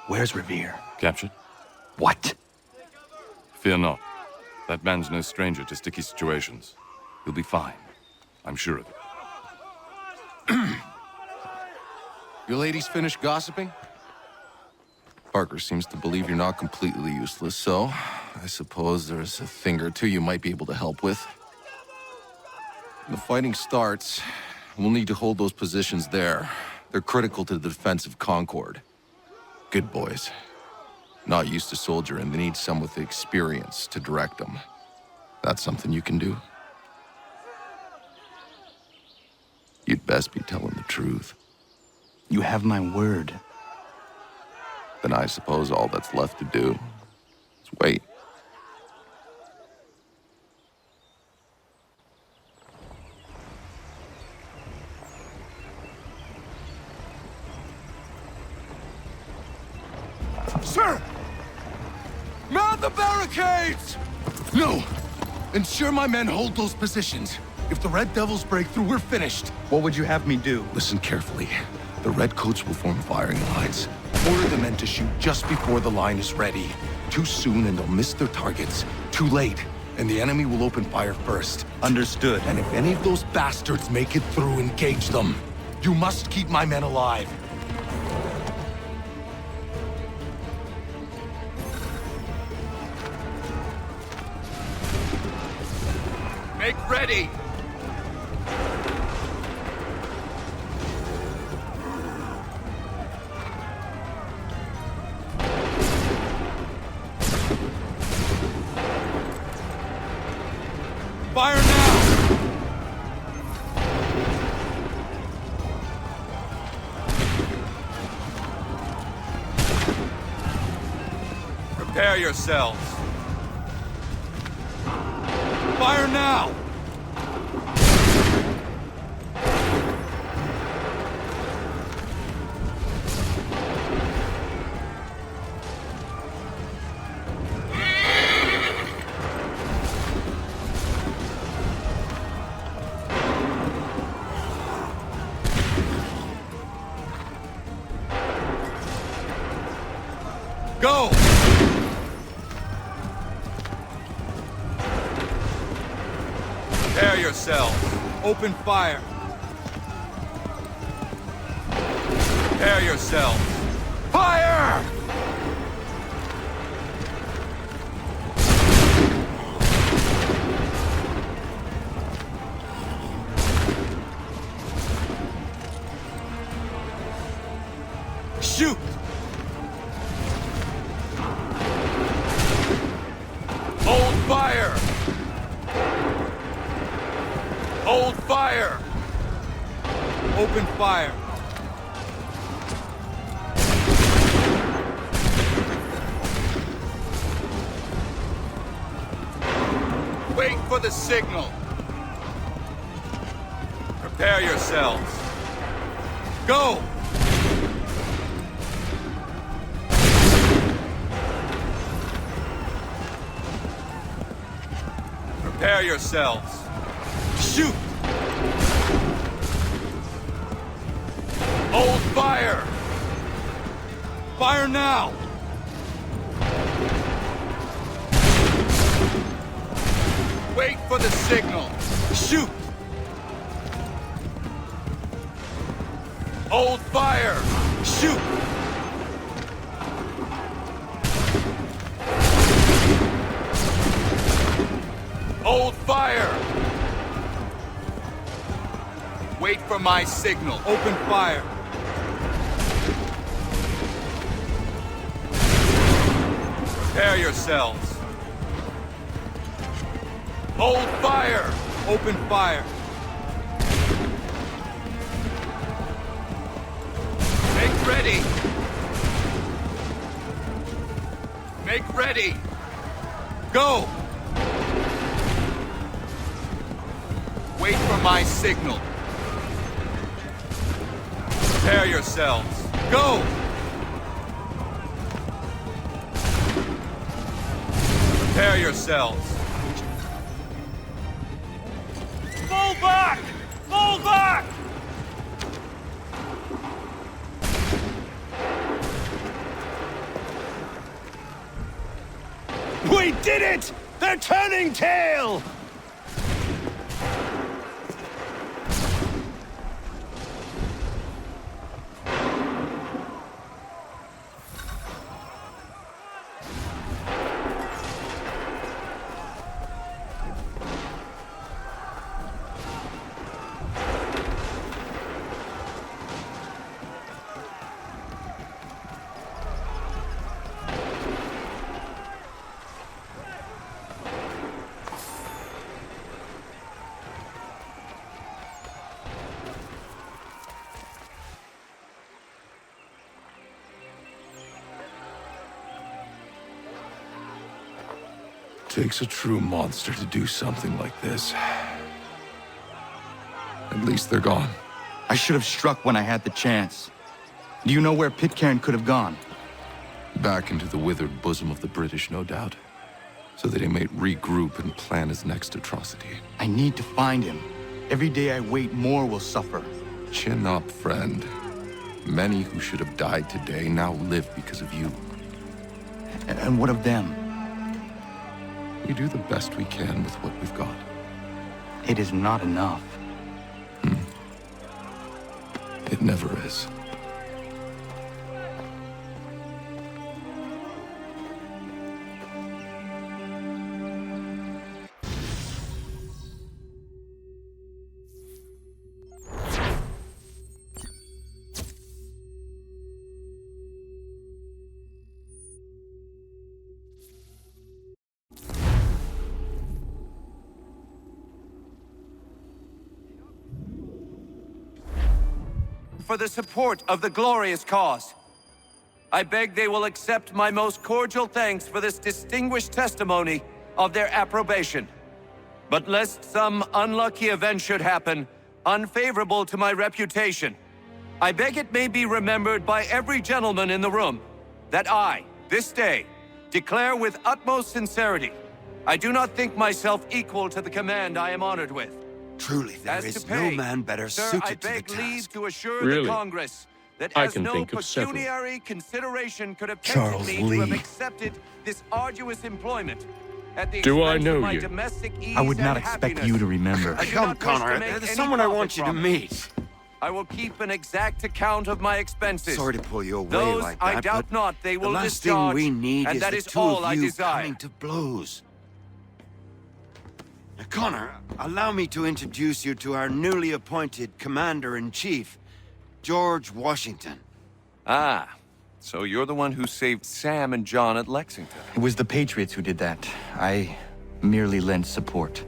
Where's Revere? Captured? What? Fear not. That man's no stranger to sticky situations. He'll be fine. I'm sure of it. You ladies finished gossiping? Parker seems to believe you're not completely useless, so I suppose there's a thing or two you might be able to help with. When the fighting starts, we'll need to hold those positions there. They're critical to the defense of Concord. Good boys. Not used to soldiering, they need some with the experience to direct them. That's something you can do? You'd best be telling the truth. You have my word. Then I suppose all that's left to do is wait. Sir! Mount the barricades! No! Ensure my men hold those positions. If the Red Devils break through, we're finished. What would you have me do? Listen carefully. The Redcoats will form firing lines. Order the men to shoot just before the line is ready. Too soon and they'll miss their targets. Too late, and the enemy will open fire first. Understood. And if any of those bastards make it through, engage them. You must keep my men alive. Make ready! Fire now! Prepare yourselves. Fire now! Go! Prepare yourselves. Open fire. Prepare yourselves. Fire! Shoot! Hold fire! Hold fire! Open fire! Wait for the signal! Prepare yourselves! Go! Prepare yourselves! Shoot! Hold fire! Fire now! Wait for the signal! Shoot! Hold fire! Shoot! Hold fire! Wait for my signal. Open fire. Prepare yourselves. Hold fire! Open fire. Make ready! Make ready! Go! Wait for my signal. Prepare yourselves. Go! Prepare yourselves. Fall back! Fall back! We did it! They're turning tail! Takes a true monster to do something like this. At least they're gone. I should have struck when I had the chance. Do you know where Pitcairn could have gone? Back into the withered bosom of the British, no doubt. So that he may regroup and plan his next atrocity. I need to find him. Every day I wait, more will suffer. Chin up, friend. Many who should have died today now live because of you. And what of them? We do the best we can with what we've got. It is not enough. It never is. For the support of the glorious cause. I beg they will accept my most cordial thanks for this distinguished testimony of their approbation. But lest some unlucky event should happen, unfavorable to my reputation, I beg it may be remembered by every gentleman in the room that I, this day, declare with utmost sincerity, I do not think myself equal to the command I am honored with. Truly, there is no man better suited to the task. Leave to assure Really? the Congress that I as can no think of several. pecuniary consideration could have Charles tempted me to have Lee. accepted this arduous employment at the Do I expense know of my you? domestic ease I would not and expect happiness. you to remember. I do Come, not wish Connor. to make There's any someone I profit want you to from it. meet. I will keep an exact account of my expenses. Sorry to pull you away Those like I that, doubt but not they will the last discharge, thing we need and is that the is two all of I you desire. coming to blows. Now, Connor, allow me to introduce you to our newly appointed Commander-in-Chief, George Washington. Ah, so you're the one who saved Sam and John at Lexington. It was the Patriots who did that. I merely lent support.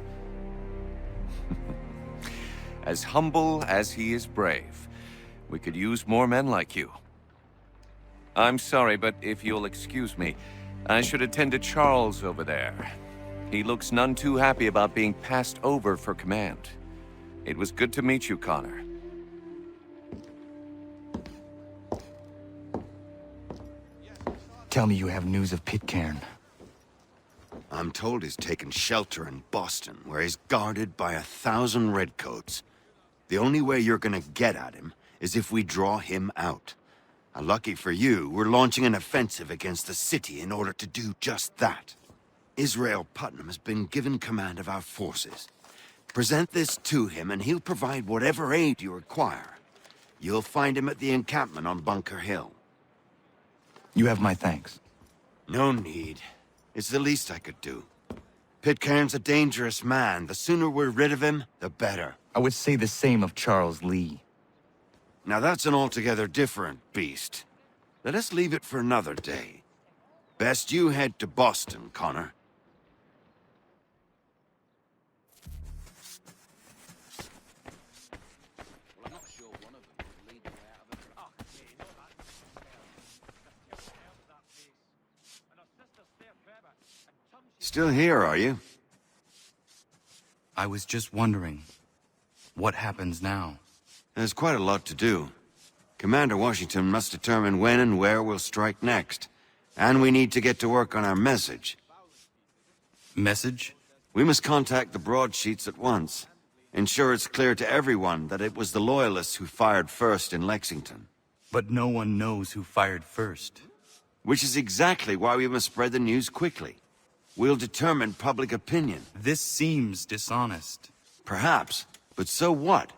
As humble as he is brave. We could use more men like you. I'm sorry, but if you'll excuse me, I should attend to Charles over there. He looks none too happy about being passed over for command. It was good to meet you, Connor. Tell me you have news of Pitcairn. I'm told he's taken shelter in Boston, where he's guarded by 1,000 redcoats. The only way you're gonna get at him is if we draw him out. Lucky for you, we're launching an offensive against the city in order to do just that. Israel Putnam has been given command of our forces. Present this to him and he'll provide whatever aid you require. You'll find him at the encampment on Bunker Hill. You have my thanks. No need. It's the least I could do. Pitcairn's a dangerous man. The sooner we're rid of him, the better. I would say the same of Charles Lee. Now that's an altogether different beast. Let us leave it for another day. Best you head to Boston, Connor. Still here, are you? I was just wondering, what happens now? There's quite a lot to do. Commander Washington must determine when and where we'll strike next. And we need to get to work on our message. Message? We must contact the broadsheets at once. Ensure it's clear to everyone that it was the Loyalists who fired first in Lexington. But no one knows who fired first. Which is exactly why we must spread the news quickly. We'll determine public opinion. This seems dishonest. Perhaps, but so what?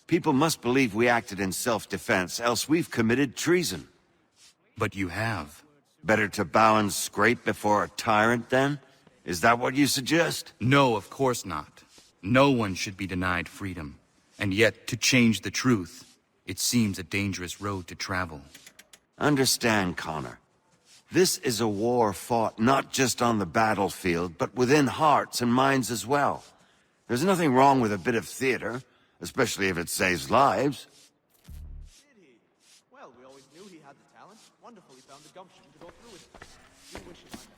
People must believe we acted in self-defense, else we've committed treason. But you have. Better to bow and scrape before a tyrant, then? Is that what you suggest? No, of course not. No one should be denied freedom. And yet, to change the truth, it seems a dangerous road to travel. Understand, Connor. This is a war fought not just on the battlefield, but within hearts and minds as well. There's nothing wrong with a bit of theater, especially if it saves lives. Did he? Well, we always knew he had the talent. Wonderful he found the gumption to go through with it. We wish him luck.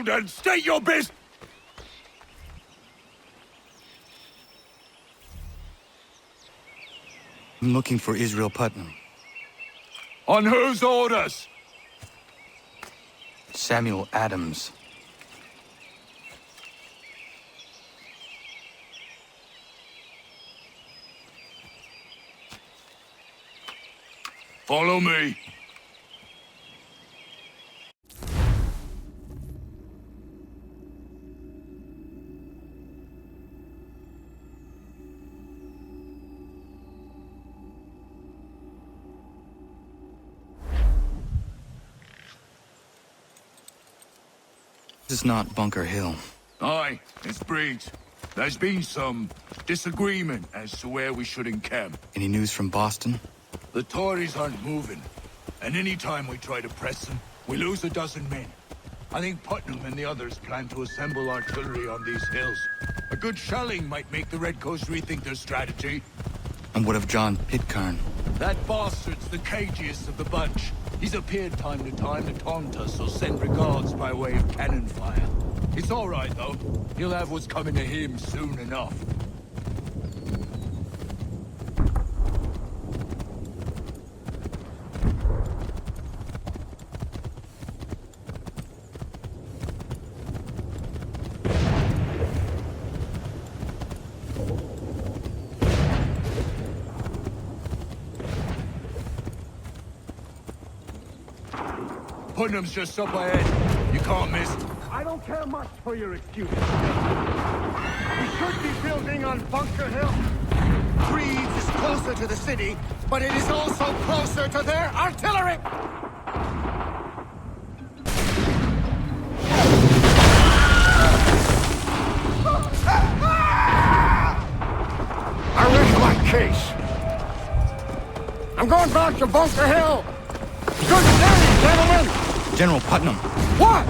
ground and state your business! I'm looking for Israel Putnam. On whose orders? Samuel Adams. Follow me. This is not Bunker Hill. Aye, it's Breach. There's been some disagreement as to where we should encamp. Any news from Boston? The Tories aren't moving, and any time we try to press them, we lose a dozen men. I think Putnam and the others plan to assemble artillery on these hills. A good shelling might make the Redcoats rethink their strategy. And what of John Pitcairn? That bastard's the cagiest of the bunch. He's appeared time to time to taunt us or send regards by way of cannon fire. It's all right, though. He'll have what's coming to him soon enough. Putnam's just up ahead. You can't miss. I don't care much for your excuses. We should be building on Bunker Hill. Breeds is closer to the city, but it is also closer to their artillery! I rest my case. I'm going back to Bunker Hill. Good day, gentlemen! General Putnam. What?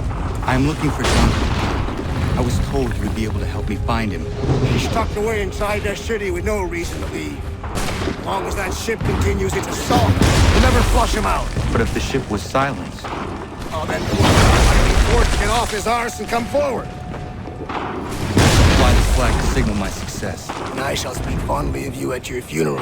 I'm looking for John Pitcairn. I was told you would be able to help me find him. He's tucked away inside their city with no reason to leave. As long as that ship continues its assault, we'll never flush him out. But if the ship was silenced... Oh, then he's forced to get off his arse and come forward. Fly the flag to signal my success. And I shall speak fondly of you at your funeral.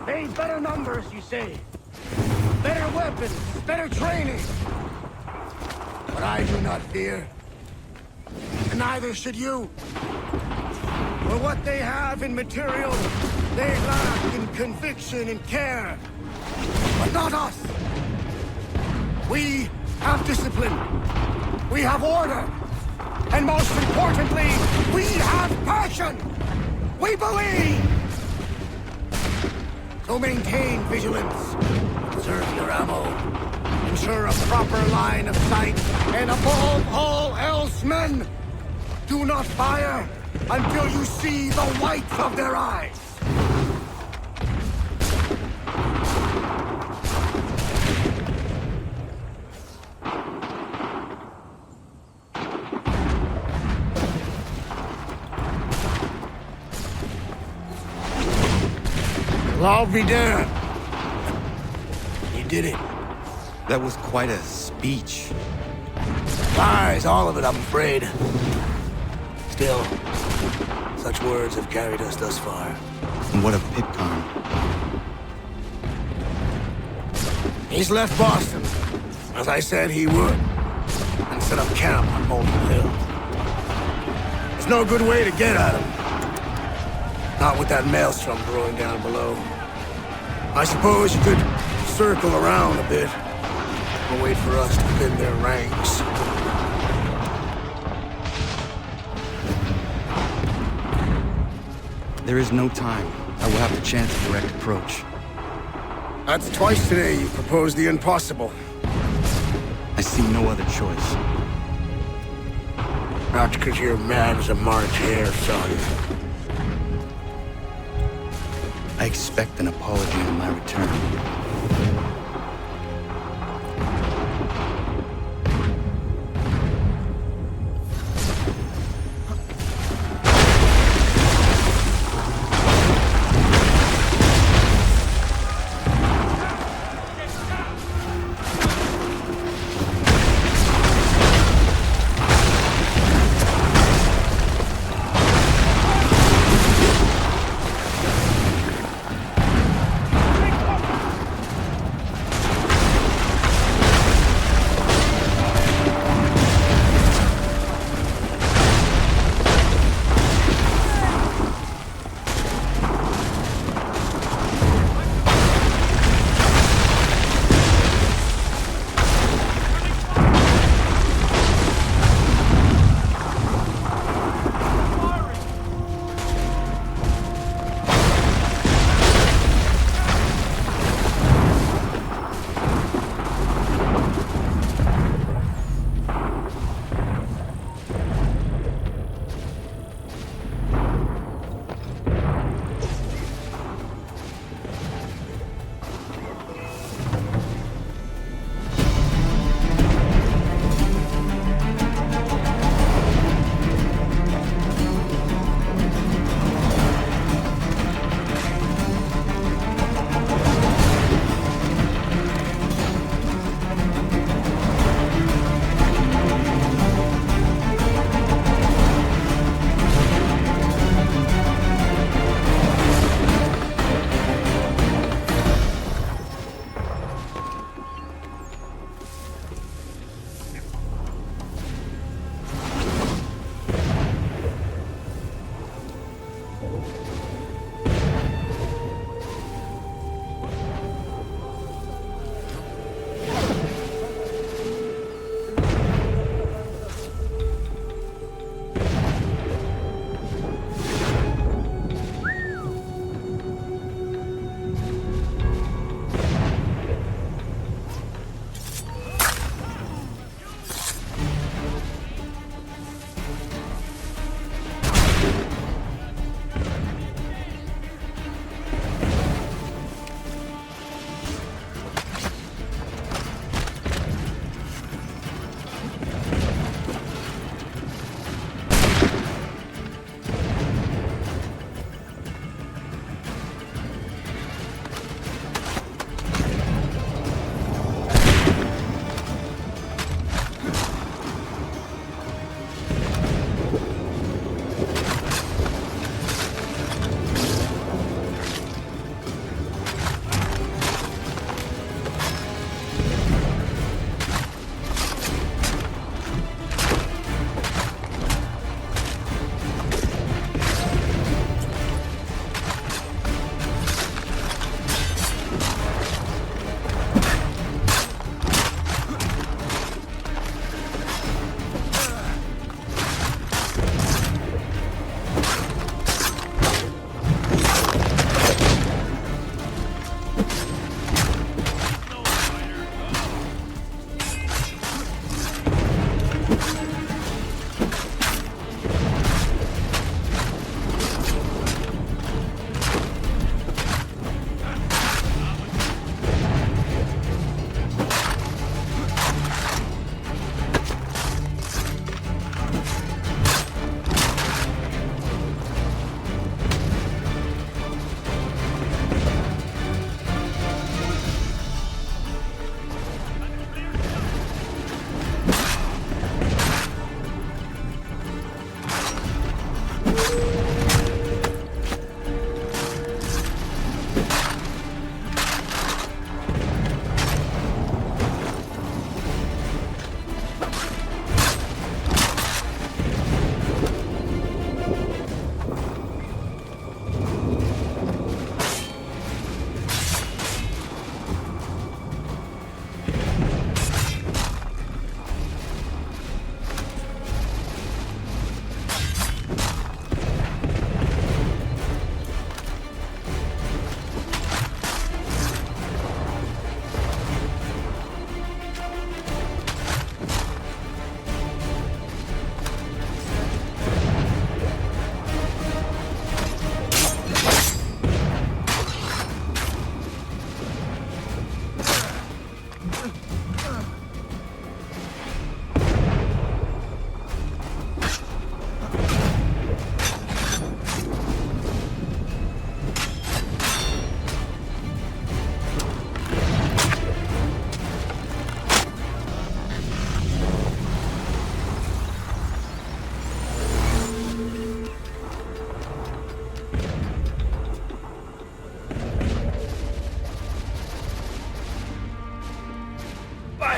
They've better numbers, you say. Better weapons, better training. But I do not fear. And neither should you. For what they have in material, they lack in conviction and care. But not us. We have discipline. We have order. And most importantly, we have passion. We believe. So maintain vigilance. Conserve your ammo. Ensure a proper line of sight. And above all else, men, do not fire until you see the whites of their eyes. I'll be damned. You did it. That was quite a speech. Lies, all of it, I'm afraid. Still, such words have carried us thus far. And what of Pitcairn? He's left Boston, as I said he would, and set up camp on Monmouth Hill. There's no good way to get at him. Not with that maelstrom brewing down below. I suppose you could circle around a bit, and wait for us to thin their ranks. There is no time. I will have to chance a direct approach. That's twice today you proposed the impossible. I see no other choice. Not because you're mad as a March hare, son. I expect an apology on my return.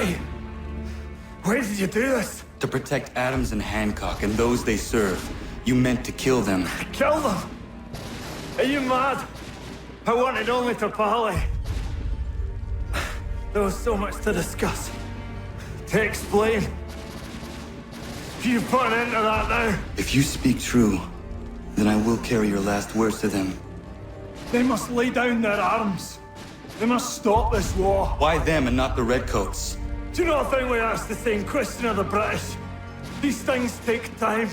Why? Why did you do this? To protect Adams and Hancock and those they serve, you meant to kill them. Kill them? Are you mad? I wanted only to parley. There was so much to discuss, to explain. You put an end to that now. If you speak true, then I will carry your last words to them. They must lay down their arms. They must stop this war. Why them and not the Redcoats? Do you not think we ask the same question of the British? These things take time.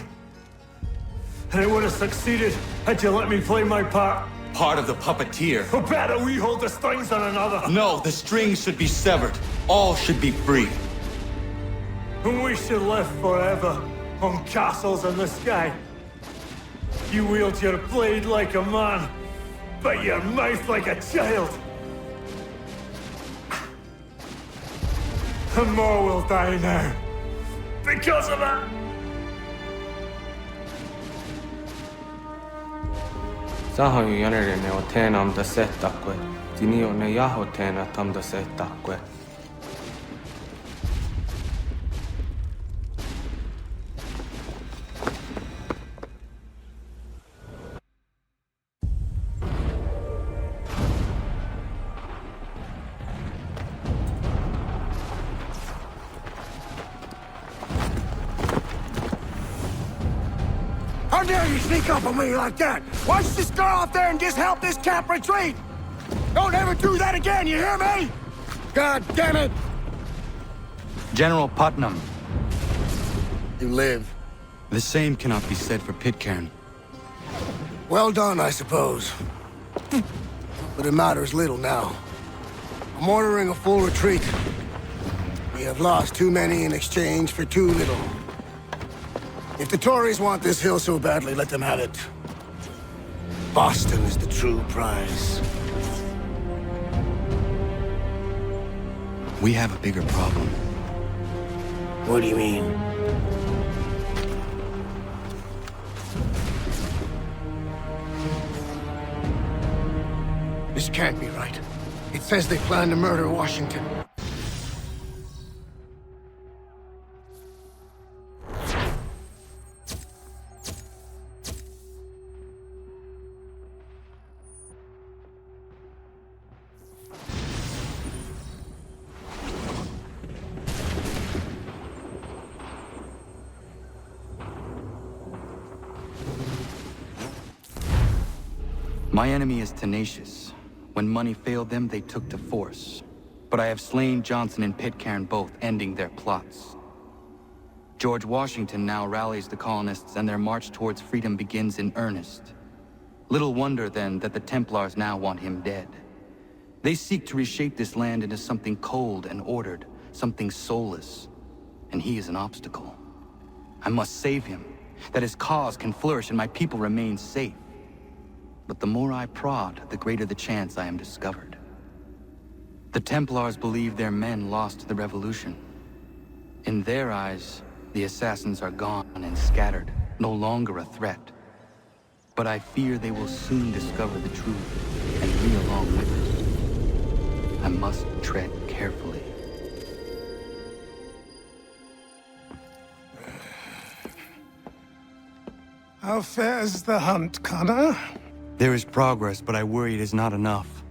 And it would have succeeded had you let me play my part. Part of the puppeteer. Or better, we hold the strings on another. No, the strings should be severed. All should be free. And we should live forever on castles in the sky. You wield your blade like a man, but your mouth like a child. And more will die now. Because of it. Sahoin jänerinen on teenam da settakwe. Tini on ne jaho teena tam da settakwe. How dare you sneak up on me like that? Why don't you just go out there and just help this camp retreat? Don't ever do that again, you hear me? God damn it! General Putnam. You live. The same cannot be said for Pitcairn. Well done, I suppose. But it matters little now. I'm ordering a full retreat. We have lost too many in exchange for too little. If the Tories want this hill so badly, let them have it. Boston is the true prize. We have a bigger problem. What do you mean? This can't be right. It says they plan to murder Washington. My enemy is tenacious. When money failed them, they took to force. But I have slain Johnson and Pitcairn both, ending their plots. George Washington now rallies the colonists and their march towards freedom begins in earnest. Little wonder, then, that the Templars now want him dead. They seek to reshape this land into something cold and ordered, something soulless. And he is an obstacle. I must save him, that his cause can flourish and my people remain safe. But the more I prod, the greater the chance I am discovered. The Templars believe their men lost the revolution. In their eyes, the assassins are gone and scattered, no longer a threat. But I fear they will soon discover the truth, and me along with it. I must tread carefully. How fares the hunt, Connor? There is progress, but I worry it is not enough.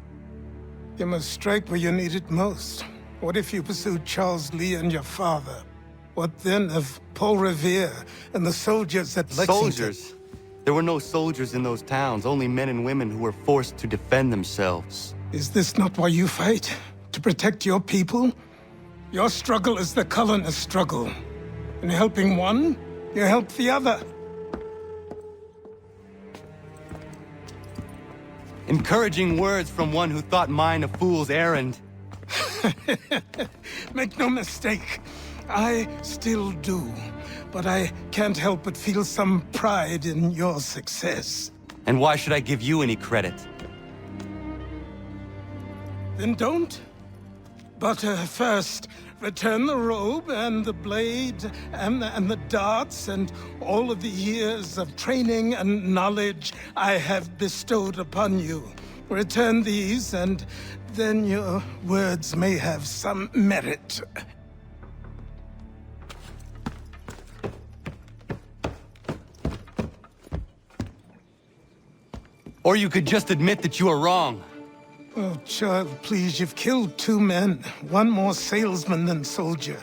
You must strike where you need it most. What if you pursued Charles Lee and your father? What then of Paul Revere and the soldiers at Lexington? Soldiers? There were no soldiers in those towns, only men and women who were forced to defend themselves. Is this not why you fight? To protect your people? Your struggle is the colonist struggle. In helping one, you help the other. Encouraging words from one who thought mine a fool's errand. Make no mistake, I still do. But I can't help but feel some pride in your success. And why should I give you any credit? Then don't. But first, return the robe and the blade and the darts and all of the years of training and knowledge I have bestowed upon you. Return these, and then your words may have some merit. Or you could just admit that you are wrong. Oh, child, please, you've killed 2 men. One more salesman than soldier.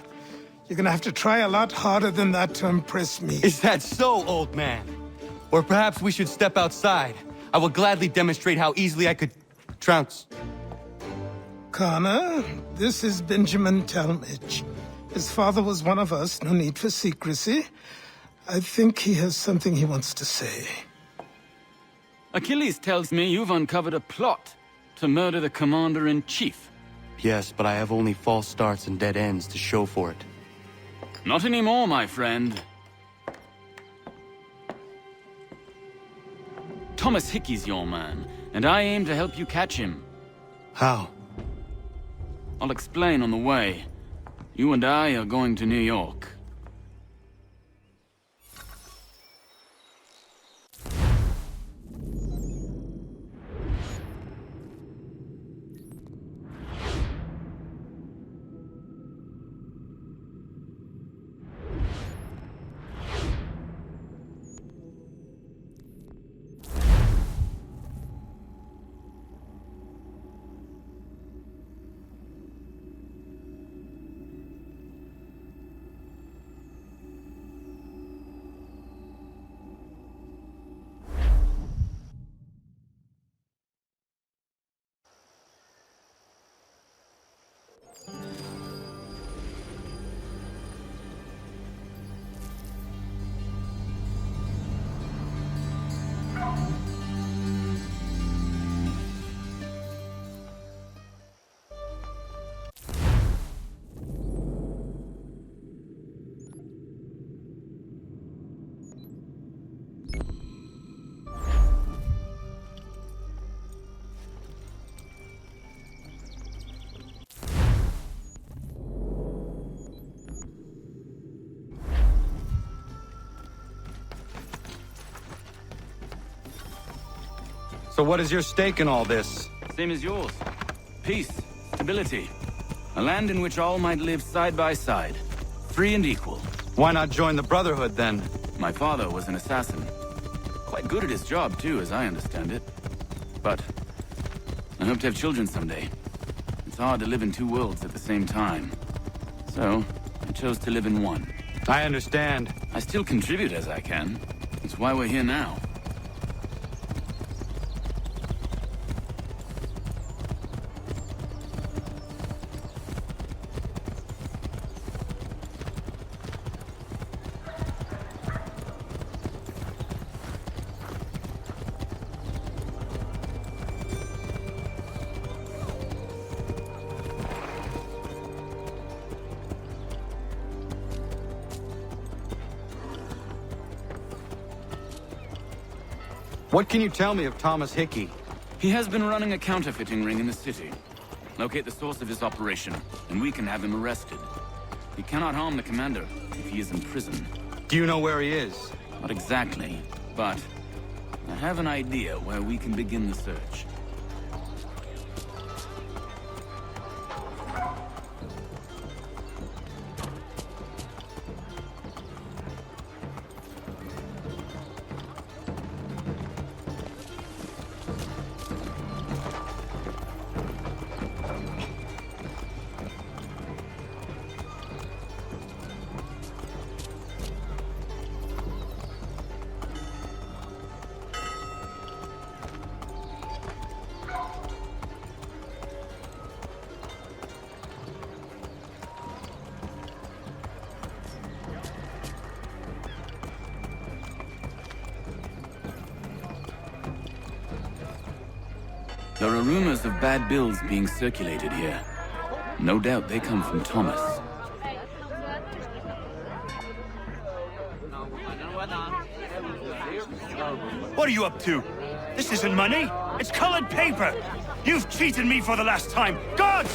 You're gonna have to try a lot harder than that to impress me. Is that so, old man? Or perhaps we should step outside. I will gladly demonstrate how easily I could trounce. Connor, this is Benjamin Talmadge. His father was one of us, no need for secrecy. I think he has something he wants to say. Achilles tells me you've uncovered a plot to murder the Commander-in-Chief. Yes, but I have only false starts and dead ends to show for it. Not anymore, my friend. Thomas Hickey's your man, and I aim to help you catch him. How? I'll explain on the way. You and I are going to New York. So what is your stake in all this? Same as yours. Peace, stability. A land in which all might live side by side, free and equal. Why not join the Brotherhood, then? My father was an assassin. Quite good at his job, too, as I understand it. But I hope to have children someday. It's hard to live in 2 worlds at the same time. So, I chose to live in one. I understand. I still contribute as I can. That's why we're here now. What can you tell me of Thomas Hickey? He has been running a counterfeiting ring in the city. Locate the source of his operation, and we can have him arrested. He cannot harm the commander if he is in prison. Do you know where he is? Not exactly, but I have an idea where we can begin the search. There are rumors of bad bills being circulated here. No doubt they come from Thomas. What are you up to? This isn't money. It's colored paper. You've cheated me for the last time. God!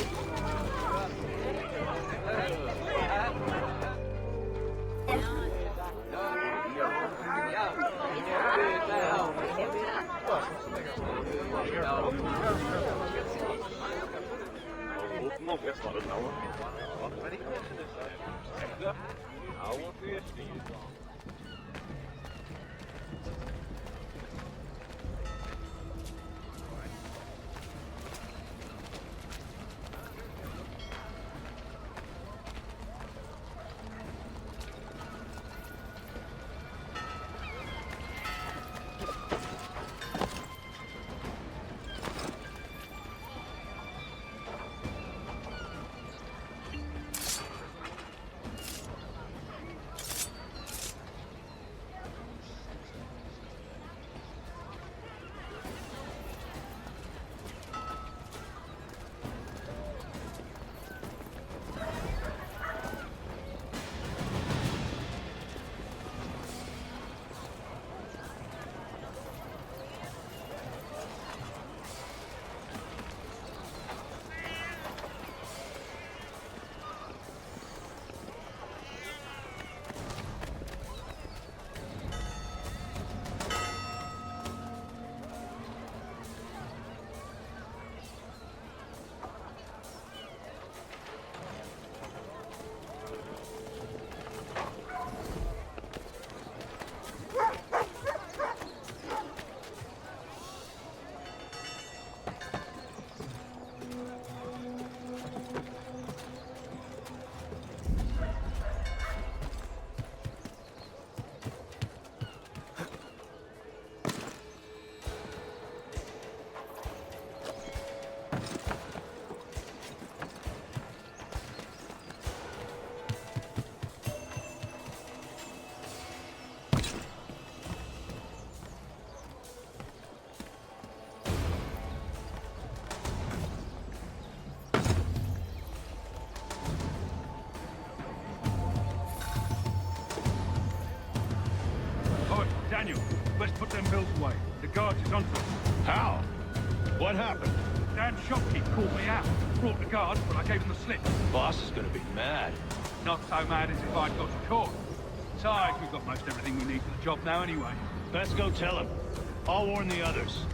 them bills away. The guards is onto us. How? What happened? Damn shopkeep called me out. Brought the guards, but I gave him the slip. Boss is gonna be mad. Not so mad as if I'd got caught. Besides, we've got most everything we need for the job now anyway. Best go tell him. I'll warn the others.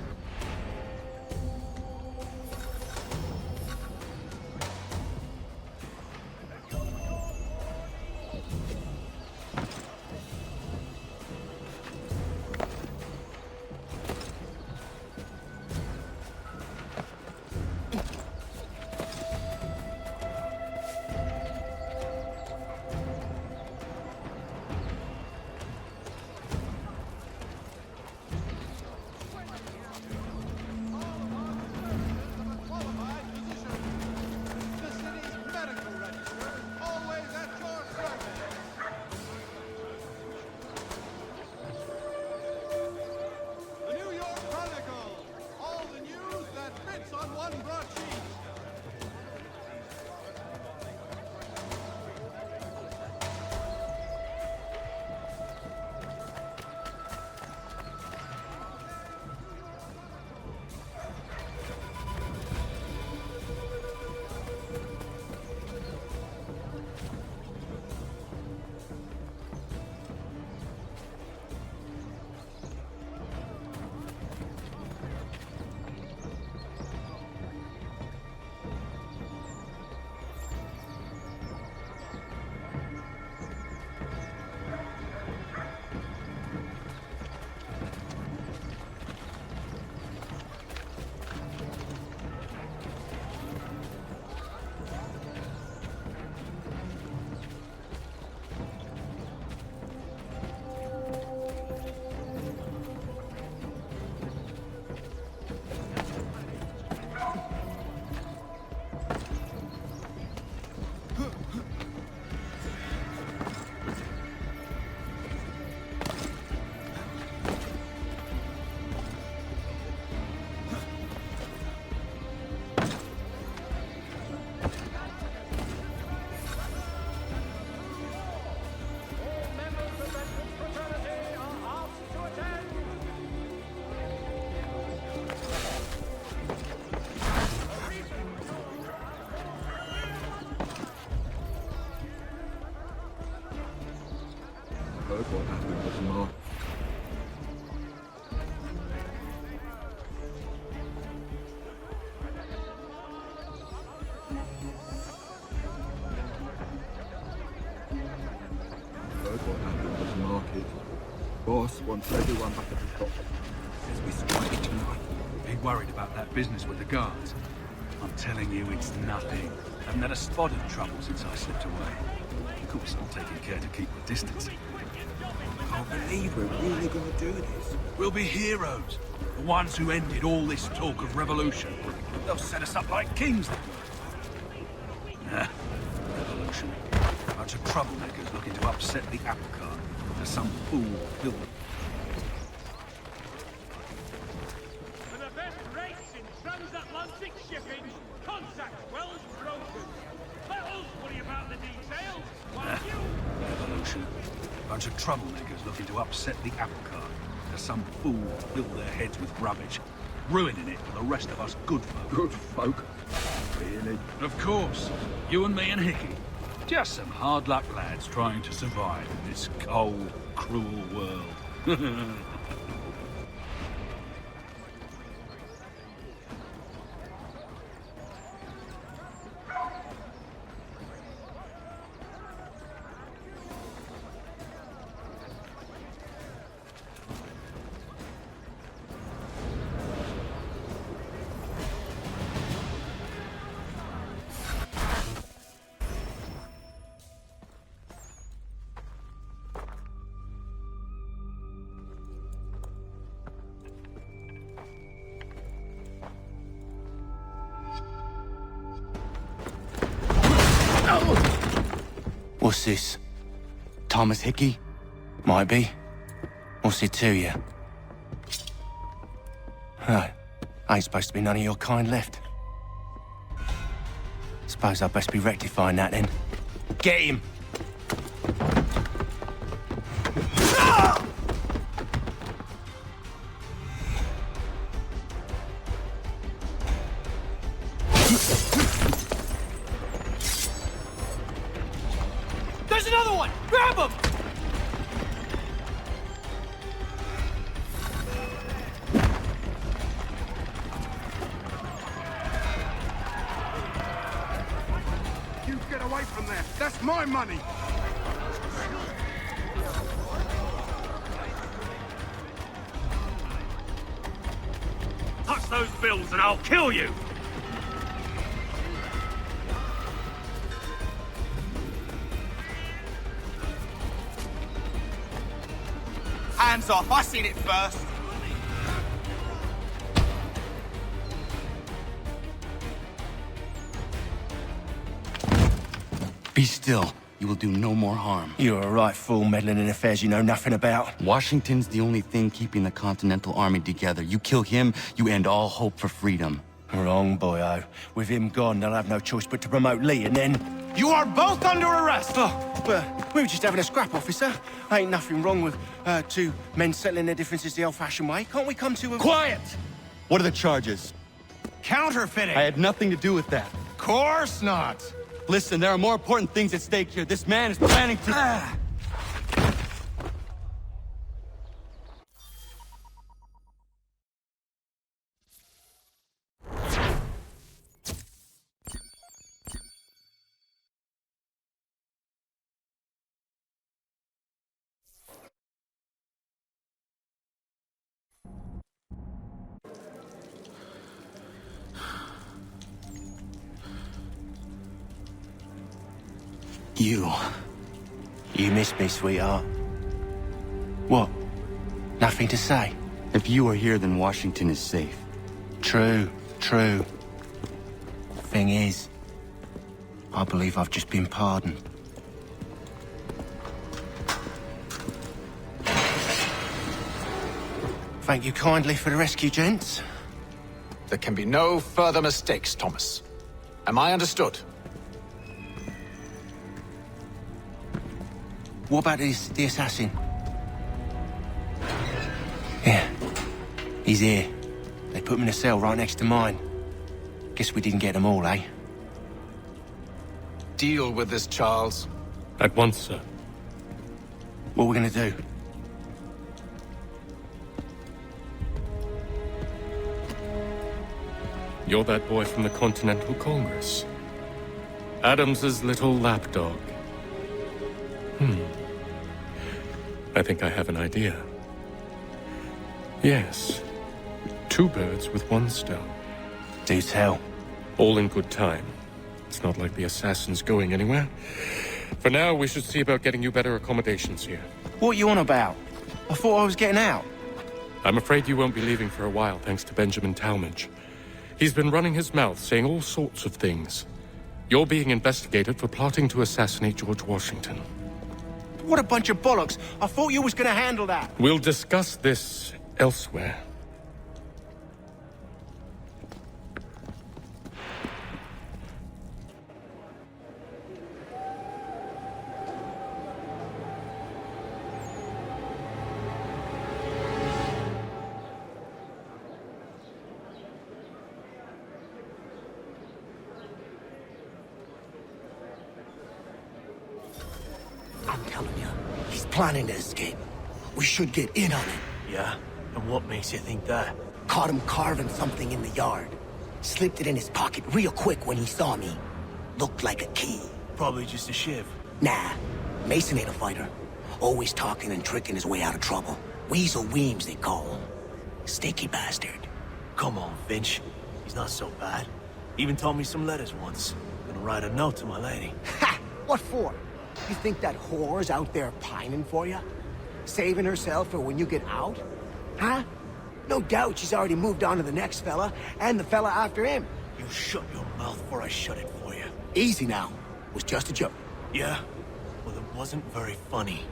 What happened with Mark? Heard what happened with the market. Boss wants everyone back at the shop. As we strike tonight, be worried about that business with the guards. I'm telling you, it's nothing. Haven't had a spot of trouble since I slipped away. Of course, I'm taking care to keep the distance. I can't believe we're really going to do this. We'll be heroes. The ones who ended all this talk of revolution. They'll set us up like kings. Nah, revolution. A bunch of troublemakers looking to upset the apple cart. There's some fool building. For the best rates in transatlantic shipping, contact Wells Brokers. Let us worry about the details, while you... Revolution. A bunch of troublemakers looking to upset the apple cart. There's some fool fill their heads with rubbish, ruining it for the rest of us good folk. Good folk? Really? Of course. You and me and Hickey. Just some hard luck lads trying to survive in this cold, cruel world. What's this? Thomas Hickey? Might be. What's it to you? Oh, ain't supposed to be none of your kind left. Suppose I best be rectifying that then. Get him! There's another one! Grab him! You get away from there. That's my money. Touch those bills and I'll kill you! Hands off, I seen it first. Be still. You will do no more harm. You're a right fool meddling in affairs you know nothing about. Washington's the only thing keeping the Continental Army together. You kill him, you end all hope for freedom. Wrong, boyo. With him gone, they'll have no choice but to promote Lee, and then... You are both under arrest! Oh, well, we were just having a scrap, officer. Ain't nothing wrong with two men settling their differences the old-fashioned way. Can't we come to a... Quiet! What are the charges? Counterfeiting! I had nothing to do with that. Course not! Listen, there are more important things at stake here. This man is planning to... You miss me, sweetheart. What? Nothing to say? If you are here, then Washington is safe. True. Thing is, I believe I've just been pardoned. Thank you kindly for the rescue, gents. There can be no further mistakes, Thomas. Am I understood? What about the assassin? Yeah, he's here. They put him in a cell right next to mine. Guess we didn't get them all, eh? Deal with this, Charles. At once, sir. What are we gonna do? You're that boy from the Continental Congress. Adams's little lapdog. I think I have an idea. Yes. 2 birds with 1 stone. Do tell. All in good time. It's not like the assassin's going anywhere. For now, we should see about getting you better accommodations here. What are you on about? I thought I was getting out. I'm afraid you won't be leaving for a while, thanks to Benjamin Talmadge. He's been running his mouth, saying all sorts of things. You're being investigated for plotting to assassinate George Washington. What a bunch of bollocks! I thought you was gonna handle that! We'll discuss this elsewhere. I'm telling you, he's planning to escape. We should get in on it. Yeah? And what makes you think that? Caught him carving something in the yard. Slipped it in his pocket real quick when he saw me. Looked like a key. Probably just a shiv. Nah, Mason ain't a fighter. Always talking and tricking his way out of trouble. Weasel Weems, they call him. Sneaky bastard. Come on, Finch. He's not so bad. Even taught me some letters once. Gonna write a note to my lady. Ha! What for? You think that whore's out there pining for you? Saving herself for when you get out? Huh? No doubt she's already moved on to the next fella, and the fella after him. You shut your mouth before I shut it for you. Easy now. It was just a joke. Yeah? Well, it wasn't very funny.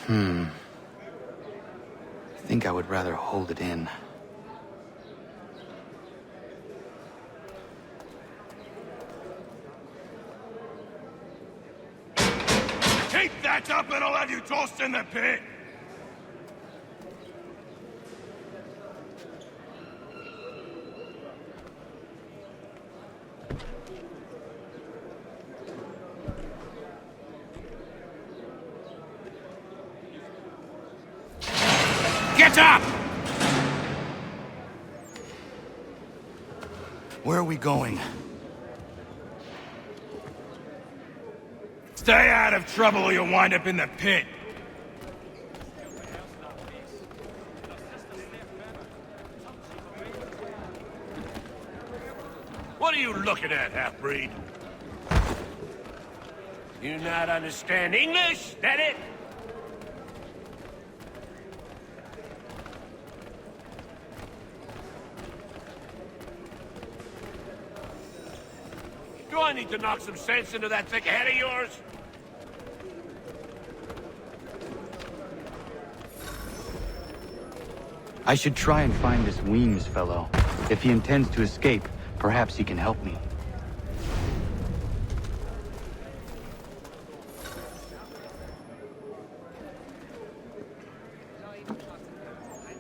I think I would rather hold it in. Keep that up and I'll have you tossed in the pit! Get up! Where are we going? Stay out of trouble or you'll wind up in the pit. What are you looking at, half-breed? You not understand English? That it? Do I need to knock some sense into that thick head of yours? I should try and find this Weems fellow. If he intends to escape, perhaps he can help me.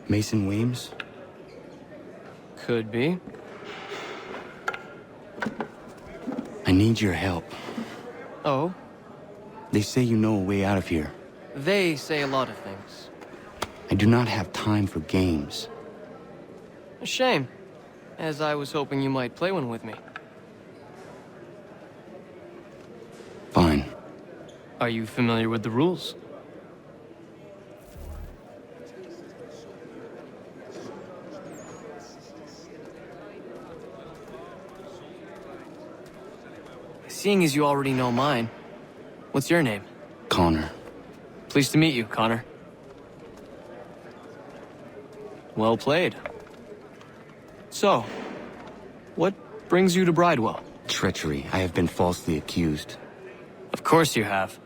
Mason Weems? Could be. I need your help. Oh? They say you know a way out of here. They say a lot of things. I do not have time for games. A shame, as I was hoping you might play one with me. Fine. Are you familiar with the rules? Seeing as you already know mine, what's your name? Connor. Pleased to meet you, Connor. Well played. So, what brings you to Bridewell? Treachery. I have been falsely accused. Of course you have.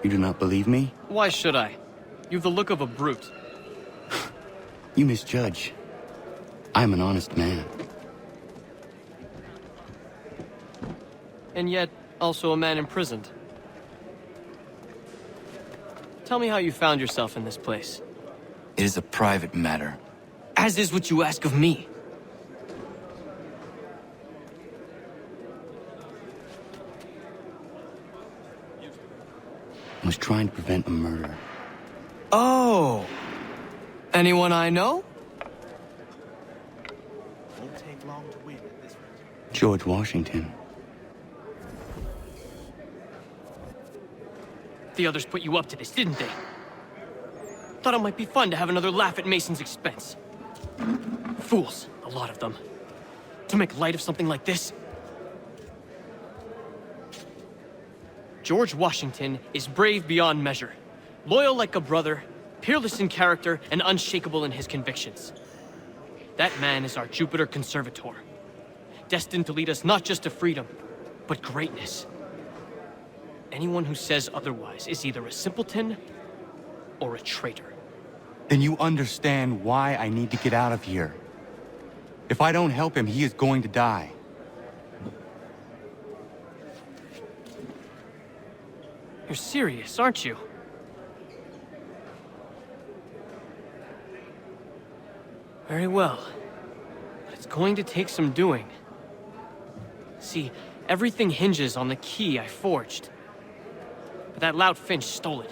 You do not believe me? Why should I? You've the look of a brute. You misjudge. I'm an honest man. And yet, also a man imprisoned. Tell me how you found yourself in this place. It is a private matter. As is what you ask of me. I was trying to prevent a murder. Oh! Anyone I know? Won't take long to win at this rate. George Washington. The others put you up to this, didn't they? Thought it might be fun to have another laugh at Mason's expense. Fools, a lot of them. To make light of something like this. George Washington is brave beyond measure, loyal like a brother, peerless in character, and unshakable in his convictions. That man is our Jupiter Conservator, destined to lead us not just to freedom, but greatness. Anyone who says otherwise is either a simpleton or a traitor. Then you understand why I need to get out of here. If I don't help him, he is going to die. You're serious, aren't you? Very well. But it's going to take some doing. See, everything hinges on the key I forged. But that lout Finch stole it.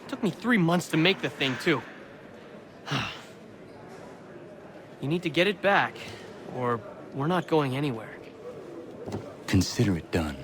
Took me 3 months to make the thing, too. You need to get it back, or we're not going anywhere. Consider it done.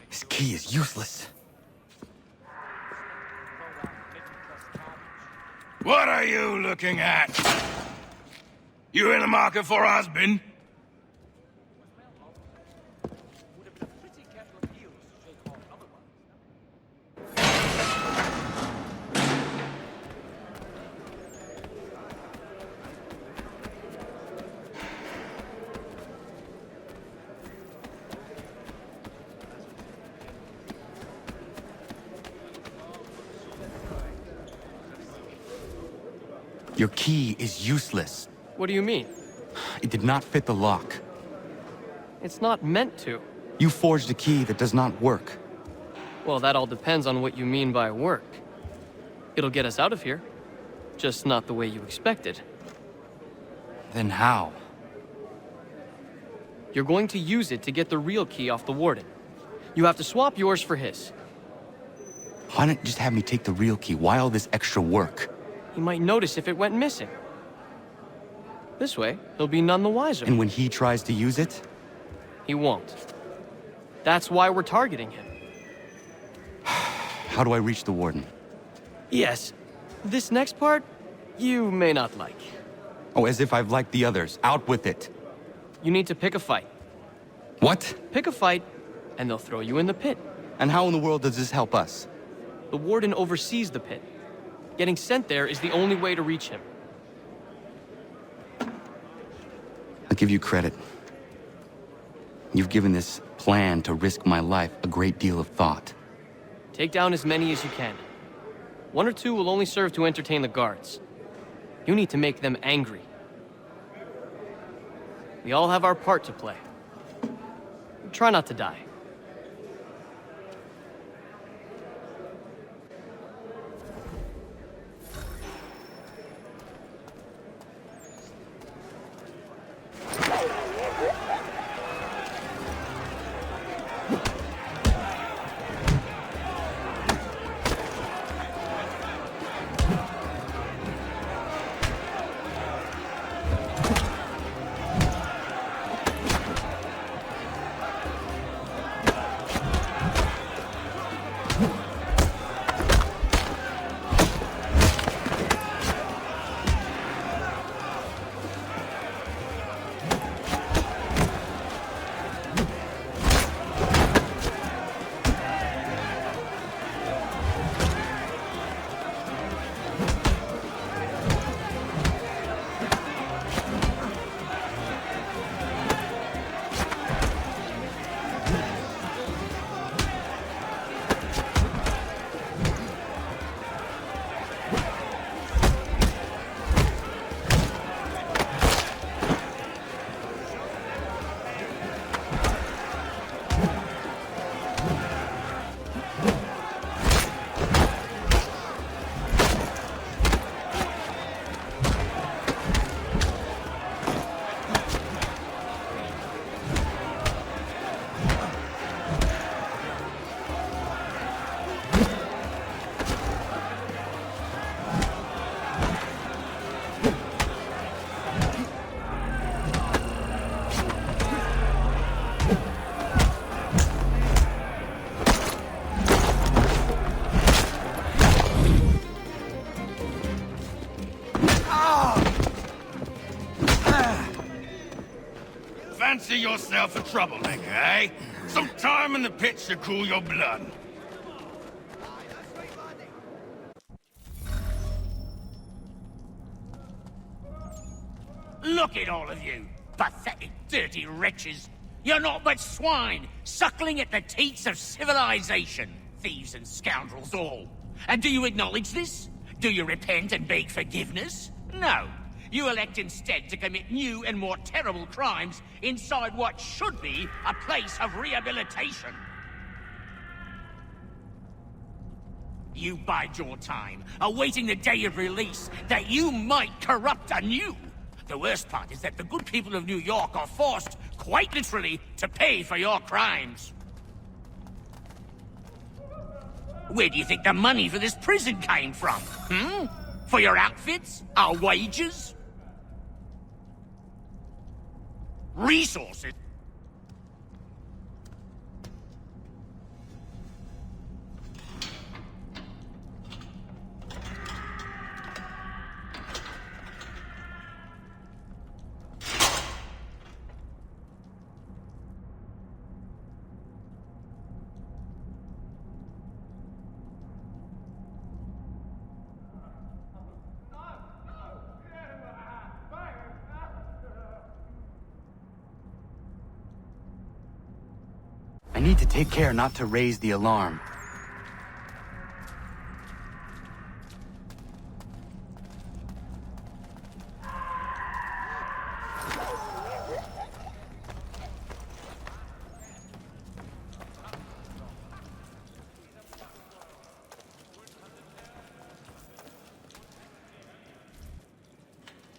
This key is useless. What are you looking at? You in the market for a husband? Your key is useless. What do you mean? It did not fit the lock. It's not meant to. You forged a key that does not work. Well, that all depends on what you mean by work. It'll get us out of here. Just not the way you expected. Then how? You're going to use it to get the real key off the warden. You have to swap yours for his. Why not just have me take the real key? Why all this extra work? He might notice if it went missing. This way, he'll be none the wiser. And when he tries to use it? He won't. That's why we're targeting him. How do I reach the warden? Yes. This next part, you may not like. Oh, as if I've liked the others. Out with it. You need to pick a fight. What? Pick a fight, and they'll throw you in the pit. And how in the world does this help us? The warden oversees the pit. Getting sent there is the only way to reach him. I'll give you credit. You've given this plan to risk my life a great deal of thought. Take down as many as you can. 1 or 2 will only serve to entertain the guards. You need to make them angry. We all have our part to play. Try not to die. Fancy yourself a troublemaker, eh? Some time in the pits to cool your blood. Look at all of you, pathetic, dirty wretches. You're not but swine, suckling at the teats of civilization. Thieves and scoundrels all. And do you acknowledge this? Do you repent and beg forgiveness? No. You elect instead to commit new and more terrible crimes inside what should be a place of rehabilitation. You bide your time, awaiting the day of release, that you might corrupt anew. The worst part is that the good people of New York are forced, quite literally, to pay for your crimes. Where do you think the money for this prison came from? For your outfits? Our wages? Resources? need to take care not to raise the alarm.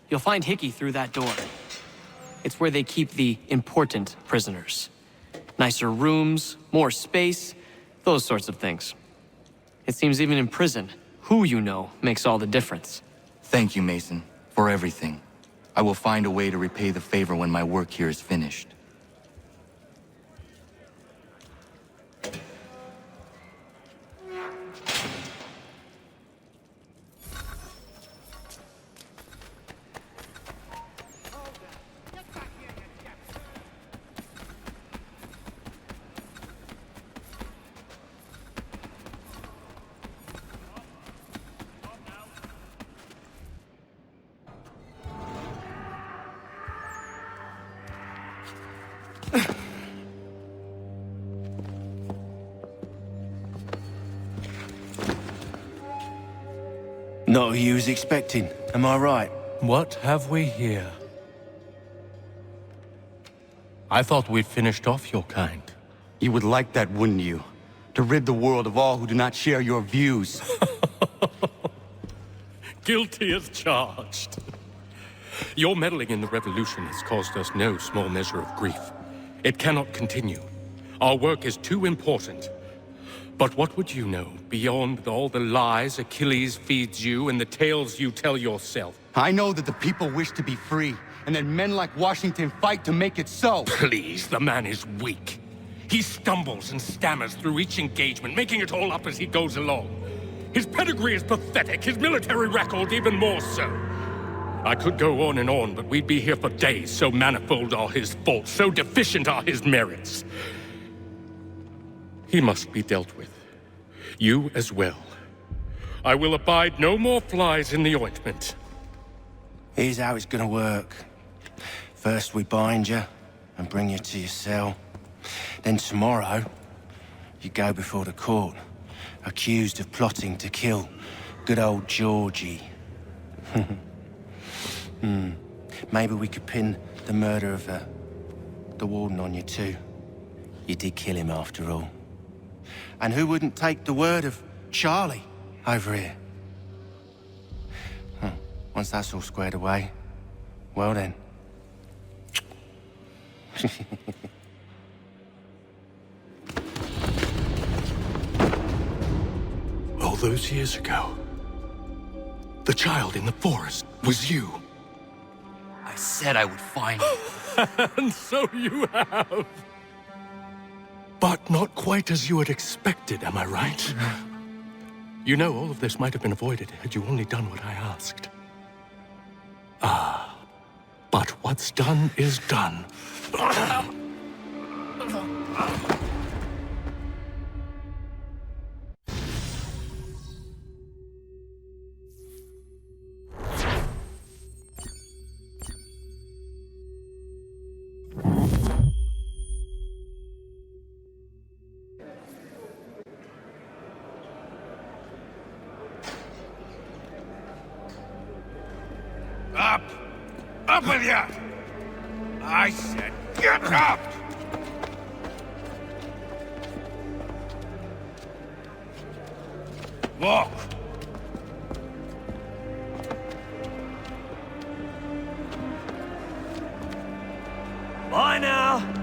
You'll find Hickey through that door. It's where they keep the important prisoners. Nicer rooms, more space, those sorts of things. It seems even in prison, who you know makes all the difference. Thank you, Mason, for everything. I will find a way to repay the favor when my work here is finished. Not who you was expecting, am I right? What have we here? I thought we'd finished off your kind. You would like that, wouldn't you? To rid the world of all who do not share your views. Guilty as charged. Your meddling in the revolution has caused us no small measure of grief. It cannot continue. Our work is too important. But what would you know beyond all the lies Achilles feeds you and the tales you tell yourself? I know that the people wish to be free, and that men like Washington fight to make it so. Please, the man is weak. He stumbles and stammers through each engagement, making it all up as he goes along. His pedigree is pathetic, his military record even more so. I could go on and on, but we'd be here for days, so manifold are his faults, so deficient are his merits. He must be dealt with. You as well. I will abide no more flies in the ointment. Here's how it's gonna work. First we bind you and bring you to your cell. Then tomorrow, you go before the court, accused of plotting to kill good old Georgie. Maybe we could pin the murder of the warden on you too. You did kill him after all. And who wouldn't take the word of Charlie over here? Once that's all squared away, well then. All those years ago, the child in the forest was you. I said I would find you. And so you have. But not quite as you had expected, am I right? You know, all of this might have been avoided had you only done what I asked. But what's done is done. Up! Up with you! I said, get up! Walk! Bye now!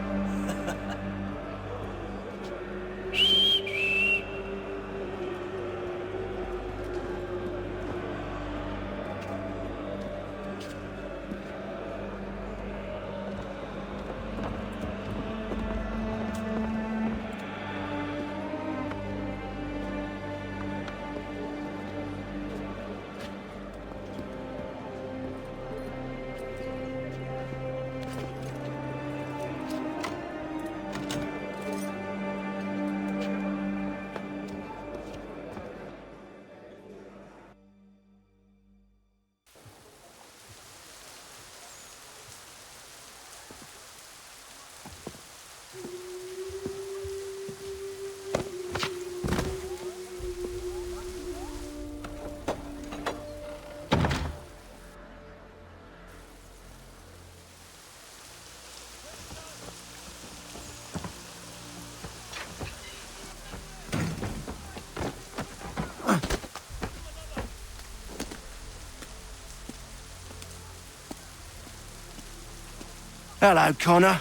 Hello, Connor.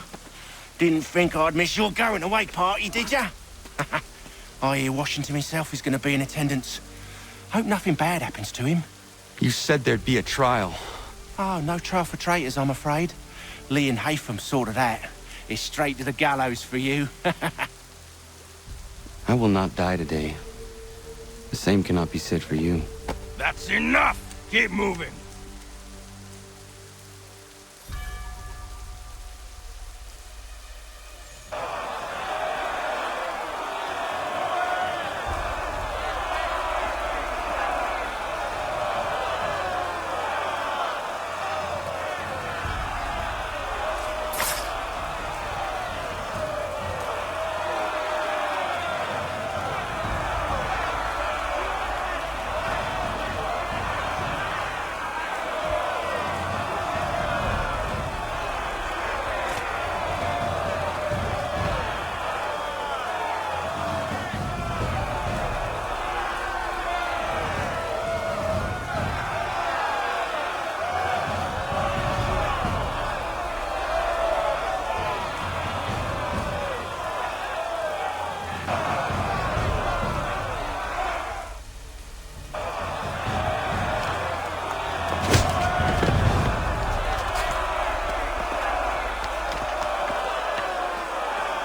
Didn't think I'd miss your going-away party, did ya? I hear Washington himself is going to be in attendance. Hope nothing bad happens to him. You said there'd be a trial. Oh, no trial for traitors, I'm afraid. Lee and Haytham sorted that. It's straight to the gallows for you. I will not die today. The same cannot be said for you. That's enough! Keep moving!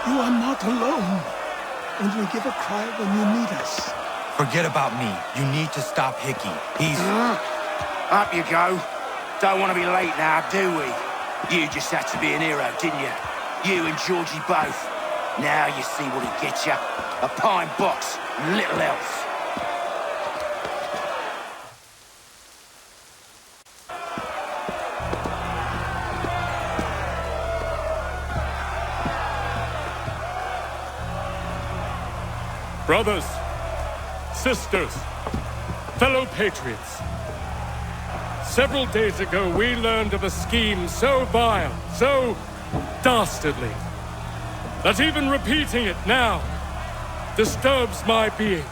You are not alone, and we give a cry when you need us. Forget about me. You need to stop Hickey. He's... Up you go. Don't want to be late now, do we? You just had to be an hero, didn't you? You and Georgie both. Now you see what it gets you. A pine box, little else. Brothers, sisters, fellow patriots. Several days ago, we learned of a scheme so vile, so dastardly, that even repeating it now disturbs my being.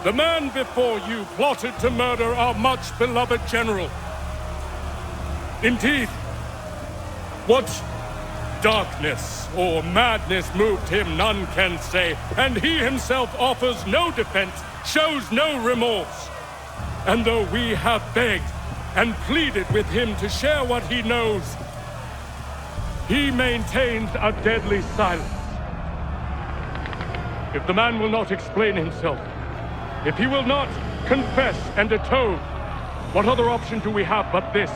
The man before you plotted to murder our much-beloved general. Indeed, what darkness or madness moved him, none can say, and he himself offers no defense, shows no remorse. And though we have begged and pleaded with him to share what he knows, he maintains a deadly silence. If the man will not explain himself, if he will not confess and atone, what other option do we have but this?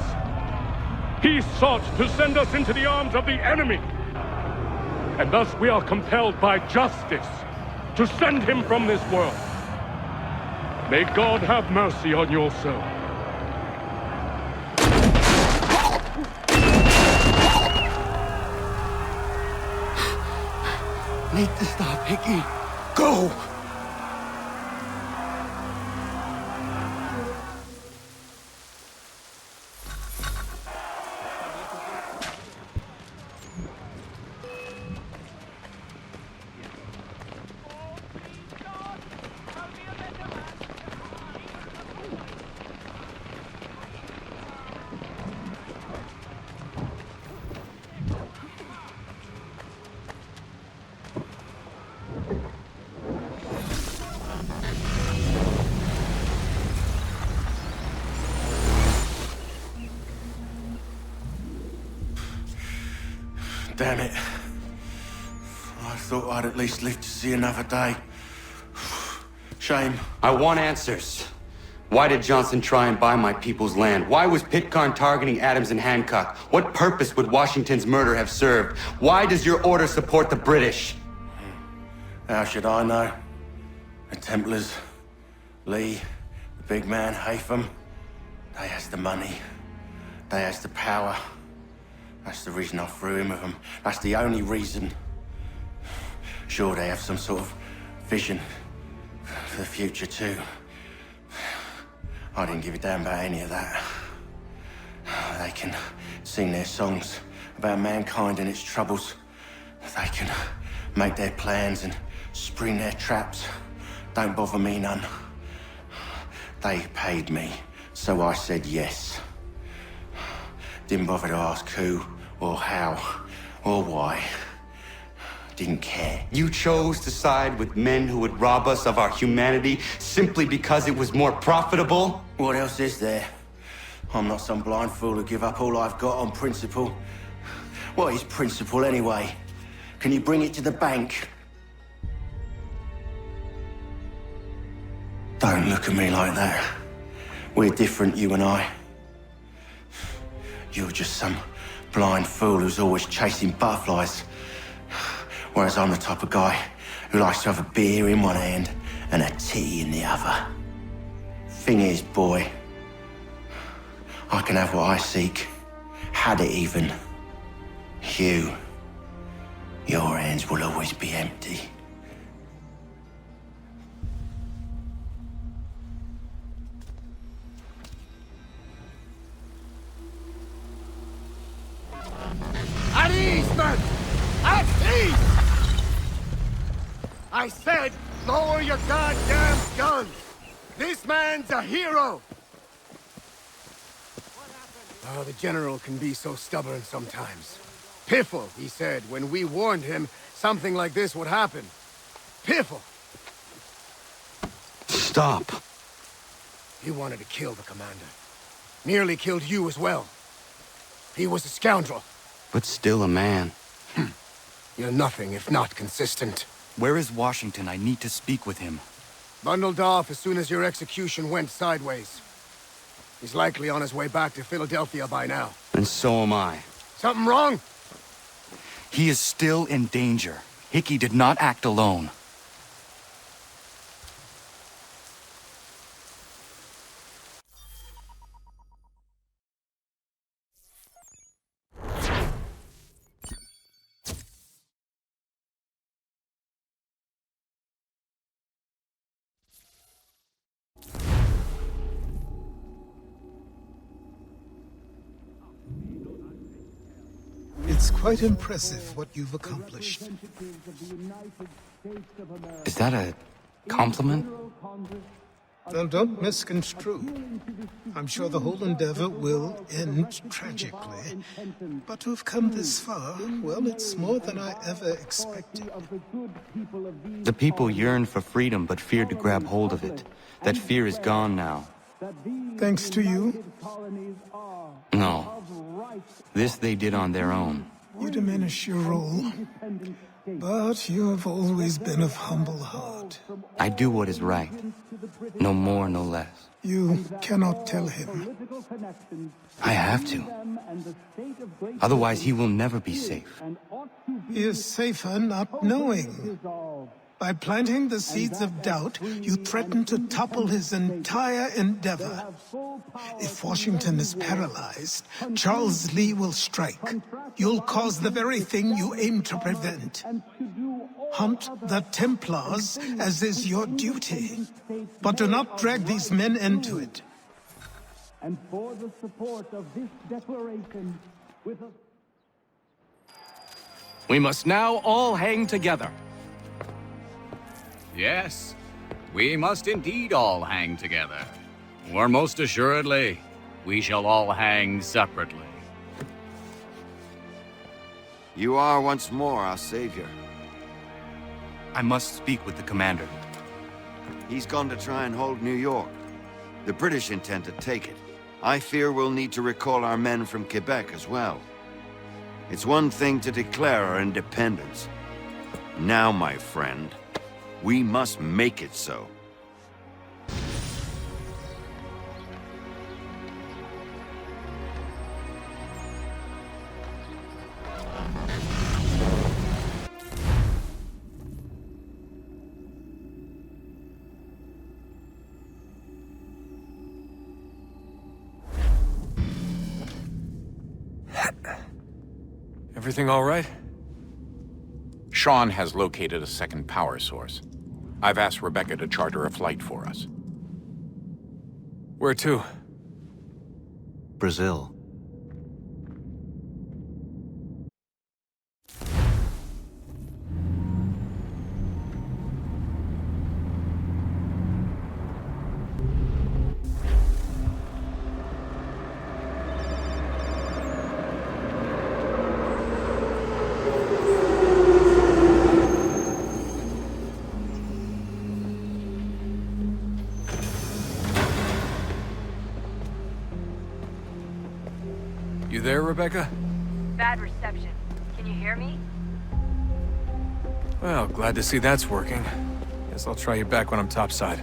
He sought to send us into the arms of the enemy. And thus we are compelled by justice to send him from this world. May God have mercy on your soul. Need to stop, Hickey. Go! Damn it. I thought I'd at least live to see another day. Shame. I want answers. Why did Johnson try and buy my people's land? Why was Pitcairn targeting Adams and Hancock? What purpose would Washington's murder have served? Why does your order support the British? How should I know? The Templars, Lee, the big man, Haytham, they has the money. They has the power. That's the reason I threw in with them. That's the only reason. Sure, they have some sort of vision for the future, too. I didn't give a damn about any of that. They can sing their songs about mankind and its troubles. They can make their plans and spring their traps. Don't bother me none. They paid me, so I said yes. Didn't bother to ask who or how, or why. Didn't care. You chose to side with men who would rob us of our humanity simply because it was more profitable? What else is there? I'm not some blind fool to give up all I've got on principle. What is principle anyway? Can you bring it to the bank? Don't look at me like that. We're different, you and I. You're just some blind fool who's always chasing butterflies. Whereas I'm the type of guy who likes to have a beer in one hand and a tea in the other. Thing is, boy, I can have what I seek. Had it even. Your hands will always be empty. At ease, men! At ease! I said, lower your goddamn guns! This man's a hero! Oh, the General can be so stubborn sometimes. Piffle, he said, when we warned him something like this would happen. Piffle! Stop. He wanted to kill the commander. Nearly killed you as well. He was a scoundrel. But still a man. You're nothing if not consistent. Where is Washington? I need to speak with him. Bundled off as soon as your execution went sideways. He's likely on his way back to Philadelphia by now. And so am I. Something wrong? He is still in danger. Hickey did not act alone. It's quite impressive what you've accomplished. Is that a compliment? Now, don't misconstrue. I'm sure the whole endeavor will end tragically. But to have come this far, well, it's more than I ever expected. The people yearned for freedom but feared to grab hold of it. That fear is gone now. Thanks to you? No. This they did on their own. You diminish your role. But you have always been of humble heart. I do what is right. No more, no less. You cannot tell him. I have to. Otherwise, he will never be safe. He is safer not knowing. By planting the seeds of doubt, you threaten to topple his entire endeavor. If Washington is paralyzed, Charles Lee will strike. You'll cause the very thing you aim to prevent. Hunt the Templars, as is your duty. But do not drag these men into it. And for the support of this declaration, with a... We must now all hang together. Yes, we must indeed all hang together. Or most assuredly, we shall all hang separately. You are once more our savior. I must speak with the commander. He's gone to try and hold New York. The British intend to take it. I fear we'll need to recall our men from Quebec as well. It's one thing to declare our independence. Now, my friend, we must make it so. Everything all right? Sean has located a second power source. I've asked Rebecca to charter a flight for us. Where to? Brazil. You there, Rebecca? Bad reception. Can you hear me? Well, glad to see that's working. Guess I'll try you back when I'm topside.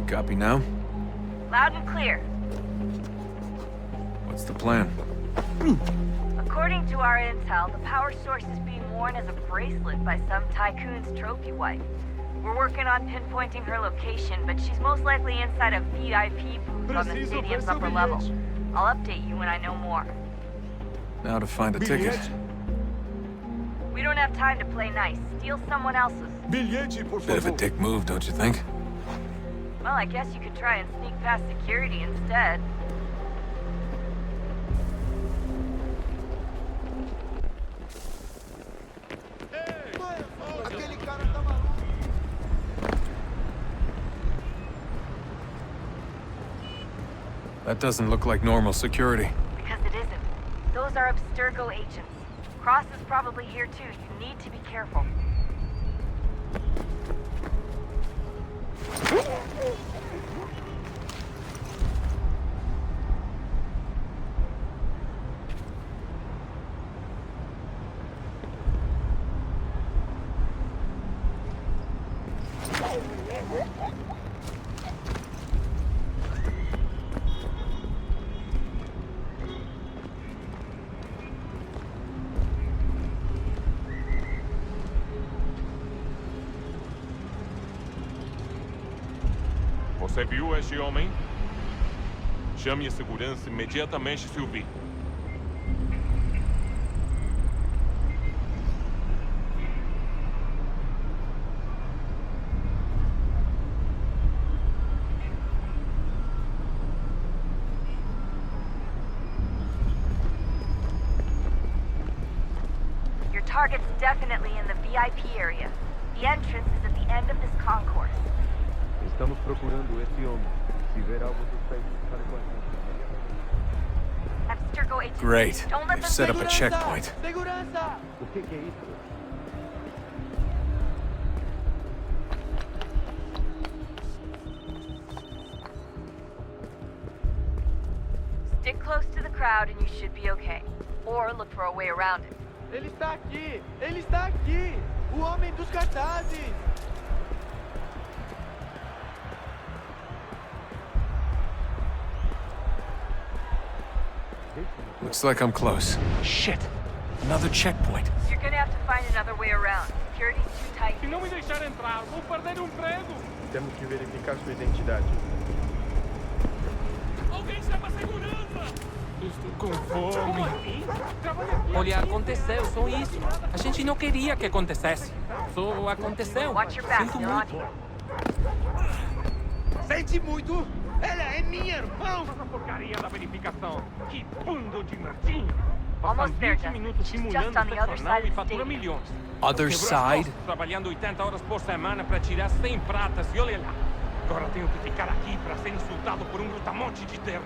Copy now? Loud and clear. What's the plan? According to our intel, the power source is being worn as a bracelet by some tycoon's trophy wife. We're working on pinpointing her location, but she's most likely inside a VIP booth on the stadium's upper level. I'll update you when I know more. Now to find a ticket. We don't have time to play nice. Steal someone else's. Bit of a dick move, don't you think? Well, I guess you could try and sneak past security instead. That doesn't look like normal security. Because it isn't. Those are Abstergo agents. Cross is probably here too. You need to be careful. Você viu este homem? Chame a segurança imediatamente se o vir. Your target's definitely in the VIP area. The entrance is at the end of this concourse. Estamos procurando esse homem. Se ver algo suspeito, fale com a gente. Abstergo agents. Great. Don't let They've them set up a checkpoint. Segurança! O que é isso? Stick close to the crowd and you should be okay. Or look for a way around it. Ele está aqui! Ele está aqui! O homem dos cartazes! Looks like I'm close. Shit! Another checkpoint. You're gonna have to find another way around. Security's too tight. Se não me deixar entrar, vou perder o emprego! Temos que verificar sua identidade. Alguém chama a segurança! Estou com fome. Olha, aconteceu, só isso. A gente não queria que acontecesse. Só aconteceu. Sinto muito. Sente muito? Ela é minha irmã! Essa porcaria da verificação. Que bando de nerdinho! Almost there, 20 minutos simulando just on the other sexo anal side e of the fatura stadium. milhões. Other Quebrou as side? costas, trabalhando 80 horas por semana para tirar 100 pratas e olha lá. Agora tenho que ficar aqui para ser insultado por um brutamonte de terno.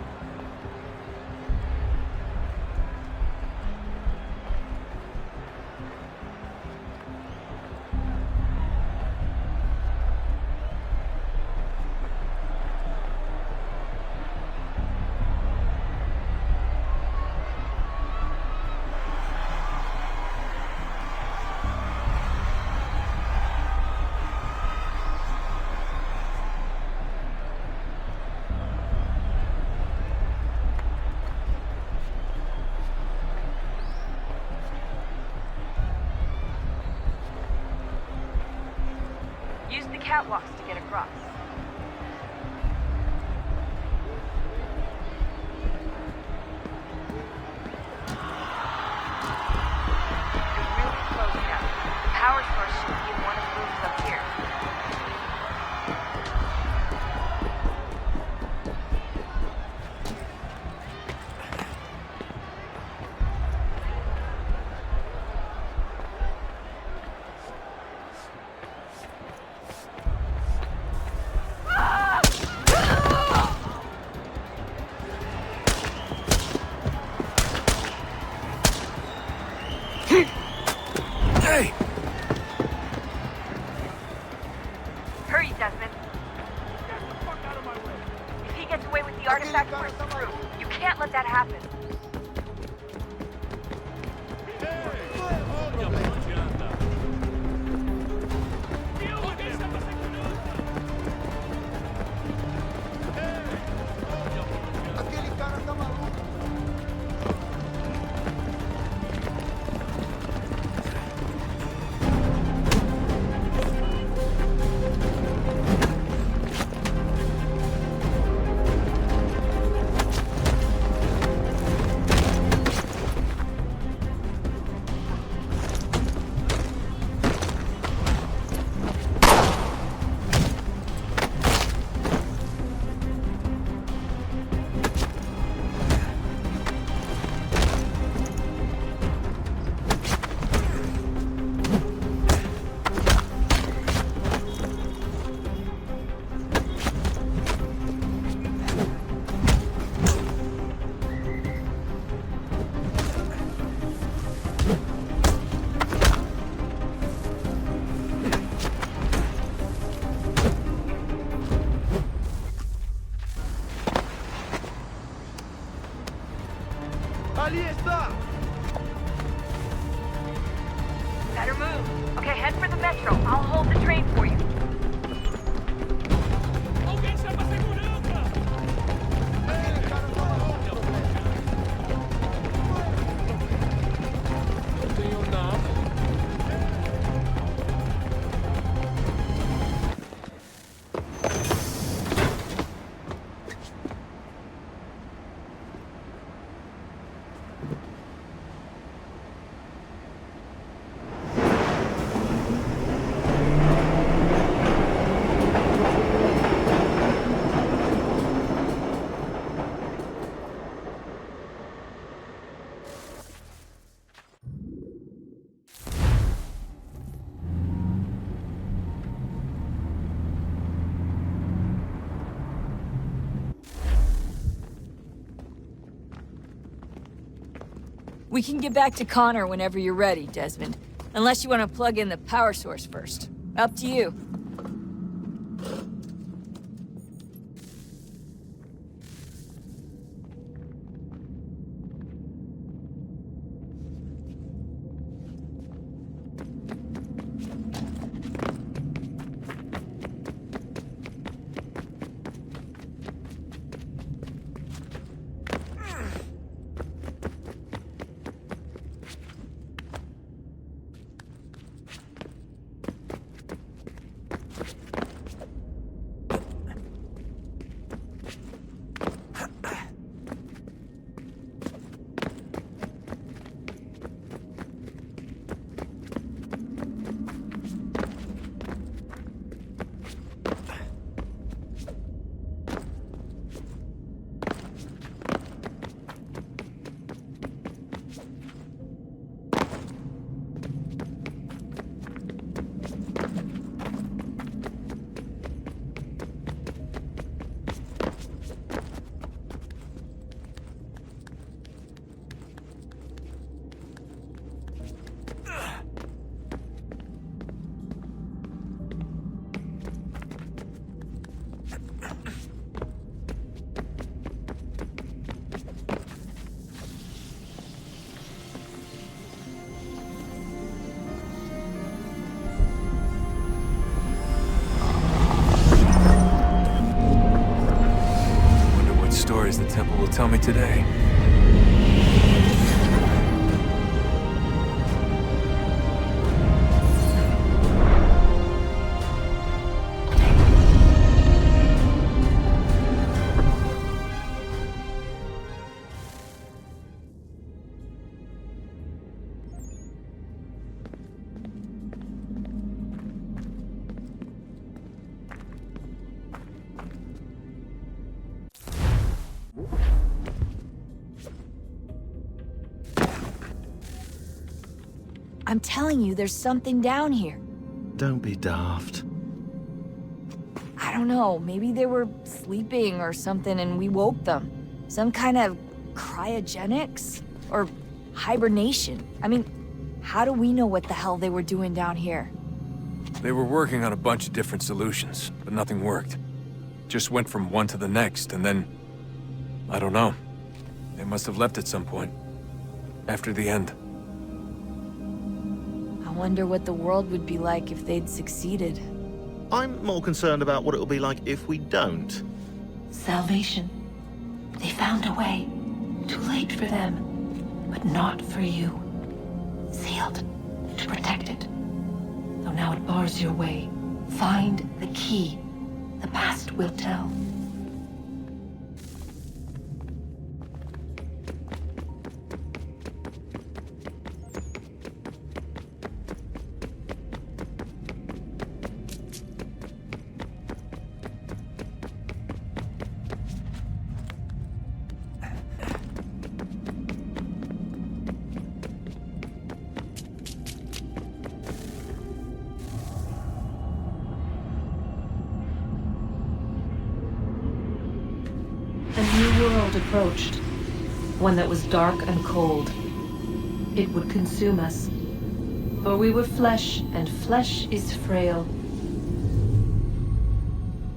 Use the catwalks to get across. You're really close now. The power source should be in one of the rooms up here. away with the artifact for his crew. You can't let that happen. Ali está! Better move. Okay, head for the metro. I'll hold the train for you. We can get back to Connor whenever you're ready, Desmond. Unless you want to plug in the power source first. Up to you. The temple will tell me today. I'm telling you, there's something down here. Don't be daft. I don't know, maybe they were sleeping or something and we woke them. Some kind of cryogenics? Or hibernation? I mean, how do we know what the hell they were doing down here? They were working on a bunch of different solutions, but nothing worked. Just went from one to the next, and then I don't know. They must have left at some point. After the end. I wonder what the world would be like if they'd succeeded. I'm more concerned about what it'll be like if we don't. Salvation. They found a way. Too late for them, but not for you. Sealed to protect it. Though now it bars your way. Find the key. The past will tell. Approached, one that was dark and cold. It would consume us, for we were flesh, and flesh is frail.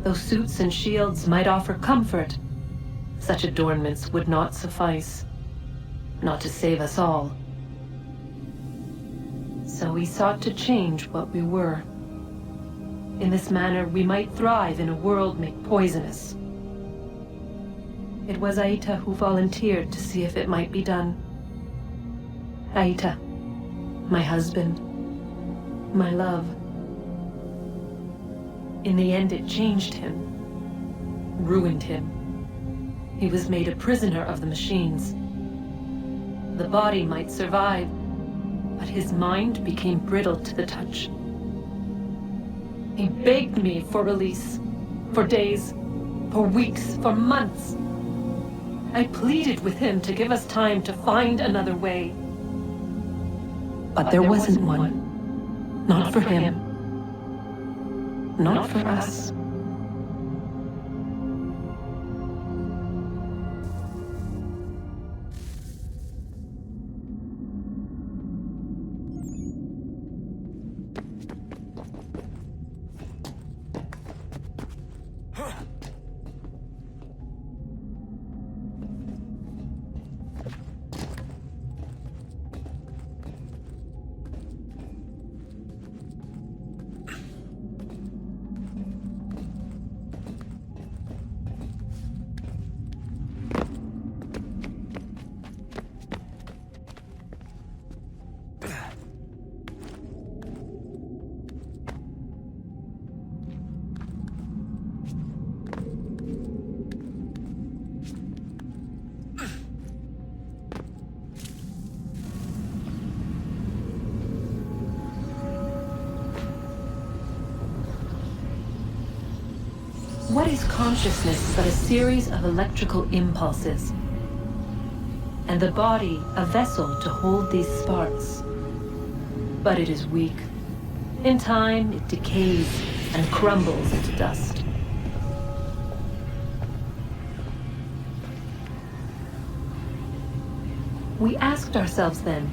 Though suits and shields might offer comfort, such adornments would not suffice, not to save us all. So we sought to change what we were. In this manner, we might thrive in a world made poisonous. It was Aita who volunteered to see if it might be done. Aita, my husband, my love. In the end, it changed him, ruined him. He was made a prisoner of the machines. The body might survive, but his mind became brittle to the touch. He begged me for release, for days, for weeks, for months. I pleaded with him to give us time to find another way. But there wasn't one. Not for him. Not for us. What is consciousness but a series of electrical impulses? And the body a vessel to hold these sparks. But it is weak. In time, it decays and crumbles into dust. We asked ourselves then,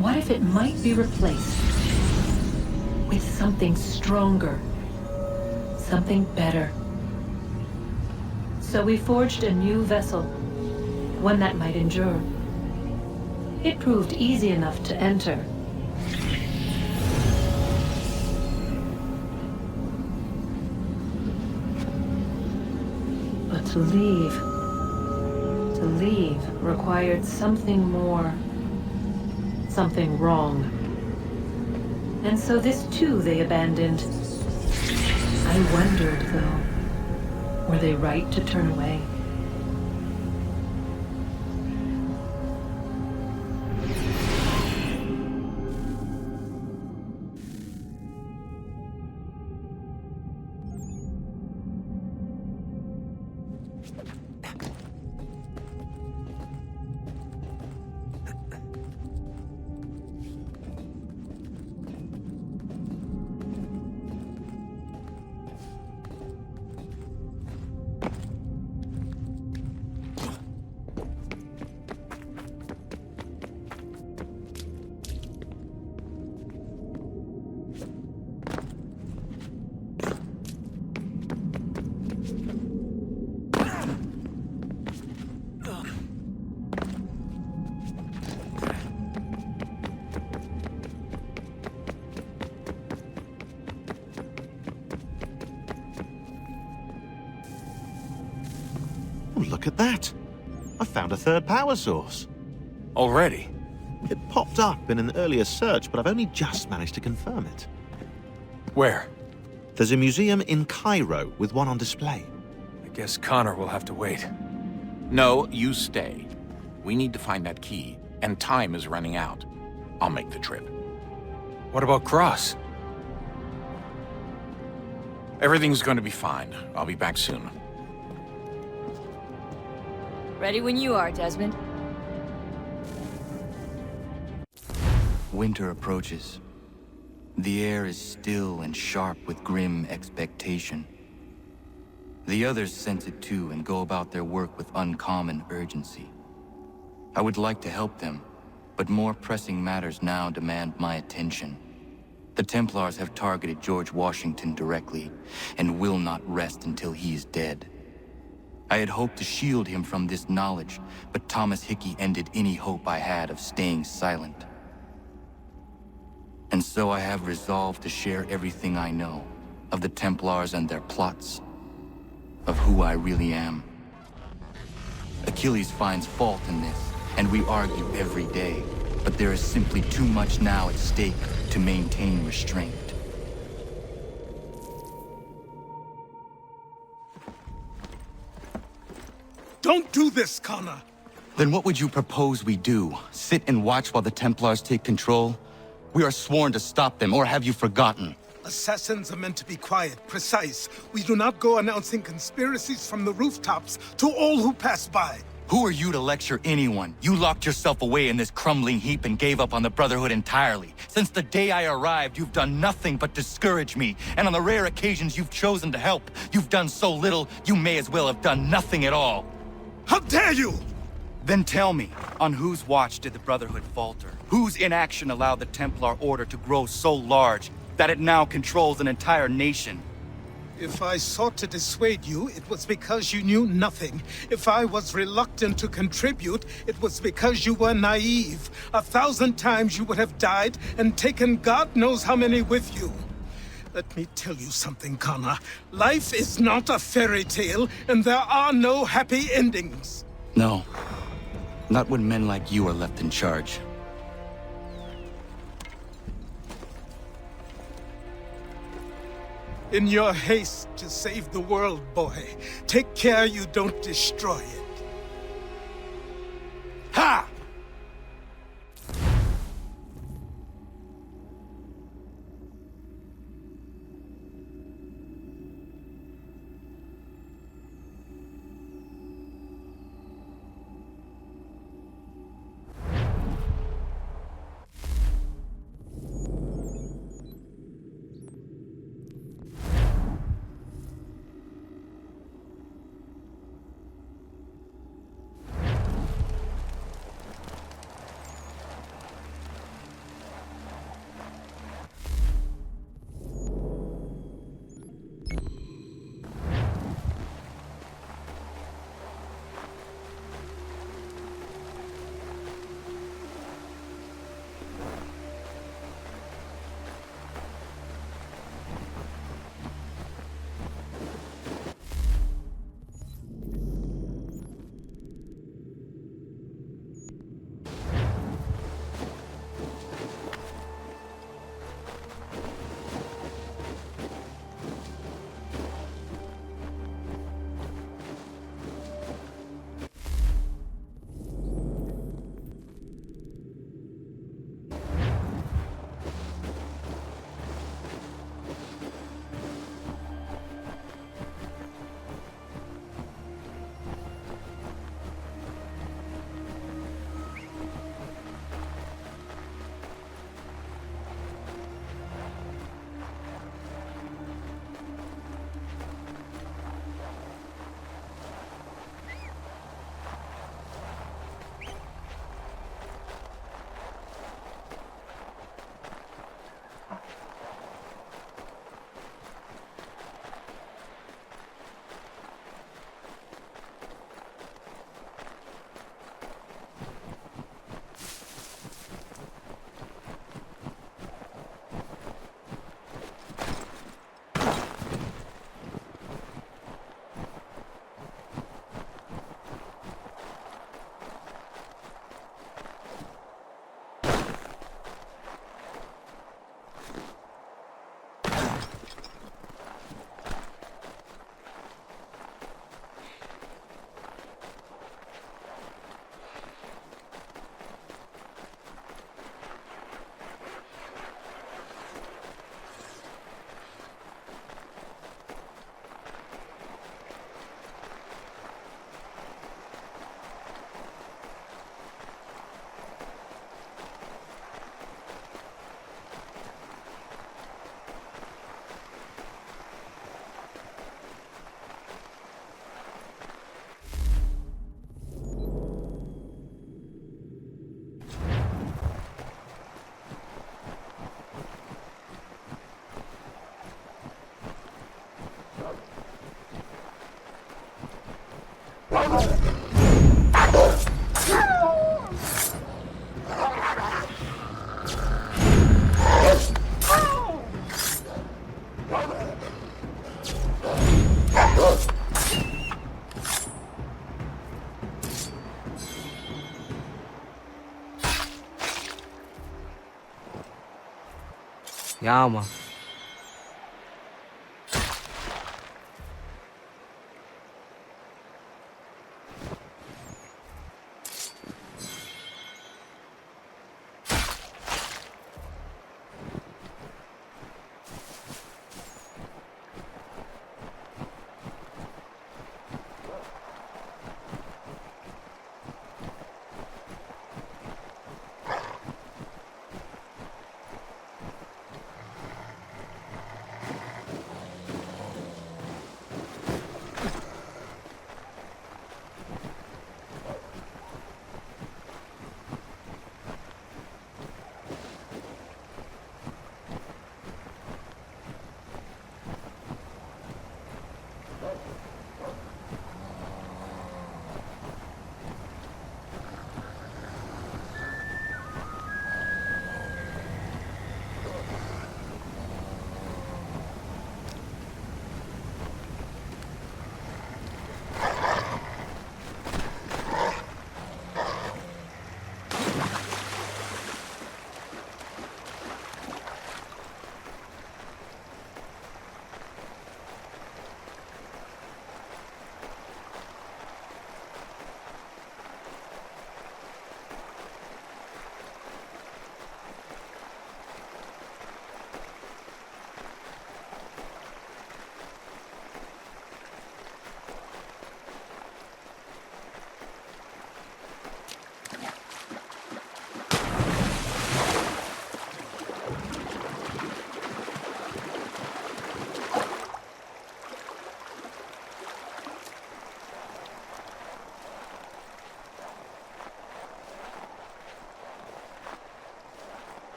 what if it might be replaced with something stronger, something better? So we forged a new vessel, one that might endure. It proved easy enough to enter. But to leave required something more, something wrong. And so this too they abandoned. I wondered, though, were they right to turn away? Look at that. I found a third power source. Already? It popped up in an earlier search, but I've only just managed to confirm it. Where? There's a museum in Cairo with one on display. I guess Connor will have to wait. No, you stay. We need to find that key, and time is running out. I'll make the trip. What about Cross? Everything's going to be fine. I'll be back soon. Ready when you are, Desmond. Winter approaches. The air is still and sharp with grim expectation. The others sense it too and go about their work with uncommon urgency. I would like to help them, but more pressing matters now demand my attention. The Templars have targeted George Washington directly, and will not rest until he is dead. I had hoped to shield him from this knowledge, but Thomas Hickey ended any hope I had of staying silent. And so I have resolved to share everything I know of the Templars and their plots, of who I really am. Achilles finds fault in this, and we argue every day, but there is simply too much now at stake to maintain restraint. Don't do this, Connor! Then what would you propose we do? Sit and watch while the Templars take control? We are sworn to stop them, or have you forgotten? Assassins are meant to be quiet, precise. We do not go announcing conspiracies from the rooftops to all who pass by. Who are you to lecture anyone? You locked yourself away in this crumbling heap and gave up on the Brotherhood entirely. Since the day I arrived, you've done nothing but discourage me. And on the rare occasions you've chosen to help, you've done so little, you may as well have done nothing at all. How dare you! Then tell me, on whose watch did the Brotherhood falter? Whose inaction allowed the Templar Order to grow so large that it now controls an entire nation? If I sought to dissuade you, it was because you knew nothing. If I was reluctant to contribute, it was because you were naive. 1,000 times you would have died and taken God knows how many with you. Let me tell you something, Connor. Life is not a fairy tale, and there are no happy endings. No. Not when men like you are left in charge. In your haste to save the world, boy, take care you don't destroy it. Ha! Yeah, man.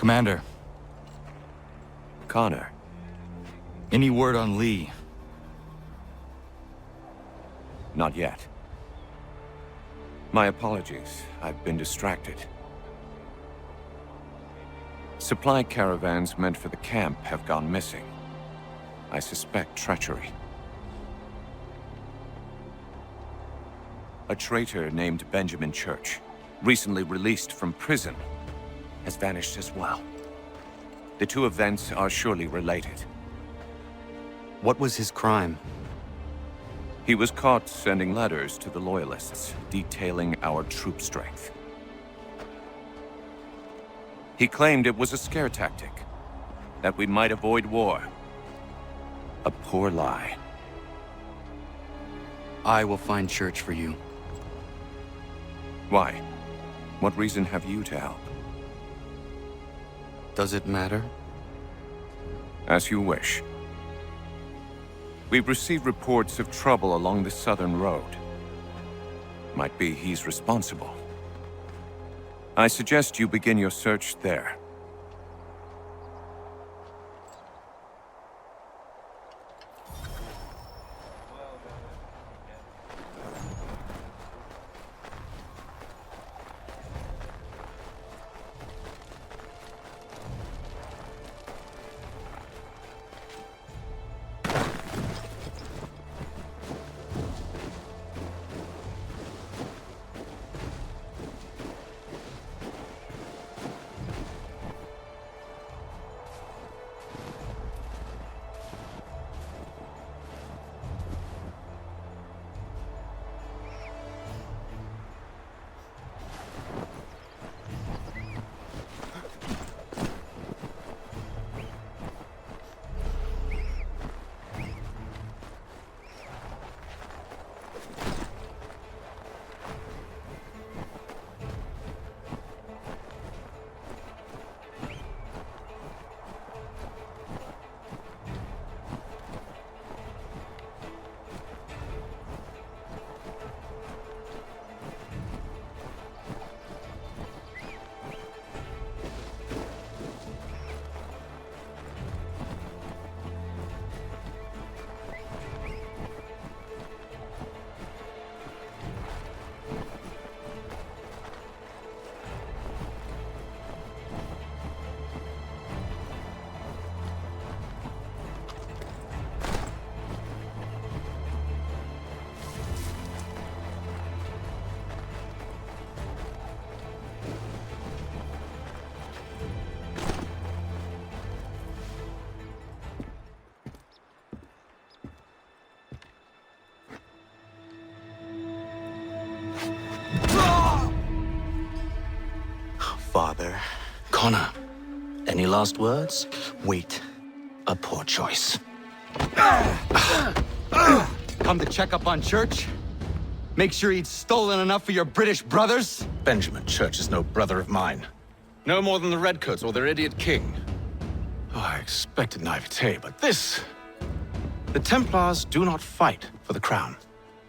Commander. Connor. Any word on Lee? Not yet. My apologies. I've been distracted. Supply caravans meant for the camp have gone missing. I suspect treachery. A traitor named Benjamin Church, recently released from prison, has vanished as well. The two events are surely related. What was his crime? He was caught sending letters to the Loyalists, detailing our troop strength. He claimed it was a scare tactic, that we might avoid war. A poor lie. I will find Church for you. Why? What reason have you to help? Does it matter? As you wish. We've received reports of trouble along the southern road. Might be he's responsible. I suggest you begin your search there. Connor, any last words? Wait. A poor choice. Come to check up on Church? Make sure he'd stolen enough for your British brothers? Benjamin Church is no brother of mine. No more than the Redcoats or their idiot king. Oh, I expected naivete, but this... The Templars do not fight for the crown.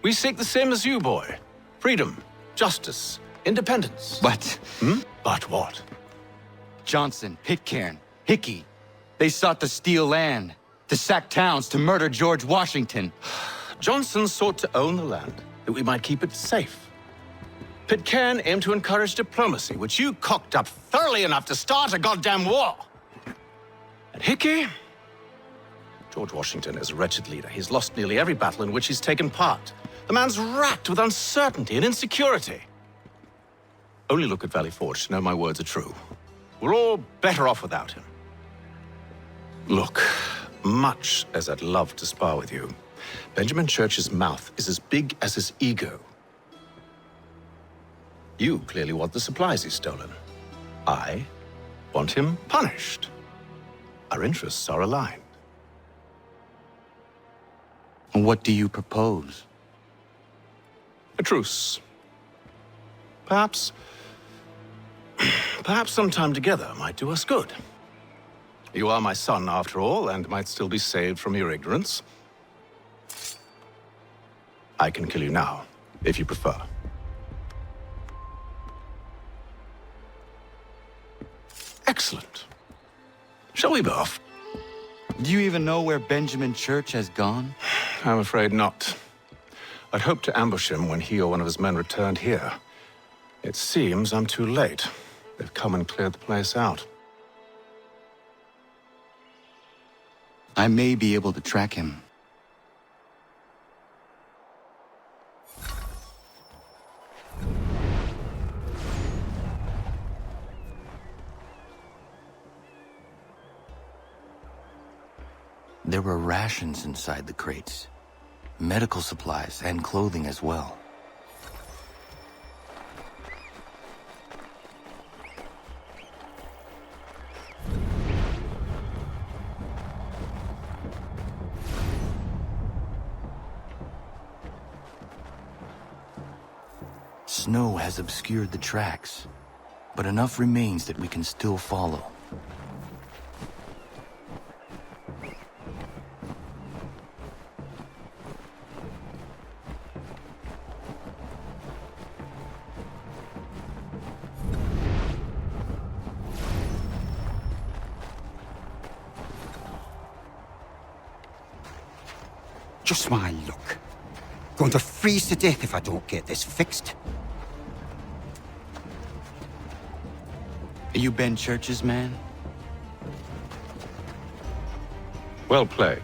We seek the same as you, boy. Freedom, justice, independence. But... But what? Johnson, Pitcairn, Hickey. They sought to steal land, to sack towns, to murder George Washington. Johnson sought to own the land, that we might keep it safe. Pitcairn aimed to encourage diplomacy, which you cocked up thoroughly enough to start a goddamn war. And Hickey? George Washington is a wretched leader. He's lost nearly every battle in which he's taken part. The man's racked with uncertainty and insecurity. Only look at Valley Forge to know my words are true. We're all better off without him. Look, much as I'd love to spar with you, Benjamin Church's mouth is as big as his ego. You clearly want the supplies he's stolen. I want him punished. Our interests are aligned. What do you propose? A truce. Perhaps some time together might do us good. You are my son, after all, and might still be saved from your ignorance. I can kill you now, if you prefer. Excellent. Shall we be off? Do you even know where Benjamin Church has gone? I'm afraid not. I'd hoped to ambush him when he or one of his men returned here. It seems I'm too late. They've come and cleared the place out. I may be able to track him. There were rations inside the crates. Medical supplies and clothing as well. Snow has obscured the tracks, but enough remains that we can still follow. Just my luck. Going to freeze to death if I don't get this fixed. Are you Ben Church's man? Well played.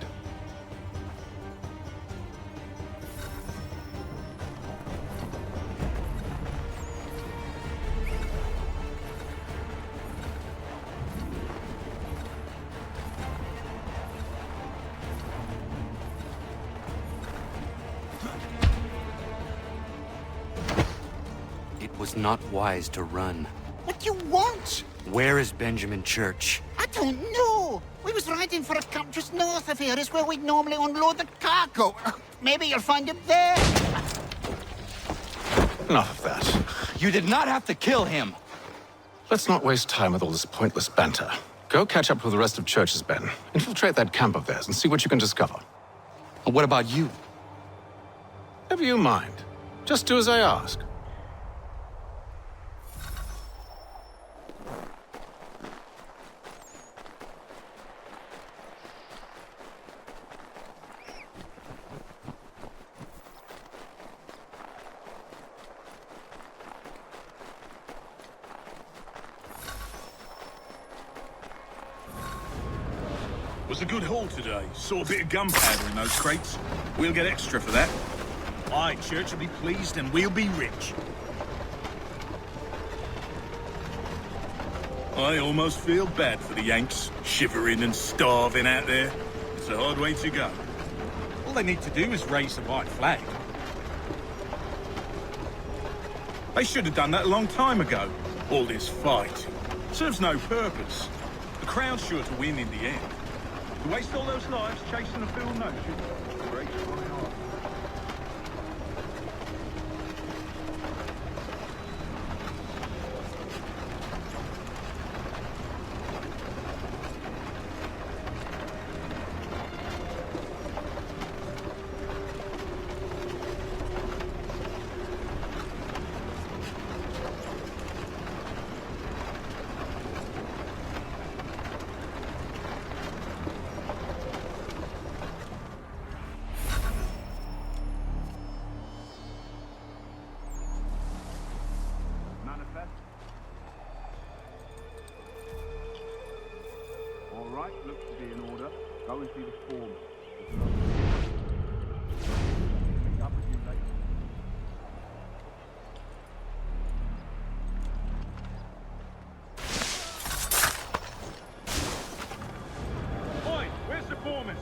It was not wise to run. What do you want? Where is Benjamin Church? I don't know. We was riding for a camp just north of here. It's where we'd normally unload the cargo. Maybe you'll find him there. Enough of that. You did not have to kill him. Let's not waste time with all this pointless banter. Go catch up with the rest of Church's men. Infiltrate that camp of theirs and see what you can discover. And what about you? Never you mind. Just do as I ask. Was a good haul today. Saw a bit of gunpowder in those crates. We'll get extra for that. Aye, Church will be pleased and we'll be rich. I almost feel bad for the Yanks, shivering and starving out there. It's a hard way to go. All they need to do is raise the white flag. They should have done that a long time ago. All this fight. Serves no purpose. The crowd's sure to win in the end. To waste all those lives chasing a field notion breaks my heart. Looks to be in order. Go and see the form. Pick up with you later. Oi, where's the foreman?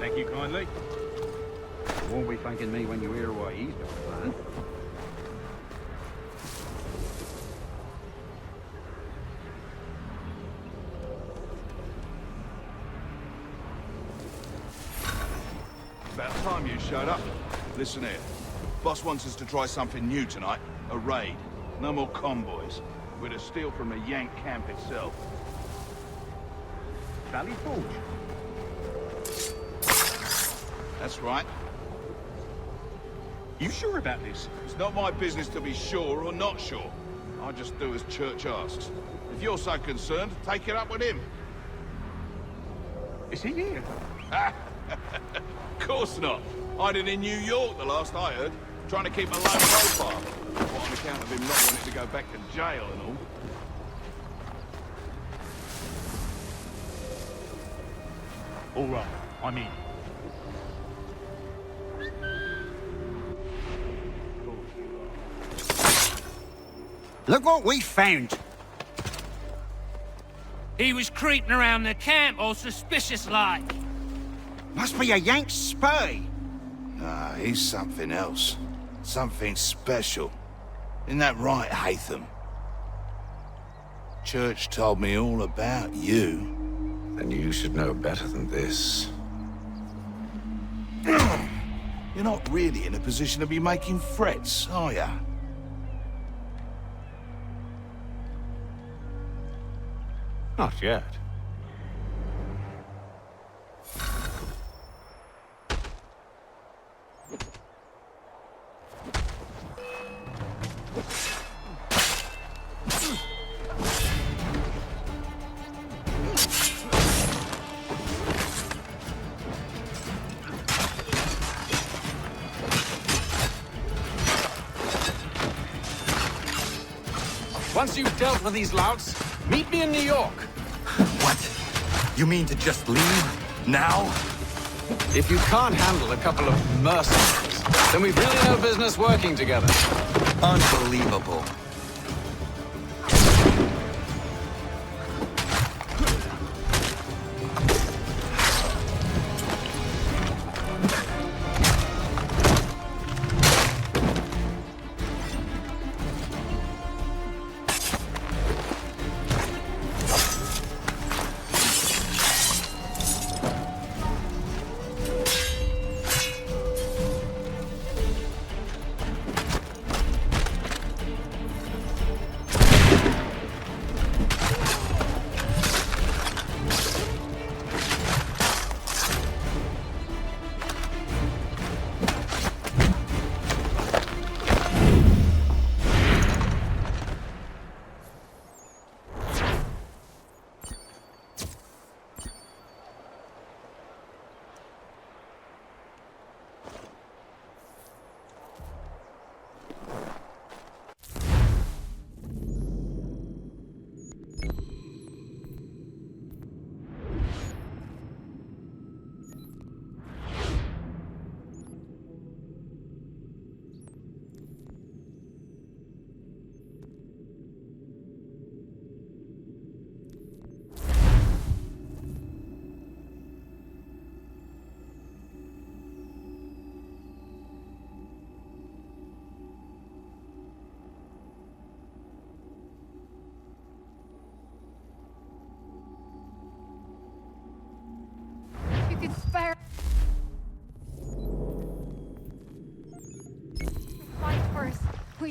Thank you kindly. You won't be thanking me when you hear what he's got planned. About time you showed up. Listen here. Boss wants us to try something new tonight. A raid. No more convoys. We're to steal from the Yank camp itself. Valley Forge? That's right. You sure about this? It's not my business to be sure or not sure. I just do as Church asks. If you're so concerned, take it up with him. Is he here? Of course not. Hiding in New York, the last I heard. Trying to keep a low profile. What, on account of him not wanting to go back to jail and all. All right, I'm in. Look what we found. He was creeping around the camp all suspicious-like. Must be a Yank spy. Nah, he's something else. Something special. Isn't that right, Hatham? Church told me all about you. Then you should know better than this. You're not really in a position to be making threats, are ya? Not yet. Once you've dealt with these louts, meet me in New York. What? You mean to just leave? Now? If you can't handle a couple of mercenaries, then we've really no business working together. Unbelievable.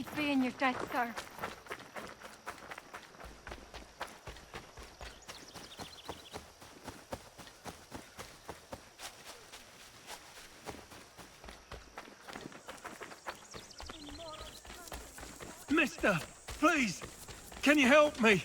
We fee in your death, sir. Mister, please, can you help me?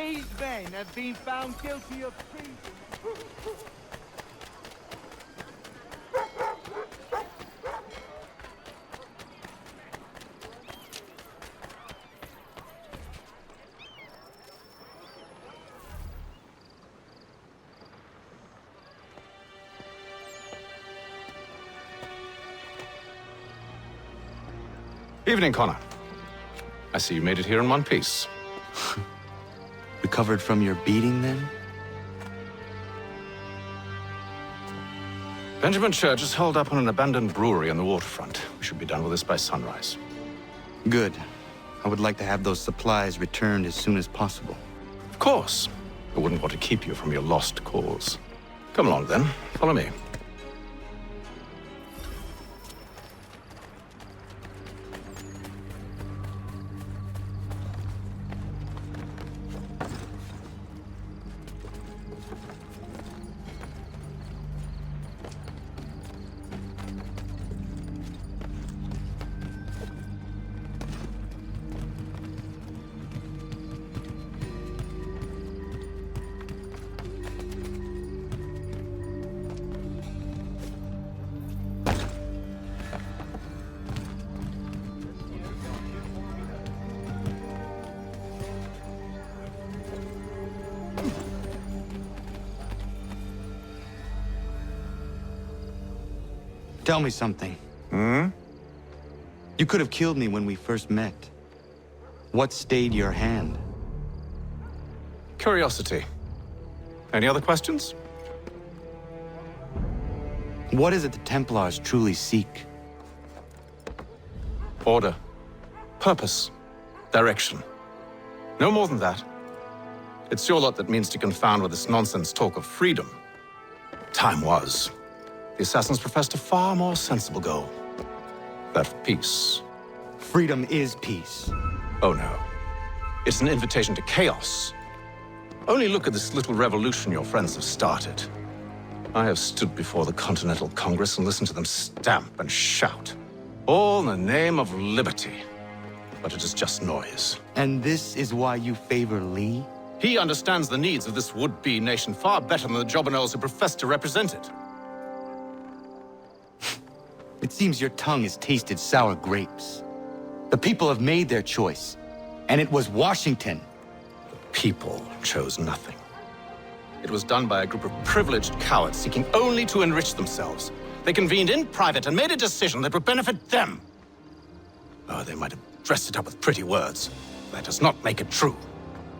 These men have been found guilty of treason. Evening, Connor. I see you made it here in one piece. Recovered from your beating, then? Benjamin Church is holed up on an abandoned brewery on the waterfront. We should be done with this by sunrise. Good. I would like to have those supplies returned as soon as possible. Of course. I wouldn't want to keep you from your lost cause. Come along, then. Follow me. Tell me something. Hmm? You could have killed me when we first met. What stayed your hand? Curiosity. Any other questions? What is it the Templars truly seek? Order. Purpose. Direction. No more than that. It's your lot that means to confound with this nonsense talk of freedom. Time was. The assassins professed a far more sensible goal. That of peace. Freedom is peace. Oh no. It's an invitation to chaos. Only look at this little revolution your friends have started. I have stood before the Continental Congress and listened to them stamp and shout. All in the name of liberty. But it is just noise. And this is why you favor Lee? He understands the needs of this would-be nation far better than the jobberknolls who profess to represent it. It seems your tongue has tasted sour grapes. The people have made their choice, and it was Washington. The people chose nothing. It was done by a group of privileged cowards seeking only to enrich themselves. They convened in private and made a decision that would benefit them. Oh, they might have dressed it up with pretty words. That does not make it true.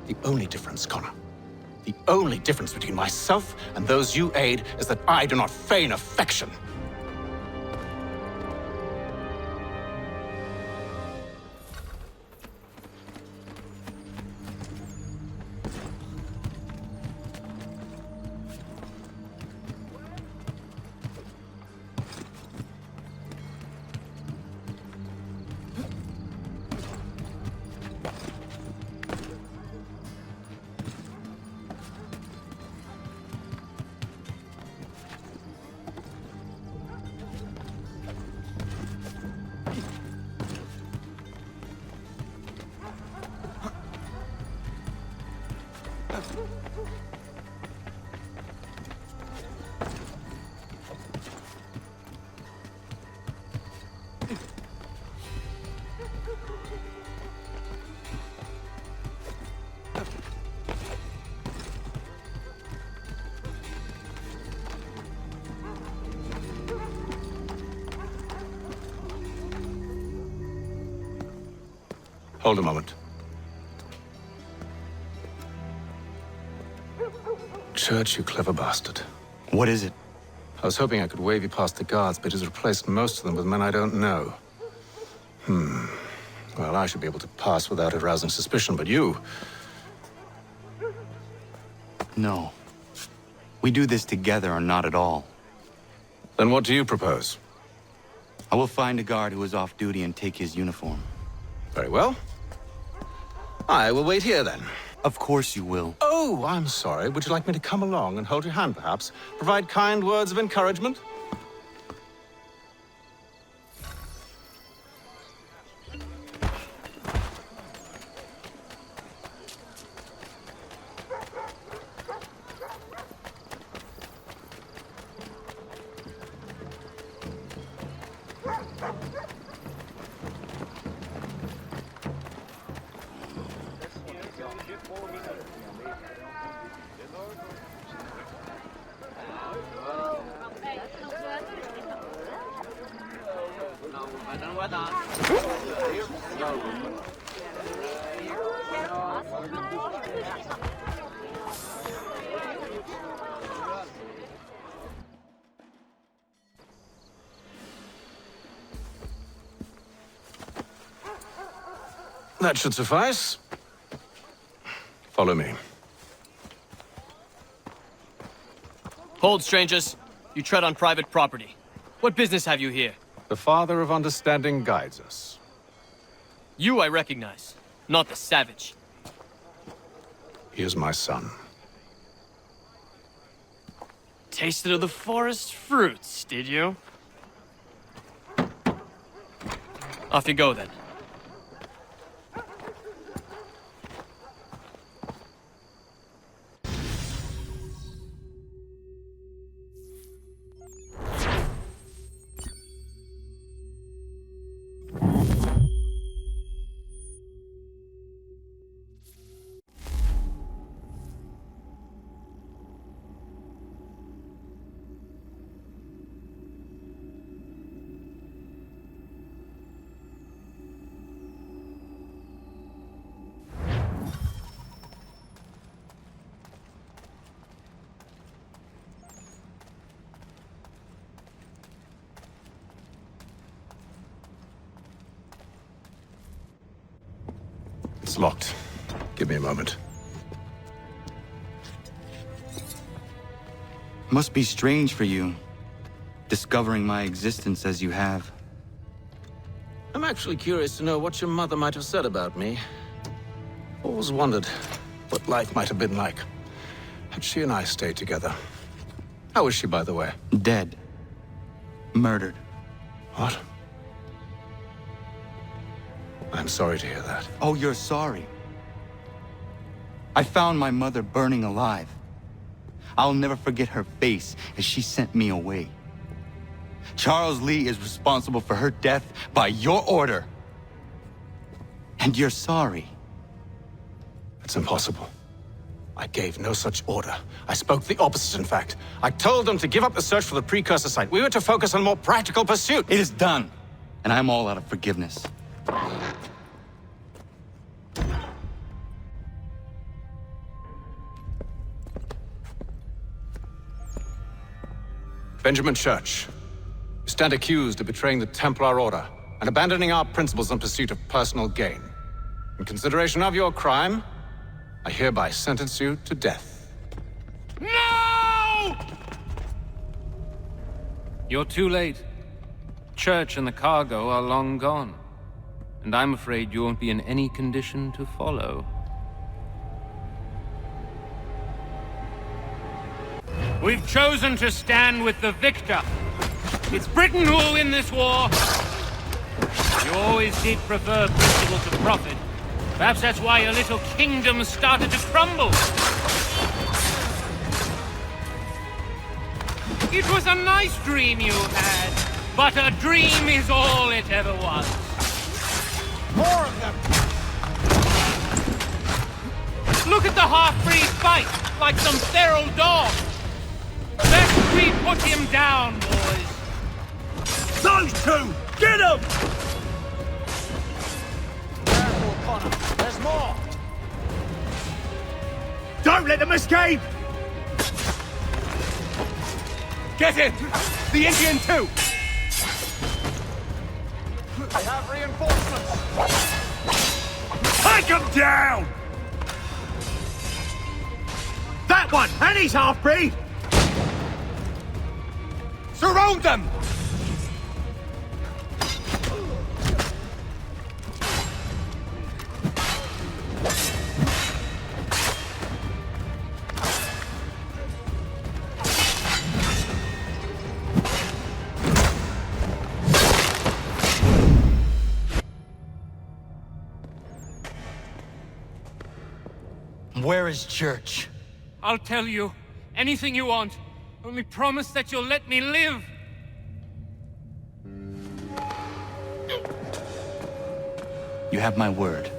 The only difference, Connor, the only difference between myself and those you aid is that I do not feign affection. Hold a moment. Church, you clever bastard. What is it? I was hoping I could wave you past the guards, but he's replaced most of them with men I don't know. Well, I should be able to pass without arousing suspicion, but you... No. We do this together or not at all. Then what do you propose? I will find a guard who is off duty and take his uniform. Very well. I will wait here, then. Of course you will. Oh, I'm sorry. Would you like me to come along and hold your hand, perhaps? Provide kind words of encouragement? That should suffice. Follow me. Hold, strangers. You tread on private property. What business have you here? The Father of Understanding guides us. You I recognize, not the savage. He is my son. Tasted of the forest fruits, did you? Off you go, then. It's locked. Give me a moment. Must be strange for you, discovering my existence as you have. I'm actually curious to know what your mother might have said about me. Always wondered what life might have been like had she and I stayed together. How is she, by the way? Dead. Murdered. What? I'm sorry to hear that. Oh, you're sorry. I found my mother burning alive. I'll never forget her face as she sent me away. Charles Lee is responsible for her death by your order. And you're sorry. It's impossible. I gave no such order. I spoke the opposite, in fact. I told them to give up the search for the precursor site. We were to focus on more practical pursuit. It is done, and I'm all out of forgiveness. Benjamin Church, you stand accused of betraying the Templar Order and abandoning our principles in pursuit of personal gain. In consideration of your crime, I hereby sentence you to death. No! You're too late. Church and the cargo are long gone. And I'm afraid you won't be in any condition to follow. We've chosen to stand with the victor. It's Britain who will win this war. You always did prefer principle to profit. Perhaps that's why your little kingdom started to crumble. It was a nice dream you had, but a dream is all it ever was. More of them! Look at the half-breed fight, like some feral dog. Best we put him down, boys. Those two! Get them! Careful, Connor. There's more! Don't let them escape! Get it! The Indian too! I have reinforcements! Take him down! That one! And he's half-breed! Surround them! Where is Church? I'll tell you. Anything you want. Only promise that you'll let me live. You have my word.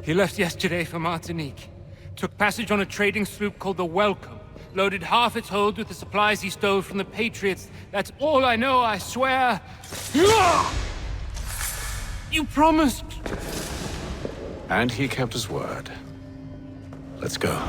He left yesterday for Martinique. Took passage on a trading sloop called the Welcome. loaded half its hold with the supplies he stole from the Patriots. That's all I know, I swear. You promised. And he kept his word. Let's go.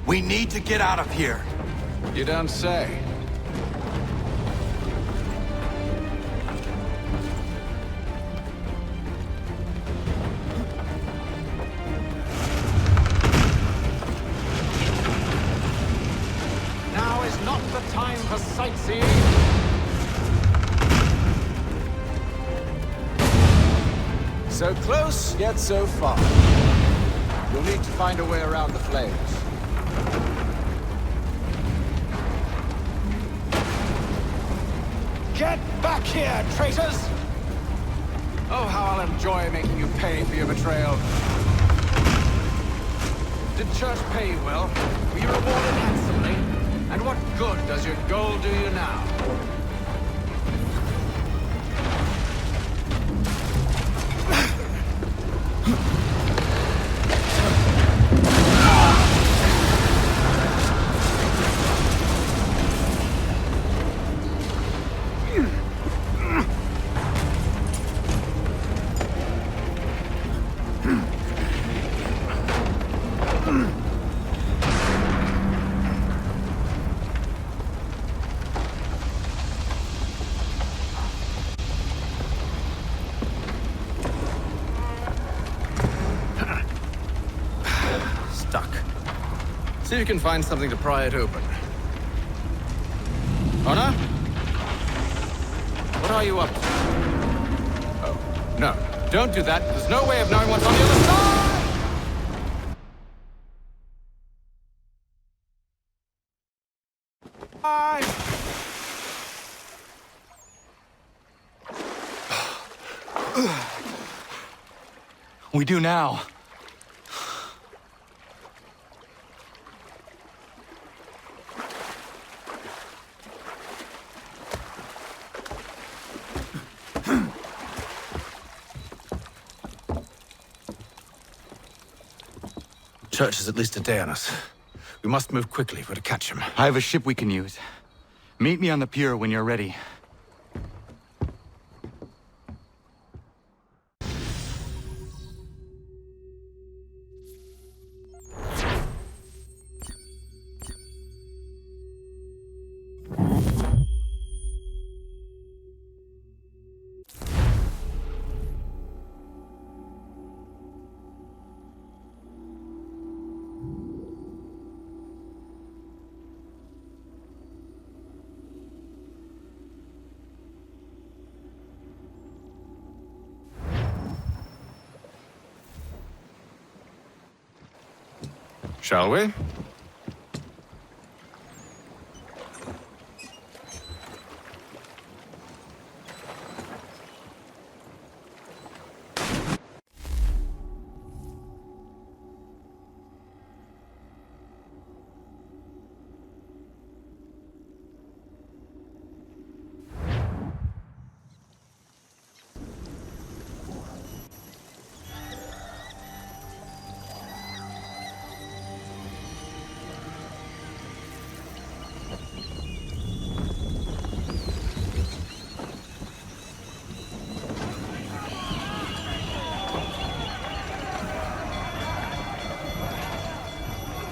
We need to get out of here. You don't say. Now is not the time for sightseeing. So close, yet so far. You'll need to find a way around the flames. Get back here, traitors! Oh, how I'll enjoy making you pay for your betrayal. Did Church pay you well? Were you rewarded handsomely? And what good does your gold do you now? See if you can find something to pry it open. Honor? What are you up to? Oh, no. Don't do that. There's no way of knowing what's on the other side! We do now. Church is at least a day on us. We must move quickly if we're to catch him. I have a ship we can use. Meet me on the pier when you're ready. Shall we?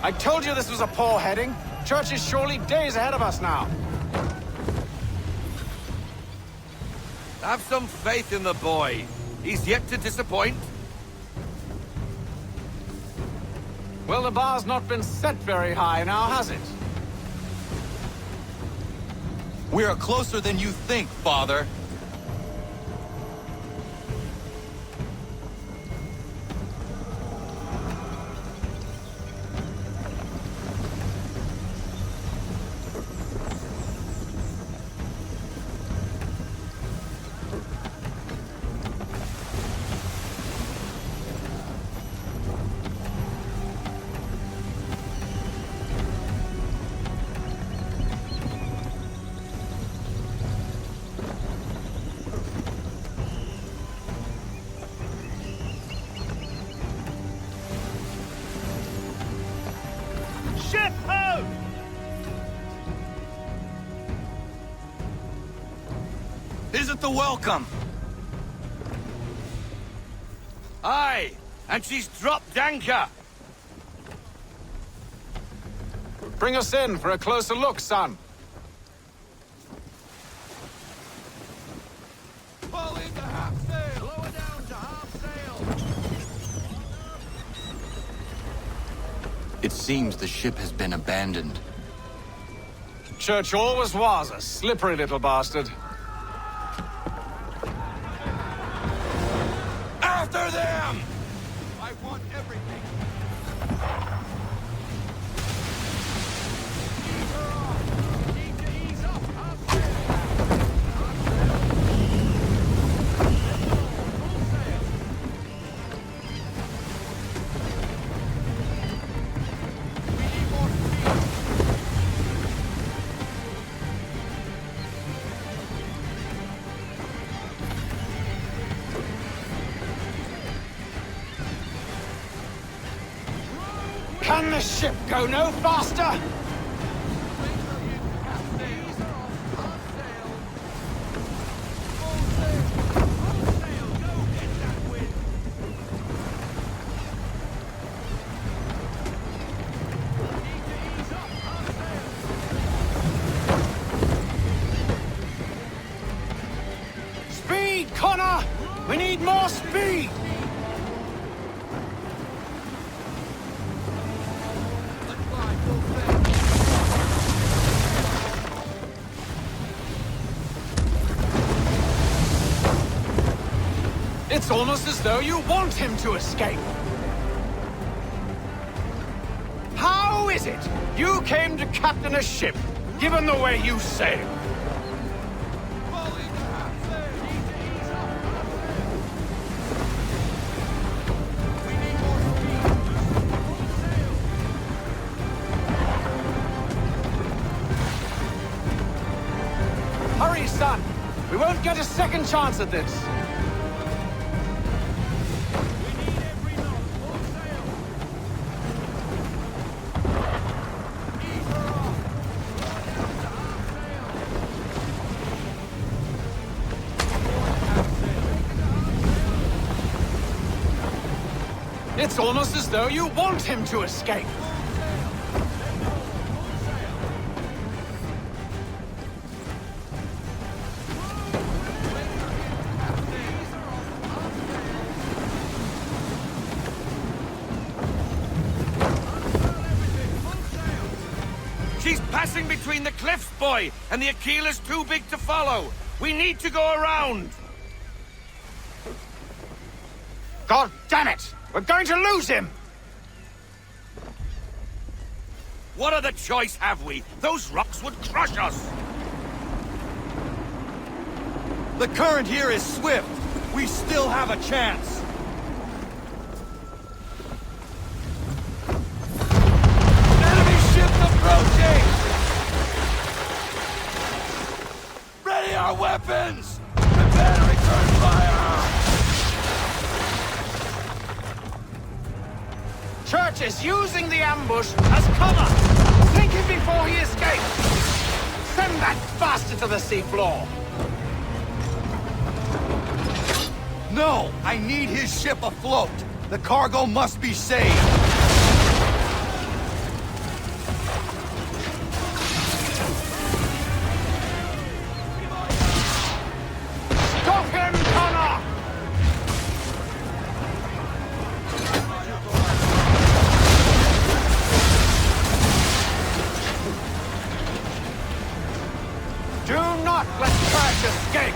I told you this was a poor heading. Church is surely days ahead of us now. Have some faith in the boy. He's yet to disappoint. Well, the bar's not been set very high now, has it? We are closer than you think, Father. Isn't the welcome? Aye, and she's dropped anchor. Bring us in for a closer look, son. Pull into half sail! Lower down to half sail! It seems the ship has been abandoned. Church always was a slippery little bastard. After them! I want everything. Can the ship go no faster? Speed, Connor! We need more speed! It's almost as though you want him to escape. How is it you came to captain a ship, given the way you sail? Hurry, son! We won't get a second chance at this! It's almost as though you want him to escape. She's passing between the cliffs, boy, and the Achilles too big to follow. We need to go around. God damn it! We're going to lose him! What other choice have we? Those rocks would crush us! The current here is swift. We still have a chance. Enemy ship approaching! Ready our weapons! Prepare to return fire! Church is using the ambush as cover! Think him before he escapes! Send that bastard to the seafloor! No! I need his ship afloat! The cargo must be saved! Stop him, Connor! Do not let Church escape!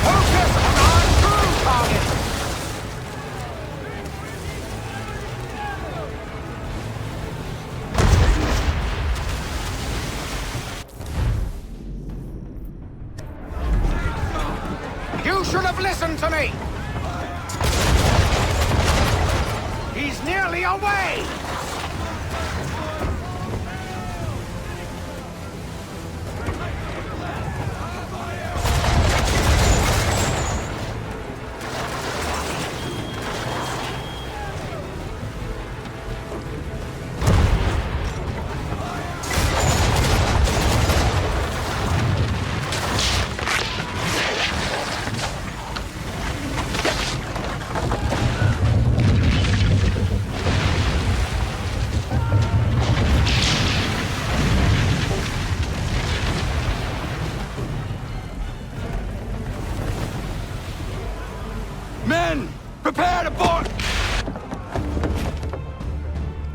Focus on our true target! You should have listened to me! He's nearly away! Men! Prepare to board!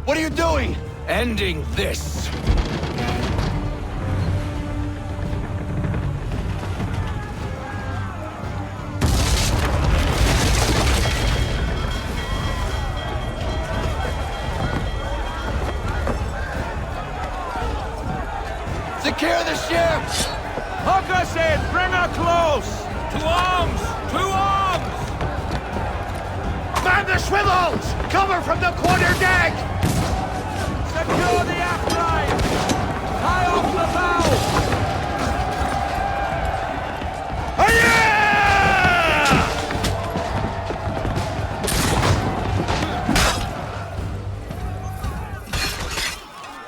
What are you doing? Ending this. Secure the ship! Hook us in! Bring her close! To arms! To arms! Man the swivels! Cover from the quarter deck! Secure the aft line! Tie off the bow! Hiya!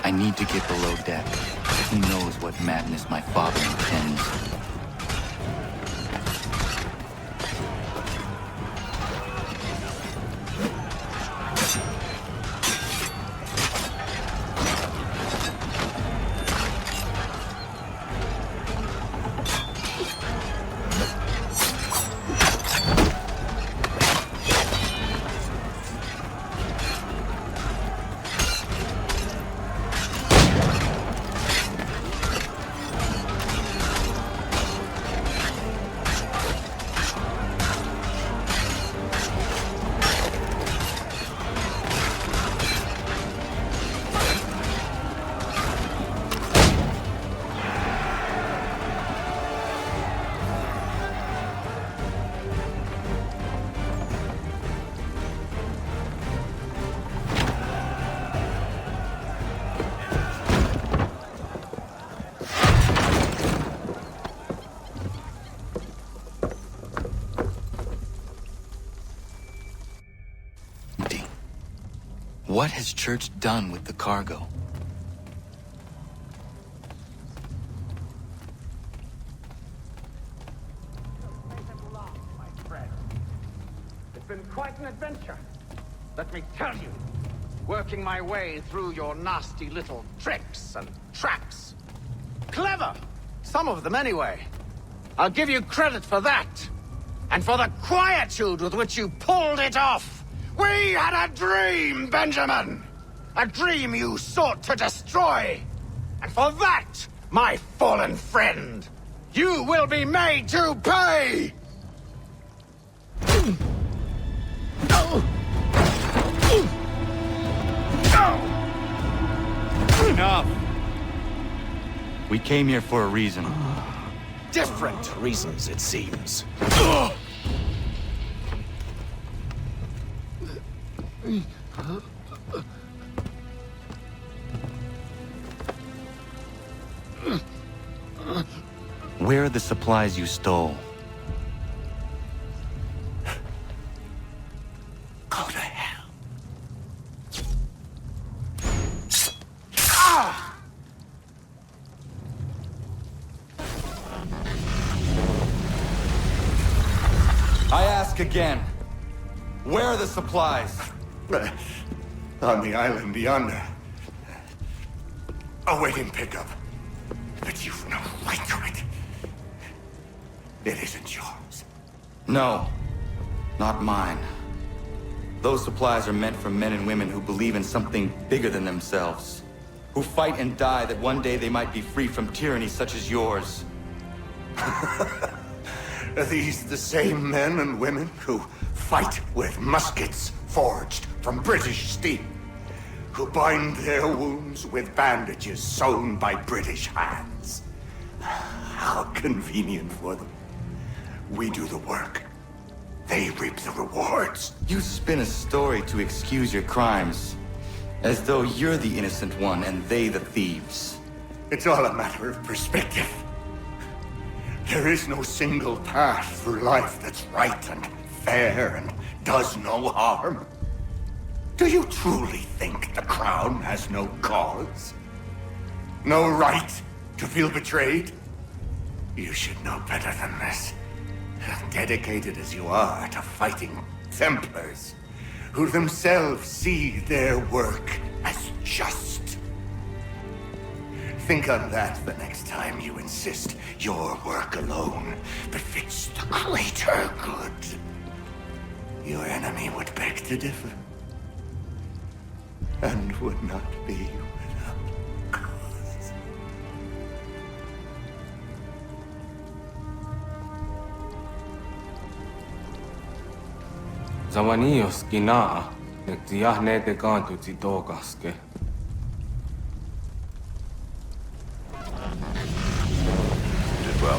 I need to get below deck. Who knows what madness my father intends? What has Church done with the cargo? It's been quite an adventure. Let me tell you. Working my way through your nasty little tricks and traps. Clever! Some of them anyway. I'll give you credit for that. And for the quietude with which you pulled it off. We had a dream, Benjamin! A dream you sought to destroy! And for that, my fallen friend, you will be made to pay! Enough! We came here for a reason. Different reasons, it seems. Where are the supplies you stole? Go to hell. I ask again. Where are the supplies? On the island yonder. Awaiting pickup. But you've no right to it. It isn't yours. No, not mine. Those supplies are meant for men and women who believe in something bigger than themselves. Who fight and die that one day they might be free from tyranny such as yours. Are these the same men and women who fight with muskets forged from British steel? Who bind their wounds with bandages sewn by British hands? How convenient for them. We do the work. They reap the rewards. You spin a story to excuse your crimes. As though you're the innocent one and they the thieves. It's all a matter of perspective. There is no single path through life that's right and fair and does no harm. Do you truly think the Crown has no cause? No right to feel betrayed? You should know better than this. Dedicated as you are to fighting Templars, who themselves see their work as just. Think on that the next time you insist your work alone befits the greater good. Your enemy would beg to differ, and would not be without cause. Zawanios kinaa, netiahne te kantu titokaske. Did well.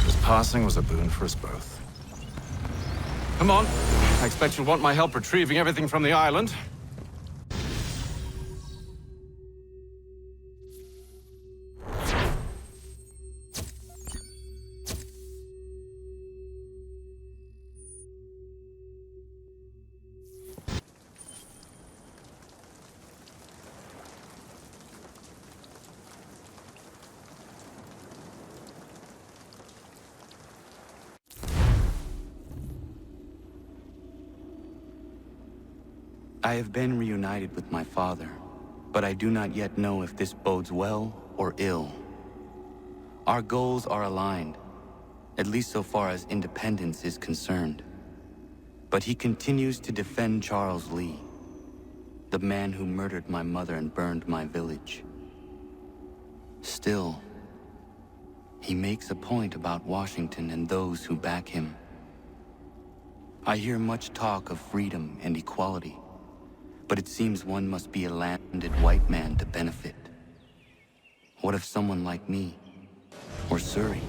His passing was a boon for us both. Come on. I expect you'll want my help retrieving everything from the island. I have been reunited with my father, but I do not yet know if this bodes well or ill. Our goals are aligned, at least so far as independence is concerned. But he continues to defend Charles Lee, the man who murdered my mother and burned my village. Still, he makes a point about Washington and those who back him. I hear much talk of freedom and equality, but it seems one must be a landed white man to benefit. What if someone like me, or Surrey?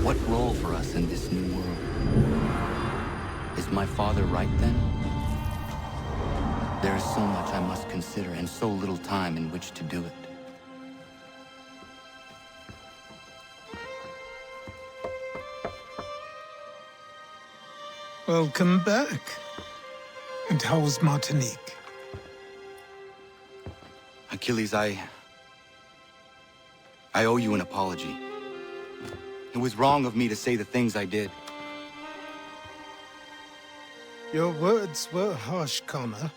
What role for us in this new world? Is my father right then? There is so much I must consider and so little time in which to do it. Welcome back. And how was Martinique? Achilles, I owe you an apology. It was wrong of me to say the things I did. Your words were harsh, Connor,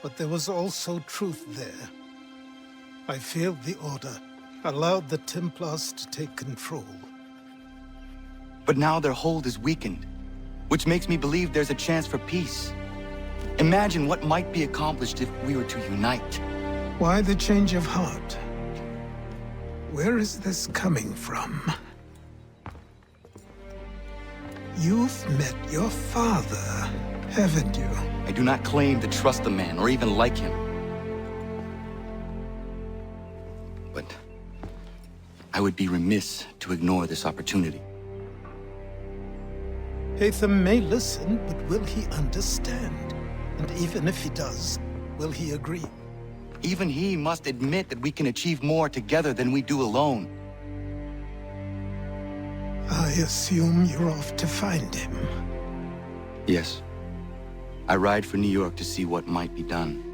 but there was also truth there. I failed the Order, allowed the Templars to take control. But now their hold is weakened, which makes me believe there's a chance for peace. Imagine what might be accomplished if we were to unite. Why the change of heart? Where is this coming from? You've met your father, haven't you? I do not claim to trust the man or even like him. But I would be remiss to ignore this opportunity. Hatham may listen, but will he understand? And even if he does, will he agree? Even he must admit that we can achieve more together than we do alone. I assume you're off to find him. Yes. I ride for New York to see what might be done.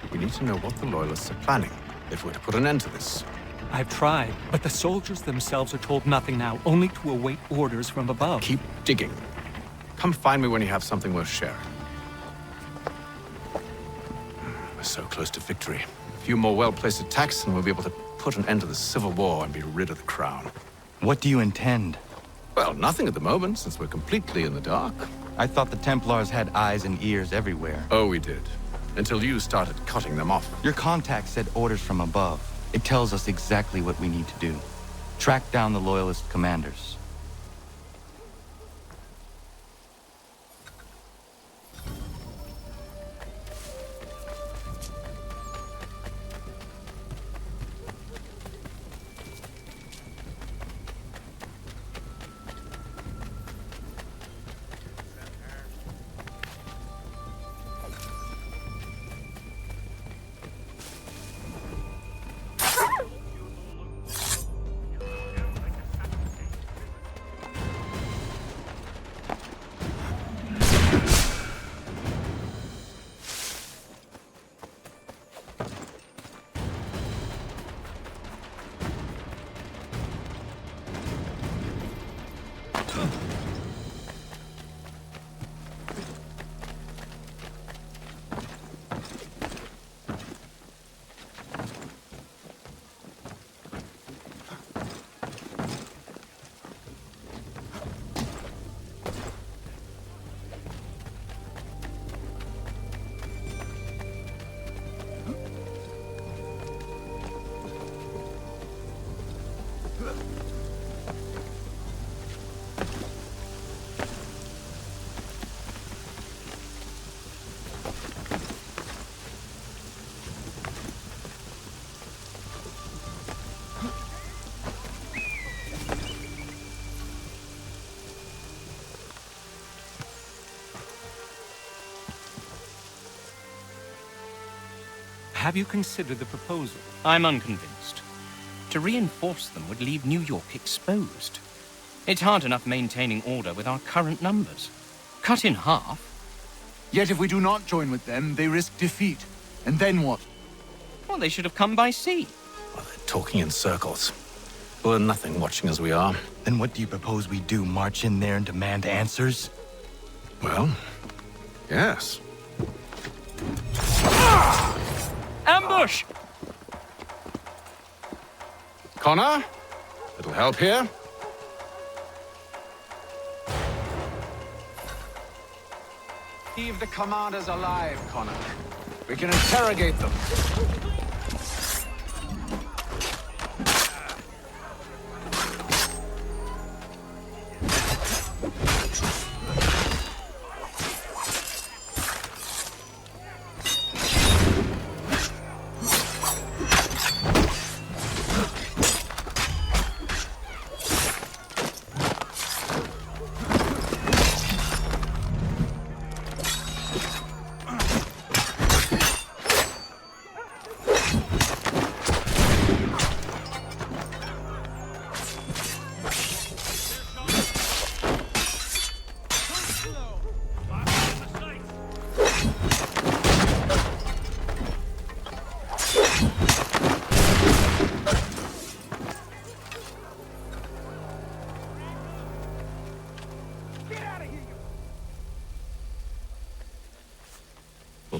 We need to know what the Loyalists are planning. if we're to put an end to this. I've tried, but the soldiers themselves are told nothing now, only to await orders from above. Keep digging. Come find me when you have something worth sharing. We're so close to victory. A few more well-placed attacks and we'll be able to put an end to the Civil War and be rid of the crown. What do you intend? Well, nothing at the moment, since we're completely in the dark. I thought the Templars had eyes and ears everywhere. Oh, we did. Until you started cutting them off. Your contact said orders from above. It tells us exactly what we need to do. Track down the Loyalist commanders. Have you considered the proposal? I'm unconvinced. To reinforce them would leave New York exposed. It's hard enough maintaining order with our current numbers. Cut in half. Yet if we do not join with them, they risk defeat. And then what? Well, they should have come by sea. Well, they're talking in circles. We're nothing watching as we are. Then what do you propose we do? March in there and demand answers? Well, yes. Ambush! Connor? Little help here? Leave the commanders alive, Connor. We can interrogate them.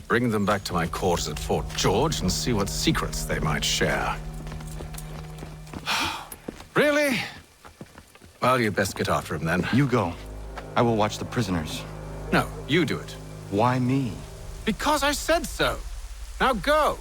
Bring them back to my quarters at Fort George and see what secrets they might share. Really? Well, you'd best get after him then. You go. I will watch the prisoners. No, you do it. Why me? Because I said so. Now go.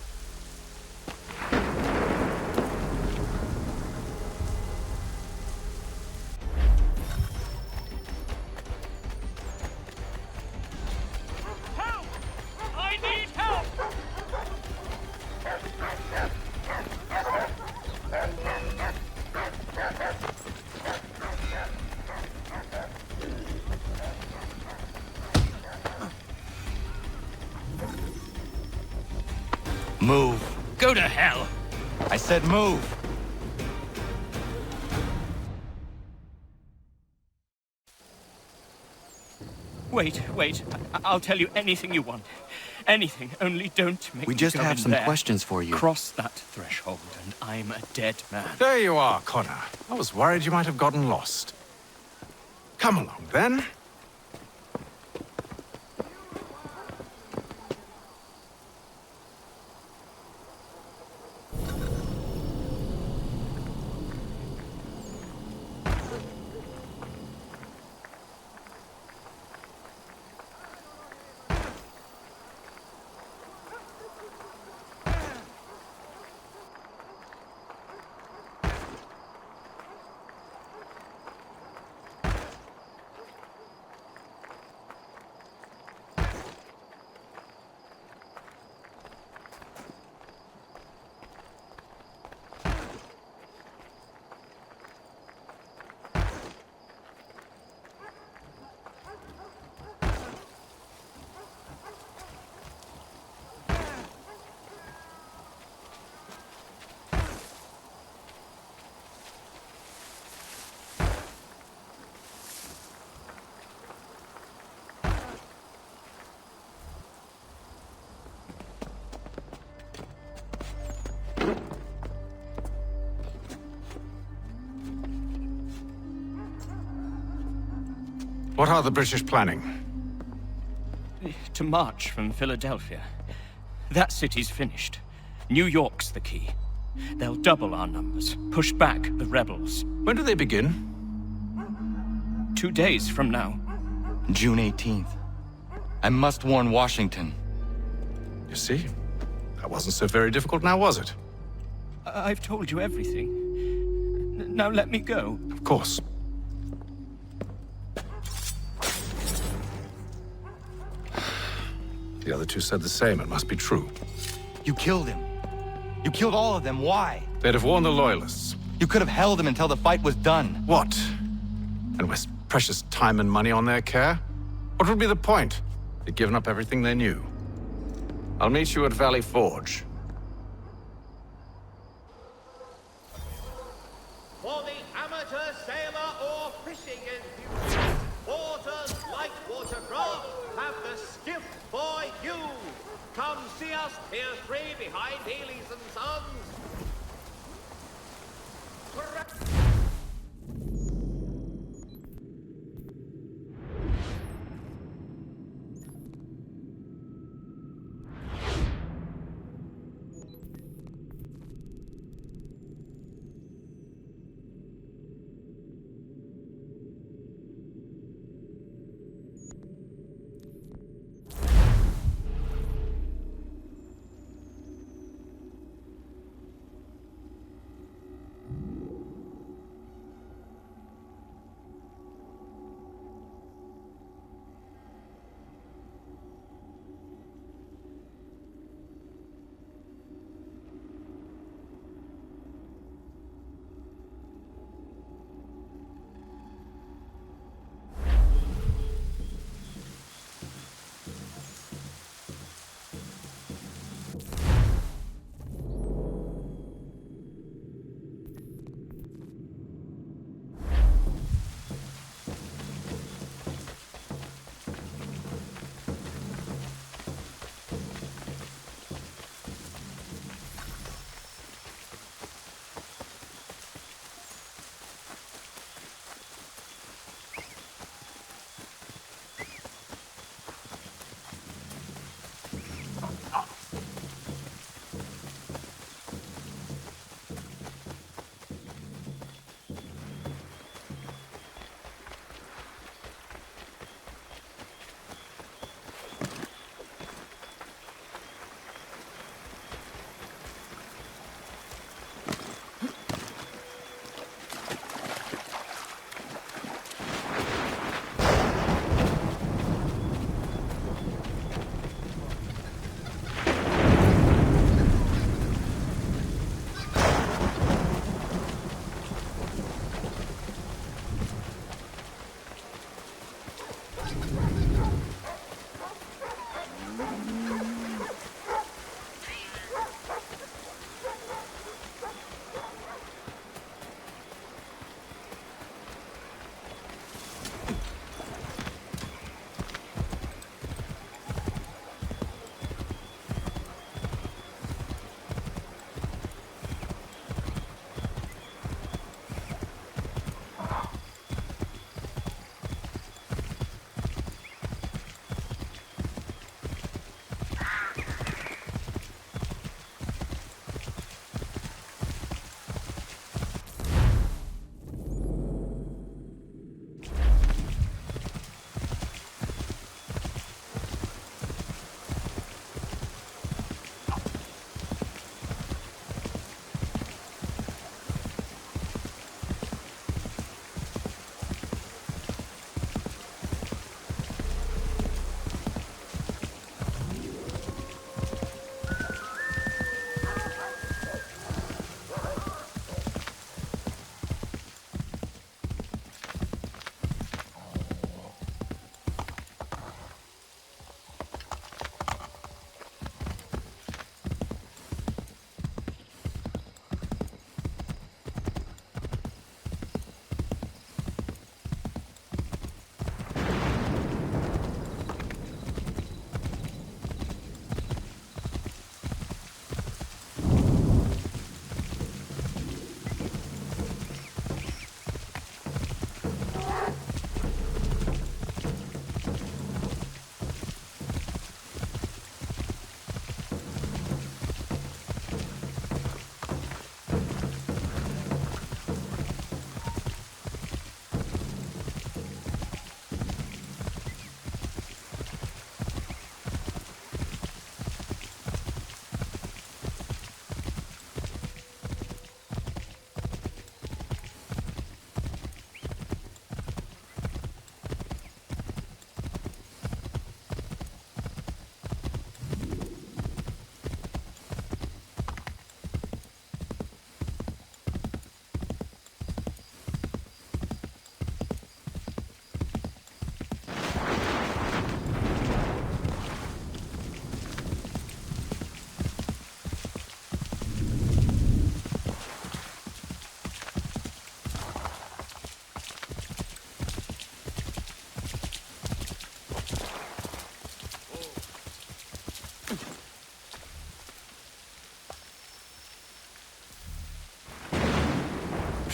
Move. Go to hell. I said move. Wait. I'll tell you anything you want. Anything, only don't make We me just go have in some there. questions for you. Cross that threshold, and I'm a dead man. There you are, Connor. I was worried you might have gotten lost. Come along, then. What are the British planning? To march from Philadelphia. That city's finished. New York's the key. They'll double our numbers, push back the rebels. When do they begin? 2 days from now. June 18th. I must warn Washington. You see? That wasn't so very difficult now, was it? I've told you everything. Now let me go. Of course. The other two said the same. It must be true. You killed him. You killed all of them. Why? They'd have warned the Loyalists. You could have held him until the fight was done. What? And waste precious time and money on their care? What would be the point? They'd given up everything they knew. I'll meet you at Valley Forge. For the amateur sailor or fishing enthusiast, Porter's light watercraft have the skiff for you. Come see us, Tier 3 behind Healy's and Sons.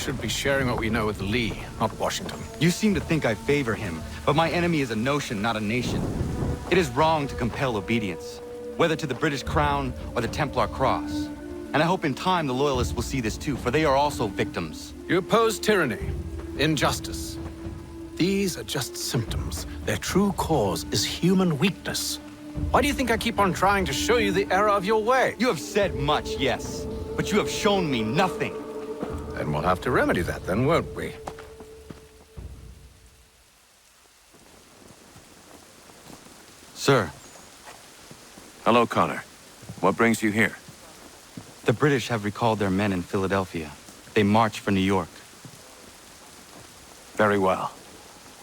should be sharing what we know with Lee, not Washington. You seem to think I favor him, but my enemy is a notion, not a nation. It is wrong to compel obedience, whether to the British Crown or the Templar Cross. And I hope in time the Loyalists will see this too, for they are also victims. You oppose tyranny, injustice. These are just symptoms. Their true cause is human weakness. Why do you think I keep on trying to show you the error of your way? You have said much, yes, but you have shown me nothing. Then we'll have to remedy that then, won't we? Sir. Hello, Connor. What brings you here? The British have recalled their men in Philadelphia. They march for New York. Very well.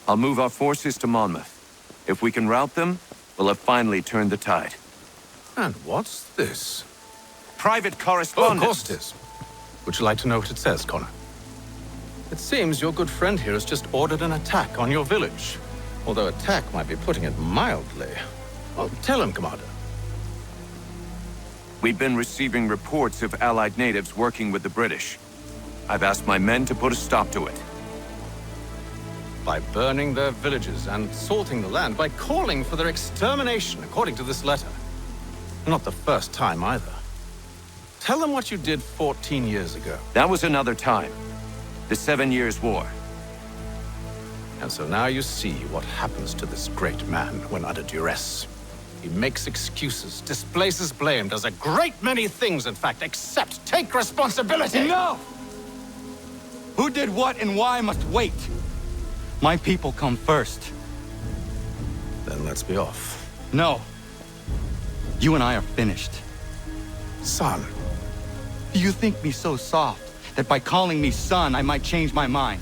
I'll move our forces to Monmouth. If we can rout them, we'll have finally turned the tide. And what's this? Private correspondence. Oh, of course it is. Would you like to know what it says, Connor? It seems your good friend here has just ordered an attack on your village. Although attack might be putting it mildly. Well, tell him, Commander. We've been receiving reports of Allied natives working with the British. I've asked my men to put a stop to it. By burning their villages and salting the land, by calling for their extermination, according to this letter. Not the first time, either. Tell them what you did 14 years ago. That was another time. The 7 Years' War. And so now you see what happens to this great man when under duress. He makes excuses, displaces blame, does a great many things, in fact, except take responsibility! No! Who did what and why must wait. My people come first. Then let's be off. No. You and I are finished. Son. Do you think me so soft that by calling me son, I might change my mind?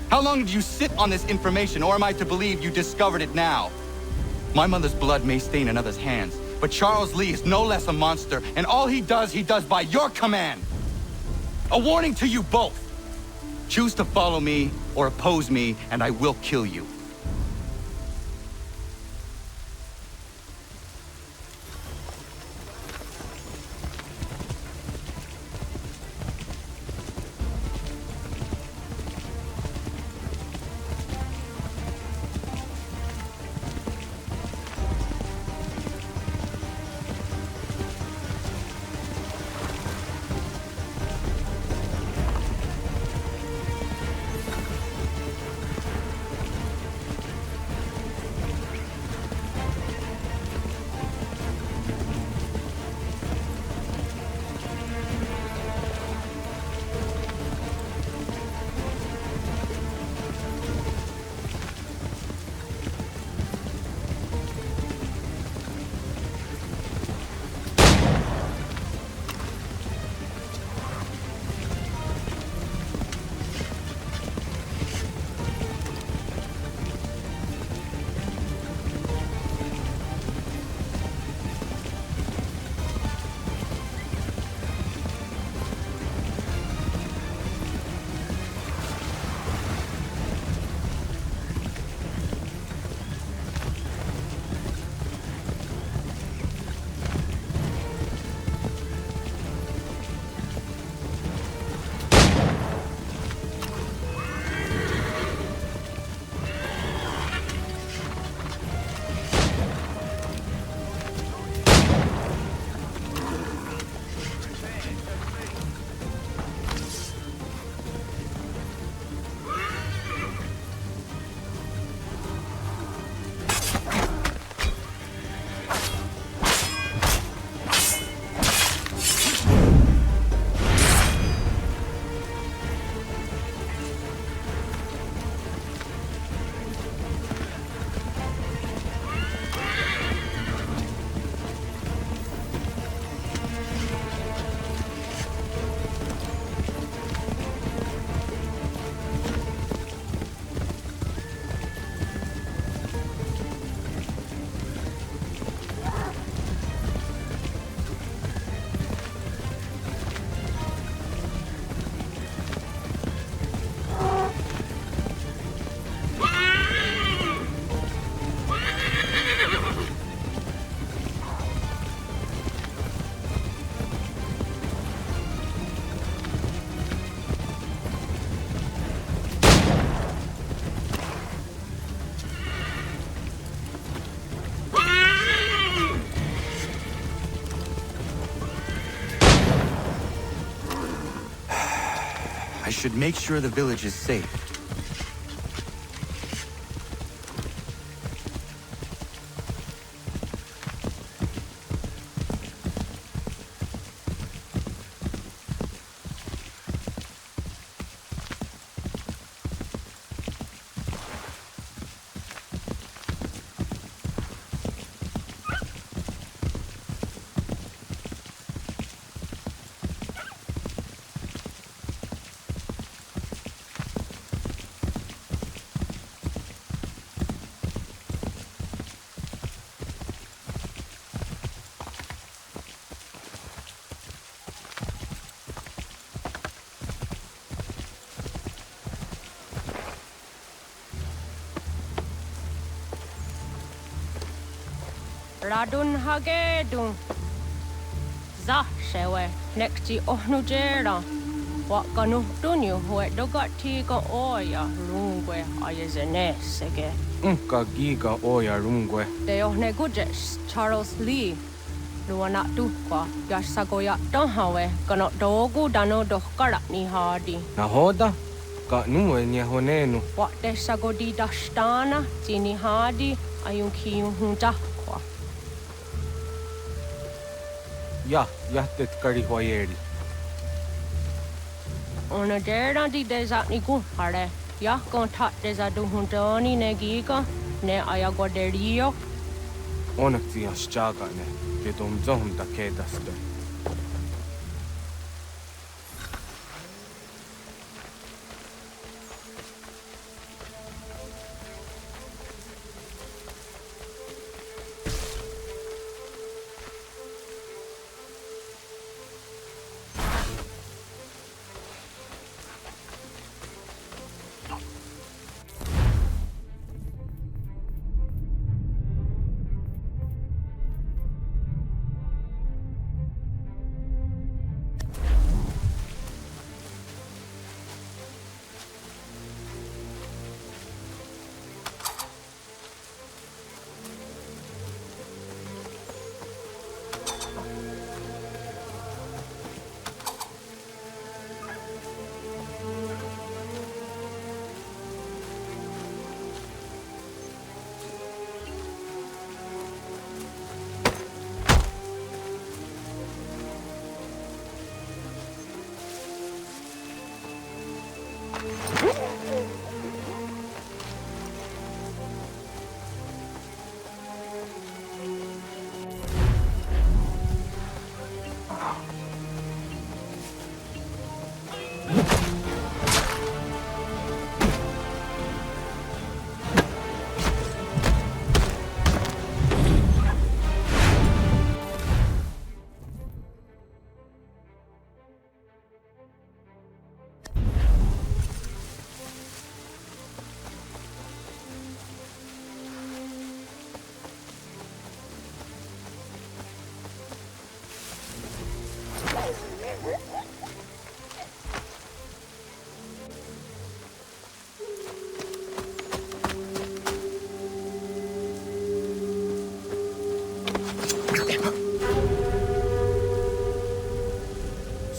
How long did you sit on this information, or am I to believe you discovered it now? My mother's blood may stain another's hands, but Charles Lee is no less a monster, and all he does by your command. A warning to you both. Choose to follow me or oppose me, and I will kill you. I should make sure the village is safe. Radun hagedun. Zashewe nekti ohnujera. Wakanu dunyu hue dogati ka oya rungwe ayazenesege. Unka giga oya rungwe. De ohne gujes Charles Lee. Luana tukwa yasagoya donhawe kano dogu dano dohkara ni hadi. Nahoda? Ka nuwe nye honenu. Wakte sagodi dashtana tini hadi ayunki hunta. Jahtet karihoyeri. Ona dera di desatni kuhare. Ya kontat desadu huntoni negiga ne ayagoderio. Onakti aschagane. Kedom zohum da kedaste.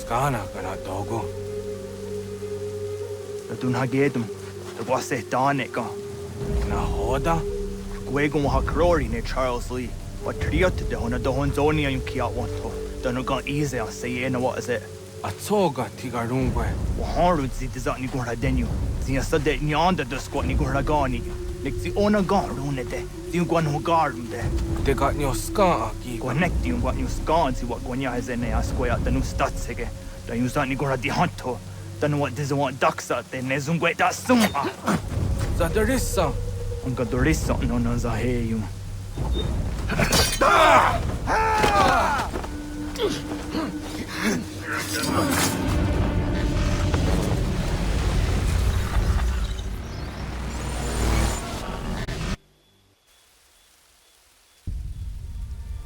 Skana kana dogo. Radun hagedum. The wase danika. Nahoda. Gwego ha krori ne Charles Lee. What triot de hona do honzonia yung kiat wanto. Dano gan easy on say na what is it? Atsoga tigarungwe. Waharu zi dizat ni gora denyu. Zia sade nyanda de squat ni gora gani. Lik zi ona gan rune de. Zi gwan ho garum de. De got nyo ska ki. Gwanek di yung gwan nyo ska zi wat gwanya is ene asquaya danu statsege. Da yung zat ni gora di hanto. Danu what diza want daksa de ne zungwe da suma. Zadarissa. Unga dorissa no no za he yung.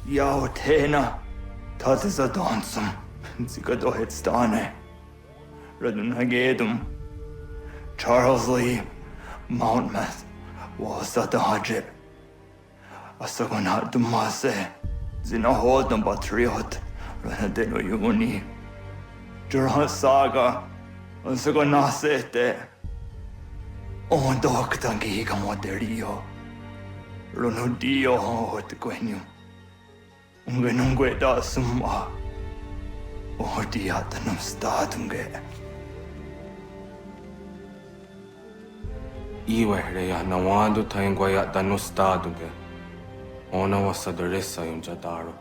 Yao tena, that is a dansum. Zika dohet stane. Radun hagedum. Charles Lee, Monmouth, was at the hajib. Asagonat dumase. Zina hodum batriot. Ranadeno yuni. Durhan saga. Unconvinced. On doktangi kamoterio. Ronudio hot quenu. Ungenungue da summa. Odiatanum statunge. Iwereya nawando taingwaya dano staduge. Ona wasaderesa yung jadaro.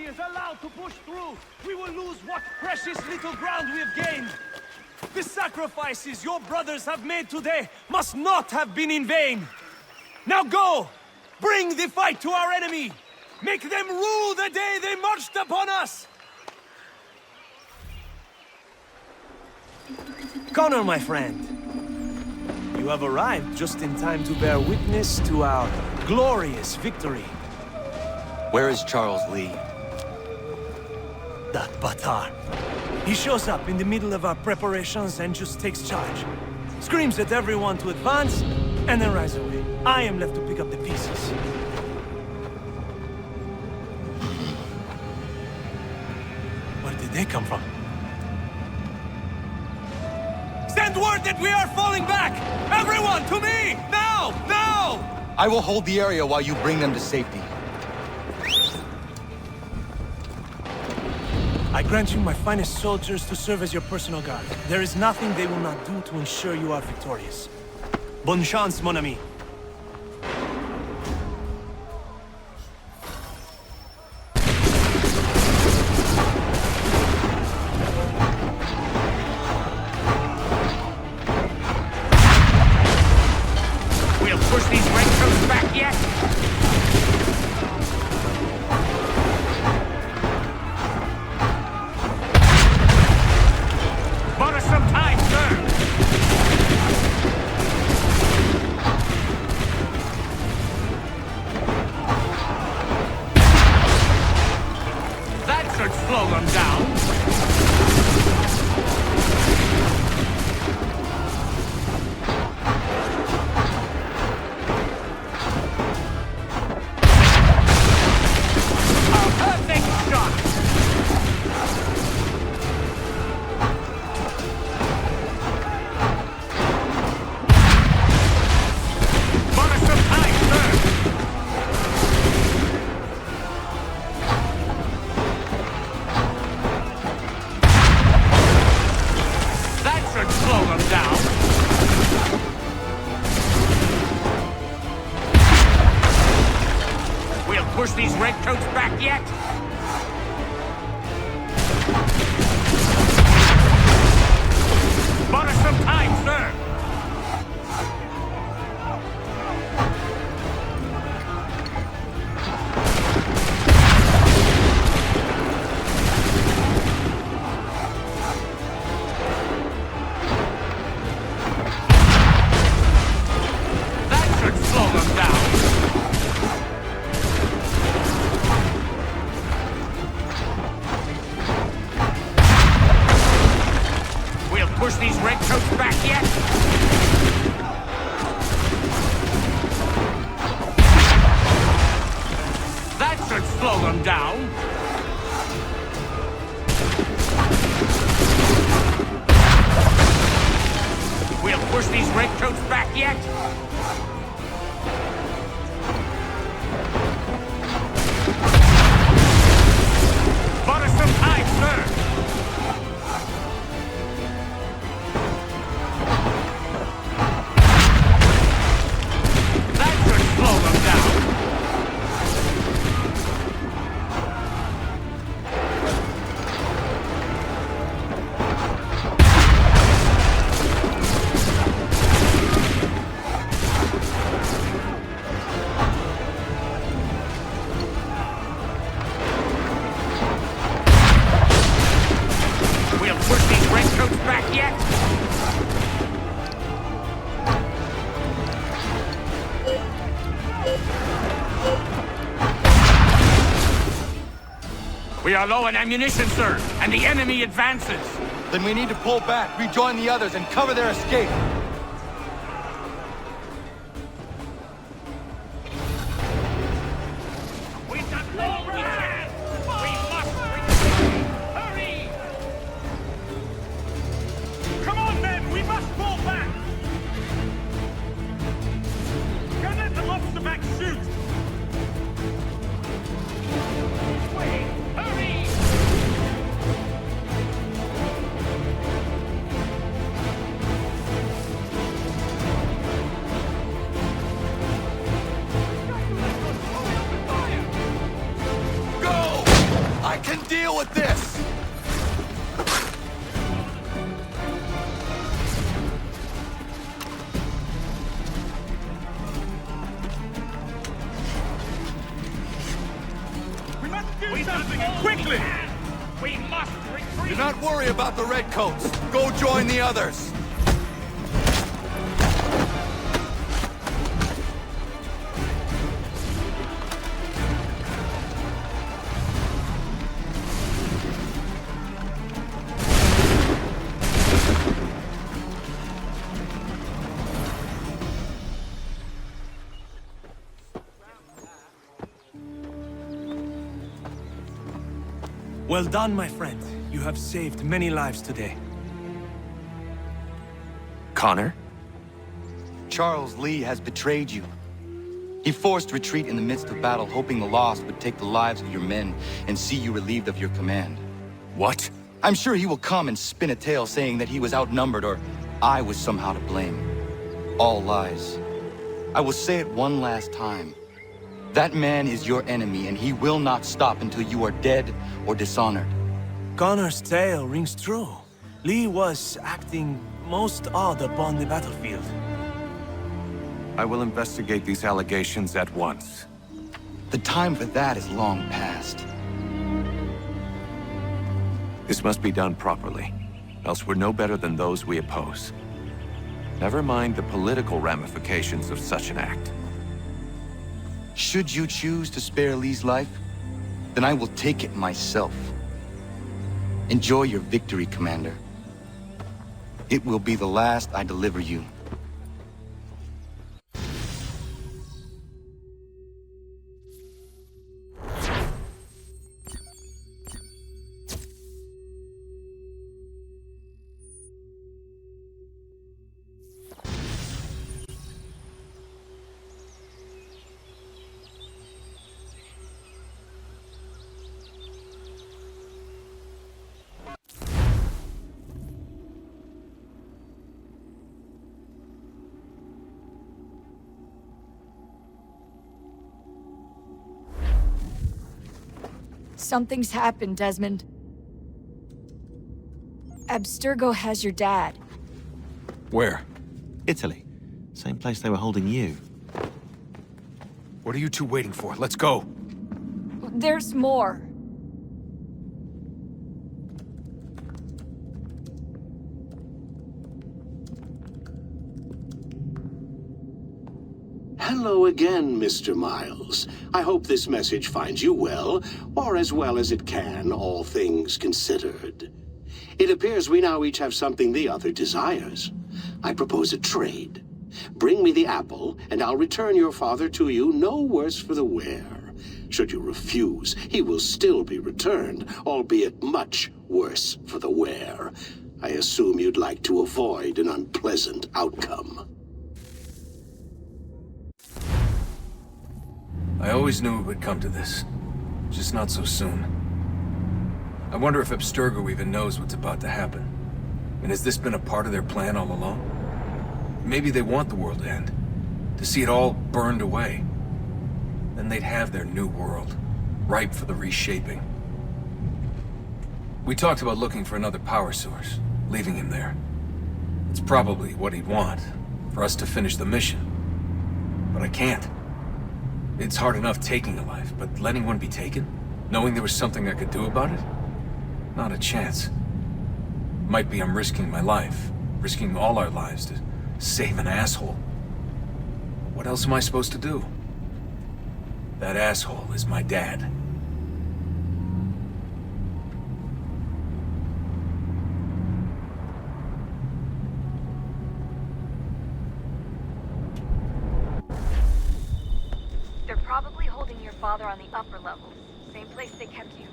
Is allowed to push through, we will lose what precious little ground we have gained. The sacrifices your brothers have made today must not have been in vain. Now go! Bring the fight to our enemy! Make them rue the day they marched upon us! Connor, my friend, you have arrived just in time to bear witness to our glorious victory. Where is Charles Lee? That Batar. He shows up in the middle of our preparations and just takes charge. Screams at everyone to advance, and then rides away. I am left to pick up the pieces. Where did they come from? Send word that we are falling back! Everyone, to me! Now! Now! I will hold the area while you bring them to safety. I grant you my finest soldiers to serve as your personal guard. There is nothing they will not do to ensure you are victorious. Bonne chance, mon ami. push these redcoats back yet? Bought us some time, sir! We are low on ammunition, sir, and the enemy advances. Then we need to pull back, rejoin the others, and cover their escape. We've got all we can! We must retreat! Hurry! Come on, men! We must fall back! Don't let the lobster back shoot! Wait! Hurry! Go! I can deal with this! We must do something, and quickly! We must retreat! Do not worry about the redcoats. Go join the others. Well done, my friend. You have saved many lives today. Connor? Charles Lee has betrayed you. He forced retreat in the midst of battle, hoping the loss would take the lives of your men and see you relieved of your command. What? I'm sure he will come and spin a tale saying that he was outnumbered or I was somehow to blame. All lies. I will say it one last time. That man is your enemy, and he will not stop until you are dead or dishonored. Connor's tale rings true. Lee was acting most odd upon the battlefield. I will investigate these allegations at once. The time for that is long past. This must be done properly, else we're no better than those we oppose. Never mind the political ramifications of such an act. Should you choose to spare Lee's life, then I will take it myself. Enjoy your victory, Commander. It will be the last I deliver you. Something's happened, Desmond. Abstergo has your dad. Where? Italy. Same place they were holding you. What are you two waiting for? Let's go! There's more. Hello again, Mr. Miles. I hope this message finds you well, or as well as it can, all things considered. It appears we now each have something the other desires. I propose a trade. Bring me the apple, and I'll return your father to you no worse for the wear. Should you refuse, he will still be returned, albeit much worse for the wear. I assume you'd like to avoid an unpleasant outcome. I always knew it would come to this. Just not so soon. I wonder if Abstergo even knows what's about to happen. And has this been a part of their plan all along? Maybe they want the world to end. To see it all burned away. Then they'd have their new world, ripe for the reshaping. We talked about looking for another power source, leaving him there. It's probably what he'd want, for us to finish the mission. But I can't. It's hard enough taking a life, but letting one be taken? Knowing there was something I could do about it? Not a chance. Might be I'm risking my life, risking all our lives to save an asshole. What else am I supposed to do? That asshole is my dad. They're probably holding your father on the upper levels. Same place they kept you.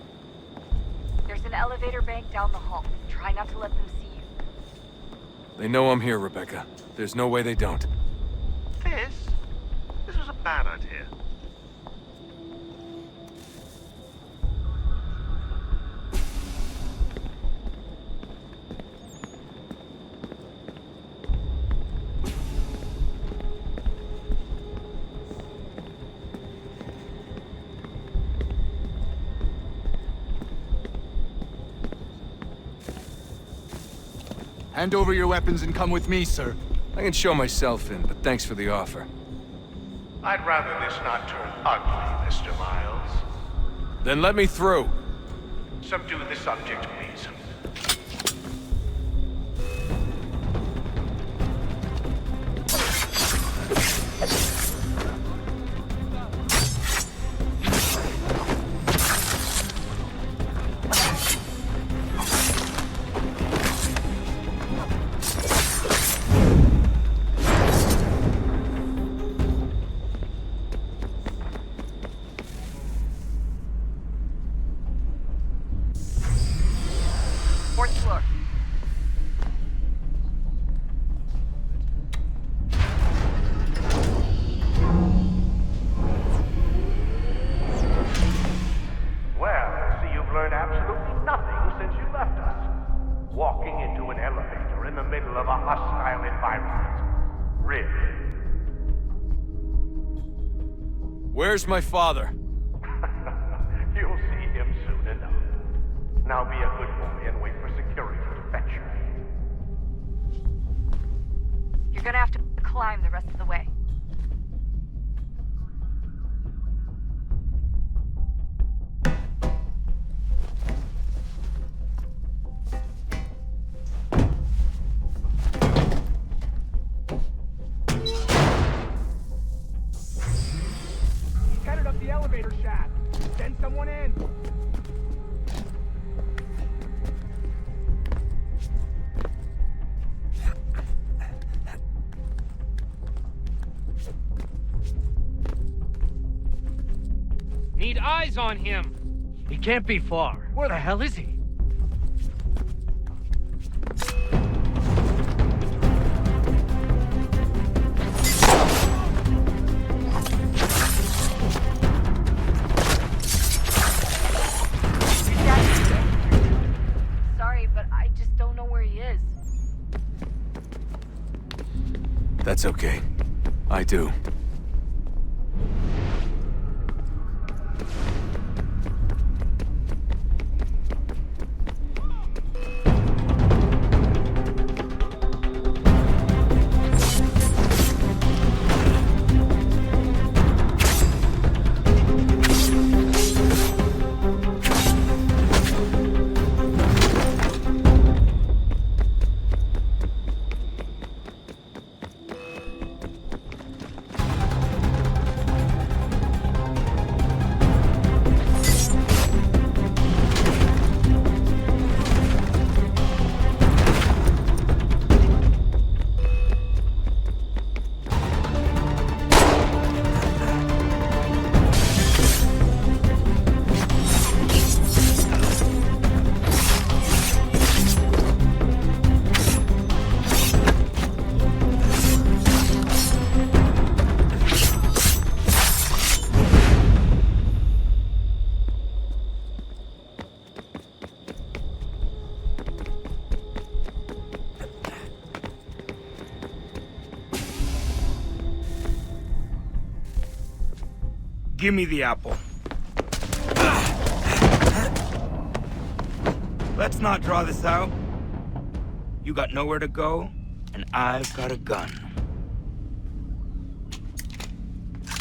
There's an elevator bank down the hall. Try not to let them see you. They know I'm here, Rebecca. There's no way they don't. This was a bad idea. Hand over your weapons and come with me, sir. I can show myself in, but thanks for the offer. I'd rather this not turn ugly, Mr. Miles. Then let me through. Subdue the subject, please. Fourth floor. Well, I see you've learned absolutely nothing since you left us. Walking into an elevator in the middle of a hostile environment. Really? Where's my father? You'll see him soon enough. Now be a good boy and wait for security to fetch you. You're gonna have to climb the rest of the way. He's headed up the elevator shaft. Send someone in. Need eyes on him. He can't be far. Where the hell is he? Sorry, but I just don't know where he is. That's okay. I do. Give me the apple. Let's not draw this out. You got nowhere to go, and I've got a gun.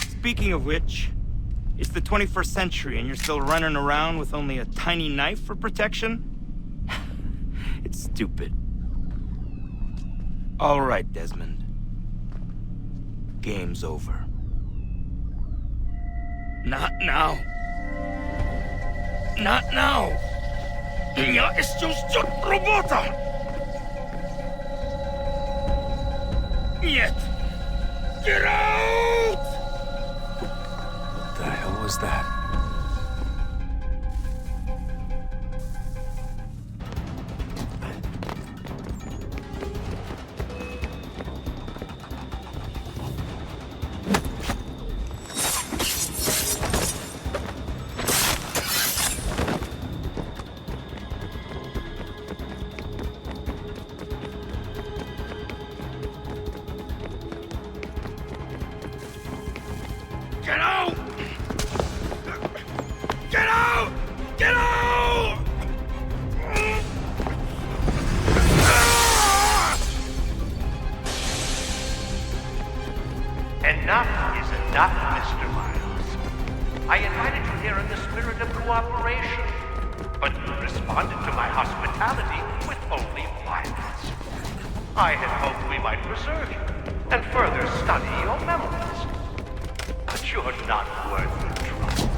Speaking of which, it's the 21st century and you're still running around with only a tiny knife for protection? It's stupid. All right, Desmond. Game's over. Not now. Not now. Я еще ждет работа. Нет. Get out! What the hell was that? Get out! Get out! Get out! Enough is enough, Mr. Miles. I invited you here in the spirit of cooperation, but you responded to my hospitality with only violence. I had hoped we might preserve you and further study your memories. But you're not worth the trouble.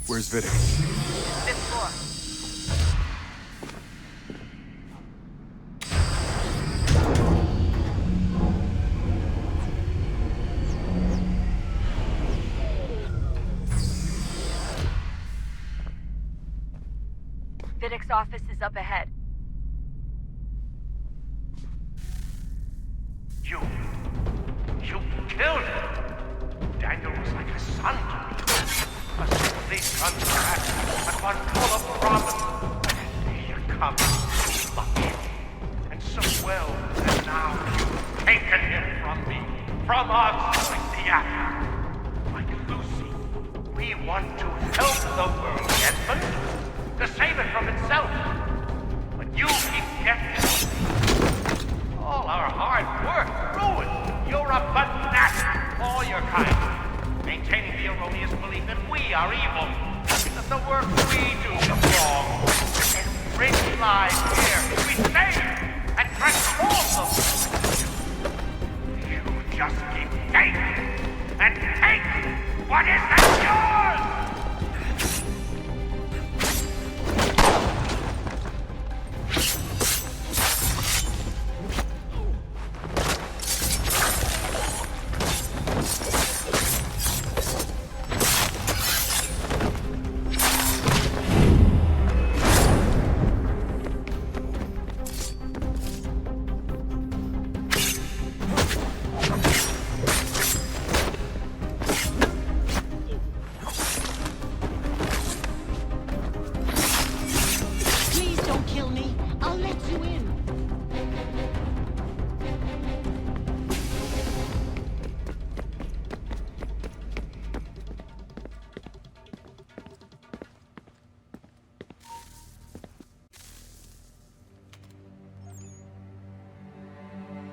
Where's Vidic? Fifth floor. Vidic's office is up ahead. You killed him. Daniel was like a son to me. A complete contract at one full of promise. Here comes lucky. And so well that now you've taken him from me, from us, like the apple. Like Lucy, we want to help the world, Desmond, to save it from itself. But you keep getting all our hard work ruined. You're a fanatic, all your kind. Maintaining the erroneous belief that we are evil, that the work we do is wrong. And bring lives here, we save and transform them. You just keep taking and taking what isn't yours!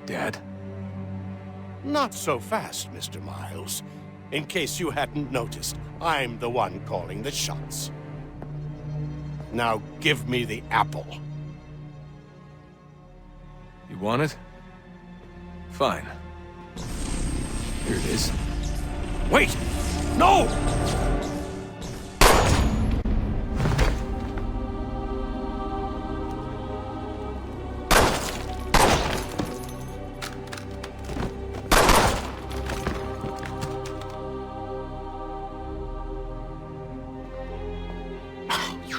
Dad? Not so fast, Mr. Miles. In case you hadn't noticed, I'm the one calling the shots. Now give me the apple. You want it? Fine. Here it is. Wait! No!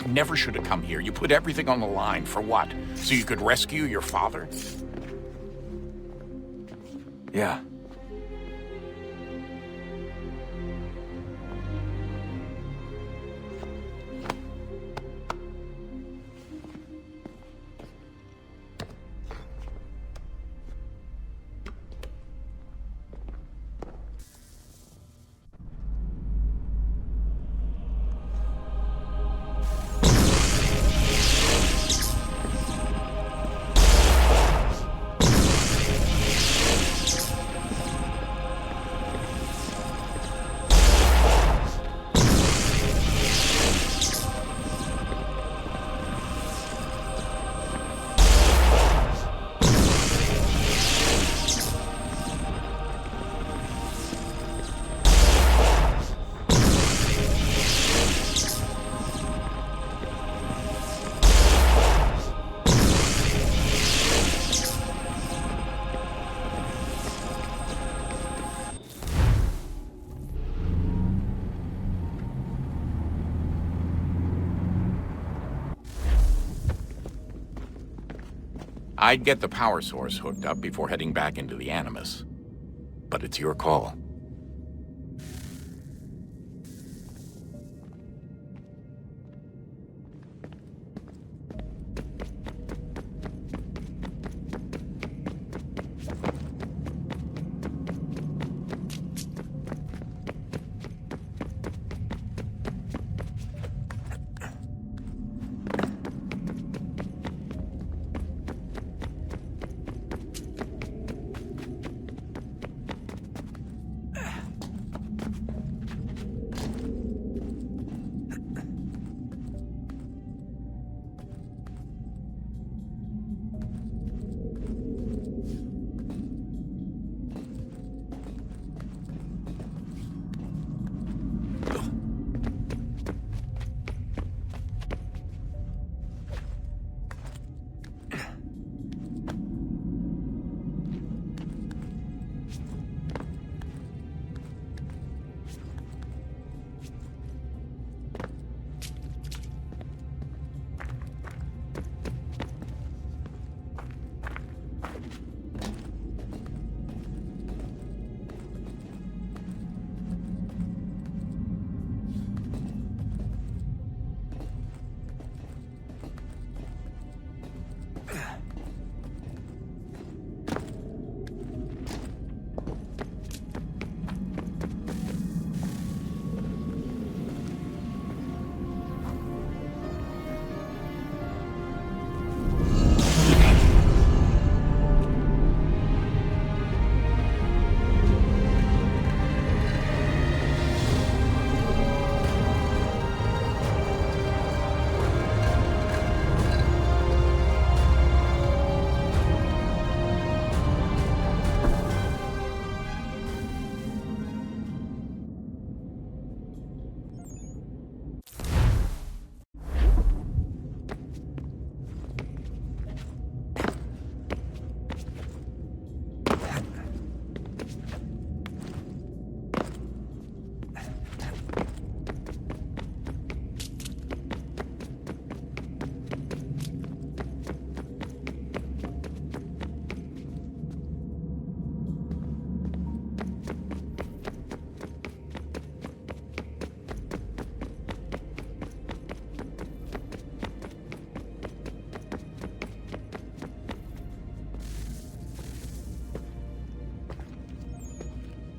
Never should have come here. You put everything on the line. For what? So you could rescue your father? Yeah. I'd get the power source hooked up before heading back into the Animus. But it's your call.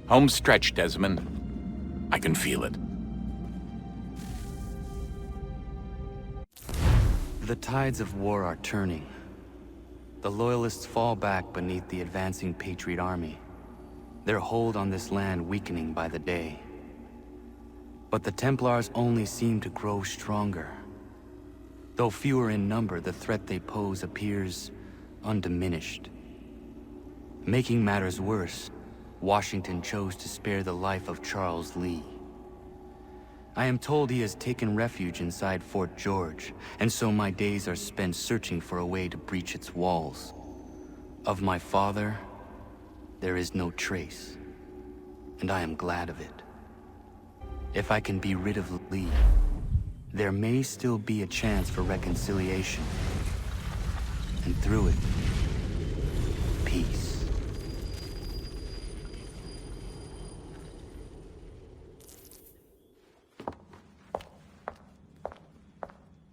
Home stretch, Desmond. I can feel it. The tides of war are turning. The Loyalists fall back beneath the advancing Patriot army, their hold on this land weakening by the day. But the Templars only seem to grow stronger. Though fewer in number, the threat they pose appears undiminished. Making matters worse, Washington chose to spare the life of Charles Lee. I am told he has taken refuge inside Fort George, and so my days are spent searching for a way to breach its walls. Of my father, there is no trace, and I am glad of it. If I can be rid of Lee, there may still be a chance for reconciliation, and through it, peace.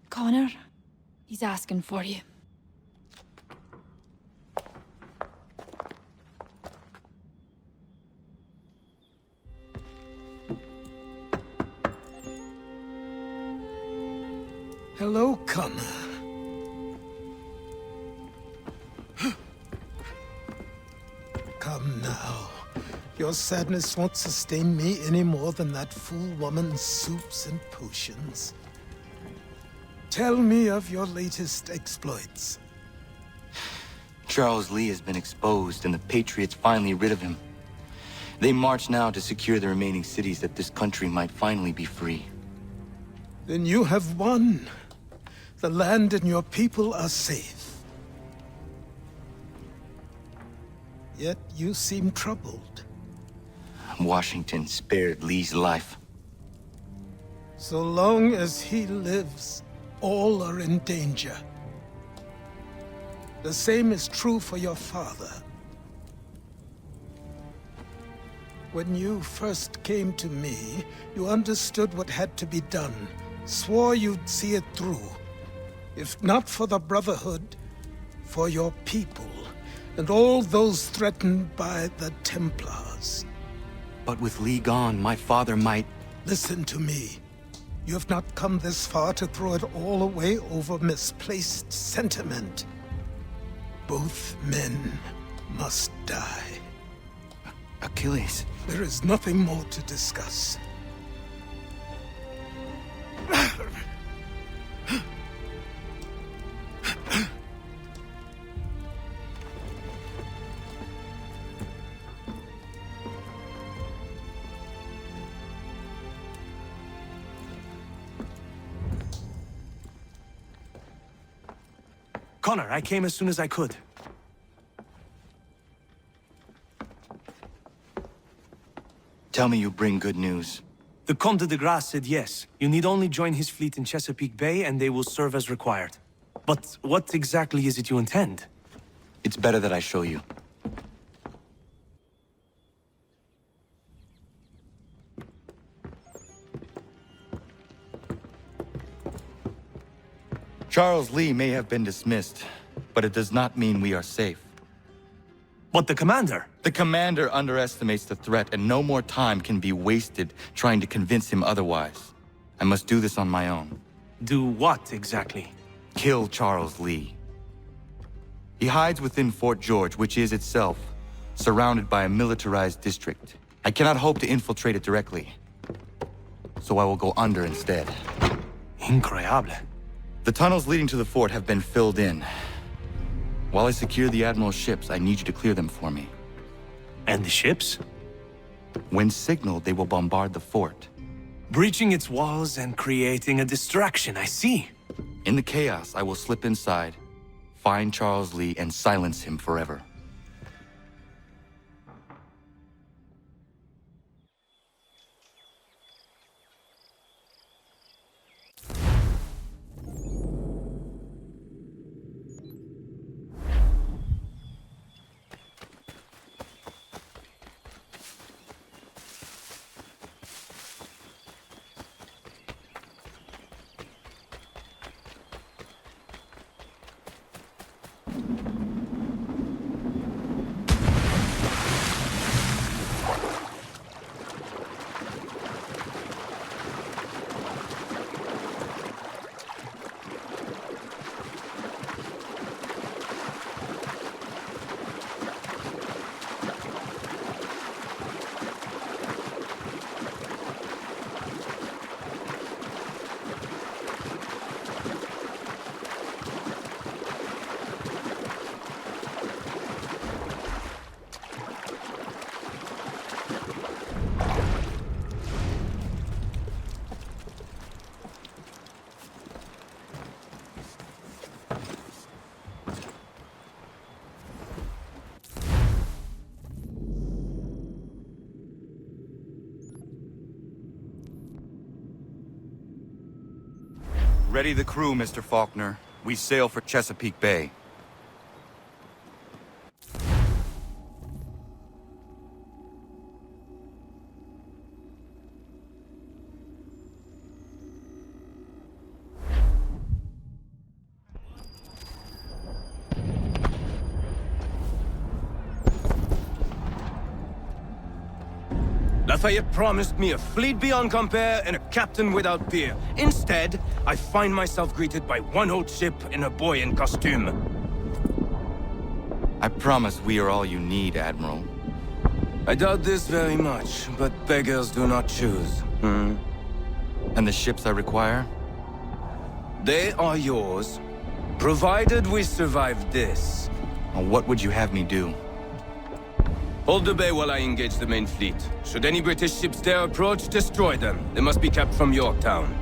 Connor, he's asking for you. Hello, Connor. Come now. Your sadness won't sustain me any more than that fool woman's soups and potions. Tell me of your latest exploits. Charles Lee has been exposed, and the Patriots finally rid of him. They march now to secure the remaining cities that this country might finally be free. Then you have won. The land and your people are safe. Yet you seem troubled. Washington spared Lee's life. So long as he lives, all are in danger. The same is true for your father. When you first came to me, you understood what had to be done, swore you'd see it through. If not for the Brotherhood, for your people, and all those threatened by the Templars. But with Lee gone, my father might... Listen to me. You have not come this far to throw it all away over misplaced sentiment. Both men must die. Achilles. There is nothing more to discuss. Connor, I came as soon as I could. Tell me you bring good news. The Comte de Grasse said yes. You need only join his fleet in Chesapeake Bay and they will serve as required. But what exactly is it you intend? It's better that I show you. Charles Lee may have been dismissed, but it does not mean we are safe. But the commander? The commander underestimates the threat, and no more time can be wasted trying to convince him otherwise. I must do this on my own. Do what, exactly? Kill Charles Lee. He hides within Fort George, which is itself surrounded by a militarized district. I cannot hope to infiltrate it directly, so I will go under instead. Incroyable. The tunnels leading to the fort have been filled in. While I secure the Admiral's ships, I need you to clear them for me. And the ships? When signaled, they will bombard the fort. Breaching its walls and creating a distraction, I see. In the chaos, I will slip inside, find Charles Lee, and silence him forever. Ready the crew, Mr. Faulkner. We sail for Chesapeake Bay. Lafayette promised me a fleet beyond compare and a captain without peer. Instead, I find myself greeted by one old ship and a boy in costume. I promise we are all you need, Admiral. I doubt this very much, but beggars do not choose. And the ships I require? They are yours, provided we survive this. What would you have me do? Hold the bay while I engage the main fleet. Should any British ships dare approach, destroy them. They must be kept from Yorktown.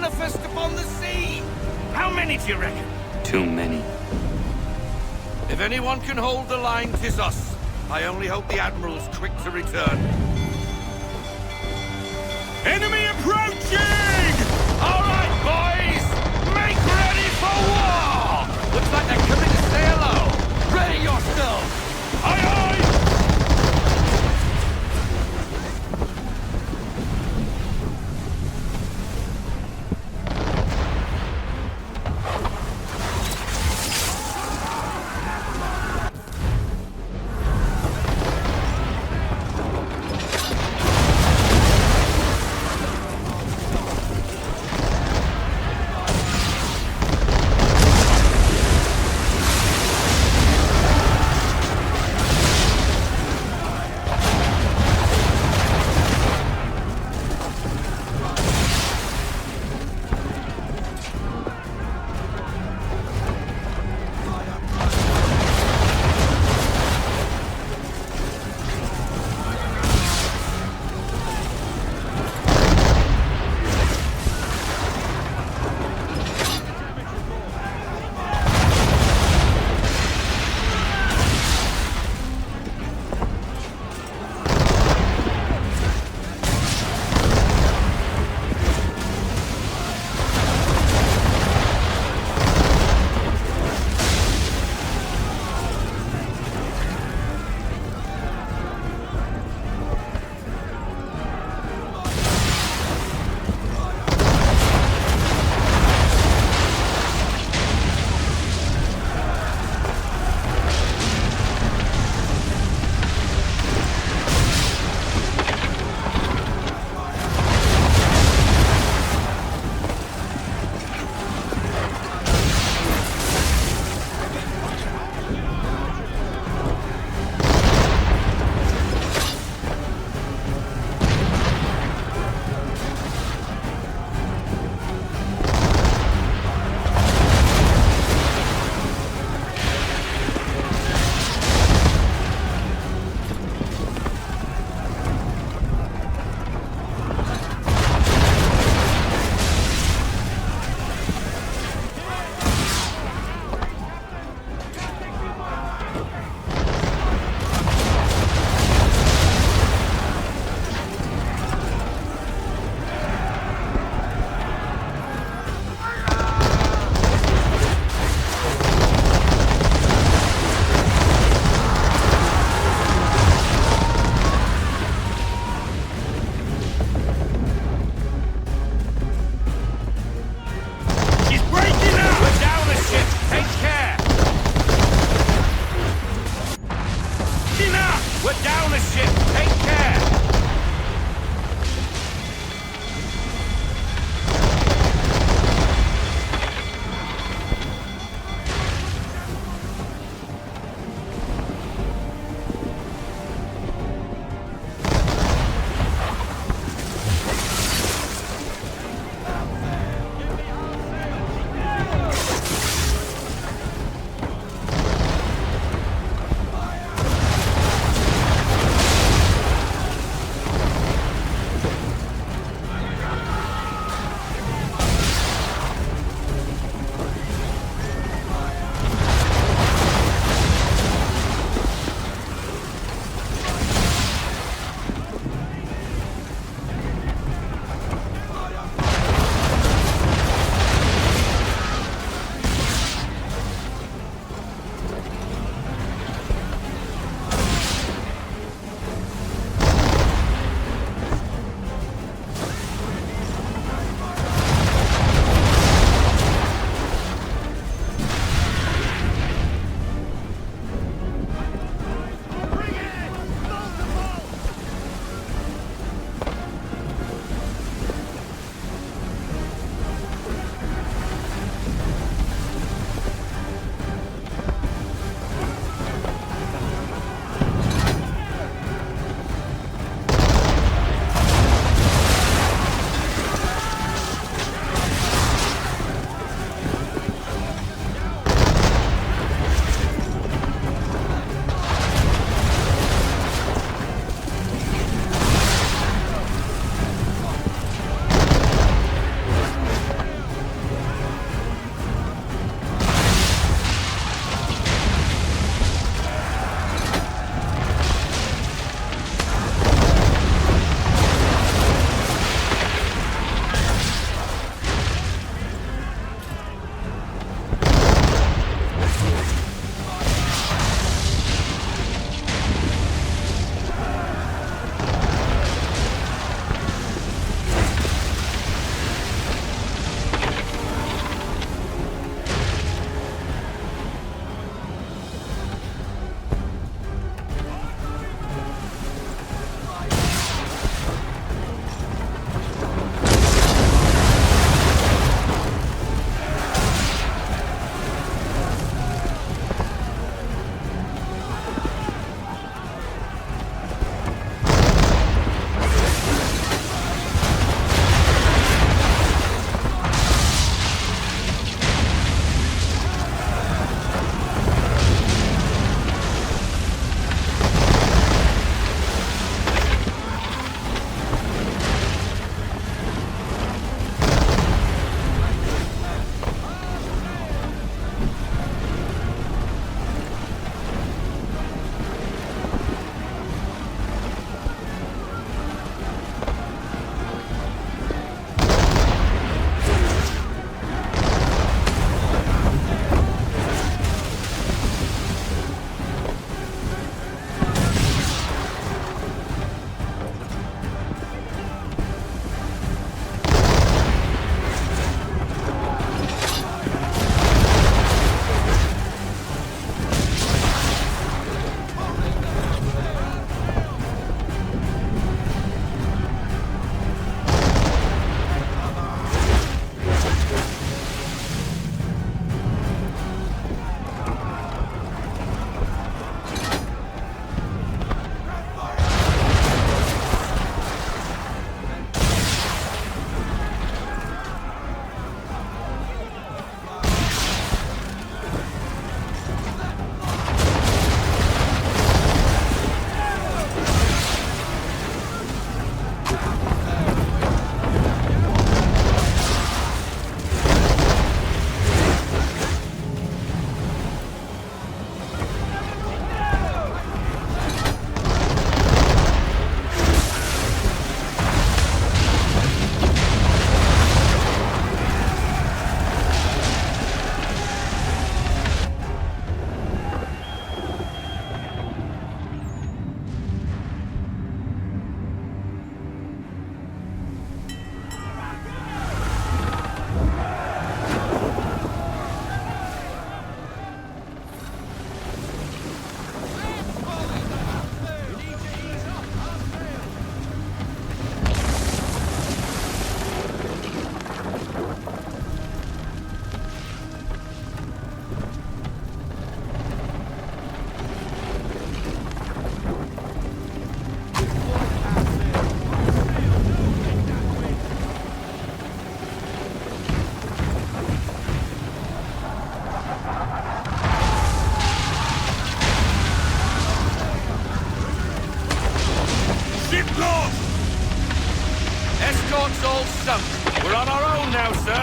manifest upon the sea! How many do you reckon? Too many. If anyone can hold the line, 'tis us. I only hope the Admiral's quick to return. Enemy approaching! All right, boys! Make ready for war! Looks like they're coming to say hello. Ready yourselves! Aye, aye!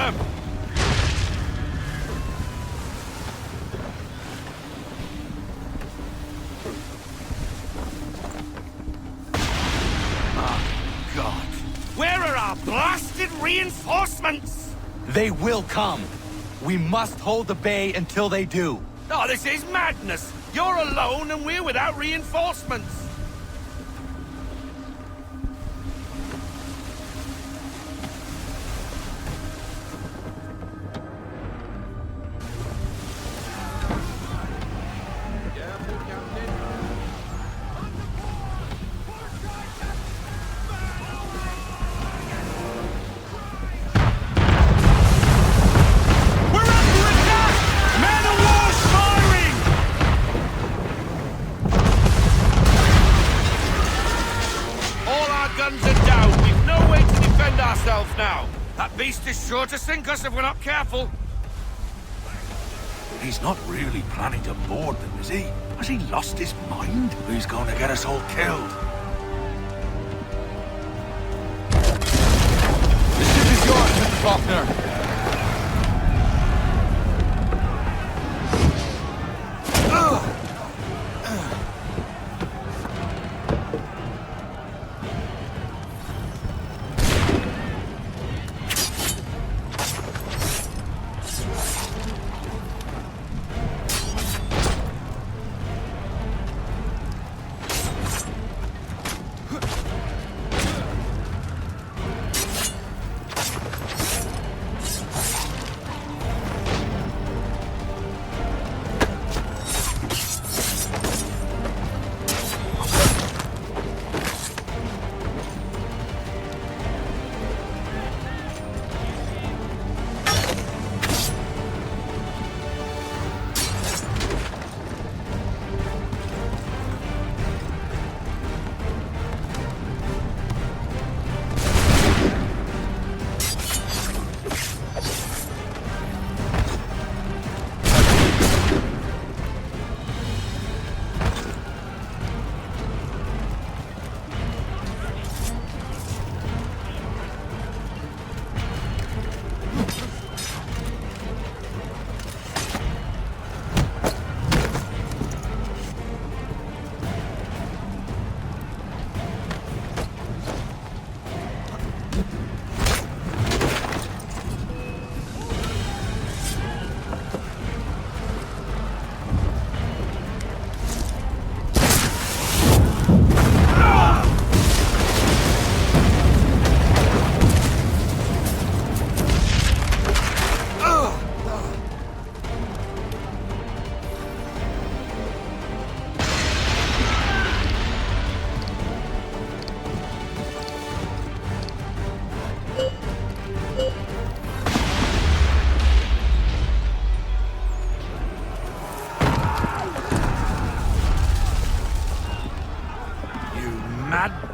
them! God. Where are our blasted reinforcements? They will come. We must hold the bay until they do. Oh, this is madness! You're alone and we're without reinforcements! Now! That beast is sure to sink us if we're not careful! He's not really planning to board them, is he? Has he lost his mind? He's going to get us all killed. The ship is yours, Mr. Faulkner.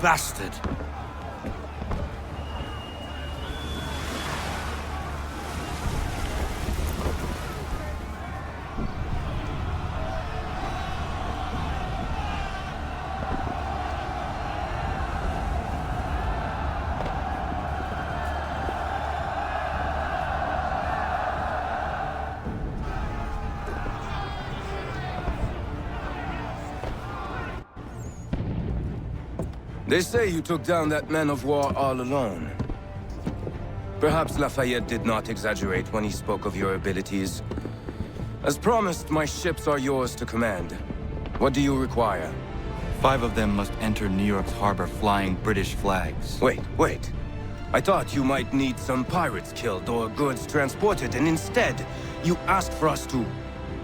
Bastard! They say you took down that man of war all alone. Perhaps Lafayette did not exaggerate when he spoke of your abilities. As promised, my ships are yours to command. What do you require? 5 of them must enter New York's harbor flying British flags. Wait. I thought you might need some pirates killed or goods transported, and instead, you asked for us to,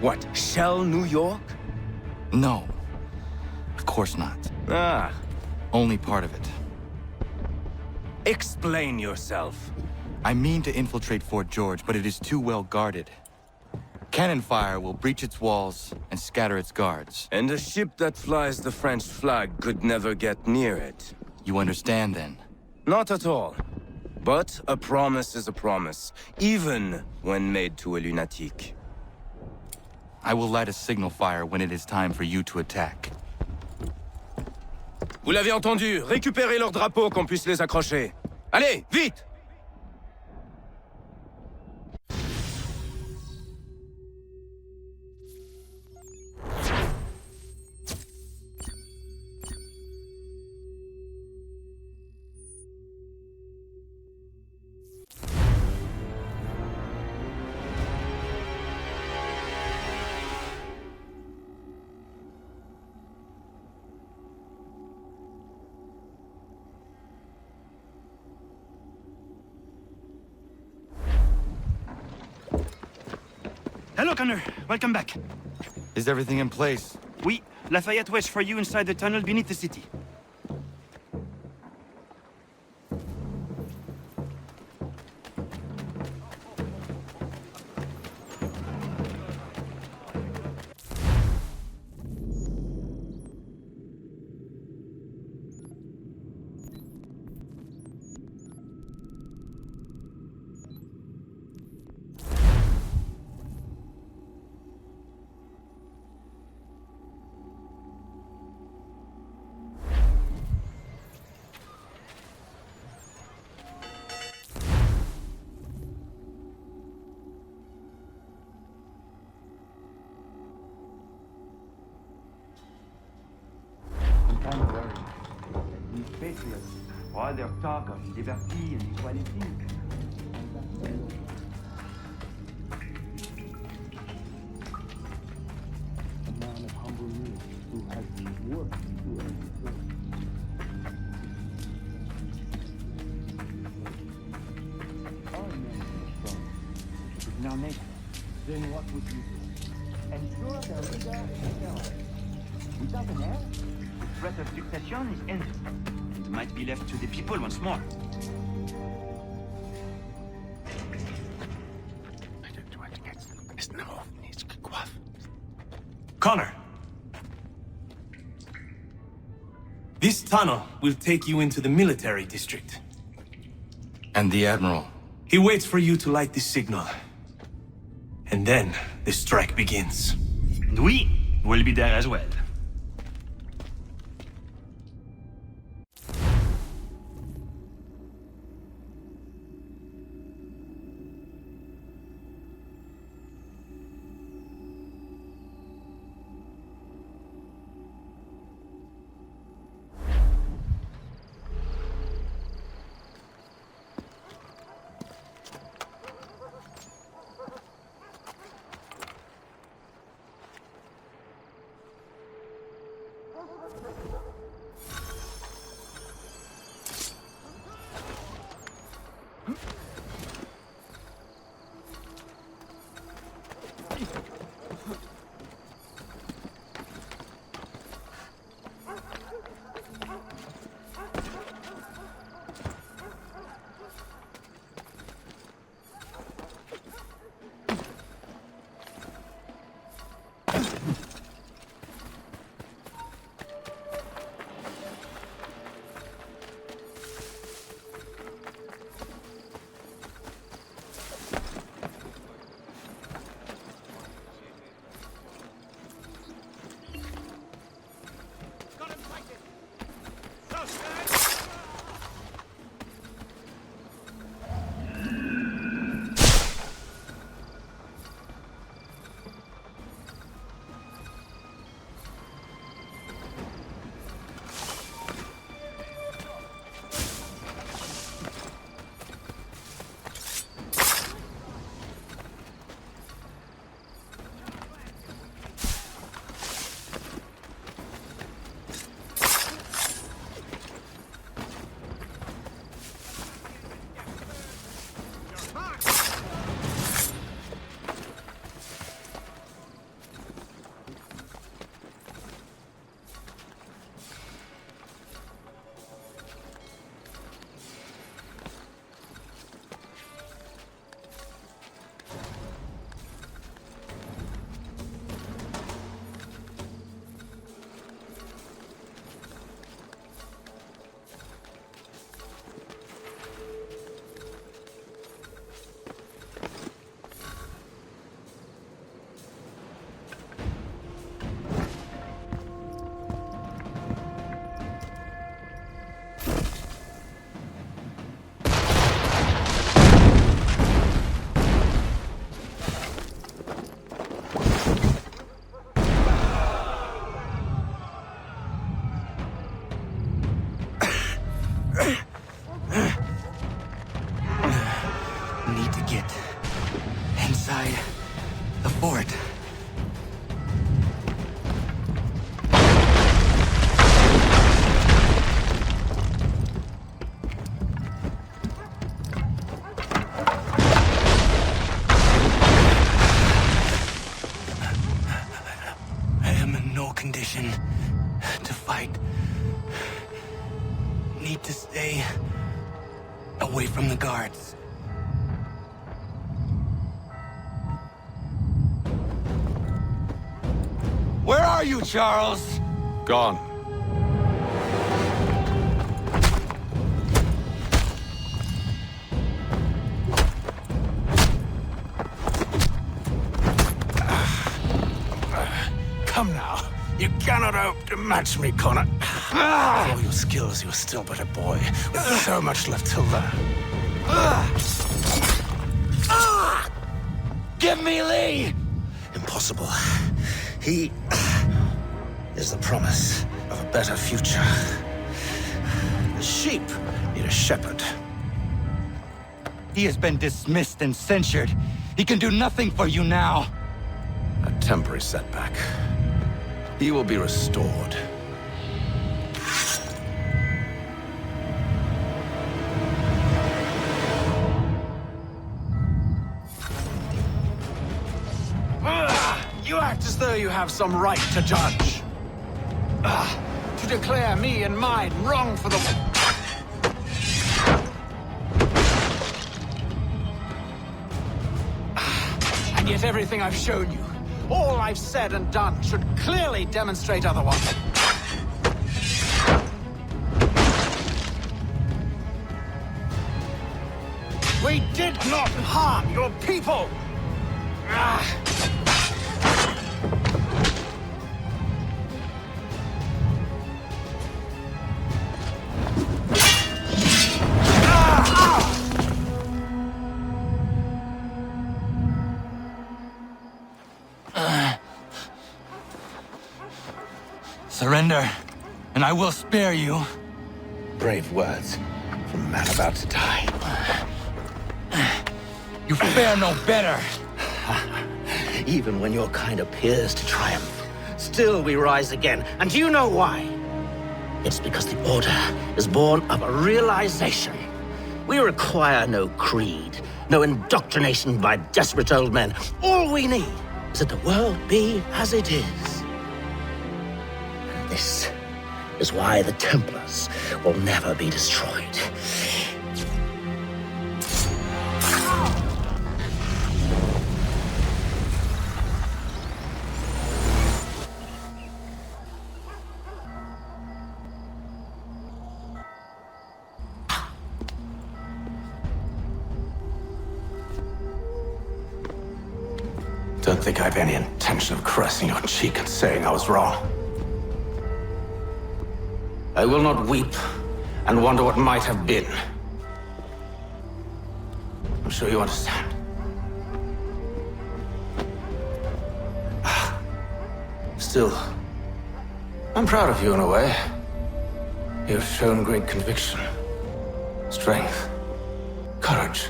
what, shell New York? No. Of course not. Ah. Only part of it. Explain yourself. I mean to infiltrate Fort George, but it is too well guarded. Cannon fire will breach its walls and scatter its guards. And a ship that flies the French flag could never get near it. You understand, then? Not at all. But a promise is a promise, even when made to a lunatic. I will light a signal fire when it is time for you to attack. Vous l'avez entendu, récupérez leurs drapeaux qu'on puisse les accrocher. Allez, vite! Connor. Welcome back. Is everything in place? Oui. Lafayette waits for you inside the tunnel beneath the city. Patriots, all their talk of liberty and equality. A man of humble means who has worked to earn his way. All men are strong. It is now nature. Then what would you do? Ensure their rigor is held. Without an heir, the threat of succession is ended. It might be left to the people once more. Connor! This tunnel will take you into the military district. And the Admiral? He waits for you to light the signal. And then the strike begins. And we will be there as well. decision to fight. Need to stay away from the guards. Where are you, Charles? Gone. Come now. You cannot hope to match me, Connor. With all your skills, you're still but a boy, with so much left to learn. Give me Lee! Impossible. He is the promise of a better future. The sheep need a shepherd. He has been dismissed and censured. He can do nothing for you now. A temporary setback. He will be restored. You act as though you have some right to judge. To declare me and mine wrong for the... And yet everything I've shown you, all I've said and done, should clearly demonstrate otherwise. We did not harm your people! Surrender, and I will spare you. Brave words from a man about to die. You fare no better. Even when your kind appears to triumph, still we rise again. And do you know why? It's because the Order is born of a realization. We require no creed, no indoctrination by desperate old men. All we need is that the world be as it is. And this is why the Templars will never be destroyed. Don't think I've any intention of caressing your cheek and saying I was wrong. I will not weep and wonder what might have been. I'm sure you understand. Still, I'm proud of you in a way. You've shown great conviction, strength, courage.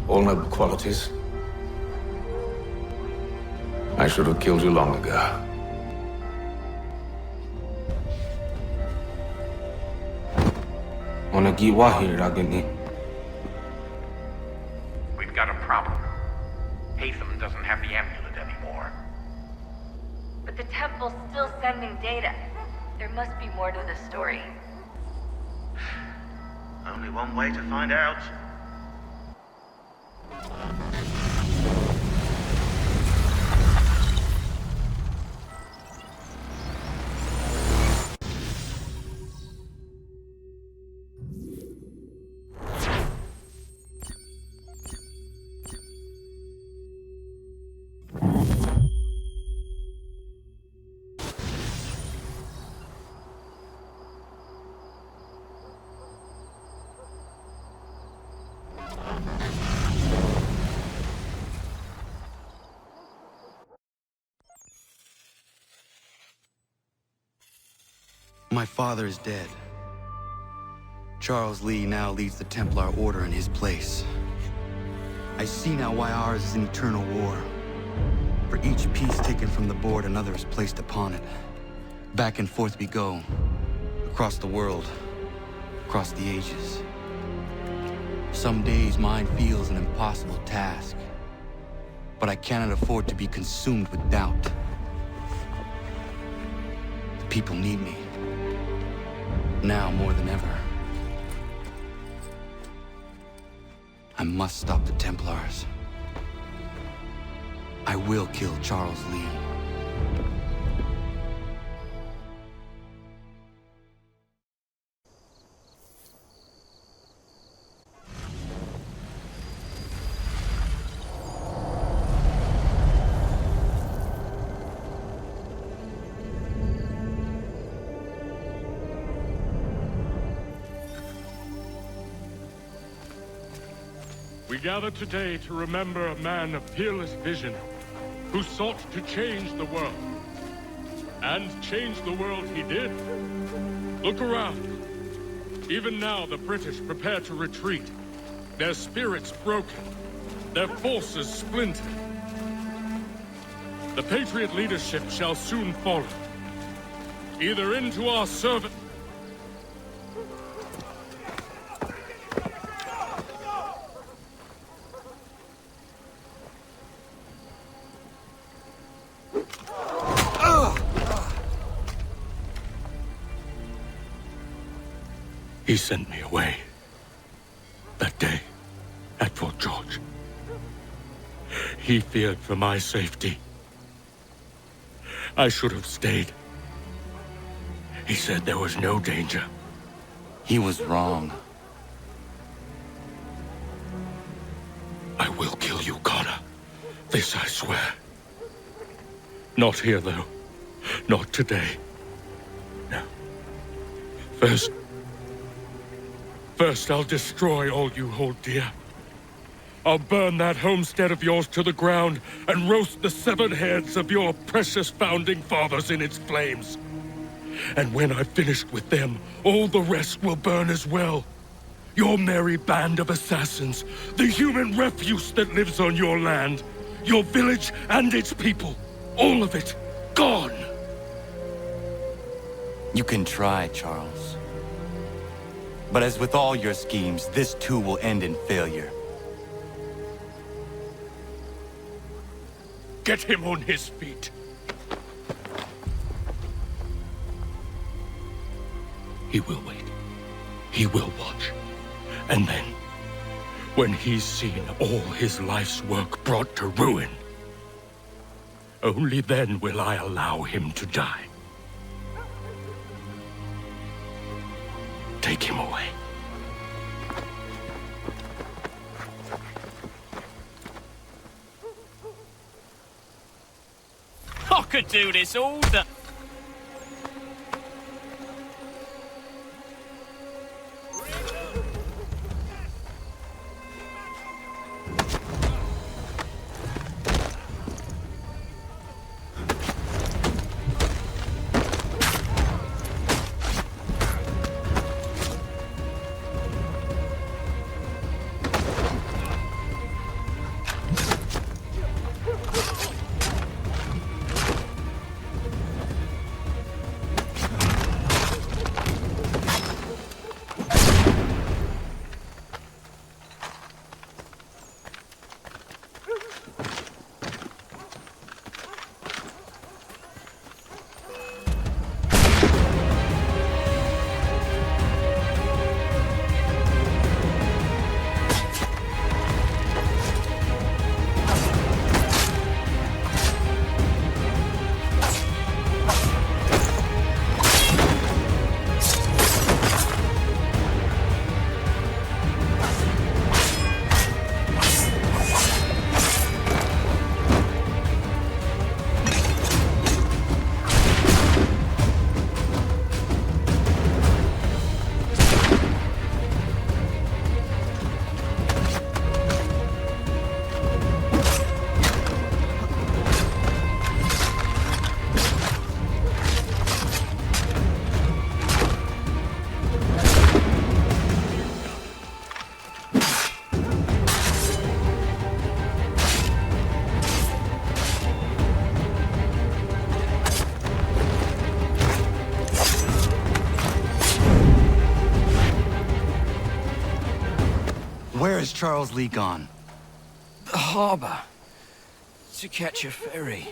All noble qualities. I should have killed you long ago. We've got a problem. Haytham doesn't have the amulet anymore. But the temple's still sending data. There must be more to the story. Only one way to find out. My father is dead. Charles Lee now leads the Templar Order in his place. I see now why ours is an eternal war. For each piece taken from the board, another is placed upon it. Back and forth we go. Across the world. Across the ages. Some days mine feels an impossible task. But I cannot afford to be consumed with doubt. people need me. Now more than ever. I must stop the Templars. I will kill Charles Lee. We gather today to remember a man of peerless vision who sought to change the world. And change the world he did. Look around. Even now the British prepare to retreat. Their spirits broken. Their forces splintered. The Patriot leadership shall soon follow. Either into our service... He sent me away. That day, at Fort George. He feared for my safety. I should have stayed. He said there was no danger. He was wrong. I will kill you, Connor. This I swear. Not here, though. Not today. No. First, I'll destroy all you hold dear. I'll burn that homestead of yours to the ground and roast the severed heads of your precious founding fathers in its flames. And when I've finished with them, all the rest will burn as well. Your merry band of assassins, the human refuse that lives on your land, your village and its people, all of it, gone. You can try, Charles. But as with all your schemes, this too will end in failure. Get him on his feet. He will wait. He will watch. And then, when he's seen all his life's work brought to ruin, only then will I allow him to die. Take him away. I could do this all day. Where is Charles Lee gone? The harbor. To catch a ferry.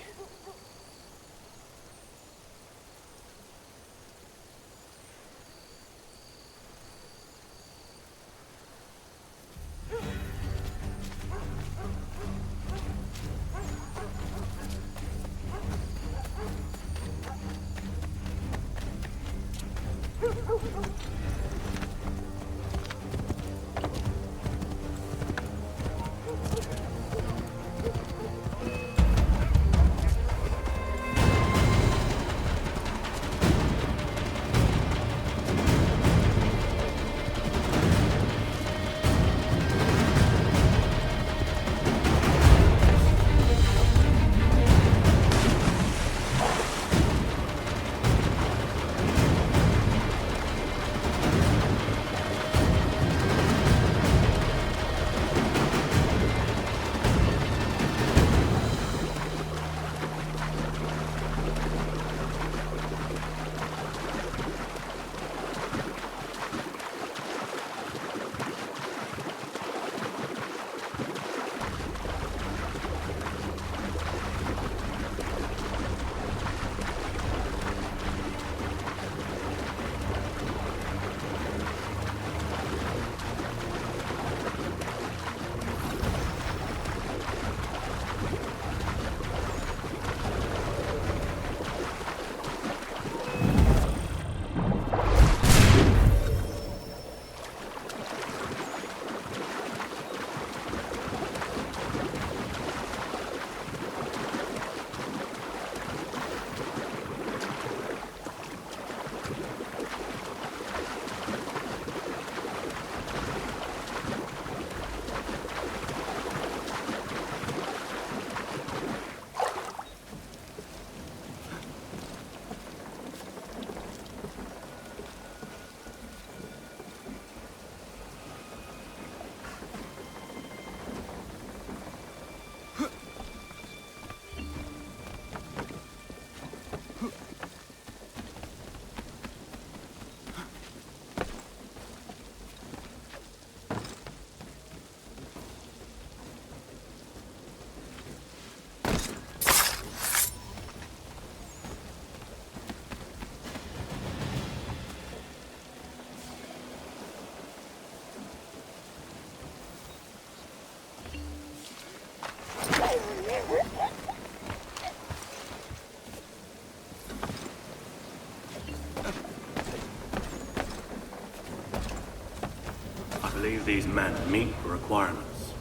these men meet the requirements.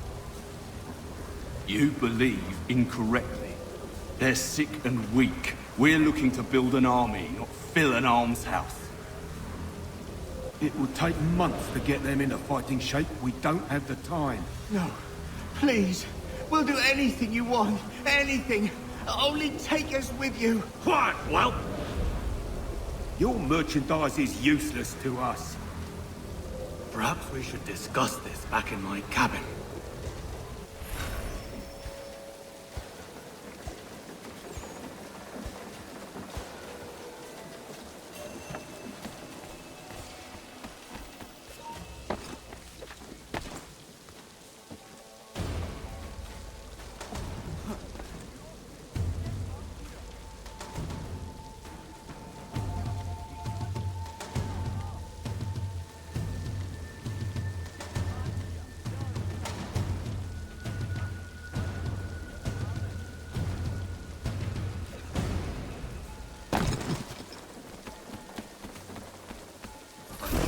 You believe incorrectly. They're sick and weak. We're looking to build an army, not fill an almshouse. It will take months to get them into fighting shape. We don't have the time. No. Please. We'll do anything you want. Anything. Only take us with you. Quiet, whelp! Your merchandise is useless to us. Perhaps we should discuss this back in my cabin.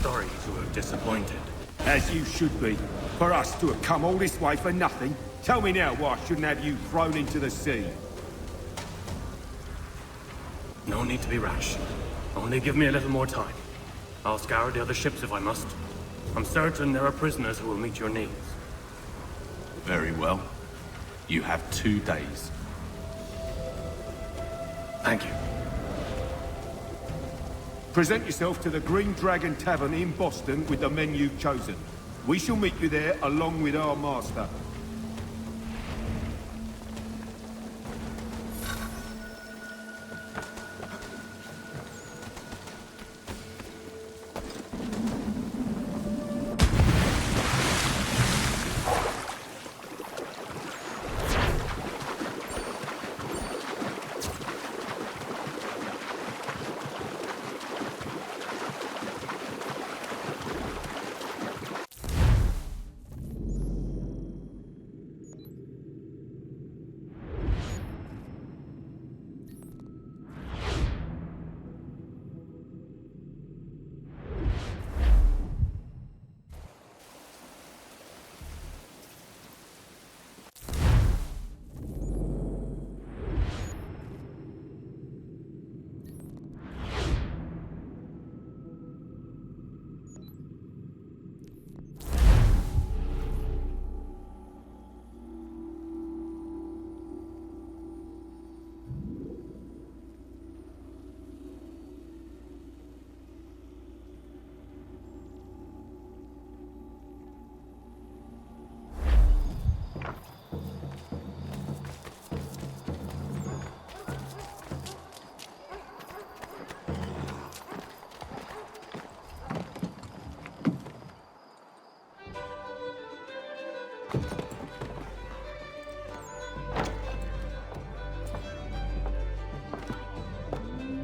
Sorry to have disappointed. As you should be. For us to have come all this way for nothing. Tell me now why I shouldn't have you thrown into the sea. No need to be rash. Only give me a little more time. I'll scour the other ships if I must. I'm certain there are prisoners who will meet your needs. Very well. You have 2 days. Thank you. Present yourself to the Green Dragon Tavern in Boston with the men you've chosen. We shall meet you there along with our master.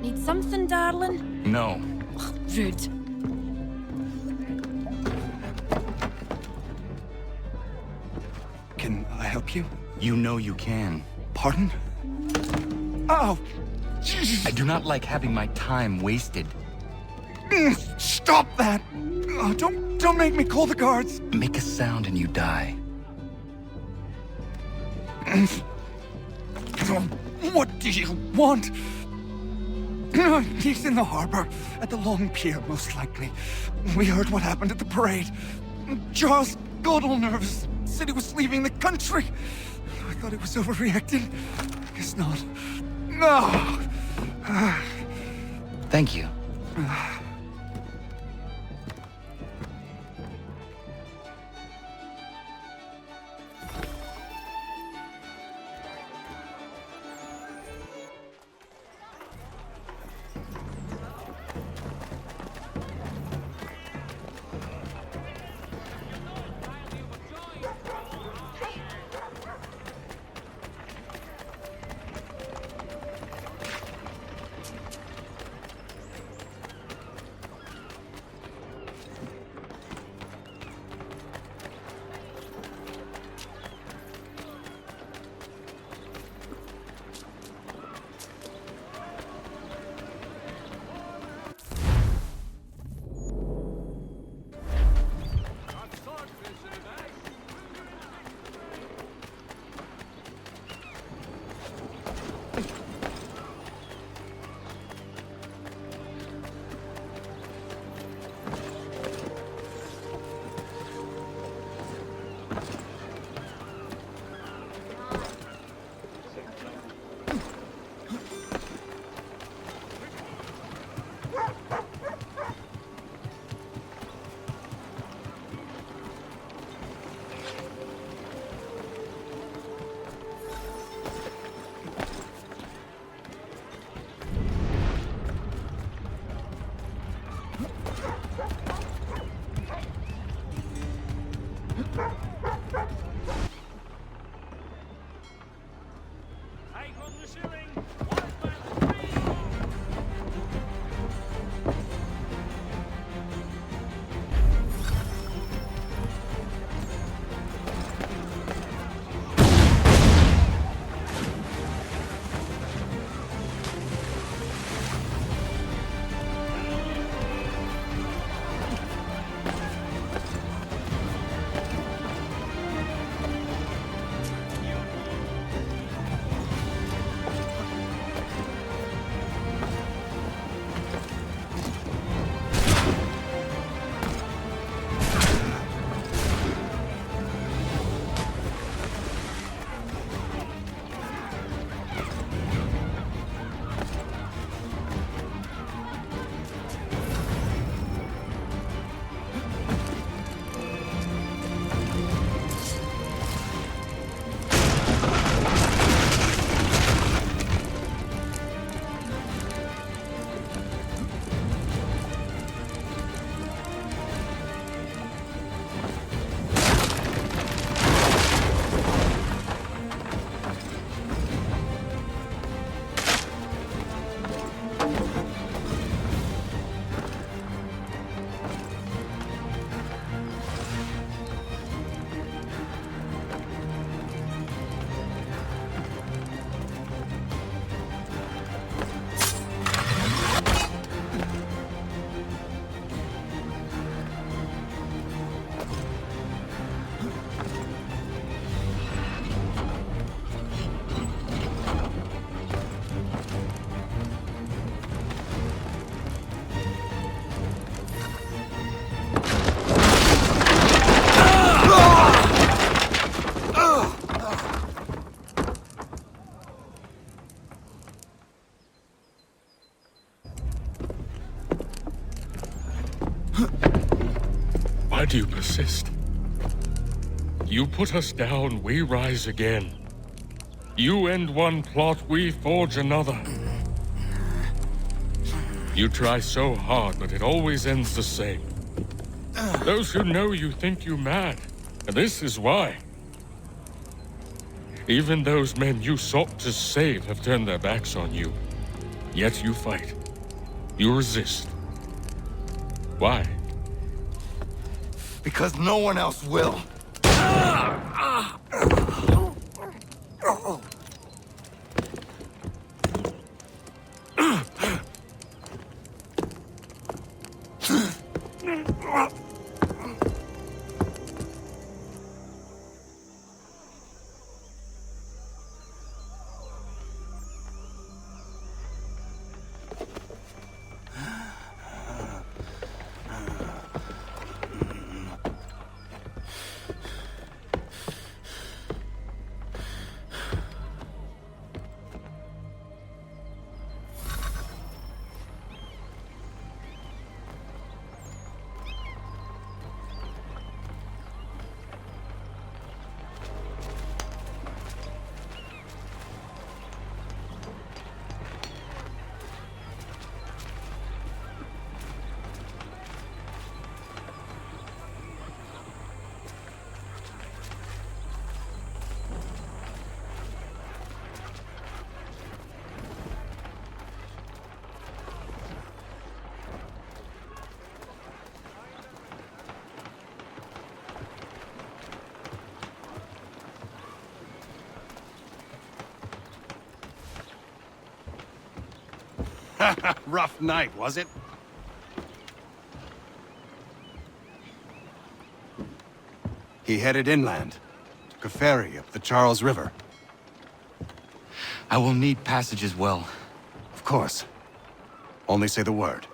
Need something, darling? No. Ugh, rude. Can I help you? You know you can. Pardon? Oh! I do not like having my time wasted. Stop that! Oh, don't make me call the guards! Make a sound and you die. What do you want? He's in the harbor, at the Long Pier, most likely. We heard what happened at the parade. Charles got all nervous, said he was leaving the country. I thought he was overreacting. Guess not. No! Thank you. Why do you persist? You put us down, we rise again. You end one plot, we forge another. You try so hard, but it always ends the same. Those who know you think you mad, and this is why. Even those men you sought to save have turned their backs on you. Yet you fight. You resist. Why? Because no one else will. Rough night, was it? He headed inland. Took a ferry up the Charles River. I will need passage as well. Of course. Only say the word.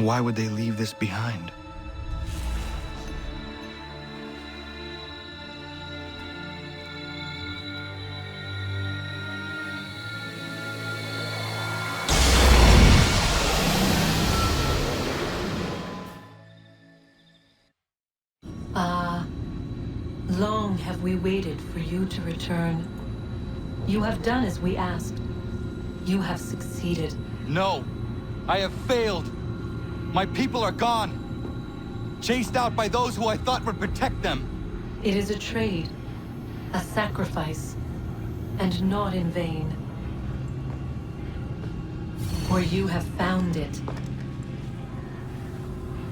Why would they leave this behind? Long have we waited for you to return. You have done as we asked. You have succeeded. No! I have failed! My people are gone! Chased out by those who I thought would protect them! It is a trade, a sacrifice, and not in vain. For you have found it.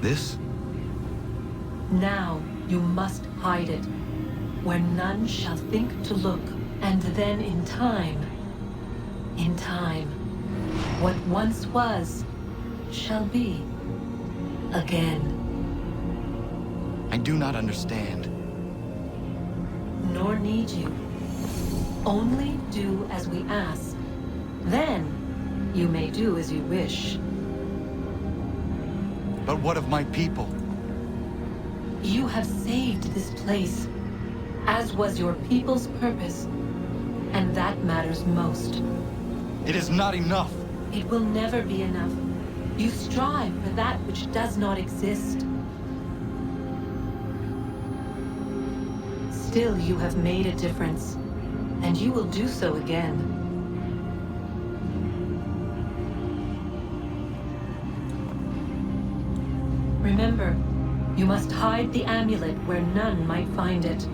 This? Now you must hide it, where none shall think to look, and then in time, what once was, shall be again. I do not understand. Nor need you. Only do as we ask. Then you may do as you wish. But what of my people? You have saved this place, as was your people's purpose, and that matters most. It is not enough. It will never be enough. You strive for that which does not exist. Still, you have made a difference, and you will do so again. Remember, you must hide the amulet where none might find it.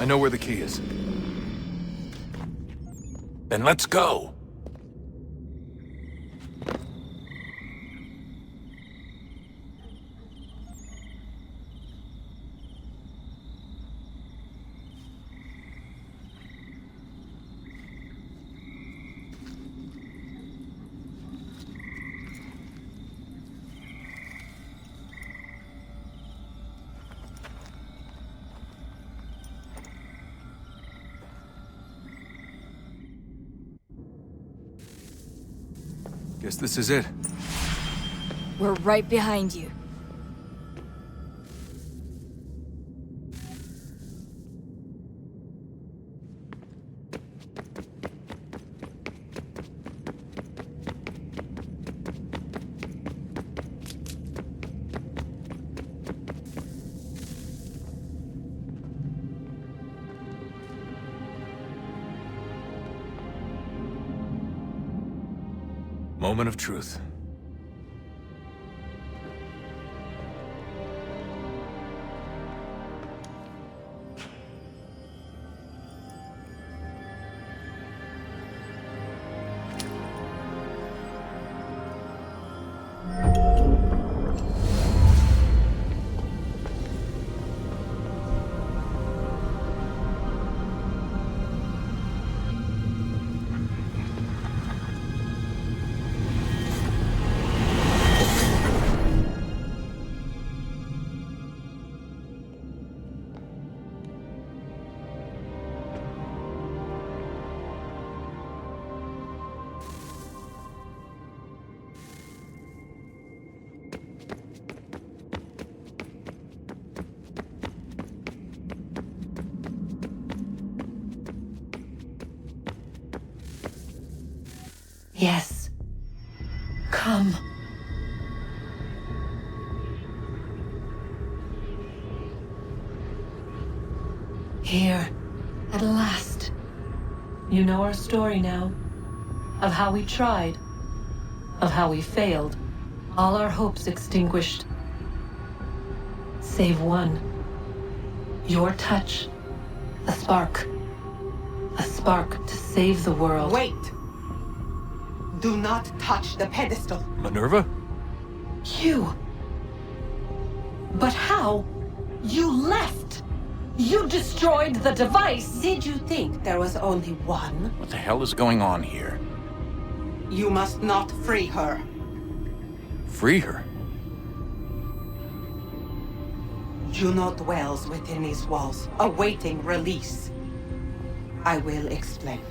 I know where the key is. Then let's go! Guess this is it. We're right behind you. Moment of truth. Yes. Come. Here, at last. You know our story now. Of how we tried. Of how we failed. All our hopes extinguished. Save one. Your touch. A spark. A spark to save the world. Wait! Do not touch the pedestal. Minerva? You. But how? You left! You destroyed the device! Did you think there was only one? What the hell is going on here? You must not free her. Free her? Juno dwells within these walls, awaiting release. I will explain.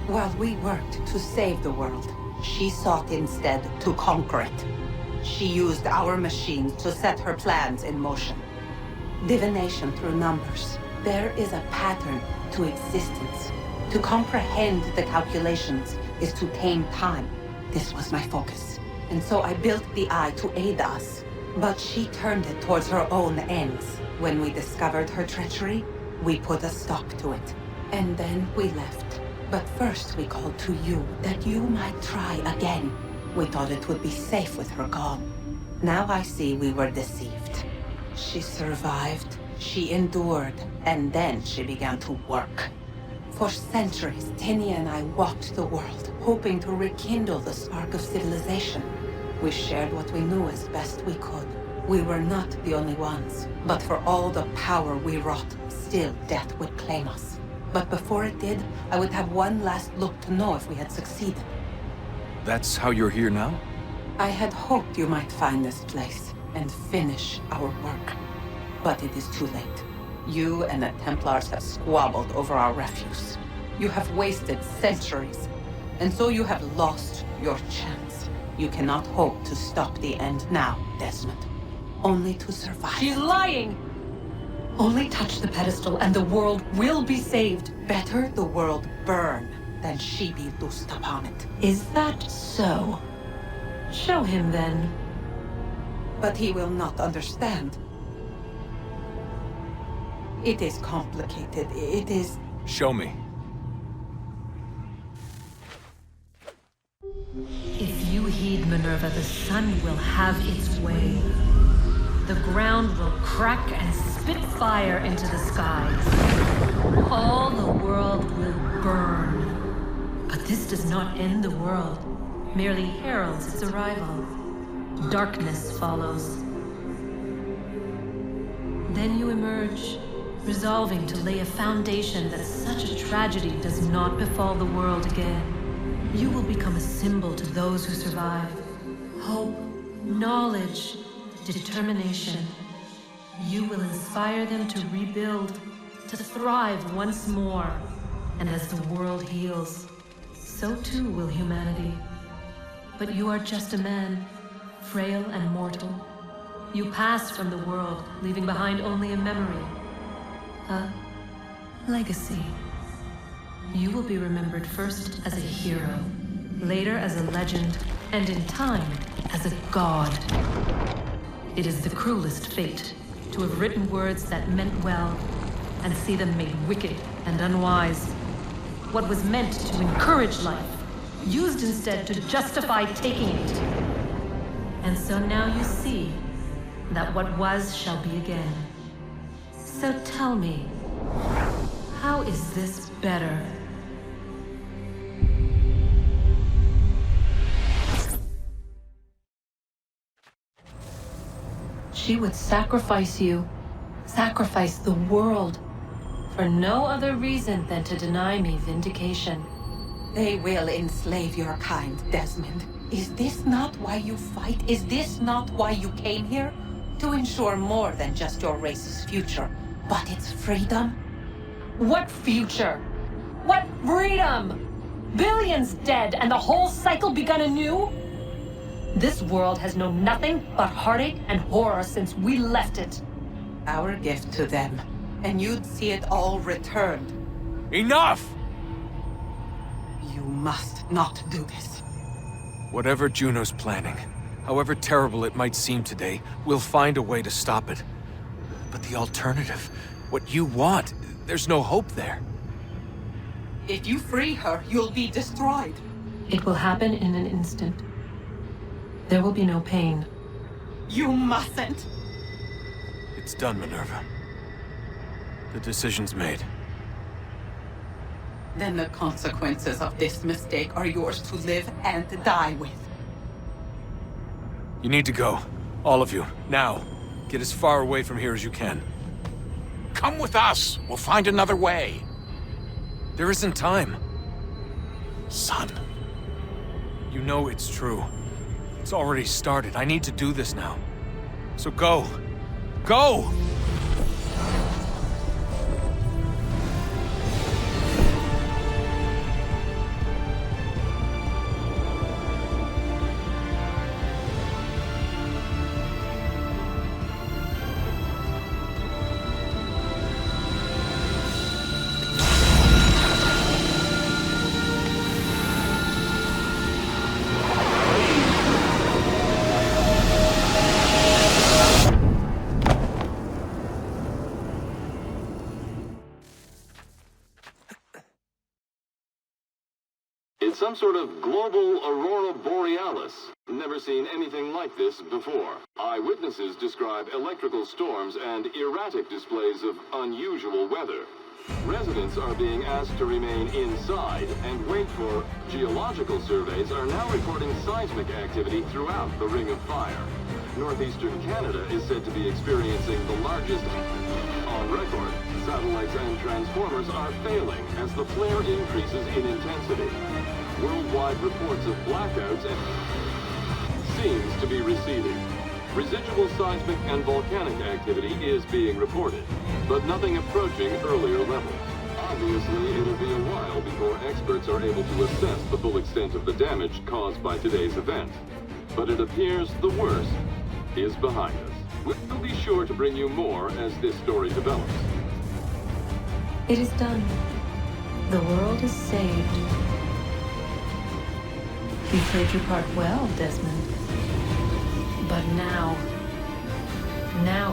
While we worked to save the world, she sought instead to conquer it. She used our machines to set her plans in motion. Divination through numbers. There is a pattern to existence. To comprehend the calculations is to tame time. This was my focus. And so I built the eye to aid us. But she turned it towards her own ends. When we discovered her treachery, we put a stop to it. And then we left. But first we called to you, that you might try again. We thought it would be safe with her gone. Now I see we were deceived. She survived, she endured, and then she began to work. For centuries, Tinia and I walked the world, hoping to rekindle the spark of civilization. We shared what we knew as best we could. We were not the only ones, but for all the power we wrought, still death would claim us. But before it did, I would have one last look to know if we had succeeded. That's how you're here now? I had hoped you might find this place and finish our work. But it is too late. You and the Templars have squabbled over our refuse. You have wasted centuries, and so you have lost your chance. You cannot hope to stop the end now, Desmond. Only to survive. She's lying! Only touch the pedestal and the world will be saved. Better the world burn than she be loosed upon it. Is that so? Show him then. But he will not understand. It is complicated. It is... Show me. If you heed Minerva, the sun will have its way. the ground will crack and spit fire into the skies. All the world will burn. But this does not end the world, merely heralds its arrival. Darkness follows. Then you emerge, resolving to lay a foundation that such a tragedy does not befall the world again. You will become a symbol to those who survive. Hope, knowledge, determination. You will inspire them to rebuild, to thrive once more. And as the world heals, so too will humanity. But you are just a man, frail and mortal. You pass from the world, leaving behind only a memory. A legacy. You will be remembered first as a hero, later as a legend, and in time, as a god. It is the cruelest fate to have written words that meant well, and see them made wicked and unwise. What was meant to encourage life, used instead to justify taking it. And so now you see that what was shall be again. So tell me, how is this better? She would sacrifice you, sacrifice the world, for no other reason than to deny me vindication. They will enslave your kind, Desmond. Is this not why you fight? Is this not why you came here? To ensure more than just your race's future, but its freedom? What future? What freedom? Billions dead and the whole cycle begun anew? This world has known nothing but heartache and horror since we left it. Our gift to them, and you'd see it all returned. Enough! You must not do this. Whatever Juno's planning, however terrible it might seem today, we'll find a way to stop it. But the alternative, what you want, there's no hope there. If you free her, you'll be destroyed. It will happen in an instant. There will be no pain. You mustn't. It's done, Minerva. The decision's made. Then the consequences of this mistake are yours to live and die with. You need to go. All of you. Now. Get as far away from here as you can. Come with us. We'll find another way. There isn't time. Son. You know it's true. It's already started. I need to do this now. So go. Go! It's some sort of global aurora borealis. Never seen anything like this before. Eyewitnesses describe electrical storms and erratic displays of unusual weather. Residents are being asked to remain inside and wait for geological surveys are now reporting seismic activity throughout the Ring of Fire. Northeastern Canada is said to be experiencing the largest on record. Satellites and transformers are failing as the flare increases in intensity. Worldwide reports of blackouts seems to be receding. Residual seismic and volcanic activity is being reported, but nothing approaching earlier levels. Obviously, it'll be a while before experts are able to assess the full extent of the damage caused by today's event. But it appears the worst is behind us. We'll be sure to bring you more as this story develops. It is done. The world is saved. You played your part well, Desmond. But now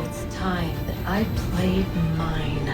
it's time that I played mine.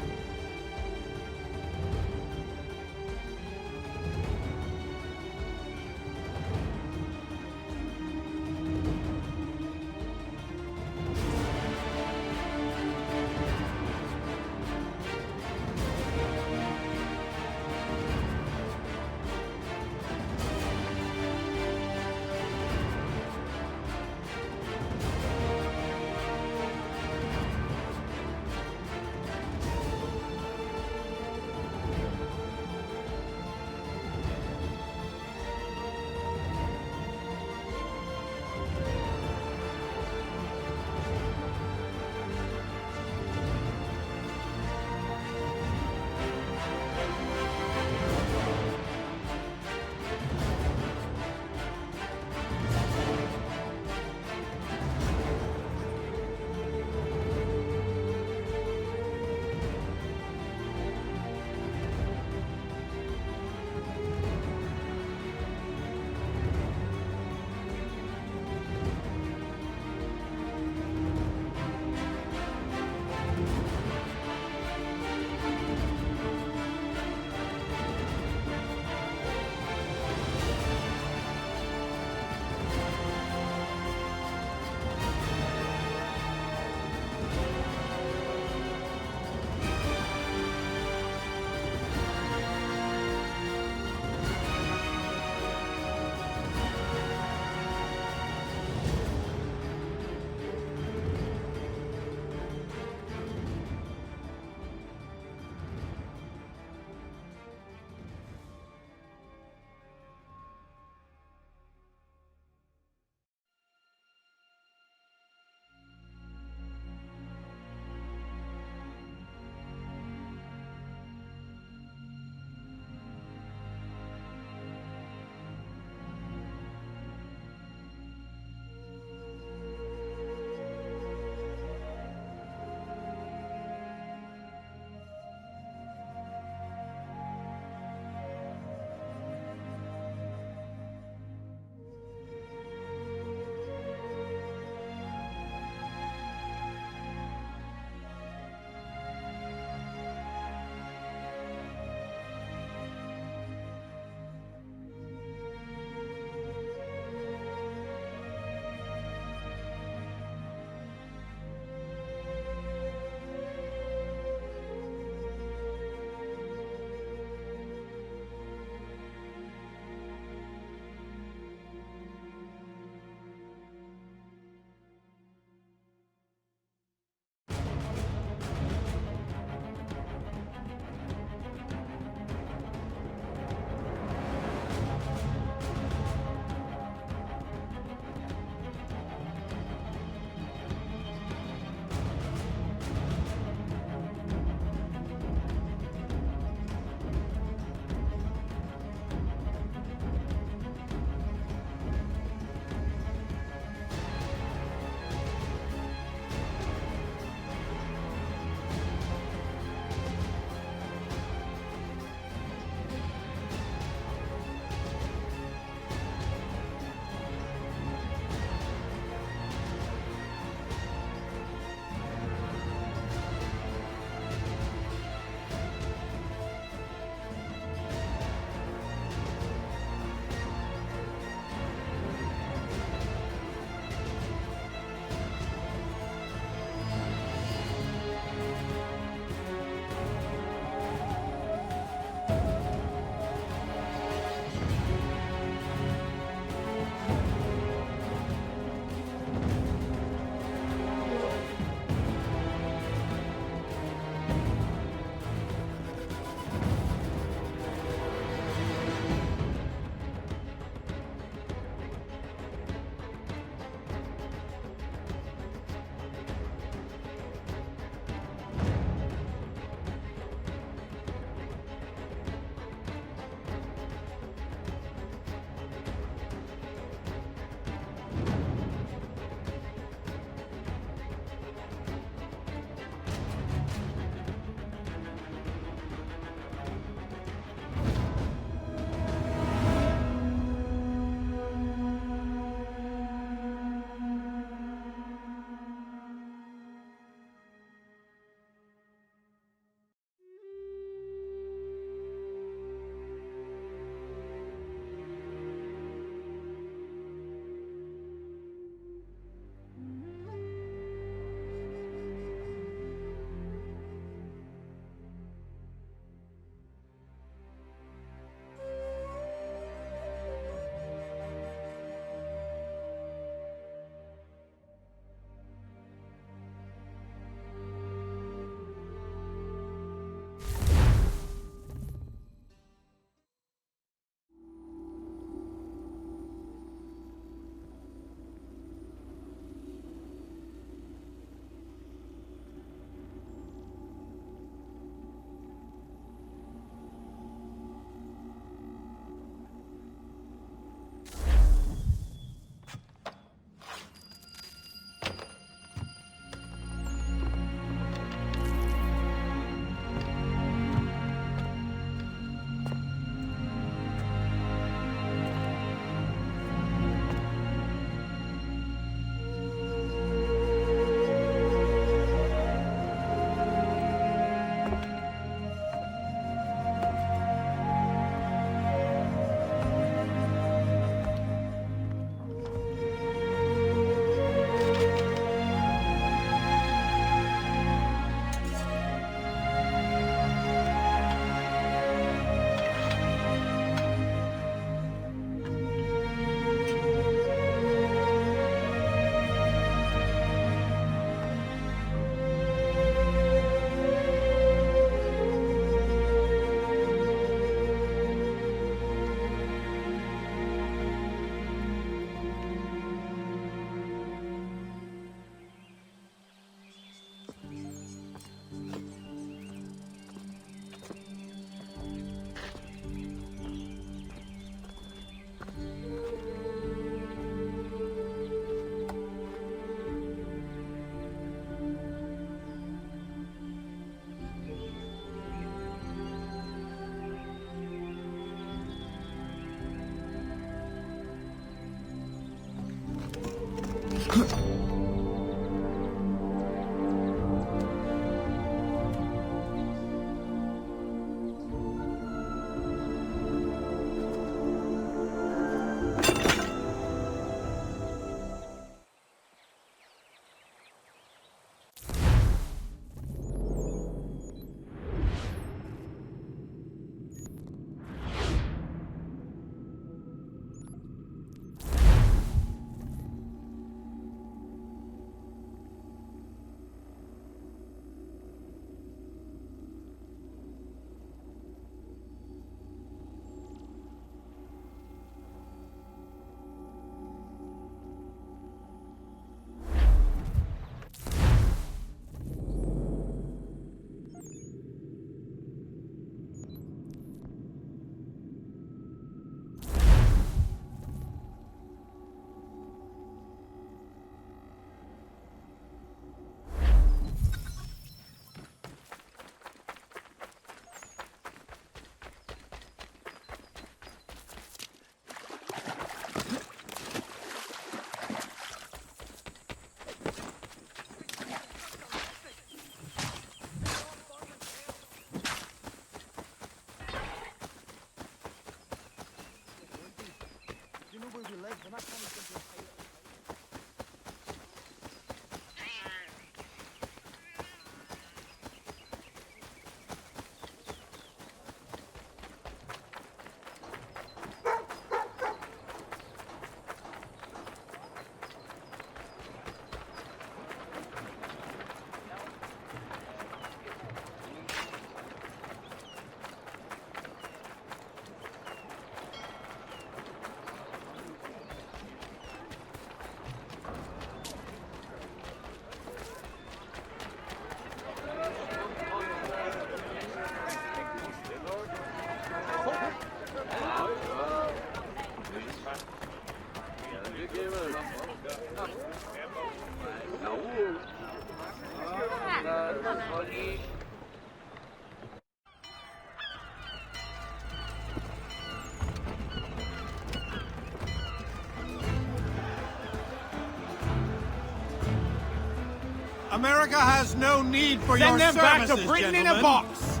America has no need for your Send them back services, to Britain in a gentlemen. box!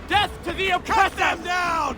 Death to the oppressor! Cut them down!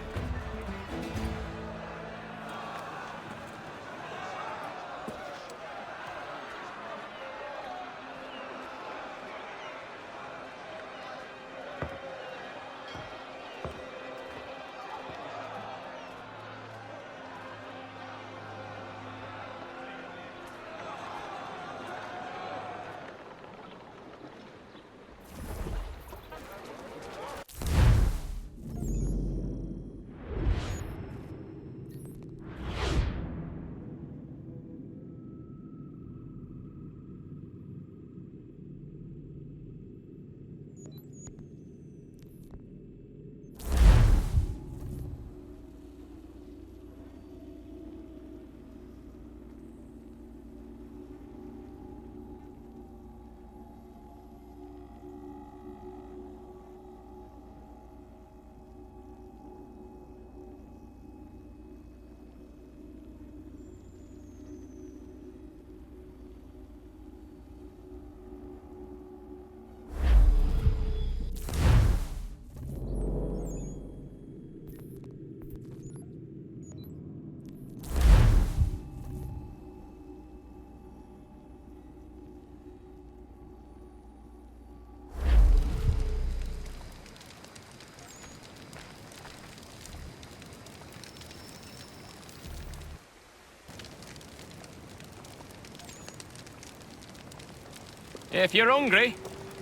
If you're hungry,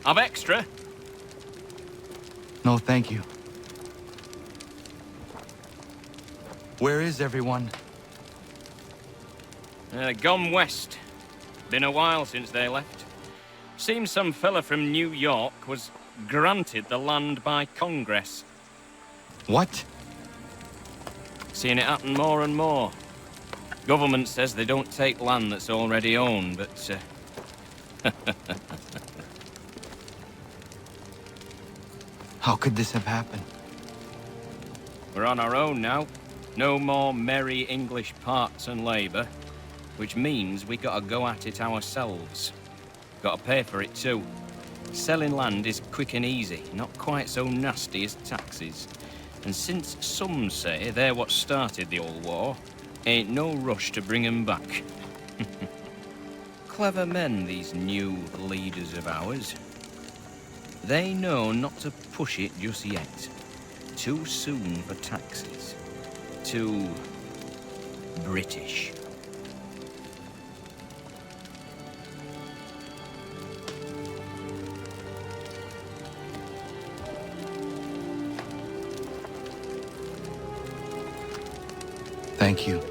I've extra. No, thank you. Where is everyone? Gone west. Been a while since they left. Seems some fella from New York was granted the land by Congress. What? Seeing it happen more and more. Government says they don't take land that's already owned, but How could this have happened? we're on our own now. No more merry English parts and labour, which means we gotta go at it ourselves. Gotta pay for it too. Selling land is quick and easy, not quite so nasty as taxes. And since some say they're what started the old war, ain't no rush to bring 'em back. Clever men, these new leaders of ours. They know not to push it just yet. Too soon for taxes. Too British. Thank you.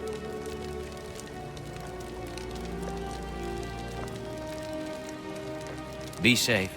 Be safe.